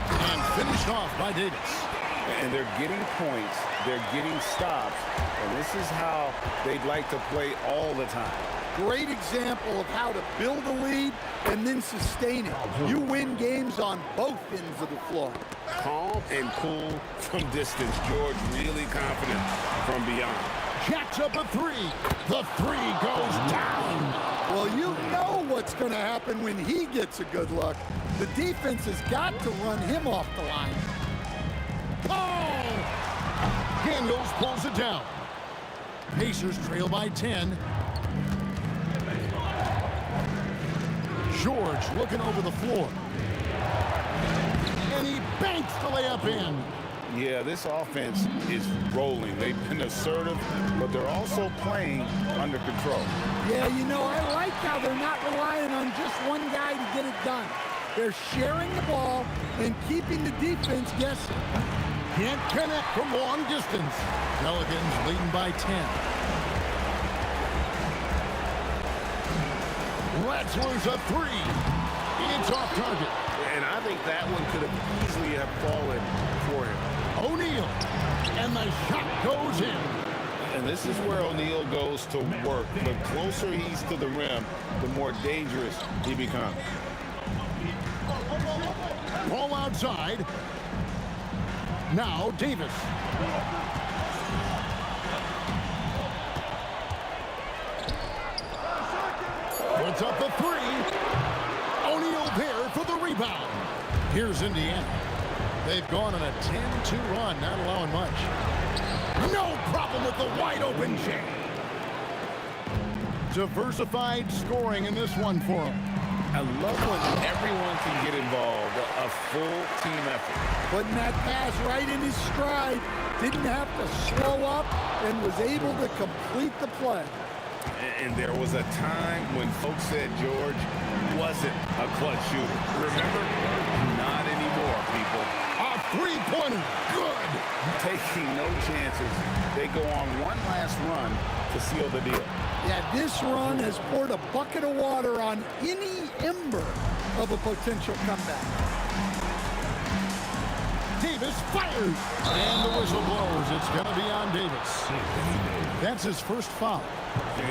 And finished off by Davis. And they're getting points. They're getting stops. And this is how they'd like to play all the time. Great example of how to build a lead and then sustain it. You win games on both ends of the floor. Calm and cool from distance. George really confident from beyond. Jacks up a three. The three goes down. Well, you know what's going to happen when he gets a good look. The defense has got to run him off the line. Oh! Daniels pulls it down. Pacers trail by 10. George looking over the floor. And he banks the layup in. Yeah, this offense is rolling. They've been assertive, but they're also playing under control. Yeah, you know, I like how they're not relying on just one guy to get it done. They're sharing the ball and keeping the defense guessing. Can't connect from long distance. Pelicans leading by 10. Let's lose a three. It's off target. And I think that one could have easily have fallen for him. O'Neal. And the shot goes in. And this is where O'Neal goes to work. The closer he's to the rim, the more dangerous he becomes. Ball outside. Now Davis. Puts up the three. O'Neal there for the rebound. Here's Indiana. They've gone on a 10-2 run, not allowing much. No problem with the wide open J. Diversified scoring in this one for them. I love when everyone can get involved, a full team effort. Putting that pass right in his stride, didn't have to slow up, and was able to complete the play. And there was a time when folks said George wasn't a clutch shooter. Remember? Not anymore, people. A three-pointer, good. Taking no chances. They go on one last run to seal the deal. Yeah, this run has poured a bucket of water on any ember of a potential comeback. Davis fires. And the whistle blows. It's going to be on Davis. That's his first foul.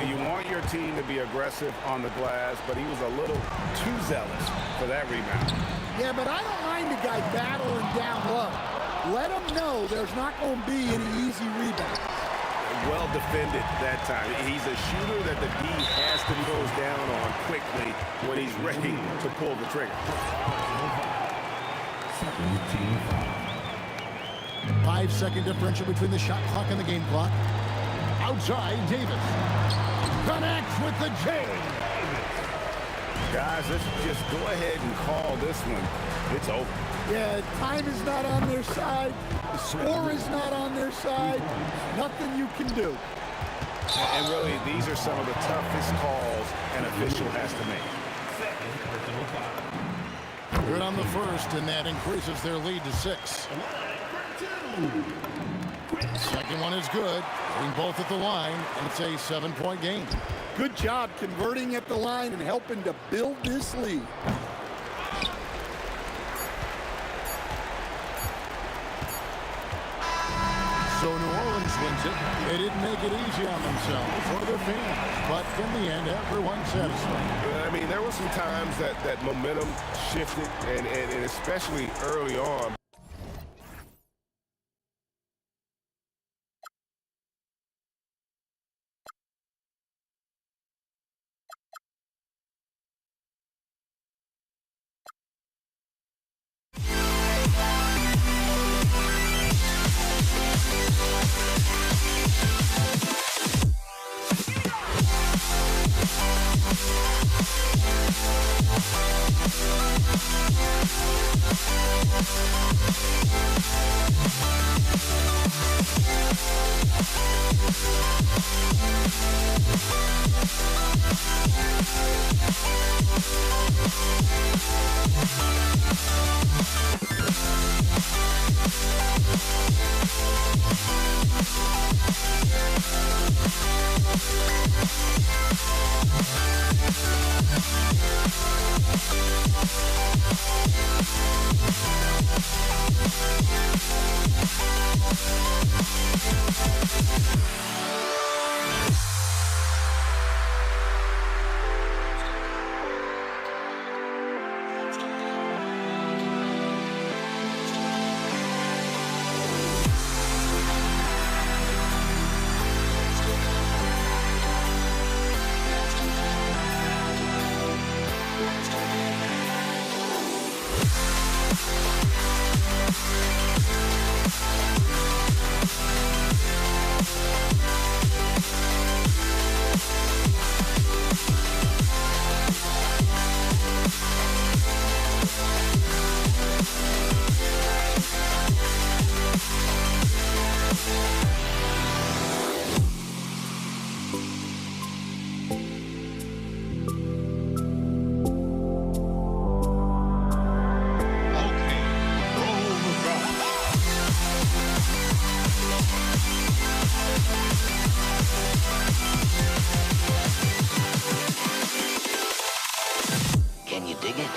You want your team to be aggressive on the glass, but he was a little too zealous for that rebound. Yeah, but I don't mind a guy battling down low. Let him know there's not going to be any easy rebounds. Well defended that time. He's a shooter that the D has to close down on quickly when he's ready to pull the trigger. 5-second differential between the shot clock and the game clock. Outside, Davis connects with the J. Guys, let's just go ahead and call this one. It's over. Yeah, time is not on their side. The score is not on their side. Nothing you can do. And really, these are some of the toughest calls an official has to make. Good on the first, and that increases their lead to 6. Second one is good. Hitting both at the line, and it's a 7-point game. Good job converting at the line and helping to build this lead. So New Orleans wins it. They didn't make it easy on themselves or their fans, but in the end, everyone's satisfied. I mean, there were some times that momentum shifted, and especially early on. Can you dig it?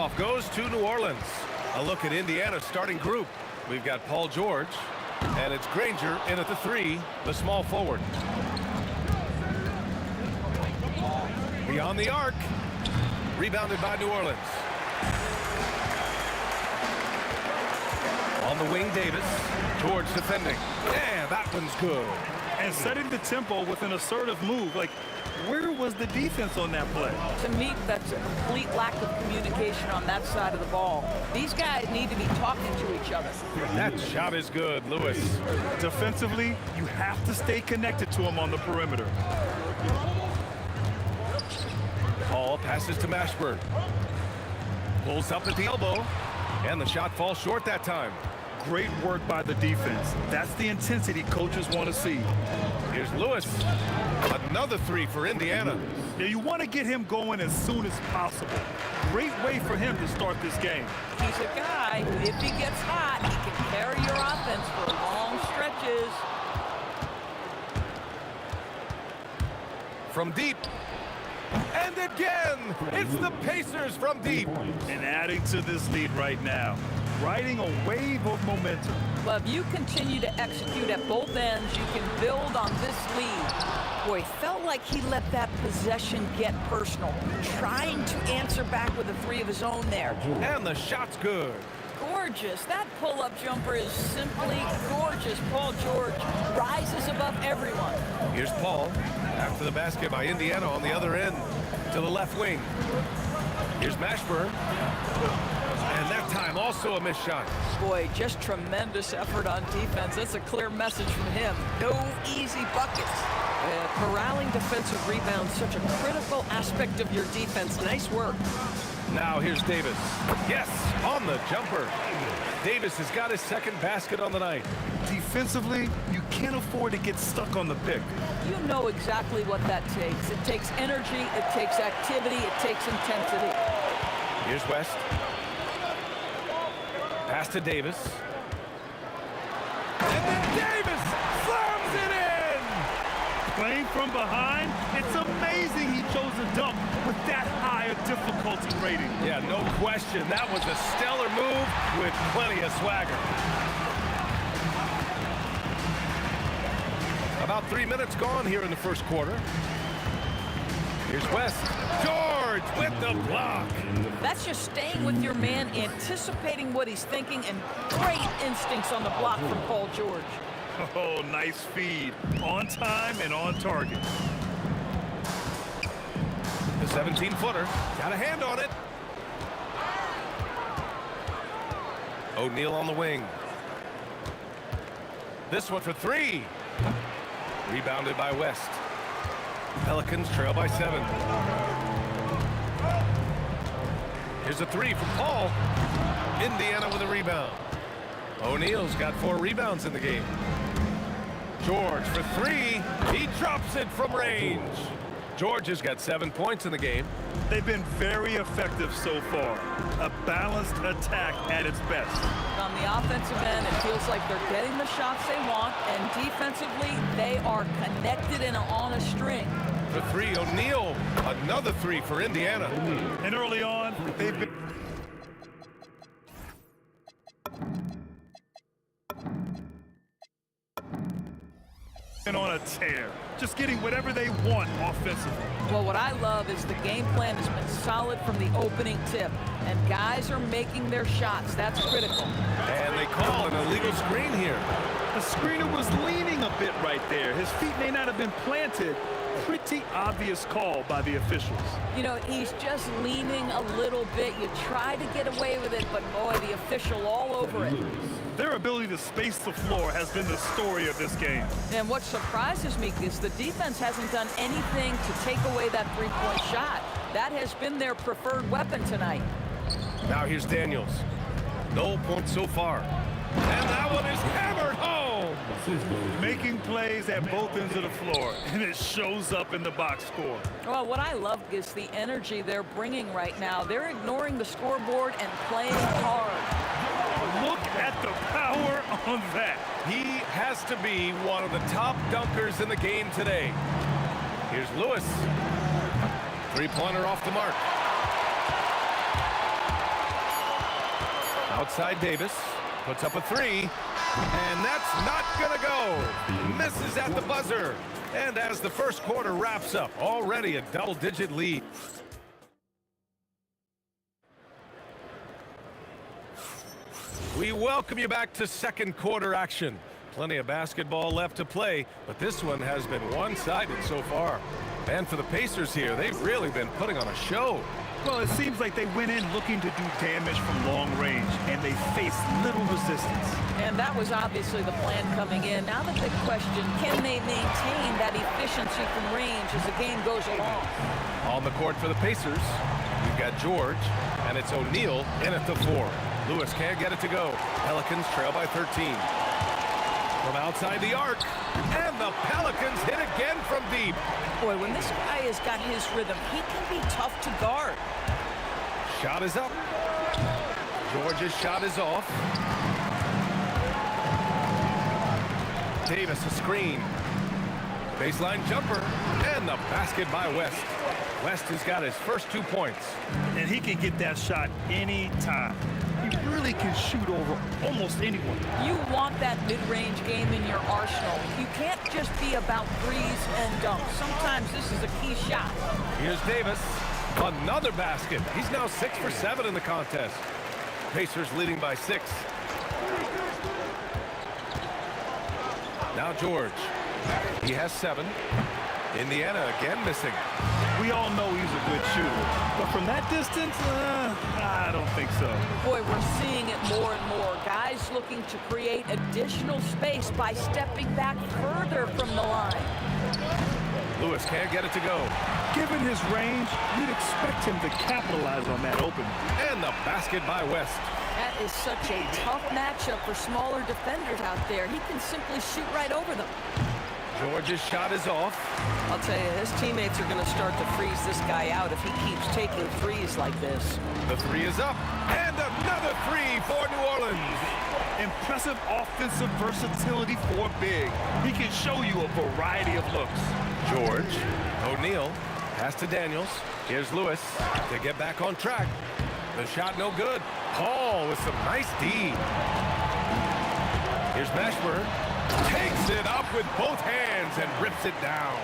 tip-off goes to New Orleans. A look at Indiana's starting group. We've got Paul George, and it's Granger in at the 3, the small forward. Beyond the arc. Rebounded by New Orleans. On the wing, Davis. George defending. And that one's good. And setting the tempo with an assertive move. Like, where was the defense on that play? To me, that's a complete lack of communication on that side of the ball. These guys need to be talking to each other. That shot is good, Lewis. Defensively, you have to stay connected to him on the perimeter. Paul passes to Mashburn. Pulls up at the elbow. And the shot falls short that time. Great work by the defense. That's the intensity coaches want to see. Here's Lewis. Another 3 for Indiana. Yeah, you want to get him going as soon as possible. Great way for him to start this game. He's a guy who, if he gets hot, he can carry your offense for long stretches. From deep. And again, it's the Pacers from deep. And adding to this lead right now, riding a wave of momentum. But if you continue to execute at both ends, you can build on this lead. Boy, felt like he let that possession get personal, trying to answer back with a 3 of his own there. And the shot's good. Gorgeous. That pull-up jumper is simply gorgeous. Paul George rises above everyone. Here's Paul. After the basket by Indiana on the other end to the left wing. Here's Mashburn. And that time also a missed shot. Boy, just tremendous effort on defense. That's a clear message from him. No easy buckets. Corralling defensive rebounds, such a critical aspect of your defense. Nice work. Now here's Davis. Yes, on the jumper. Davis has got his second basket on the night. Defensively, you can't afford to get stuck on the pick. You know exactly what that takes. It takes energy, it takes activity, it takes intensity. Here's West. Pass to Davis. And then Davis slams it in! Playing from behind, it's amazing he chose a dunk with that high a difficulty rating. Yeah, no question. That was a stellar move with plenty of swagger. About 3 minutes gone here in the first quarter. Here's West. George with the block. That's just staying with your man, anticipating what he's thinking, and great instincts on the block from Paul George. Oh, nice feed. On time and on target. The 17-footer. Got a hand on it. O'Neal on the wing. This one for 3. Rebounded by West. Pelicans trail by 7. Here's a 3 from Paul. Indiana with a rebound. O'Neal's got 4 rebounds in the game. George for 3. He drops it from range. George has got 7 points in the game. They've been very effective so far. A balanced attack at its best. On the offensive end, it feels like they're getting the shots they want, and defensively, they are connected and on a string. For 3, O'Neal. Another 3 for Indiana. And early on, they've been... on a tear, just getting whatever they want offensively. Well, what I love is the game plan has been solid from the opening tip, and guys are making their shots. That's critical. And they call an illegal screen here. The screener was leaning a bit right there. His feet may not have been planted. Pretty obvious call by the officials. You know, he's just leaning a little bit. You try to get away with it, but boy, the official all over it. Their ability to space the floor has been the story of this game. And what surprises me is the defense hasn't done anything to take away that three-point shot. That has been their preferred weapon tonight. Now here's Daniels. No points so far. And that one is hammered home. Making plays at both ends of the floor, and it shows up in the box score. Well, what I love is the energy they're bringing right now. They're ignoring the scoreboard and playing hard. Look at the power on that. He has to be one of the top dunkers in the game today. Here's Lewis. Three-pointer off the mark. Outside Davis. Puts up a three. And that's not going to go. Misses at the buzzer. And as the first quarter wraps up, already a double-digit lead. We welcome you back to second quarter action. Plenty of basketball left to play, but this one has been one-sided so far. And for the Pacers here, they've really been putting on a show. Well, it seems like they went in looking to do damage from long range, and they faced little resistance. And that was obviously the plan coming in. Now the big question, can they maintain that efficiency from range as the game goes along? On the court for the Pacers, we've got George, and it's O'Neal in at the 4. Lewis can't get it to go. Pelicans trail by 13. From outside the arc, and the Pelicans hit again from deep. Boy, when this guy has got his rhythm, he can be tough to guard. Shot is up. George's shot is off. Davis a screen. Baseline jumper, and the basket by West. West has got his first 2 points. And he can get that shot anytime. He really can shoot over almost anyone. You want that mid-range game in your arsenal. You can't just be about threes and dunks. Sometimes this is a key shot. Here's Davis. Another basket. He's now 6 for 7 in the contest. Pacers leading by 6. Now George. He has 7. Indiana again missing. We all know he's a good shooter, but from that distance, I don't think so. Boy, we're seeing it more and more. Guys looking to create additional space by stepping back further from the line. Lewis can't get it to go. Given his range, you'd expect him to capitalize on that opening. And the basket by West. That is such a tough matchup for smaller defenders out there. He can simply shoot right over them. George's shot is off. I'll tell you, his teammates are going to start to freeze this guy out if he keeps taking threes like this. The 3 is up. And another 3 for New Orleans. Impressive offensive versatility for big. He can show you a variety of looks. George, O'Neal, pass to Daniels. Here's Lewis to get back on track. The shot no good. Paul with some nice D. Here's Mashburn. Takes it up with both hands and rips it down.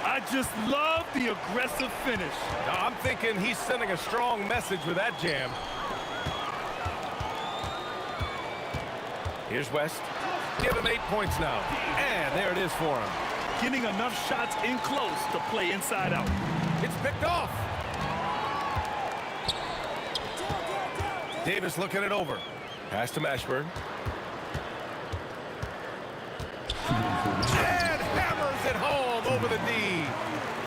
I just love the aggressive finish. Now, I'm thinking he's sending a strong message with that jam. Here's West. Give him 8 points now. And there it is for him. Getting enough shots in close to play inside out. It's picked off. Davis looking it over. Pass to Mashburn. And hammers it home over the knee.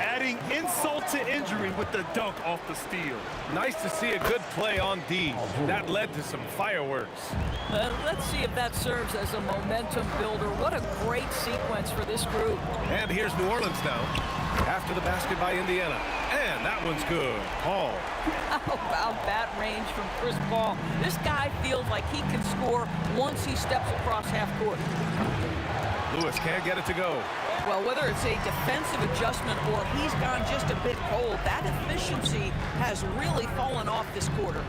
Adding insult to injury with the dunk off the steal. Nice to see a good play on D. That led to some fireworks. Let's see if that serves as a momentum builder. What a great sequence for this group. And here's New Orleans now. After the basket by Indiana. And that one's good. Paul. How about that range from Chris Paul? This guy feels like he can score once he steps across half court. Lewis can't get it to go. Well, whether it's a defensive adjustment or he's gone just a bit cold, that efficiency has really fallen off this quarter.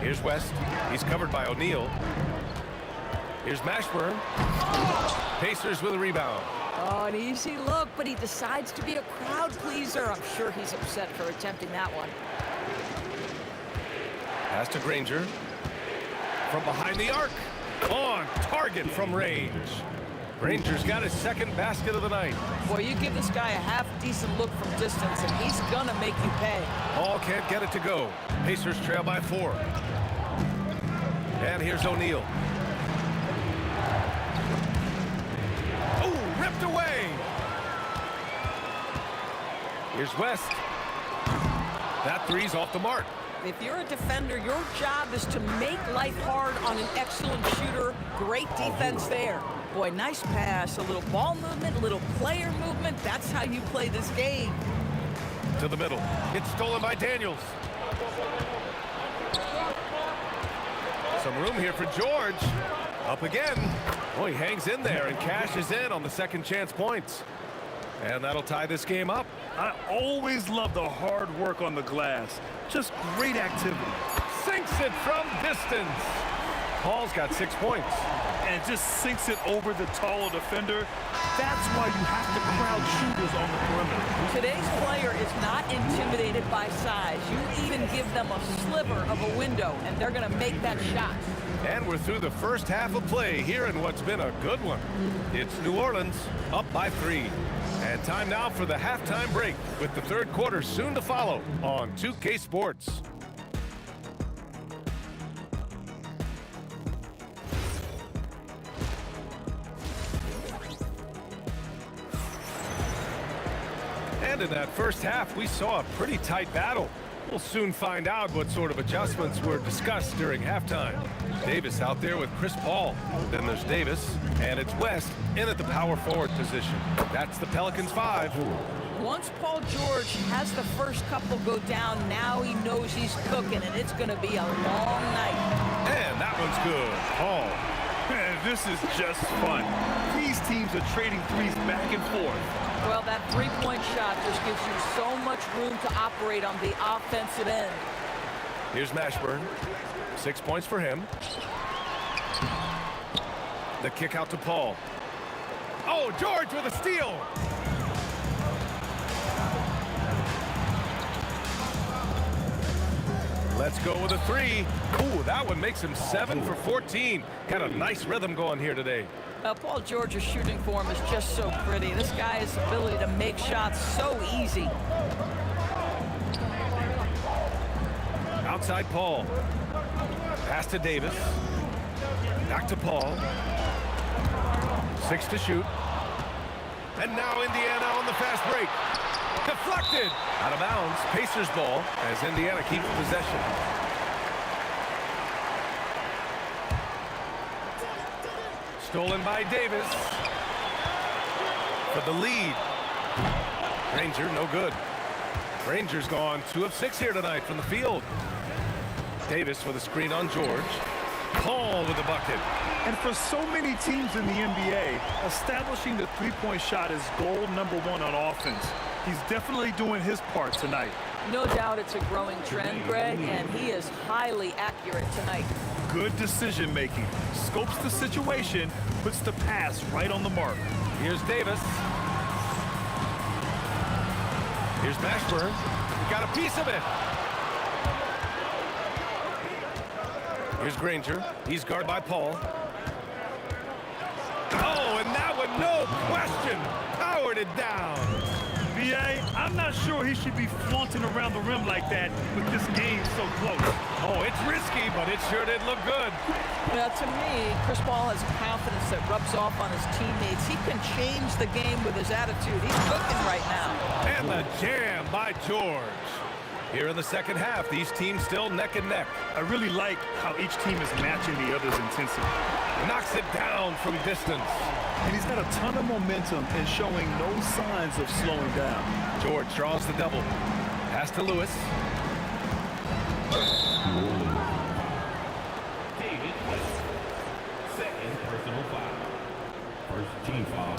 Here's West. He's covered by O'Neal. Here's Mashburn. Pacers with a rebound. Oh, an easy look, but he decides to be a crowd pleaser. I'm sure he's upset for attempting that one. Pass to Granger. From behind the arc. On target from range. Granger's got his second basket of the night. Boy, you give this guy a half-decent look from distance, and he's gonna make you pay. Paul can't get it to go. Pacers trail by 4. And here's O'Neal. Oh, ripped away. Here's West. That 3's off the mark. If you're a defender, your job is to make life hard on an excellent shooter. Great defense there. Boy, nice pass, a little ball movement, a little player movement. That's how you play this game. To the middle. It's stolen by Daniels. Some room here for George. Up again. Boy, he hangs in there and cashes in on the second chance points. And that'll tie this game up. I always love the hard work on the glass. Just great activity. Sinks it from distance. Paul's got 6 points. And just sinks it over the taller defender. That's why you have to crowd shooters on the perimeter. Today's player is not intimidated by size. You even give them a sliver of a window, and they're going to make that shot. And we're through the first half of play here in what's been a good one. It's New Orleans up by 3. And time now for the halftime break with the third quarter soon to follow on 2K Sports. And in that first half, we saw a pretty tight battle. We'll soon find out what sort of adjustments were discussed during halftime. Davis out there with Chris Paul. Then there's Davis, and it's West in at the power forward position. That's the Pelicans 5. Once Paul George has the first couple go down, now he knows he's cooking, and it's going to be a long night. And that one's good. Paul. Man, this is just fun. These teams are trading threes back and forth. Well, that three-point shot just gives you so much room to operate on the offensive end. Here's Mashburn. 6 points for him. The kick out to Paul. Oh, George with a steal. Let's go with a 3. Ooh, that one makes him 7 for 14. Got a nice rhythm going here today. Paul George's shooting form is just so pretty. This guy's ability to make shots so easy. Outside Paul. Pass to Davis. Back to Paul. 6 to shoot. And now Indiana on the fast break. Deflected. Out of bounds. Pacers ball as Indiana keeps possession. Stolen by Davis. For the lead. Granger, no good. Granger's gone 2 of 6 here tonight from the field. Davis with a screen on George. Paul with the bucket. And for so many teams in the NBA, establishing the three-point shot is goal number 1 on offense. He's definitely doing his part tonight. No doubt it's a growing trend, Greg, and he is highly accurate tonight. Good decision-making. Scopes the situation, puts the pass right on the mark. Here's Davis. Here's Mashburn. He got a piece of it. Here's Granger. He's guarded by Paul. Oh, and that one, no question, powered it down. B.A., I'm not sure he should be flaunting around the rim like that with this game so close. Oh, it's risky, but it sure did look good. Now, to me, Chris Paul has confidence that rubs off on his teammates. He can change the game with his attitude. He's cooking right now. And the jam by George. Here in the second half, these teams still neck and neck. I really like how each team is matching the other's intensity. Knocks it down from distance. And he's got a ton of momentum and showing no signs of slowing down. George draws the double. Pass to Lewis. David West. Second personal foul. First team foul.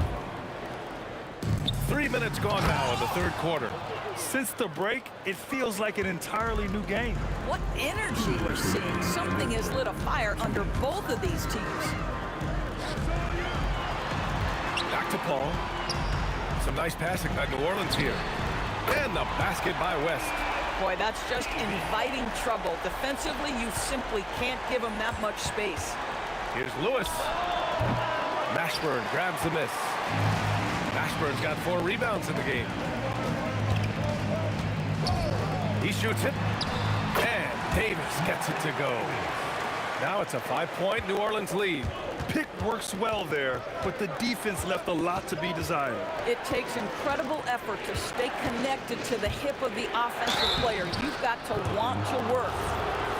3 minutes gone now in the third quarter. Since the break, it feels like an entirely new game. What energy we're seeing. Something has lit a fire under both of these teams. Back to Paul. Some nice passing by New Orleans here. And the basket by West. Boy, that's just inviting trouble. Defensively, you simply can't give him that much space. Here's Lewis. Mashburn grabs the miss. Mashburn's got 4 rebounds in the game. He shoots it. And Davis gets it to go. Now it's a 5-point New Orleans lead. Pick works well there, but the defense left a lot to be desired. It takes incredible effort to stay connected to the hip of the offensive player. You've got to want to work.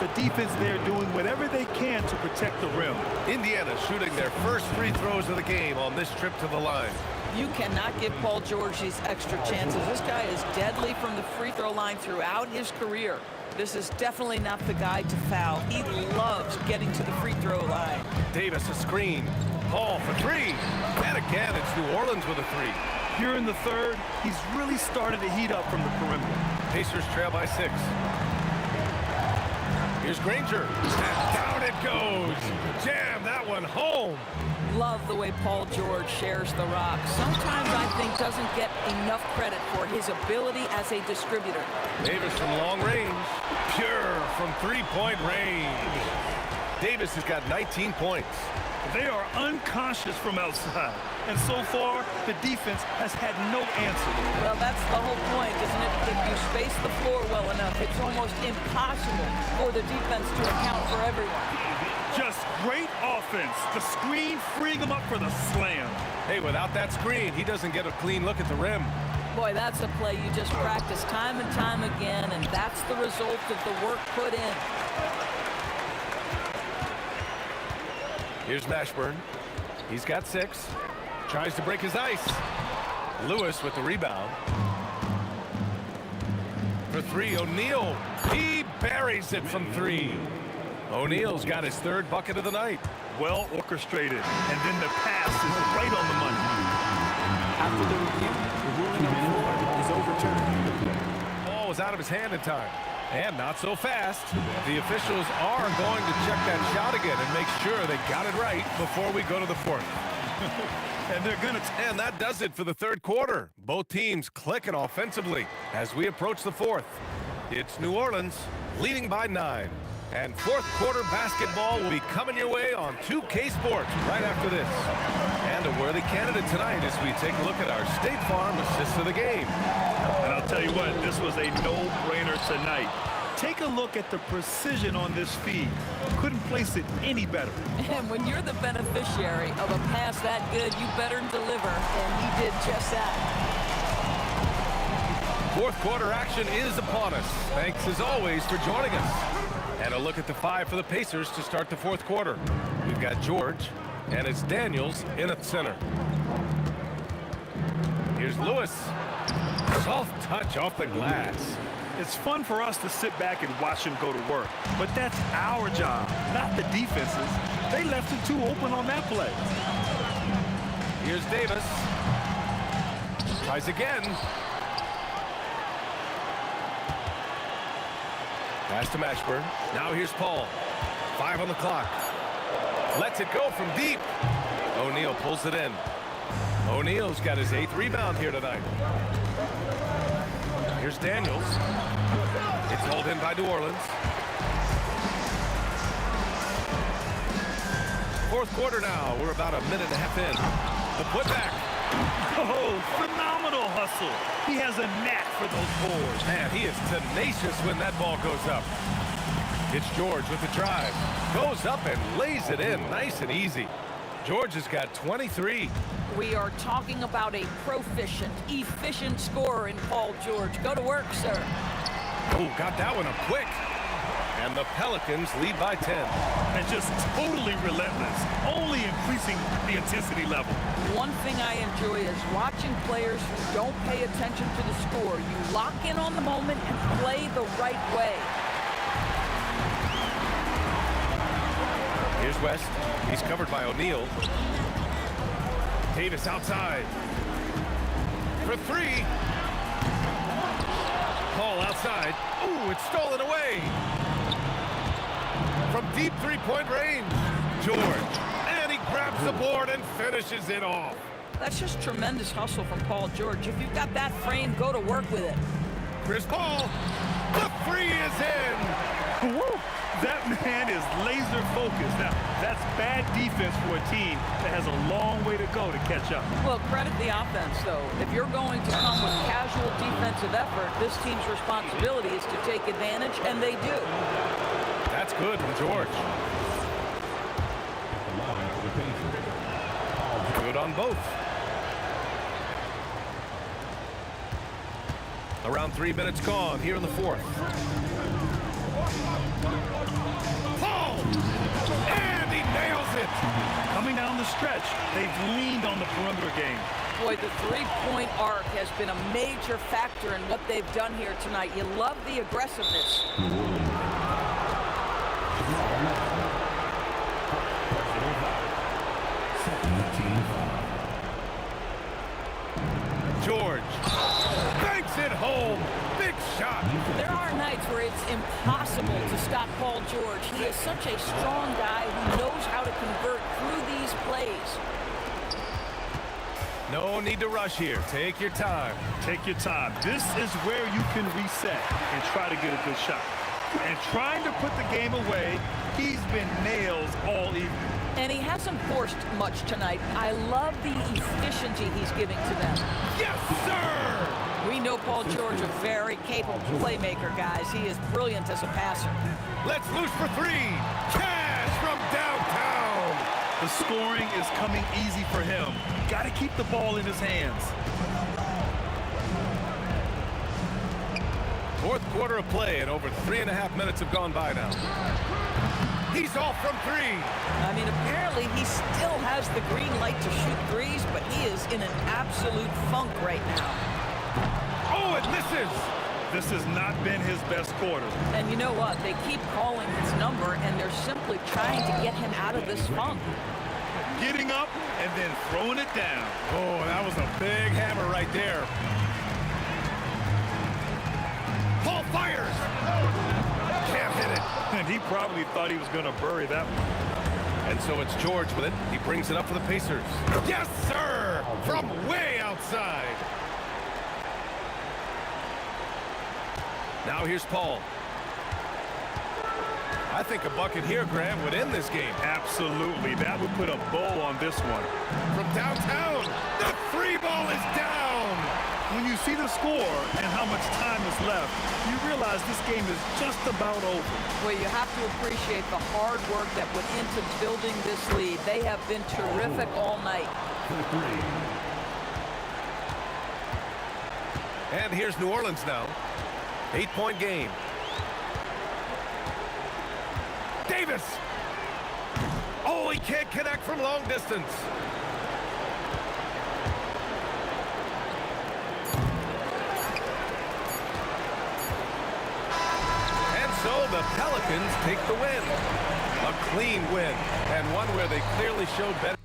The defense there doing whatever they can to protect the rim. Indiana shooting their first free throws of the game on this trip to the line. You cannot give Paul George these extra chances. This guy is deadly from the free throw line throughout his career. This is definitely not the guy to foul. He loves getting to the free throw line. Davis a screen. Paul for 3. And again, it's New Orleans with a 3. Here in the third, he's really started to heat up from the perimeter. Pacers trail by 6. Here's Granger. And down it goes. Jam that one home. Love the way Paul George shares the rock. Sometimes I think doesn't get enough credit for his ability as a distributor. Davis from long range. Pure from three-point range. Davis has got 19 points. They are unconscious from outside. And so far, the defense has had no answer. Well, that's the whole point, isn't it? If you space the floor well enough, it's almost impossible for the defense to account for everyone. Just great offense. The screen freeing him up for the slam. Hey, without that screen, he doesn't get a clean look at the rim. Boy, that's a play you just practice time and time again, and that's the result of the work put in. Here's Mashburn. He's got 6. Tries to break his ice. Lewis with the rebound. For 3, O'Neal. He buries it from 3. O'Neal's got his 3rd bucket of the night. Well orchestrated. And then the pass is right on the money. After the review, the ruling on the floor is overturned. Ball was out of his hand in time. And not so fast. The officials are going to check that shot again and make sure they got it right before we go to the 4th. And they're going to... And that does it for the 3rd quarter. Both teams clicking offensively as we approach the 4th. It's New Orleans leading by 9. And 4th quarter basketball will be coming your way on 2K Sports right after this. And a worthy candidate tonight as we take a look at our State Farm assist of the game. And I'll tell you what, this was a no-brainer tonight. Take a look at the precision on this feed. Couldn't place it any better. And when you're the beneficiary of a pass that good, you better deliver, and he did just that. 4th quarter action is upon us. Thanks as always for joining us. And a look at the 5 for the Pacers to start the 4th quarter. We've got George, and it's Daniels in at center. Here's Lewis. Soft touch off the glass. It's fun for us to sit back and watch him go to work. But that's our job, not the defense's. They left it too open on that play. Here's Davis. Tries again. Pass to Mashburn. Now here's Paul. 5 on the clock. Lets it go from deep. O'Neal pulls it in. O'Neal's got his 8th rebound here tonight. Here's Daniels. It's hauled in by New Orleans. 4th quarter now. We're about a minute and a half in. The putback. Oh, phenomenal hustle. He has a knack for those boards. Man, he is tenacious when that ball goes up. It's George with the drive. Goes up and lays it in nice and easy. George has got 23. We are talking about a proficient, efficient scorer in Paul George. Go to work, sir. Oh, got that one up quick. And the Pelicans lead by 10. And just totally relentless, only increasing the intensity level. One thing I enjoy is watching players who don't pay attention to the score. You lock in on the moment and play the right way. Here's West. He's covered by O'Neal. Davis outside. For 3. Paul outside. Ooh, it's stolen away. From deep 3-point range. George. And he grabs the board and finishes it off. That's just tremendous hustle from Paul George. If you've got that frame, go to work with it. Chris Paul. The 3 is in. Woo! That man is laser focused. Now, that's bad defense for a team that has a long way to go to catch up. Well, credit the offense, though. If you're going to come with casual defensive effort, this team's responsibility is to take advantage, and they do. That's good from George. Good on both. Around 3 minutes gone here in the 4th. Paul! And he nails it! Coming down the stretch, they've leaned on the perimeter game. Boy, the three-point arc has been a major factor in what they've done here tonight. You love the aggressiveness. George. Banks it home. Big shot. There are nights where it's impossible to stop Paul George. He is such a strong guy who knows how to convert through these plays. No need to rush here. Take your time. Take your time. This is where you can reset and try to get a good shot. And trying to put the game away, he's been nails all evening. And he hasn't forced much tonight. I love the efficiency he's giving to them. Yes, sir! We know Paul George, a very capable playmaker, guys. He is brilliant as a passer. Let's loose for three. Cash from downtown. The scoring is coming easy for him. Got to keep the ball in his hands. Fourth quarter of play, and over 3.5 minutes have gone by now. He's off from three. I mean, apparently he still has the green light to shoot threes, but he is in an absolute funk right now. Oh, it misses. This has not been his best quarter. And you know what? They keep calling his number, and they're simply trying to get him out of this funk. Getting up and then throwing it down. Oh, that was a big hammer right there. Paul fires. Can't hit it. And he probably thought he was going to bury that one. And so it's George with it. He brings it up for the Pacers. Yes, sir! From way outside. Now here's Paul. I think a bucket here, Graham, would end this game. Absolutely. That would put a bow on this one. From downtown, the three ball is down. When you see the score and how much time is left, you realize this game is just about over. Well, you have to appreciate the hard work that went into building this lead. They have been terrific all night. And here's New Orleans now. 8-point game. Davis! Oh, he can't connect from long distance. And so the Pelicans take the win. A clean win, and one where they clearly showed better.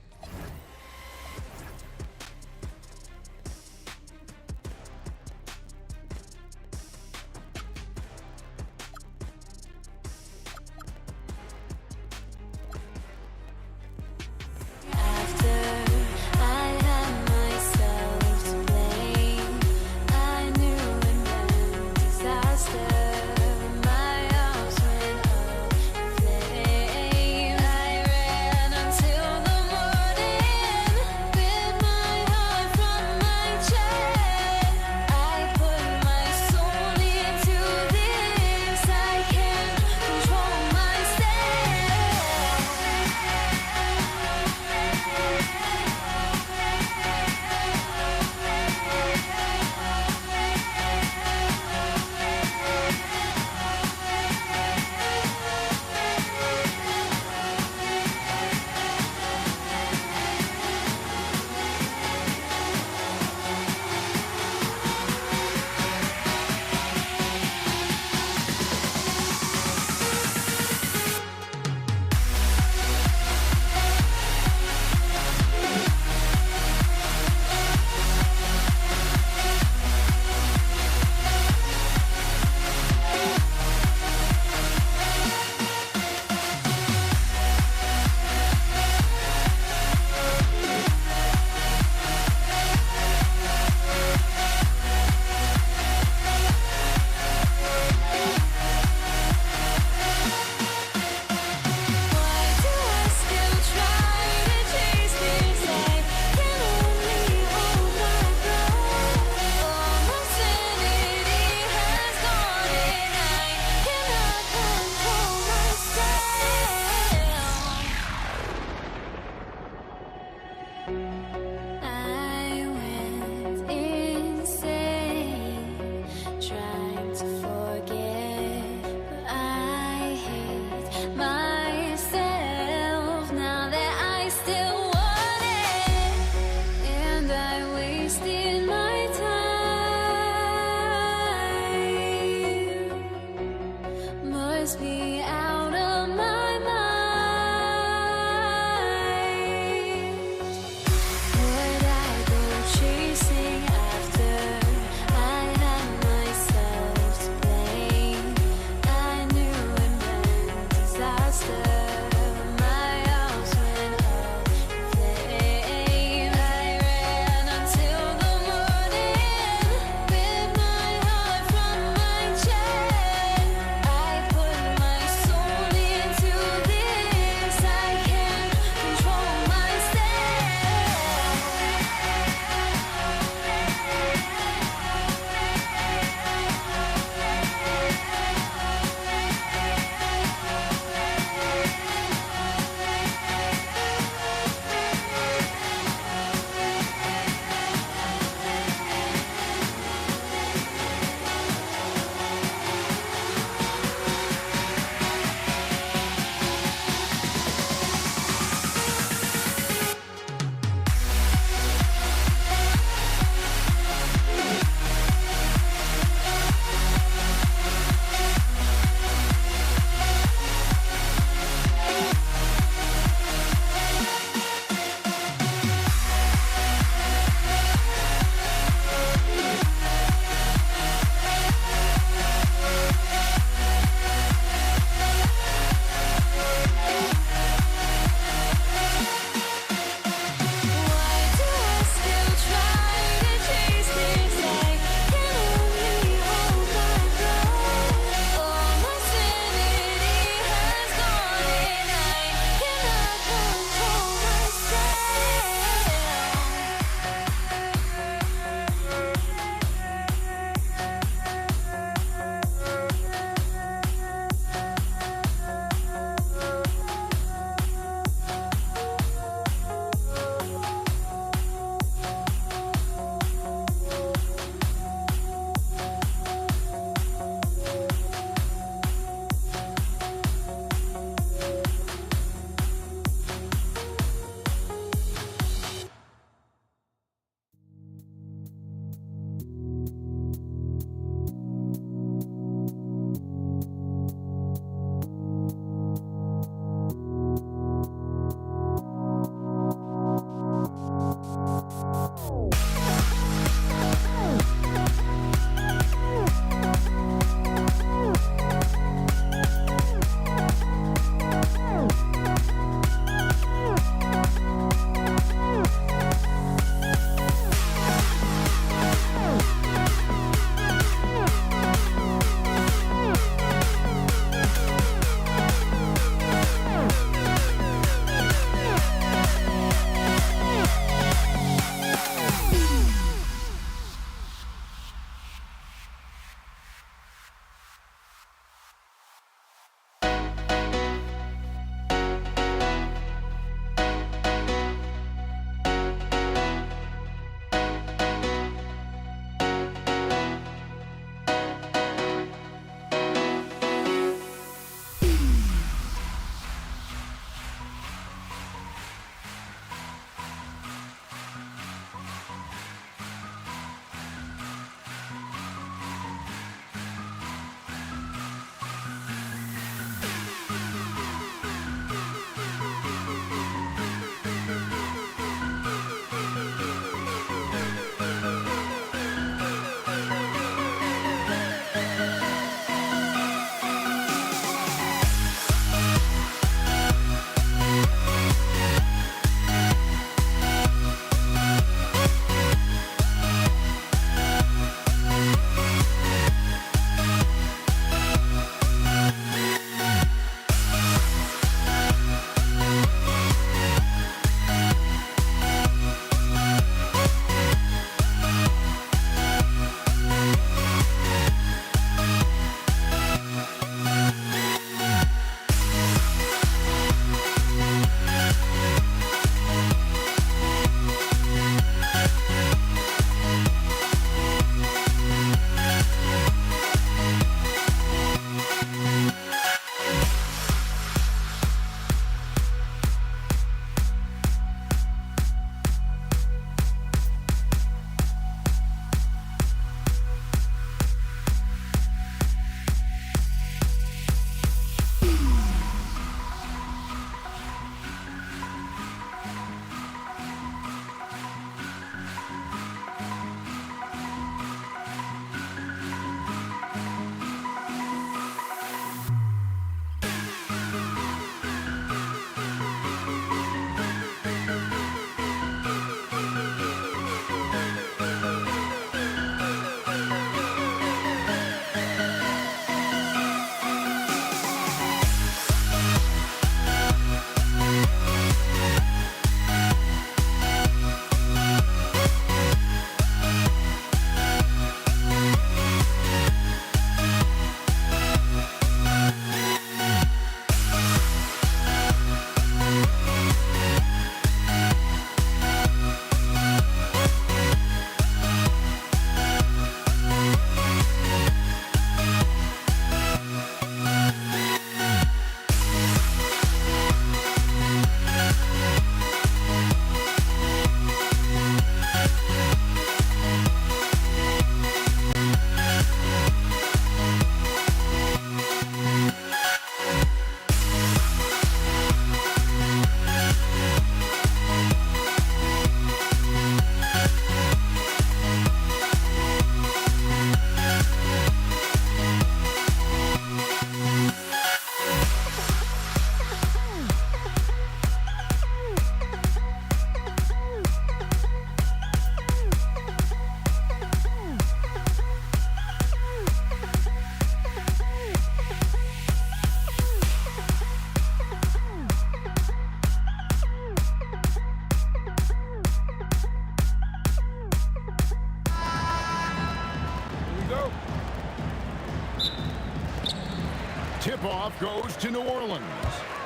tip-off goes to New Orleans.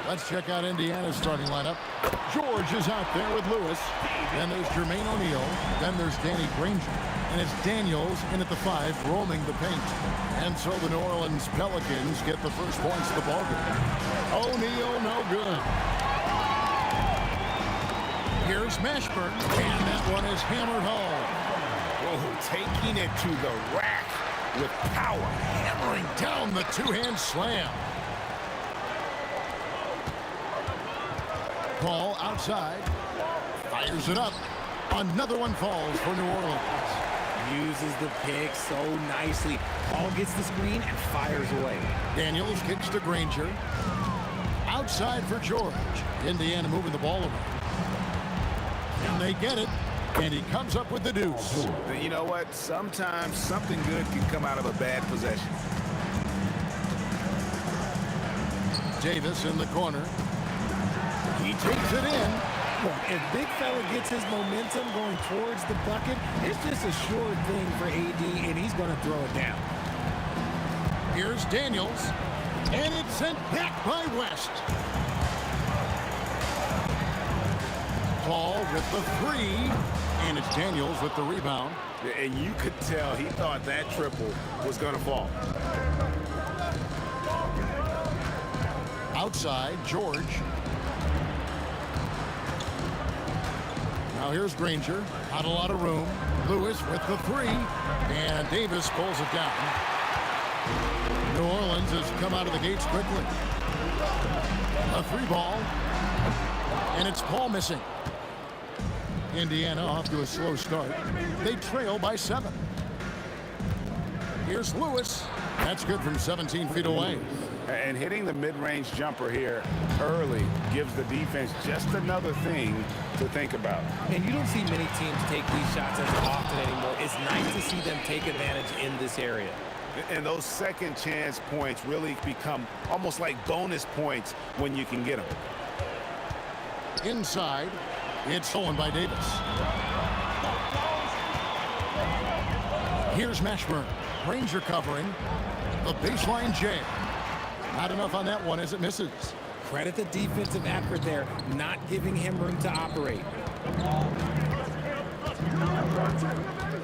Let's check out Indiana's starting lineup. George is out there with Lewis. Then there's Jermaine O'Neal. Then there's Danny Granger. And it's Daniels in at the 5, roaming the paint. And so the New Orleans Pelicans get the first points of the ballgame. O'Neal, no good. Here's Mashburn, and that one is hammered home. Oh, taking it to the rack with power. Hammering down the two-hand slam. Paul outside, fires it up. Another one falls for New Orleans. Uses the pick so nicely. Paul gets the screen and fires away. Daniels kicks to Granger. Outside for George. Indiana moving the ball around. And they get it. And he comes up with the deuce. You know what? Sometimes something good can come out of a bad possession. Davis in the corner. He takes it in. If big fella gets his momentum going towards the bucket, it's just a sure thing for AD, and he's going to throw it down. Here's Daniels, and it's sent back by West. Paul with the 3, and it's Daniels with the rebound. And you could tell he thought that triple was going to fall. Outside, George. Now here's Granger, not a lot of room. Lewis with the 3, and Davis pulls it down. New Orleans has come out of the gates quickly. A 3 ball, and it's Paul missing. Indiana off to a slow start. They trail by 7. Here's Lewis. That's good from 17 feet away. And hitting the mid-range jumper here early gives the defense just another thing to think about. And you don't see many teams take these shots as often anymore. It's nice to see them take advantage in this area. And those second chance points really become almost like bonus points when you can get them. Inside, it's stolen by Davis. Here's Mashburn. Granger covering. The baseline J. Not enough on that one as it misses. Credit the defensive effort there, not giving him room to operate.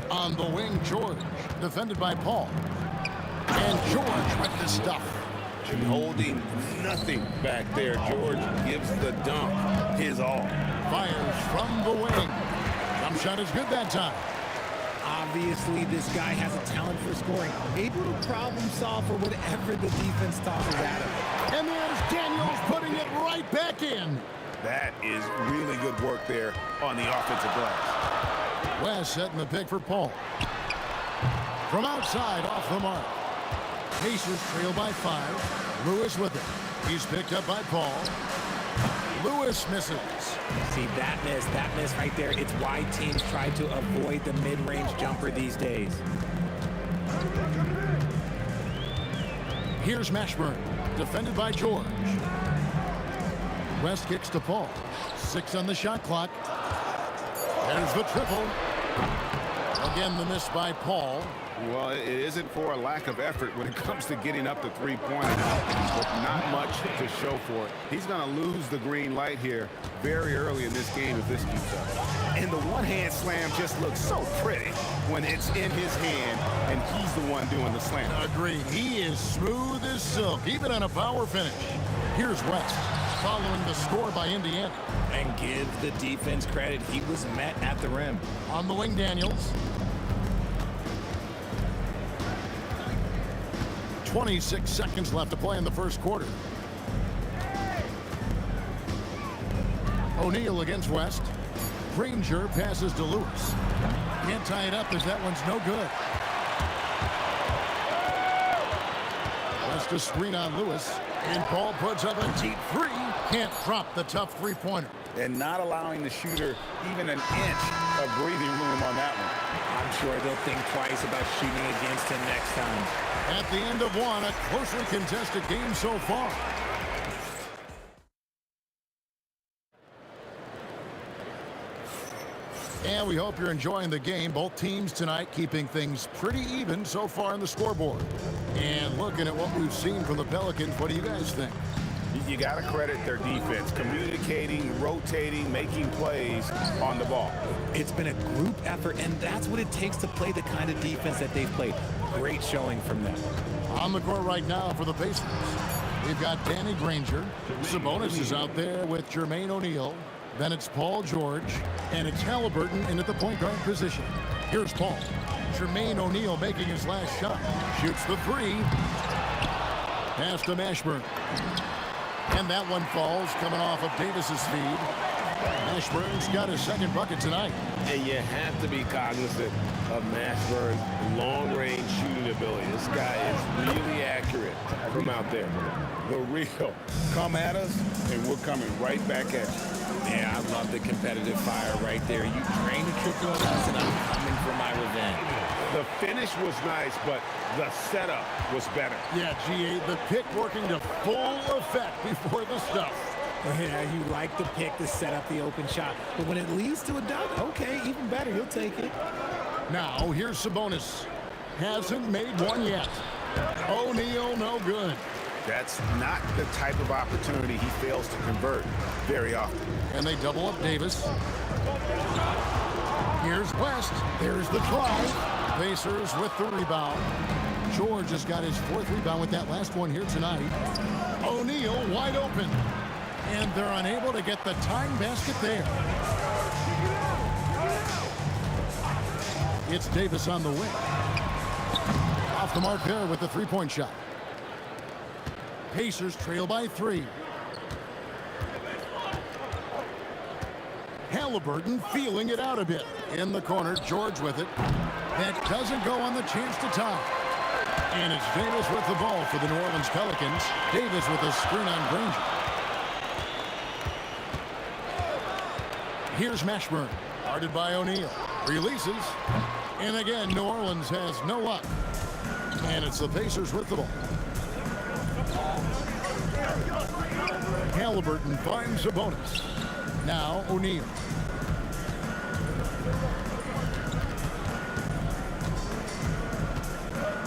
On the wing, George, defended by Paul. And George with the stuff. And holding nothing back there, George gives the dunk his all. Fires from the wing. Jump shot is good that time. Obviously, this guy has a talent for scoring. Able to problem solve for whatever the defense tosses at him. And there's Daniels putting it right back in. That is really good work there on the offensive glass. West setting the pick for Paul. From outside, off the mark. Pacers trail by 5. Lewis with it. He's picked up by Paul. Lewis misses. See, that miss right there. It's why teams try to avoid the mid-range jumper these days. Here's Mashburn, defended by George. West kicks to Paul. 6 on the shot clock. There's the triple. Again, the miss by Paul. Well, it isn't for a lack of effort when it comes to getting up to three-pointers, but not much to show for it. He's going to lose the green light here very early in this game if this keeps up. And the one-hand slam just looks so pretty when it's in his hand and he's the one doing the slam. Agreed. He is smooth as silk, even on a power finish. Here's West, following the score by Indiana. And give the defense credit. He was met at the rim. On the wing, Daniels. 26 seconds left to play in the first quarter. O'Neal against West. Granger passes to Lewis. Can't tie it up as that one's no good. West a screen on Lewis. And Paul puts up a deep 3. Can't drop the tough three-pointer. And not allowing the shooter even an inch of breathing room on that one. I'm sure they'll think twice about shooting against him next time. At the end of one, a closely contested game so far. And we hope you're enjoying the game. Both teams tonight keeping things pretty even so far on the scoreboard. And looking at what we've seen from the Pelicans, what do you guys think? You got to credit their defense, communicating, rotating, making plays on the ball. It's been a group effort, and that's what it takes to play the kind of defense that they've played. Great showing from them. On the court right now for the Pacers, we've got Danny Granger. Sabonis is out there with Jermaine O'Neal. Then it's Paul George, and it's Halliburton in at the point guard position. Here's Paul. Jermaine O'Neal making his last shot. Shoots the three. Pass to Mashburn. And that one falls, coming off of Davis's feed. Mashburn's got his second bucket tonight. And you have to be cognizant of Mashburn's long-range shooting ability. This guy is really accurate from out there. The real. Come at us, and we're coming right back at you. Yeah, I love the competitive fire right there. You drain the triple on us, and I'm coming for my revenge. The finish was nice, but the setup was better. Yeah, G8, the pick working to full effect before the stuff. Yeah, you like the pick to set up the open shot. But when it leads to a dunk, okay, even better, he'll take it. Now, here's Sabonis. Hasn't made one yet. O'Neal, no good. That's not the type of opportunity he fails to convert very often. And they double up Davis. Here's West. There's the try. Pacers with the rebound. George has got his fourth rebound with that last one here tonight. O'Neal wide open. And they're unable to get the tying basket there. It's Davis on the wing. Off the mark there with the three-point shot. Pacers trail by 3. Halliburton feeling it out a bit. In the corner, George with it. That doesn't go on the chance to tie. And it's Davis with the ball for the New Orleans Pelicans. Davis with a screen on Granger. Here's Mashburn, guarded by O'Neal. Releases. And again, New Orleans has no luck. And it's the Pacers with the ball. Halliburton finds Sabonis. Now O'Neal.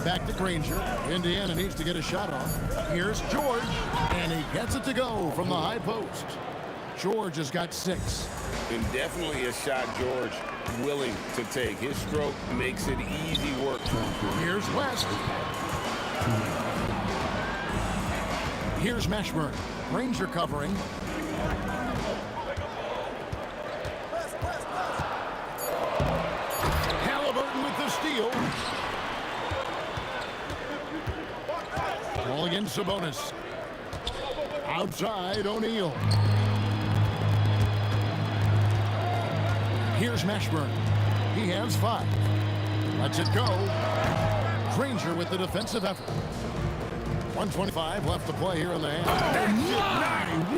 Back to Granger. Indiana needs to get a shot off. Here's George, and he gets it to go from the high post. George has got 6. And definitely a shot George willing to take. His stroke makes it easy work. Here's West. Here's Mashburn. Granger covering. Halliburton with the steal. Ball against Sabonis. Outside, O'Neal. Here's Mashburn. He has 5. Lets it go. Granger with the defensive effort. 1:25 left to play here in the half.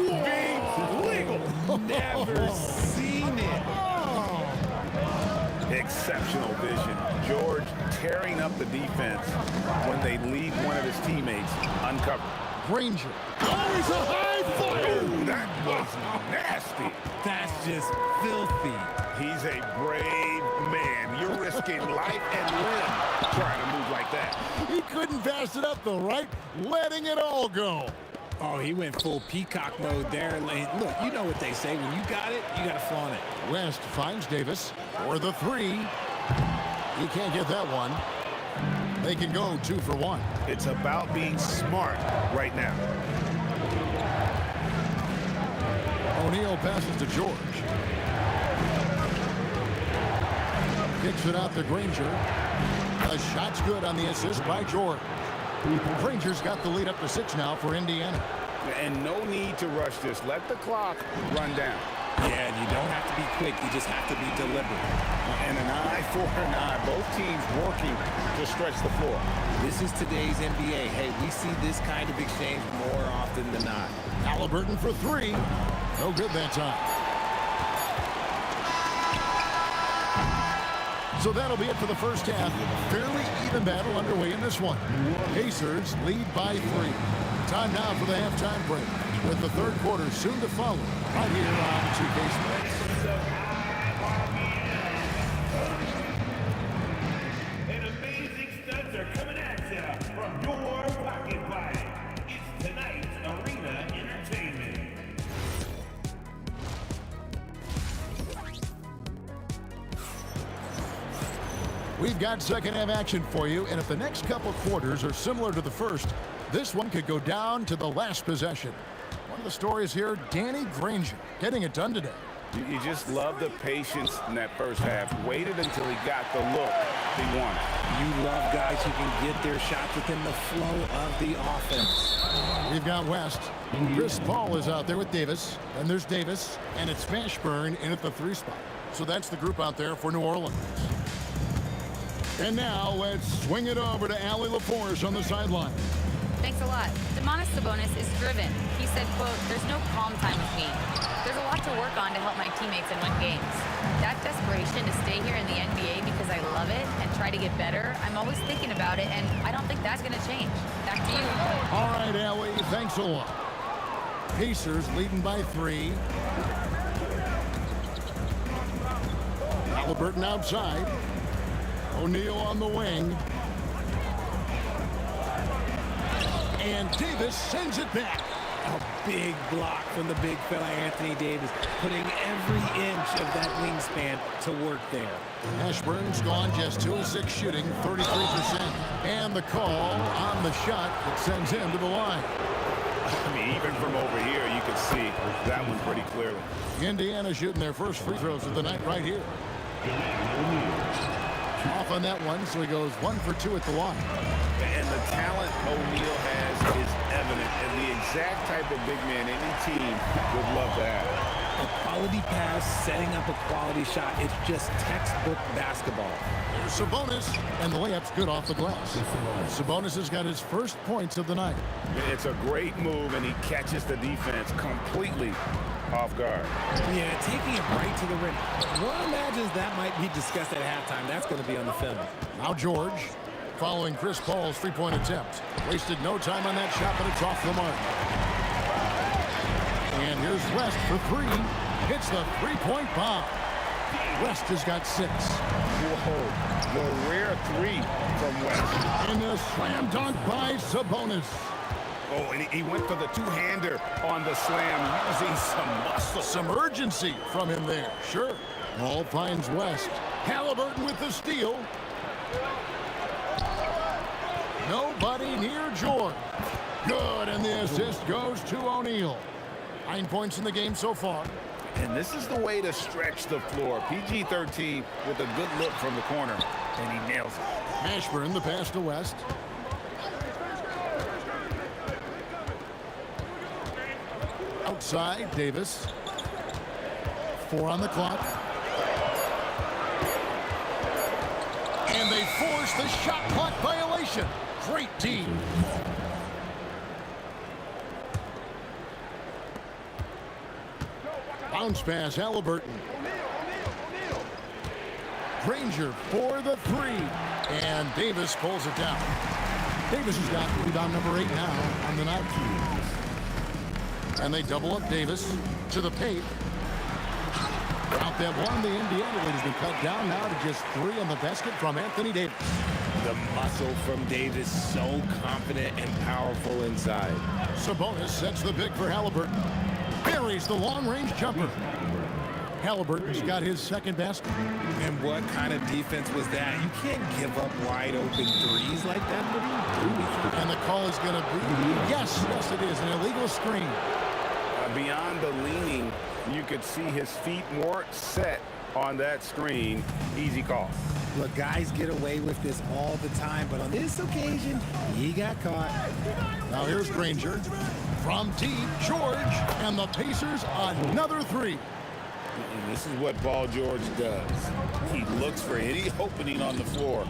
Legal. Never seen it. Exceptional vision. George tearing up the defense when they leave one of his teammates uncovered. Granger. Oh, he's a high flyer. Oh, that was nasty. That's just filthy. He's a brave man. You're risking life and limb trying to move like that. He couldn't pass it up though, right? Letting it all go. Oh, he went full peacock mode there. Look, you know what they say. When you got it, you got to flaunt it. West finds Davis for the 3. He can't get that one. They can go 2 for 1. It's about being smart right now. O'Neal passes to George. Kicks it out to Granger. The shot's good on the assist by George. Granger's got the lead up to 6 now for Indiana. And no need to rush this. Let the clock run down. Yeah, you don't have to be quick. You just have to be deliberate. And an eye for an eye. Both teams working to stretch the floor. This is today's NBA. Hey, we see this kind of exchange more often than not. Halliburton for 3. No good that time. So that'll be it for the first half. Fairly even battle underway in this one. Pacers lead by 3. Time now for the halftime break, with the third quarter soon to follow right here on 2K Sports. We've got second half action for you, and if the next couple quarters are similar to the first, this one could go down to the last possession. One of the stories here, Danny Granger getting it done today. You just love the patience in that first half. Waited until he got the look he wanted. You love guys who can get their shots within the flow of the offense. We've got West. Chris Paul is out there with Davis. Then there's Davis, and it's Mashburn in at the 3 spot. So that's the group out there for New Orleans. And now let's swing it over to Allie LaForce on the sideline. Thanks a lot. Demonis Sabonis is driven. He said, quote, "There's no calm time with me. There's a lot to work on to help my teammates and win games. That desperation to stay here in the NBA because I love it and try to get better, I'm always thinking about it, and I don't think that's going to change." Back to you. All right, Allie, thanks a lot. Pacers leading by 3. Halliburton outside. O'Neal on the wing. And Davis sends it back. A big block from the big fella Anthony Davis, putting every inch of that wingspan to work there. Mashburn's gone just 2 of 6 shooting, 33%. And the call on the shot that sends him to the line. I mean, even from over here, you can see that one pretty clearly. Indiana shooting their first free throws of the night right here. Off on that one, so he goes 1 for 2 at the line. And the talent O'Neal has is evident, and the exact type of big man any team would love to have. A quality pass, setting up a quality shot. It's just textbook basketball. There's Sabonis, and the layup's good off the glass. Sabonis has got his first points of the night. It's a great move, and he catches the defense completely off guard. Yeah, taking it right to the rim. One imagines that might be discussed at halftime. That's going to be on the film. Now George, following Chris Paul's 3-point attempt. Wasted no time on that shot, but it's off the mark. And here's West for 3. Hits the 3-point bomb. West has got 6. Whoa, the rare 3 from West. And a slam dunk by Sabonis. Oh, and he went for the two-hander on the slam, using some muscle. Some urgency from him there, sure. Ball finds West. Halliburton with the steal. Nobody near George. Good, and the assist goes to O'Neal. 9 points in the game so far. And this is the way to stretch the floor. PG-13 with a good look from the corner, and he nails it. Mashburn, the pass to West. Outside, Davis. 4 on the clock. And they force the shot clock violation. Great team. Bounce pass, Halliburton. Granger for the 3. And Davis pulls it down. Davis has got rebound number 8 now on the night. And they double up Davis to the paint. Out that one, the Indiana lead has been cut down now to just 3 on the basket from Anthony Davis. The muscle from Davis, so confident and powerful inside. Sabonis sets the big for Halliburton. Buries the long-range jumper. Halliburton's got his second basket. And what kind of defense was that? You can't give up wide-open threes like that. What are you doing? And the call is going to be, yes, it is, an illegal screen. Beyond the leaning, you could see his feet weren't set on that screen. Easy call. Look, guys get away with this all the time, but on this occasion, he got caught. Now here's Granger. From deep, George, and the Pacers another 3. And this is what Paul George does. He looks for any opening on the floor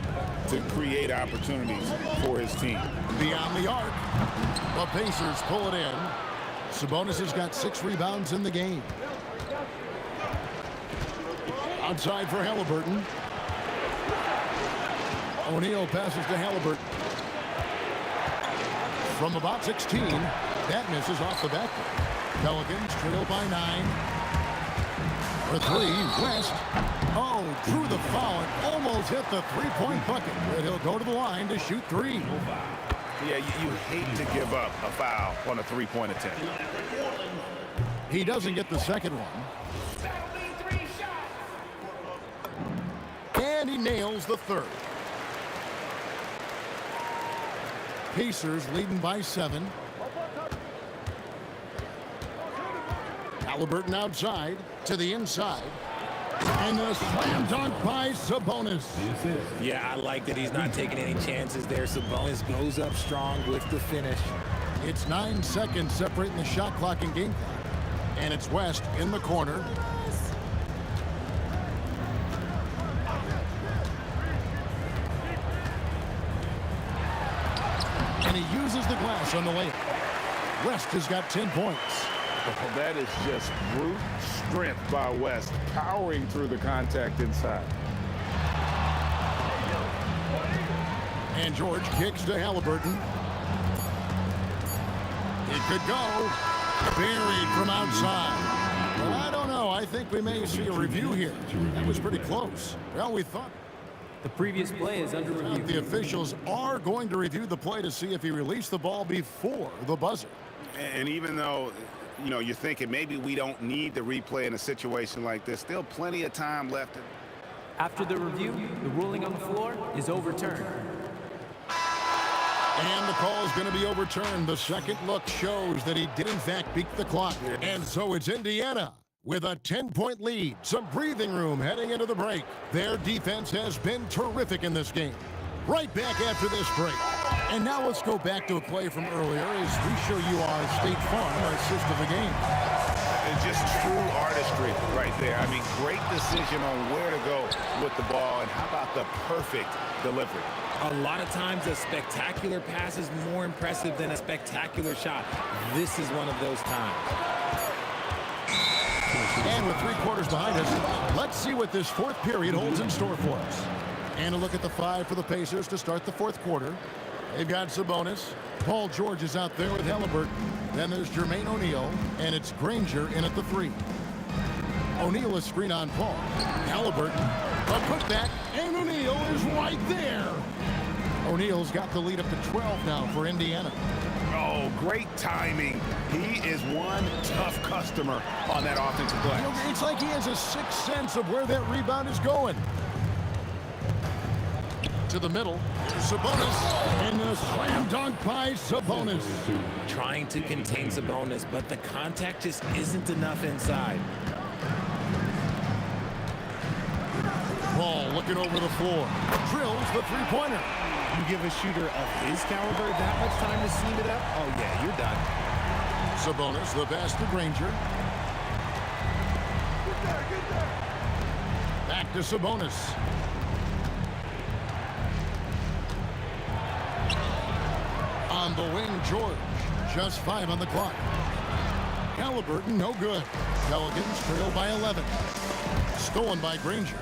to create opportunities for his team. Beyond the arc, the Pacers pull it in. Sabonis has got 6 rebounds in the game. Outside for Halliburton. O'Neal passes to Halliburton. From about 16, that misses off the backboard. Pelicans trail by 9. For 3, West. Oh, drew the foul and almost hit the 3-point bucket. But he'll go to the line to shoot 3. Yeah, you hate to give up a foul on a 3-point attempt. He doesn't get the second one. and he nails the third. Pacers leading by 7. Halliburton outside to the inside. And the slam dunk by Sabonis. Yeah, I like that he's not taking any chances there. Sabonis goes up strong with the finish. It's 9 seconds separating the shot clock and game clock. And it's West in the corner. And he uses the glass on the layup. West has got 10 points. Well, that is just brute strength by West, powering through the contact inside. And George kicks to Halliburton. It could go. Buried from outside. But I don't know. I think we may see a review here. That was pretty close. Well, we thought. The previous play is under review. The officials are going to review the play to see if he released the ball before the buzzer. And even though, you know, you're thinking maybe we don't need the replay in a situation like this, still plenty of time left. After the review, the ruling on the floor is overturned. And the call is going to be overturned. The second look shows that he did, in fact, beat the clock. And so it's Indiana with a 10-point lead. Some breathing room heading into the break. Their defense has been terrific in this game. Right back after this break. And now let's go back to a play from earlier as we show you our State Farm assist of the game. It's just true artistry right there. I mean, great decision on where to go with the ball, and how about the perfect delivery? A lot of times a spectacular pass is more impressive than a spectacular shot. This is one of those times. And with 3 quarters behind us, let's see what this fourth period holds in store for us. And a look at the 5 for the Pacers to start the fourth quarter. They've got Sabonis. Paul George is out there with Halliburton. Then there's Jermaine O'Neal, and it's Granger in at the 3. O'Neal is screen on Paul. Halliburton, a putback, and O'Neal is right there. O'Neal's got the lead up to 12 now for Indiana. Oh, great timing. He is one tough customer on that offensive play. You know, it's like he has a sixth sense of where that rebound is going. To the middle, Sabonis, and the slam dunk by Sabonis. Trying to contain Sabonis, but the contact just isn't enough inside. Ball looking over the floor. Drills the three-pointer. You give a shooter of his caliber that much time to seam it up? Oh, yeah, you're done. Sabonis, the pass to Granger. Back to Sabonis. On the wing, George. Just 5 on the clock. Halliburton, no good. Pelicans trail by 11. Stolen by Granger.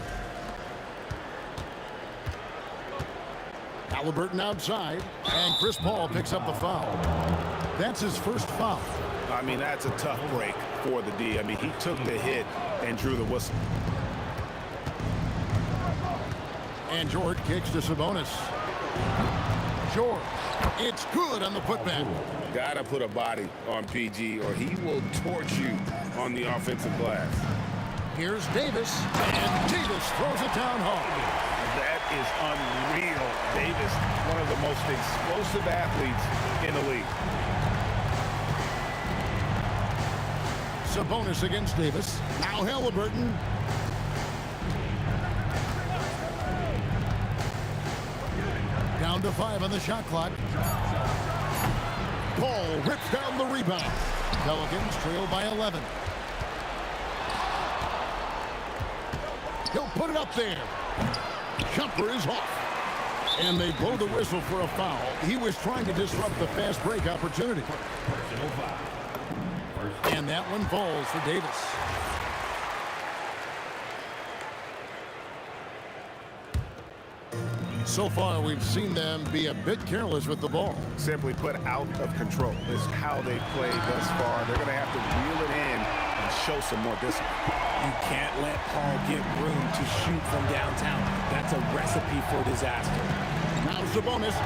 Halliburton outside, and Chris Paul picks up the foul. That's his first foul. I mean, that's a tough break for the D. I mean, he took the hit and drew the whistle. And George kicks to Sabonis. George, it's good on the putback. Gotta put a body on PG or he will torch you on the offensive glass. Here's Davis, and Davis throws it down hard. That is unreal. Davis, one of the most explosive athletes in the league. Sabonis against Davis. Now Halliburton. Down to 5 on the shot clock. Paul rips down the rebound. Pelicans trail by 11. He'll put it up there. Jumper is off. And they blow the whistle for a foul. He was trying to disrupt the fast break opportunity. And that one falls for Davis. So far, we've seen them be a bit careless with the ball. Simply put, out of control is how they played thus far. They're going to have to reel it in and show some more discipline. You can't let Paul get room to shoot from downtown. That's a recipe for disaster. Now Sabonis.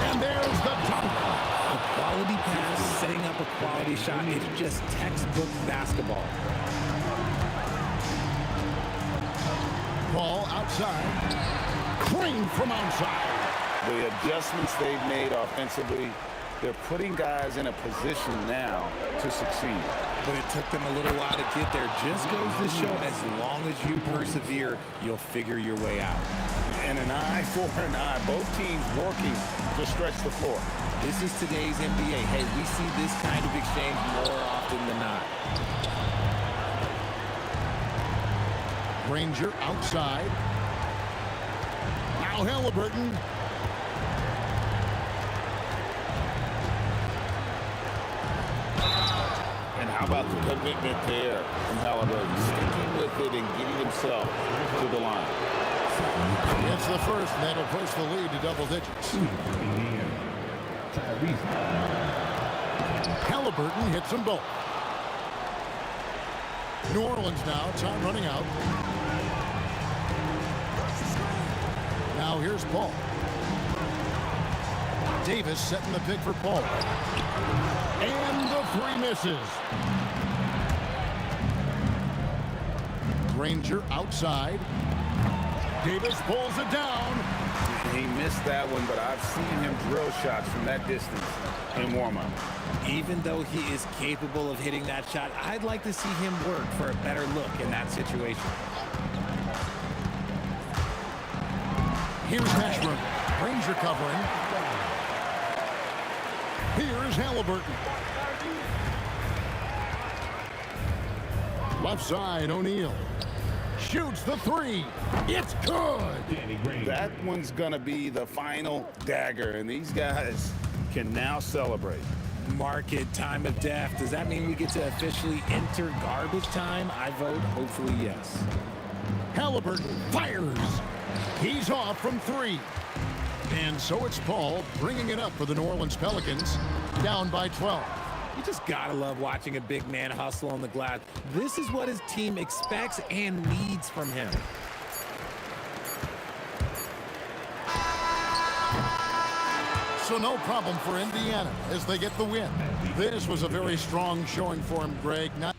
And there's the dunk. A quality pass, setting up a quality shot. It's just textbook basketball. call outside. Crane from outside. The adjustments they've made offensively, they're putting guys in a position now to succeed. But it took them a little while to get there. Just goes to show, as long as you persevere, you'll figure your way out. And an eye for an eye. Both teams working to stretch the floor. This is today's NBA. Hey, we see this kind of exchange more often than not. Granger outside. Now Halliburton. And how about the commitment there from Halliburton? Sticking with it and getting himself to the line. It's the first, and that'll push the lead to double digits. Halliburton hits them both. New Orleans now, time running out. Now here's Paul. Davis setting the pick for Paul. And the three misses. Granger outside. Davis pulls it down. He missed that one, but I've seen him drill shots from that distance in warm-up. Even though he is capable of hitting that shot, I'd like to see him work for a better look in that situation. Here's Ashburn. Granger covering. Here's Halliburton. Left side, O'Neal. Shoots the three. It's good. That one's going to be the final dagger, and these guys can now celebrate. Market time of death. Does that mean we get to officially enter garbage time? I vote hopefully yes. Halliburton fires. He's off from three. And so it's Paul bringing it up for the New Orleans Pelicans, down by 12. You just gotta love watching a big man hustle on the glass. This is what his team expects and needs from him. So no problem for Indiana as they get the win. This was a very strong showing for him, Greg. Not